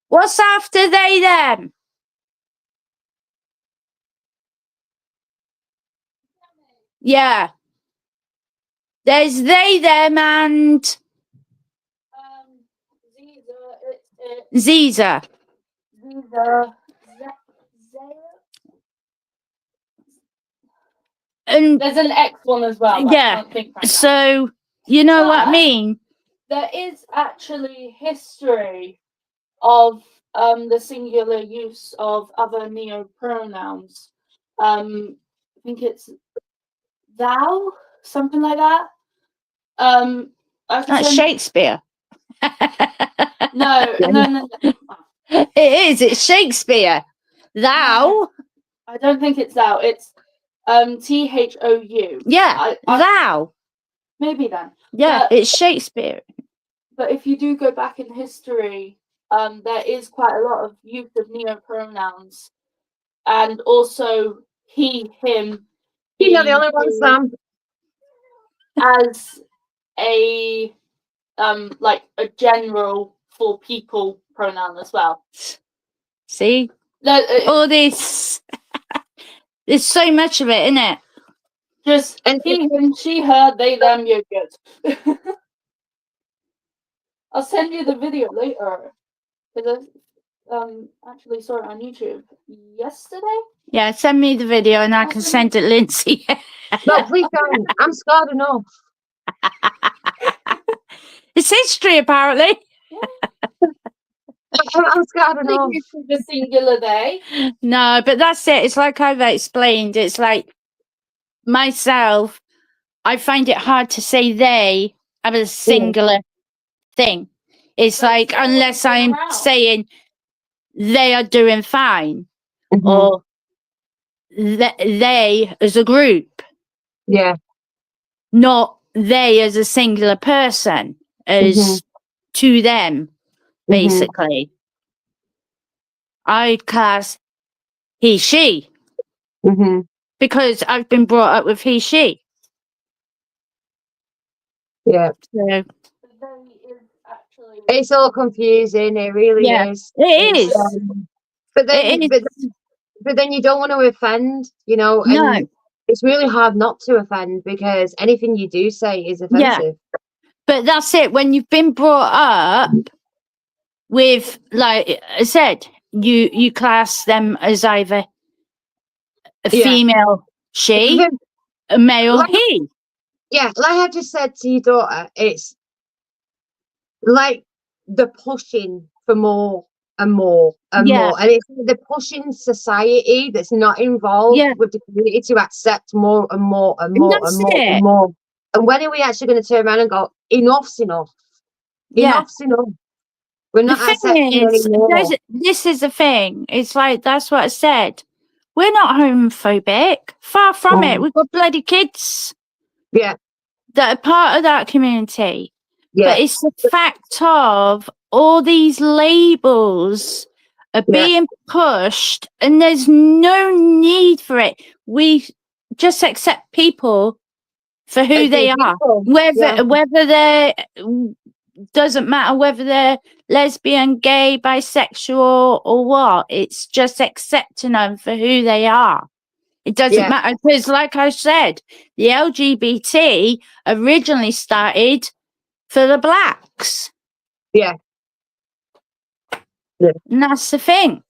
what's after they, them? Yeah. There's they, them, and Ziza. And There's an X one as well. But I can't think right now. So you know what I mean? There is actually history of the singular use of other neopronouns. I think it's thou, something like that. That's Shakespeare. No. It is. It's Shakespeare. Thou. I don't think it's thou. It's Thou. Yeah, thou. Maybe then. Yeah, But- it's Shakespeare. But if you do go back in history, there is quite a lot of use of neopronouns, and also he, him. You're not the only one, Sam. As a like a general for people pronoun as well. See, all this. There's so much of it, isn't it? Just he, him, she, her, they, them. You're good. I'll send you the video later. Because I actually saw it on YouTube yesterday. Yeah, send me the video and I can send it Lindsay. No, please don't. I'm scarred enough. It's history, apparently. I'm scarred enough. The singular they. No, but that's it. It's like I've explained. It's like myself, I find it hard to say they as a singular thing. It's like, unless I'm saying they are doing fine, or they as a group. Yeah. Not they as a singular person, as to them, basically. I class he, she. Because I've been brought up with he, she. Yeah. So, it's all confusing. It really is. It is. But then you don't want to offend, you know. And No. it's really hard not to offend because anything you do say is offensive. Yeah. But that's it. When you've been brought up with, like I said, you class them as either a female she, a male he. Yeah, like I just said to your daughter, it's like the pushing for more and more and more, and it's the pushing society that's not involved with the community to accept more and more and more and more and more. And when are we actually going to turn around and go, enough's enough? Enough's enough. We're not accepting anymore. This is the thing. It's like, that's what I said. We're not homophobic. Far from it. We've got bloody kids. Yeah. That are part of that community. Yeah. But it's the fact of all these labels are being pushed and there's no need for it. We just accept people for who they are. Whether they're doesn't matter whether they're lesbian, gay, bisexual or what. It's just accepting them for who they are. It doesn't matter because, like I said, the LGBT originally started for the blacks. Yeah. And that's the thing.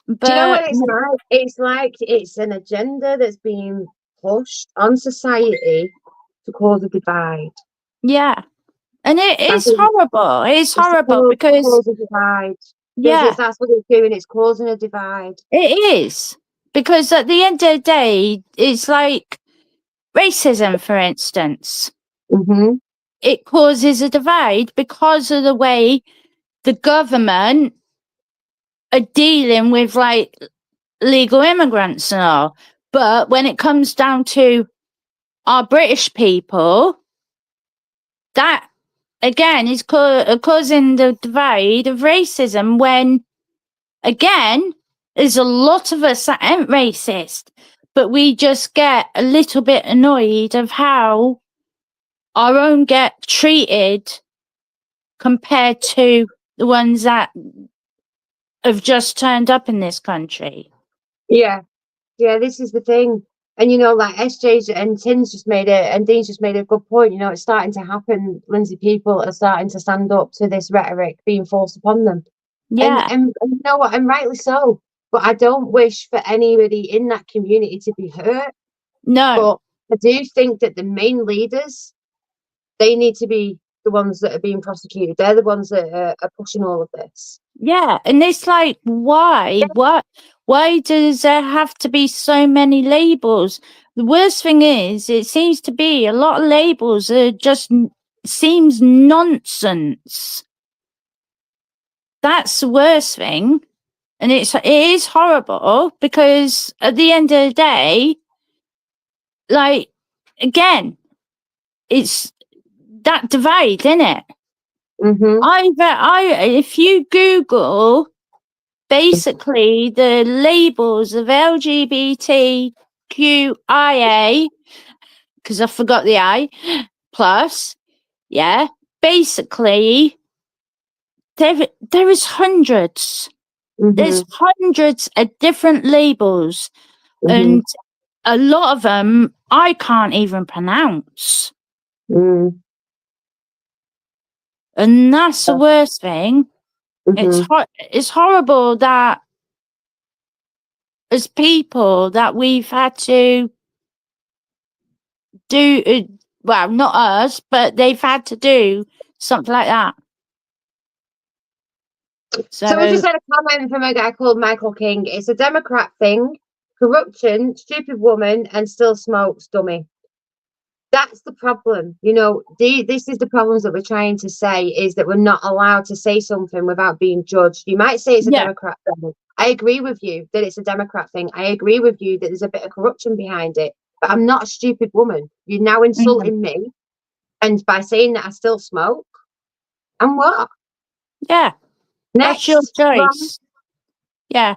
But do you know what it's like? It's like it's an agenda that's being pushed on society to cause a divide. Yeah. And it is horrible. It's horrible because cause a divide. That's what it's doing. It's causing a divide. It is. Because at the end of the day, it's like racism, for instance. It causes a divide because of the way the government are dealing with like legal immigrants and all. But when it comes down to our British people, that again is causing the divide of racism when, again, there's a lot of us that ain't racist, but we just get a little bit annoyed of how our own get treated compared to the ones that have just turned up in this country. Yeah, this is the thing. And, you know, like SJ's and Tin's just made it, and Dean's just made a good point. You know, it's starting to happen. Lindsay, people are starting to stand up to this rhetoric being forced upon them. Yeah. And you know what? And rightly so. But I don't wish for anybody in that community to be hurt. No. But I do think that the main leaders, they need to be the ones that are being prosecuted. They're the ones that are pushing all of this. Yeah. And it's like, why? Why does there have to be so many labels? The worst thing is, it seems to be a lot of labels are just seems nonsense. That's the worst thing. And it is horrible because at the end of the day, like, again, it's that divide, isn't it? If you Google basically the labels of LGBTQIA, because I forgot the I plus, yeah, basically there is hundreds. There's hundreds of different labels, and a lot of them I can't even pronounce. And that's the worst thing. It's horrible that as people that we've had to do, well, not us, but they've had to do something like that. Someone just had a comment from a guy called Michael King. It's a Democrat thing. Corruption, stupid woman, and still smokes, dummy. That's the problem. You know, this is the problems that we're trying to say, is that we're not allowed to say something without being judged. You might say it's a Democrat thing. I agree with you that it's a Democrat thing. I agree with you that there's a bit of corruption behind it. But I'm not a stupid woman. You're now insulting me. And by saying that I still smoke, and what? Yeah. Next, that's your choice. Yeah.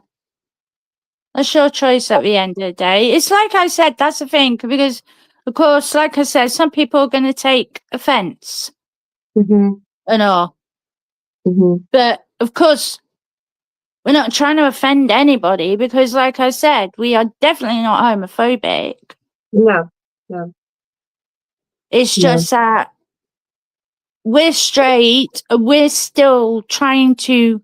That's your choice at the end of the day. It's like I said, that's the thing, because, of course, like I said, some people are going to take offence and all. But, of course, we're not trying to offend anybody because, like I said, we are definitely not homophobic. No. It's just that we're straight. We're still trying to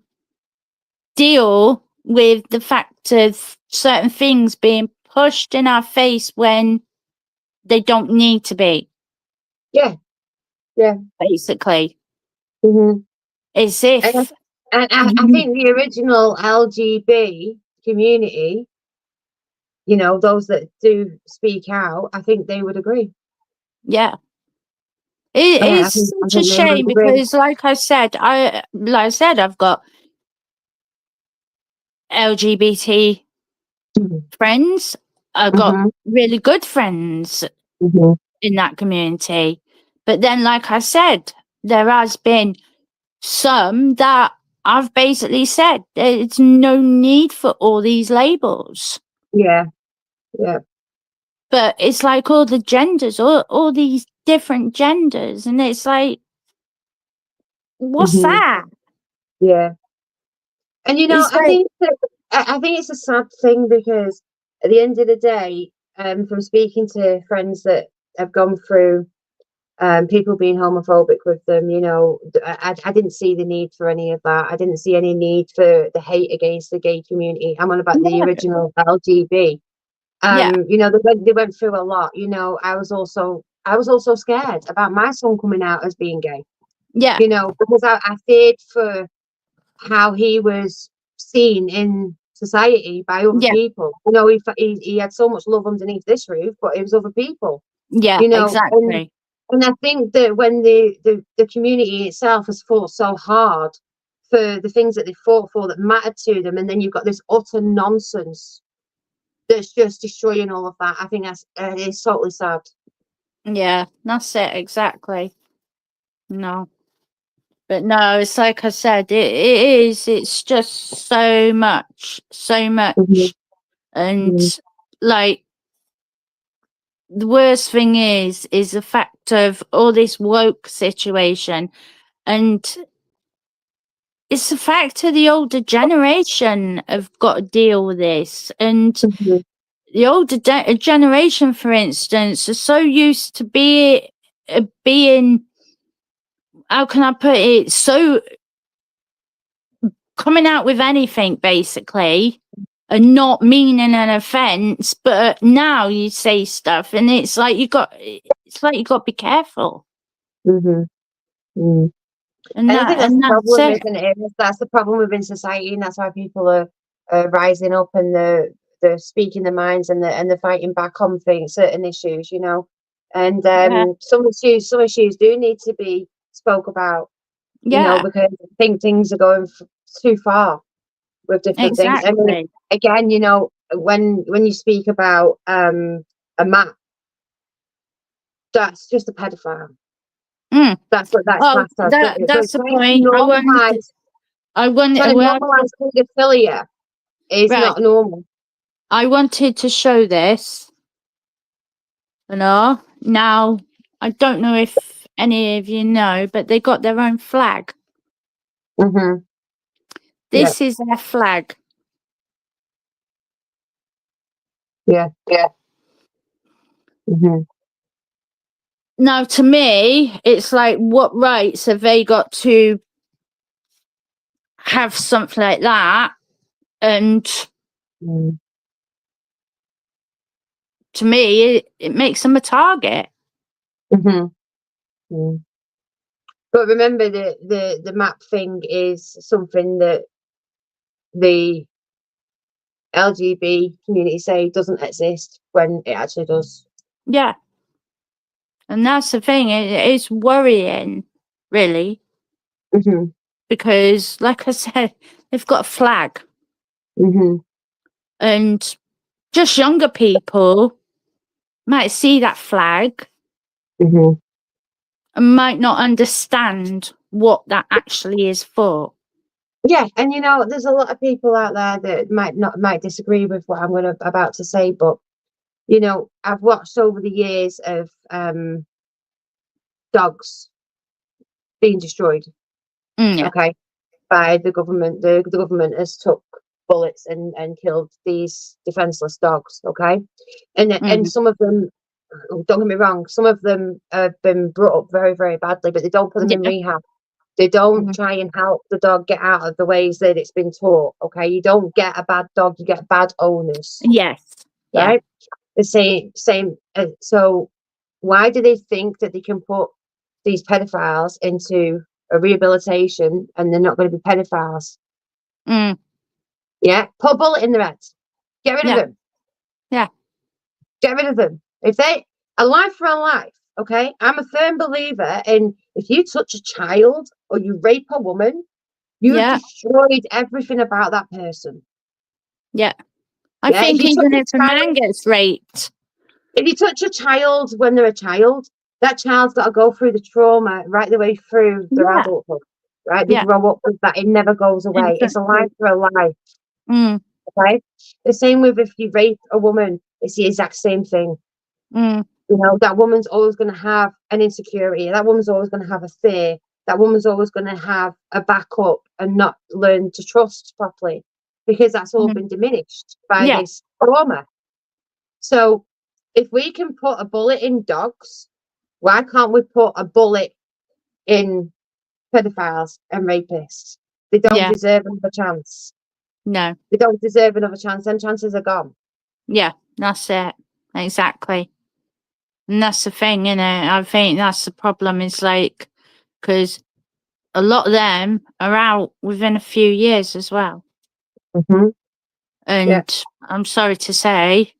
deal with the fact of certain things being pushed in our face when they don't need to be. Yeah. Basically. As And if... I think the original LGB community, you know, those that do speak out, I think they would agree. Yeah. It is such a shame because, like I said, I've got LGBT friends. I've got really good friends in that community. But then, like I said, there has been some that I've basically said there's no need for all these labels. Yeah. But it's like all the genders, all these different genders, and it's like, what's that? Yeah. And you know, It's like, I think it's a sad thing because at the end of the day, from speaking to friends that have gone through people being homophobic with them, you know, I didn't see the need for any of that. I didn't see any need for the hate against the gay community. I'm on about the original LGB. You know, they went through a lot. You know, I was also scared about my son coming out as being gay. Yeah. You know, because I feared for how he was seen in society by other people. You know, he had so much love underneath this roof, but it was other people. Yeah, you know, exactly. And I think that when the community itself has fought so hard for the things that they fought for that mattered to them, and then you've got this utter nonsense that's just destroying all of that. I think that's it's totally sad. Yeah, that's it, exactly. No. But no, it's like I said, it's just so much. And like, the worst thing is the fact of all this woke situation, and it's the fact of the older generation have got to deal with this. And the older generation, for instance, are so used to being, how can I put it, so coming out with anything basically and not meaning an offense, but now you say stuff and it's like you got to be careful. And I think that's the problem, isn't it? That's the problem within society, and that's why people are rising up and they're speaking their minds and they're fighting back on certain issues, you know. And some issues do need to be spoke about, you know, because I think things are going too far with different things. I mean, again, you know, when you speak about a map, that's just a pedophile. Mm. That's what that's Oh, classed as. that's the Trying to point. I normalise wanted, paedophilia is right. not normal. I wanted to show this. Now, I don't know if any of you know, but they got their own flag. Mm-hmm. This is their flag. Yeah. Mm-hmm. Now, to me, it's like, what rights have they got to have something like that? And to me, it makes them a target. Mm-hmm. Mm. But remember, the map thing is something that the LGBT community say doesn't exist when it actually does. Yeah. And that's the thing. It's worrying, really. Mm-hmm. Because, like I said, they've got a flag. Mm-hmm. And just younger people might see that flag Mm-hmm. and might not understand what that actually is for. Yeah, and there's a lot of people out there that might disagree with what I'm about to say, but I've watched over the years of dogs being destroyed. Yeah. Okay, by the government. The government has took bullets and killed these defenseless dogs. Okay, and some of them, don't get me wrong, some of them have been brought up very, very badly, but they don't put them in rehab. They don't try and help the dog get out of the ways that it's been taught. Okay, you don't get a bad dog, you get bad owners. Yes. Right. The same. So why do they think that they can put these pedophiles into a rehabilitation and they're not going to be pedophiles? Yeah, put a bullet in their heads. Get rid of them. Yeah. Get rid of them. If they a life for a life, okay? I'm a firm believer in if you touch a child or you rape a woman, you have destroyed everything about that person. Yeah. I think even if a man gets raped. If you touch a child when they're a child, that child's got to go through the trauma right the way through their adulthood. Right? They grow up with that. It never goes away. It's a life for a life. Okay? The same with if you rape a woman, it's the exact same thing. That woman's always going to have an insecurity. That woman's always going to have a fear. That woman's always going to have a backup and not learn to trust properly because that's all been diminished by this trauma. So if we can put a bullet in dogs, why can't we put a bullet in pedophiles and rapists? They don't deserve another chance. No. They don't deserve another chance. Them chances are gone. Yeah, that's it. Exactly. And that's the thing, I think that's the problem is like, because a lot of them are out within a few years as well. And I'm sorry to say,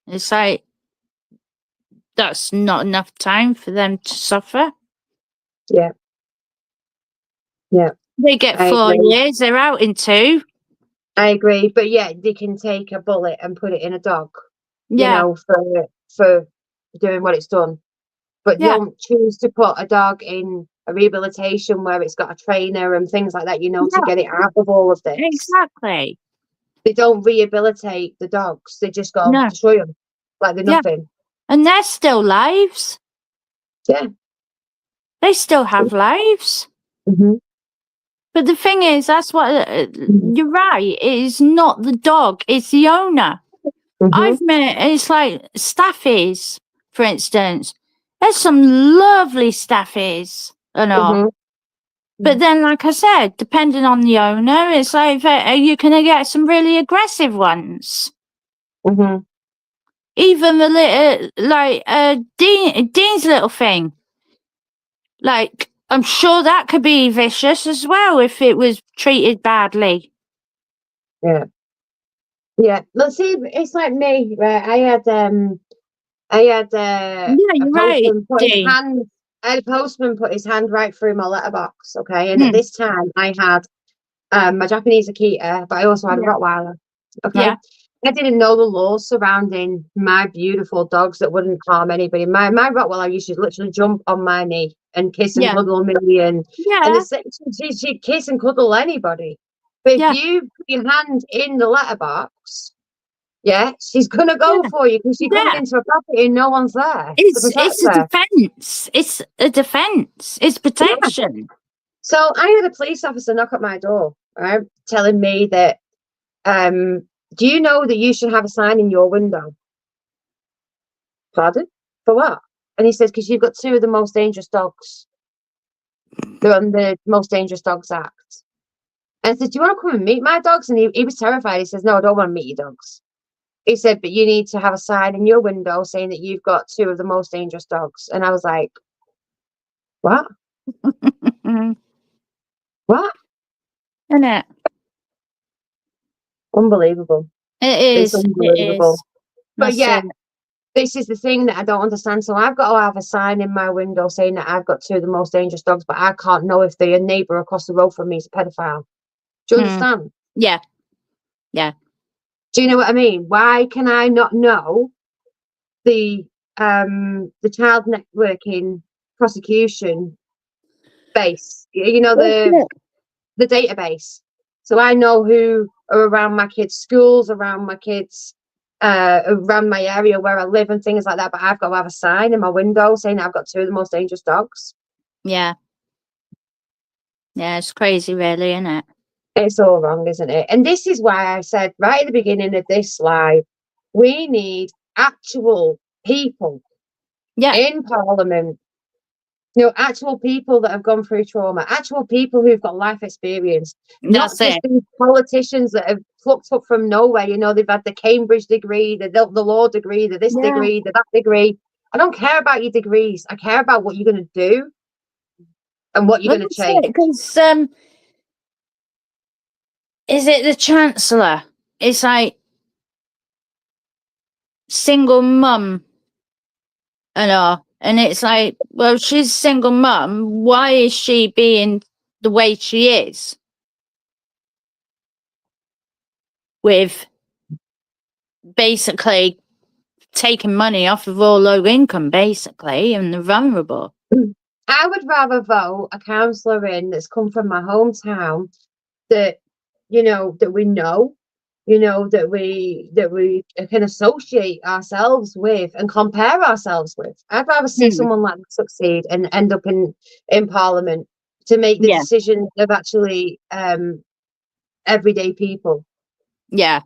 it's like, that's not enough time for them to suffer. Yeah. They get 4 years, they're out in 2. I agree. But they can take a bullet and put it in a dog, for doing what it's done. But don't choose to put a dog in a rehabilitation where it's got a trainer and things like that, to get it out of all of this. Exactly. They don't rehabilitate the dogs. They just go destroy them like they're nothing. And they're still lives. Yeah. They still have lives. But the thing is, that's what you're right. It is not the dog; it's the owner. I've met. It's like staffies, for instance. There's some lovely staffies and all. But then, like I said, depending on the owner, it's like you're gonna get some really aggressive ones. Even the little, like Dean's little thing. Like, I'm sure that could be vicious as well if it was treated badly. Yeah. Let's see. It's like me, right? I had a postman put his hand. I had a postman put his hand right through my letterbox. Okay, and at this time I had my Japanese Akita, but I also had a Rottweiler. Okay, I didn't know the laws surrounding my beautiful dogs that wouldn't harm anybody. My Rottweiler used to literally jump on my knee and kiss and Yeah. cuddle me, and Yeah. she'd kiss and cuddle anybody. But if Yeah. you put your hand in the letterbox, yeah, she's gonna go Yeah. for you because you're coming Yeah. into a property and no one's there to It's protect a her. defense. It's a defense. It's protection. So I had a police officer knock at my door, right, telling me that, do you know that you should have a sign in your window? Pardon? For what? And he says, because you've got 2 of the most dangerous dogs. They're on the Most Dangerous Dogs Act. And I said, do you want to come and meet my dogs? And he was terrified. He says, no, I don't want to meet your dogs. He said, but you need to have a sign in your window saying that you've got 2 of the most dangerous dogs. And I was like, what? What? Isn't it? Unbelievable. It It's is. It unbelievable. is. But That's yeah, it. this is the thing that I don't understand. So I've got to have a sign in my window saying that I've got 2 of the most dangerous dogs, but I can't know if the neighbour across the road from me is a pedophile. Do you understand? Yeah. Yeah. Do you know what I mean? Why can I not know the child networking prosecution base? You know, the database. So I know who are around my kids' schools, around my kids, around my area where I live and things like that. But I've got to have a sign in my window saying I've got 2 of the most dangerous dogs. Yeah. Yeah, it's crazy, really, isn't it? It's all wrong, isn't it? And this is why I said right at the beginning of this live, we need actual people in Parliament. You know, actual people that have gone through trauma, actual people who've got life experience, not That's just it. these politicians that have plucked up from nowhere. You know, they've had the Cambridge degree, the law degree, the this degree, the that degree. I don't care about your degrees. I care about what you're going to do and what you're going to change. Because is it the Chancellor? It's like single mum and all. And it's like, well, she's a single mum. Why is she being the way she is? With basically taking money off of all low income, basically, and the vulnerable. I would rather vote a councillor in that's come from my hometown that, you know, that we know, you know, that we can associate ourselves with and compare ourselves with. I'd rather see someone like that succeed and end up in Parliament to make the decisions of actually everyday people. Yeah.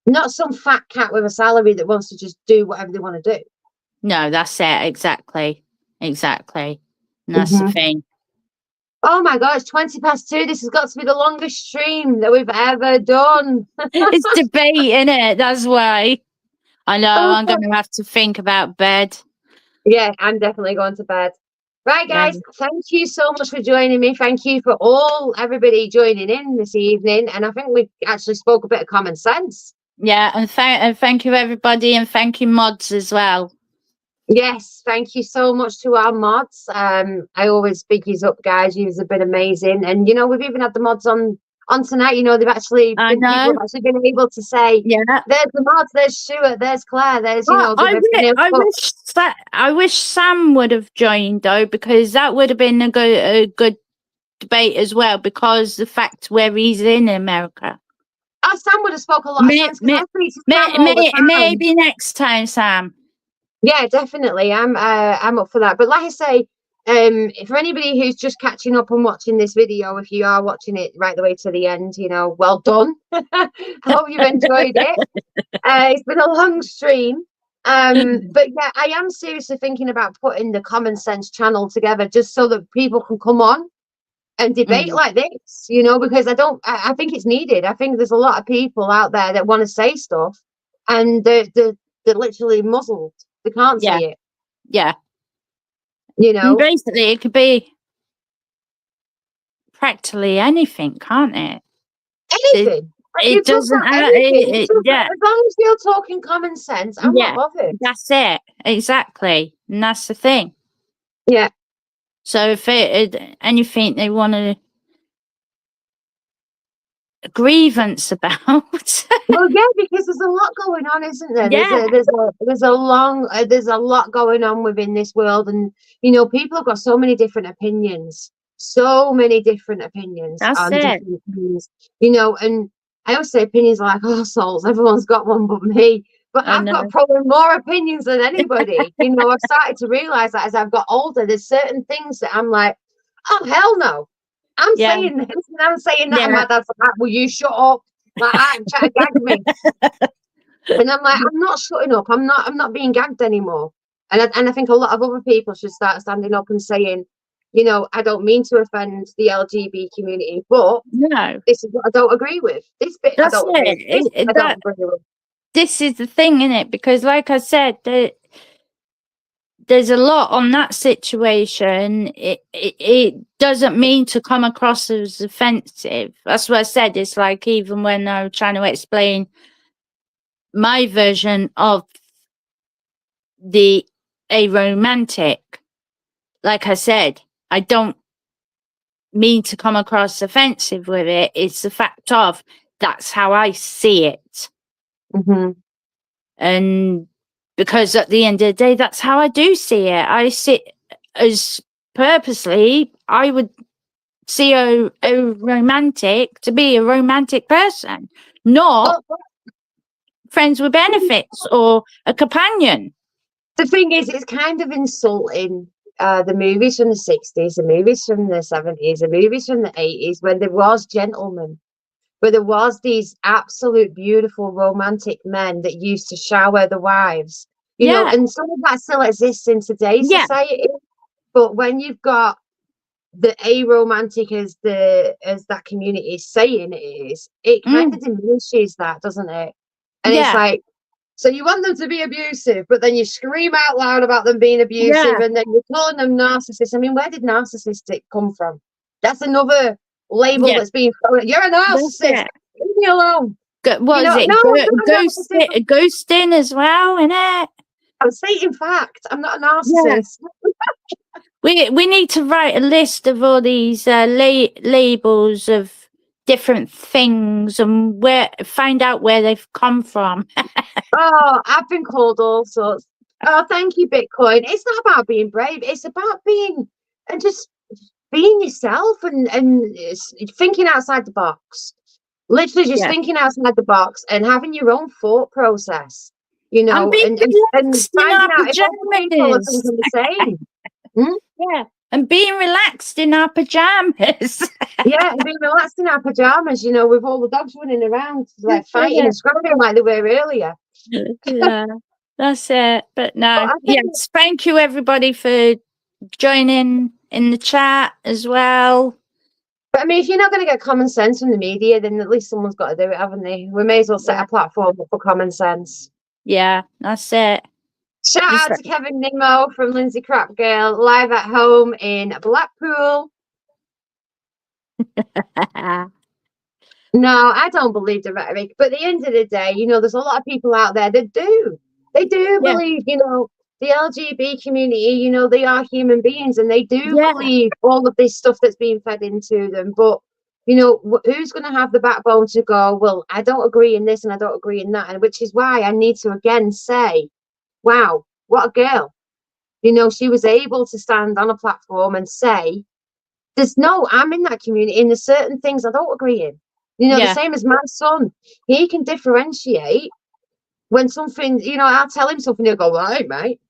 Not some fat cat with a salary that wants to just do whatever they want to do. No, that's it. Exactly. Exactly. And that's the thing. Oh my God, it's 2:20. This has got to be the longest stream that we've ever done. It's debate, innit? That's why. I know I'm going to have to think about bed. Yeah, I'm definitely going to bed. Right, guys, thank you so much for joining me. Thank you for everybody joining in this evening. And I think we actually spoke a bit of common sense. Yeah, and thank you, everybody, and thank you, mods, as well. Yes, thank you so much to our mods. I always big yous up, guys. You've been amazing. And, you know, we've even had the mods on tonight. You know, they've actually people have actually been able to say, there's the mods, there's Stuart, there's Claire, there's, you know, I wish Sam would have joined, though, because that would have been a good debate as well, because the fact where he's in America. Oh, Sam would have spoke a lot of sense. Maybe next time, Sam. Yeah, definitely. I'm up for that. But like I say, for anybody who's just catching up and watching this video, if you are watching it right the way to the end, you know, well done. I hope you enjoyed it. It's been a long stream. But yeah, I am seriously thinking about putting the Common Sense channel together just so that people can come on and debate like this, you know, because I think it's needed. I think there's a lot of people out there that want to say stuff and they're literally muzzled. They can't say it. Yeah. You know, and basically, it could be practically anything, can't it? Anything. It doesn't. As long as you're talking common sense, I'm not bothered. That's it. Exactly. And that's the thing. Yeah. So if anything they want to grievance about. Well, yeah, because there's a lot going on, isn't there? Yeah. There's a lot going on within this world, and people have got so many different opinions, on That's it. different things, and I always say opinions are like assholes. Everyone's got one but me. But I I've got know. probably more opinions than anybody. I've started to realize that as I've got older, there's certain things that I'm like, oh hell no. I'm Yeah. saying this and I'm saying that, and Yeah. my dad's like, will you shut up? Like, I'm trying to gag me. And I'm like, I'm not shutting up. I'm not being gagged anymore. And I think a lot of other people should start standing up and saying, I don't mean to offend the LGBT community, but No. this is what I don't agree with. This bit I That's don't agree with. This bit I don't agree with. This is the thing, isn't it? Because like I said, there's a lot on that situation. It doesn't mean to come across as offensive. That's what I said. It's like even when I'm trying to explain my version of the aromantic, like I said, I don't mean to come across offensive with it. It's the fact of that's how I see it. Mm-hmm. And because at the end of the day, that's how I do see it. I see it as purposely, I would see a romantic to be a romantic person, not friends with benefits or a companion. The thing is, it's kind of insulting the movies from the 60s, the movies from the 70s, the movies from the 80s, when there was gentlemen, where there was these absolute beautiful romantic men that used to shower the wives, and some of that still exists in today's society. But when you've got the aromantic as that community is saying it is, it kind of diminishes that, doesn't it? And it's like, so you want them to be abusive, but then you scream out loud about them being abusive, and then you're calling them narcissists. I mean, where did narcissistic come from? That's another label that's being thrown. You're a narcissist. Leave me alone. What is it? Ghosting as well, innit? I'm stating fact. I'm not a narcissist. We need to write a list of all these labels of different things and find out where they've come from. Oh, I've been called all sorts. Oh, thank you, Bitcoin. It's not about being brave. It's about being and just being yourself and thinking outside the box. Literally just thinking outside the box and having your own thought process. And finding out if other people are thinking the same. Yeah, and being relaxed in our pajamas. And being relaxed in our pajamas, with all the dogs running around, like fighting and scrubbing like they were earlier. Yeah, that's it. But no, yes, thank you everybody for joining in the chat as well. But I mean, if you're not going to get common sense from the media, then at least someone's got to do it, haven't they? We may as well set a platform up for common sense. Yeah, that's it. Shout out to Kevin Nimmo from Lindsay Crap Girl, live at home in Blackpool. No, I don't believe the rhetoric. But at the end of the day, there's a lot of people out there that do. They do believe, the LGBT community, they are human beings and they do believe all of this stuff that's being fed into them. But, who's going to have the backbone to go, well, I don't agree in this and I don't agree in that. And which is why I need to again say, wow, what a girl. She was able to stand on a platform and say, I'm in that community and there's certain things I don't agree in. The same as my son. He can differentiate when something, I'll tell him something, he'll go, right, mate.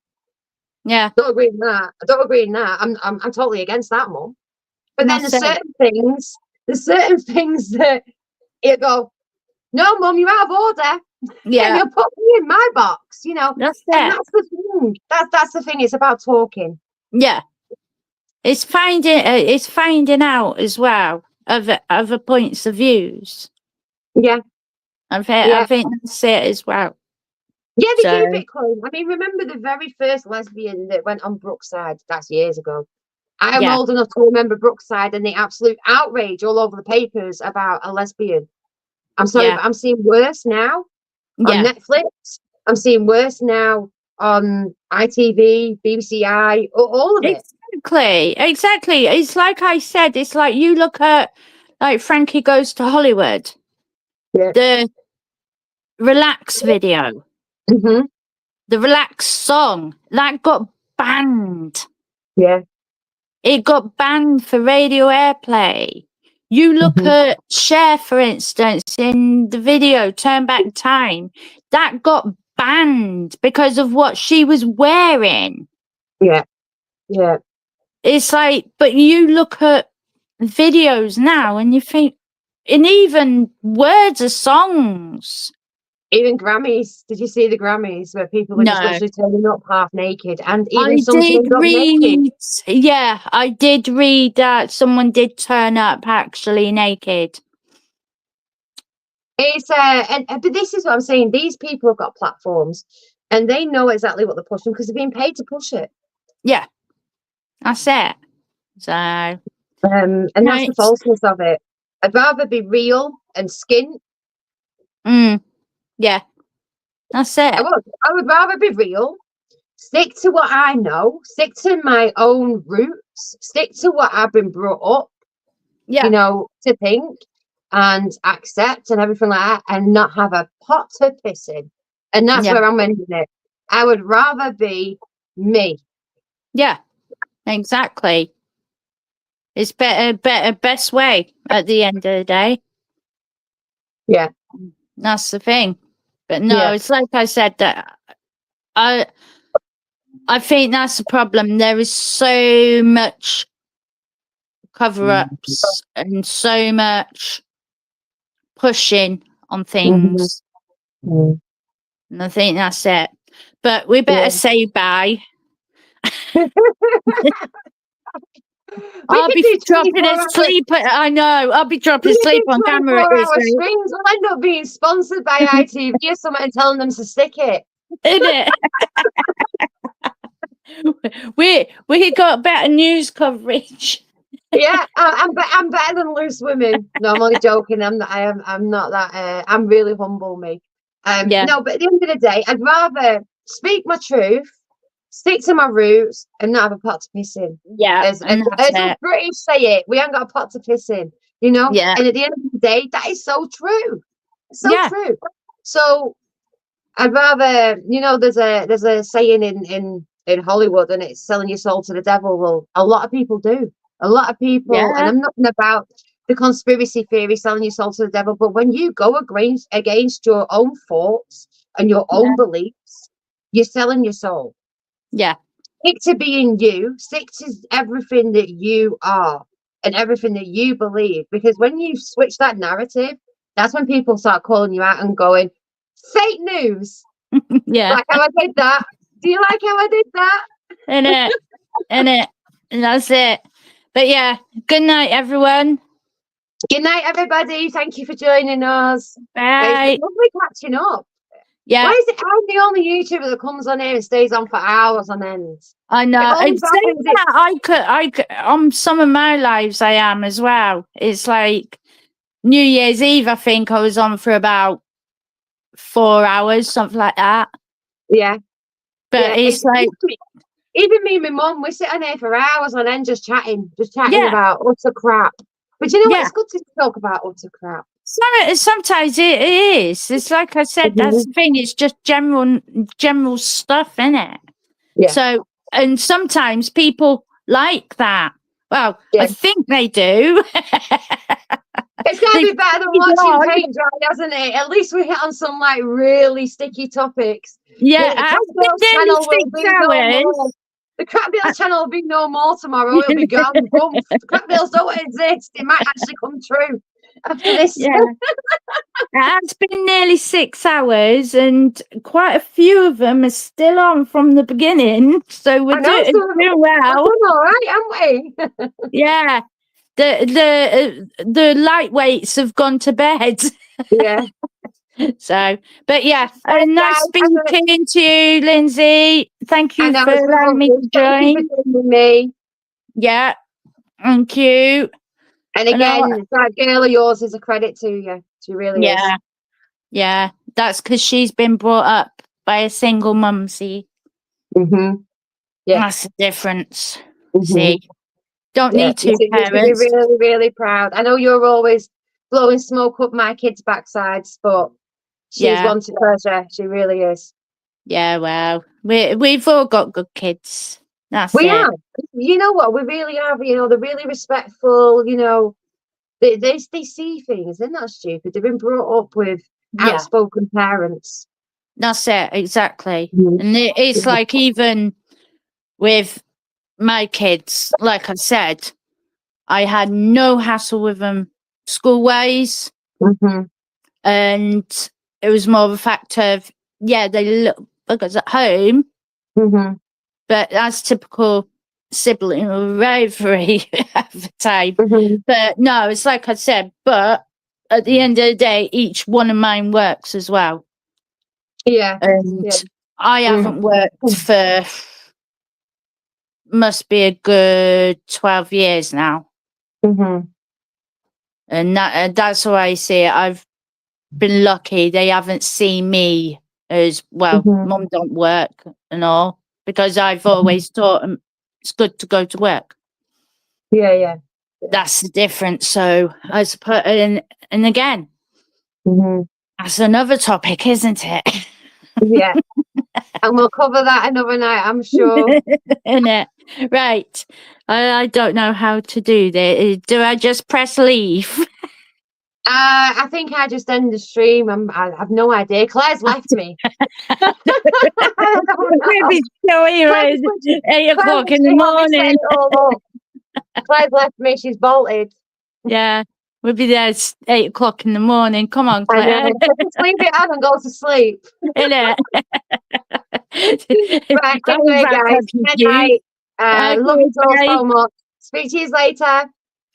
Yeah. Don't agree in that. I don't agree in that. I'm totally against that, Mum. But then there's certain things that he'll go, no, Mum, you're out of order. Yeah, you'll put me in my box, That's it. And that's the thing. That's the thing. It's about talking. Yeah. It's finding out as well other points of views. Yeah. I think that's it as well. Yeah, they do Bitcoin. I mean, remember the very first lesbian that went on Brookside? That's years ago. I am old enough to remember Brookside and the absolute outrage all over the papers about a lesbian. I'm sorry, but I'm seeing worse now on Netflix. I'm seeing worse now on ITV, BBC, all of it. Exactly. It's like I said, it's like you look at like Frankie Goes to Hollywood. Yeah. The Relax video, Mm-hmm. the Relax song, that got banned. Yeah. It got banned for radio airplay. You look Mhm. at Cher, for instance, in the video Turn Back Time, that got banned because of what she was wearing. Yeah. Yeah. It's like, but you look at videos now and you think, and even words of songs. Even Grammys. Did you see the Grammys where people were just No. literally turning up half naked, and I even some did turned up naked? read, yeah, I did read that someone did turn up actually naked. It's but this is what I'm saying. These people have got platforms, and they know exactly what they're pushing because they're being paid to push it. Yeah, that's it. So, And that's the right. falseness of it. I'd rather be real and skint. Yeah, that's it. I would rather be real, stick to what I know, stick to my own roots, stick to what I've been brought up, Yeah, you know, to think and accept and everything like that, and not have a pot to piss in. And that's Yeah. where I'm ending it. I would rather be me. yeah, exactly. It's best way at the end of the day. Yeah. That's the thing. But no, Yeah. it's like I said, that I think that's the problem. There is so much cover-ups and so much pushing on things. Mm. And I think that's it. But we better Yeah. say bye. We I'll could be do dropping 24 hours. asleep. I know. I'll be dropping We could asleep do on camera. 24-hour streams. We'll end up being sponsored by ITV or something and telling them to stick it. Isn't it? we got better news coverage. Yeah, I'm better than loose women. No, I'm only joking. I'm not that. I'm really humble, me. Yeah. No, but at the end of the day, I'd rather speak my truth, stick to my roots, and not have a pot to piss in. Yeah, As and that's the it. British say it, we ain't got a pot to piss in. You know. Yeah. And at the end of the day, that is so true. It's so Yeah. true. So I'd rather, you know, there's a saying in Hollywood, and it's selling your soul to the devil. Well, a lot of people do. A lot of people, Yeah. and I'm not about the conspiracy theory selling your soul to the devil, but when you go against your own thoughts and your own beliefs, you're selling your soul. Yeah. Stick to being you, stick to everything that you are and everything that you believe, because when you switch that narrative, that's when people start calling you out and going, fake news. Yeah. Like how I did that. Do you like how I did that? In it. And that's it. But yeah, good night, everyone. Good night, everybody. Thank you for joining us. Bye. It's been lovely catching up. Yeah. Why is it I'm the only YouTuber that comes on here and stays on for hours on end? I know. It always happens. I could on some of my lives I am as well. It's like New Year's Eve, I think I was on for about 4 hours, something like that. Yeah. But Yeah, it's like even me and my mum, we sit on here for hours on end just chatting Yeah. about utter crap. But you know what? Yeah. It's good to talk about utter crap. Sometimes it is. It's like I said, that's the thing. It's just general stuff, isn't it? Yeah. So, and sometimes people like that. Well, Yeah. I think they do. It's got to They be better than keep watching on. paint dry, hasn't it? At least we hit on some like really sticky topics. Yeah, The I've Crap been Girls nearly channel will 6 be no hours. more. The Crap Girls channel will be no more tomorrow. It'll be gone. Boom. The Crap Girls don't exist. It might actually come true after this. Yeah. It's been nearly 6 hours, and quite a few of them are still on from the beginning. So we're I know, doing so well. we're doing all right, aren't we? Yeah. The lightweights have gone to bed. Yeah. So, but yeah, Right, nice guys, speaking to you, Lindsay. Thank I you know for it's been allowing me lovely. to Thank you join. for joining me. Yeah, thank you. And And again, that girl of yours is a credit to you. She really is. Yeah, that's because she's been brought up by a single mum. See, Mm-hmm. Yeah. that's the difference. Mhm. See, don't Yeah. need two You should be parents. really, really proud. I know you're always blowing smoke up my kids' backsides, but she's Yeah. one to treasure. She really is. Yeah, well, we've all got good kids. That's We it. are. You know what? We really are. You know, they're really respectful. You know, they see things. They're not stupid. They've been brought up with Yeah, outspoken parents. that's it, exactly. Mhm. And it's Yeah. like, even with my kids, like I said, I had no hassle with them school ways, Mhm. and it was more of a fact of, yeah, they little buggers at home, Mhm. but that's typical sibling rivalry at the time. Mhm. But no, it's like I said, but at the end of the day, each one of mine works as well. Yeah. And Yeah. I haven't worked for, must be a good 12 years now. Mhm. And that's how I see it. I've been lucky. They haven't seen me as, well, Mhm. mum don't work and all, because I've always taught them it's good to go to work. Yeah. Yeah. That's the difference. So I suppose, and again, Mhm. that's another topic, isn't it? Yeah. And we'll cover that another night, I'm sure. Isn't it? Right. I don't know how to do this. Do I just press leave? I think I just end the stream. I have no idea. Claire's left me. I don't know. Maybe show you Claire's at literally- 8 o'clock in the literally helped me set morning. it all up. Claire's left me. She's bolted. Yeah, we'll be there at 8 o'clock in the morning. Come on, I Claire. know. Just leave it on and go to sleep. Innit? Right, Going anyway, back guys. up to Good you. night. Love Okay, you all bye. so much. Speak to you later.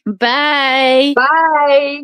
Bye. Bye.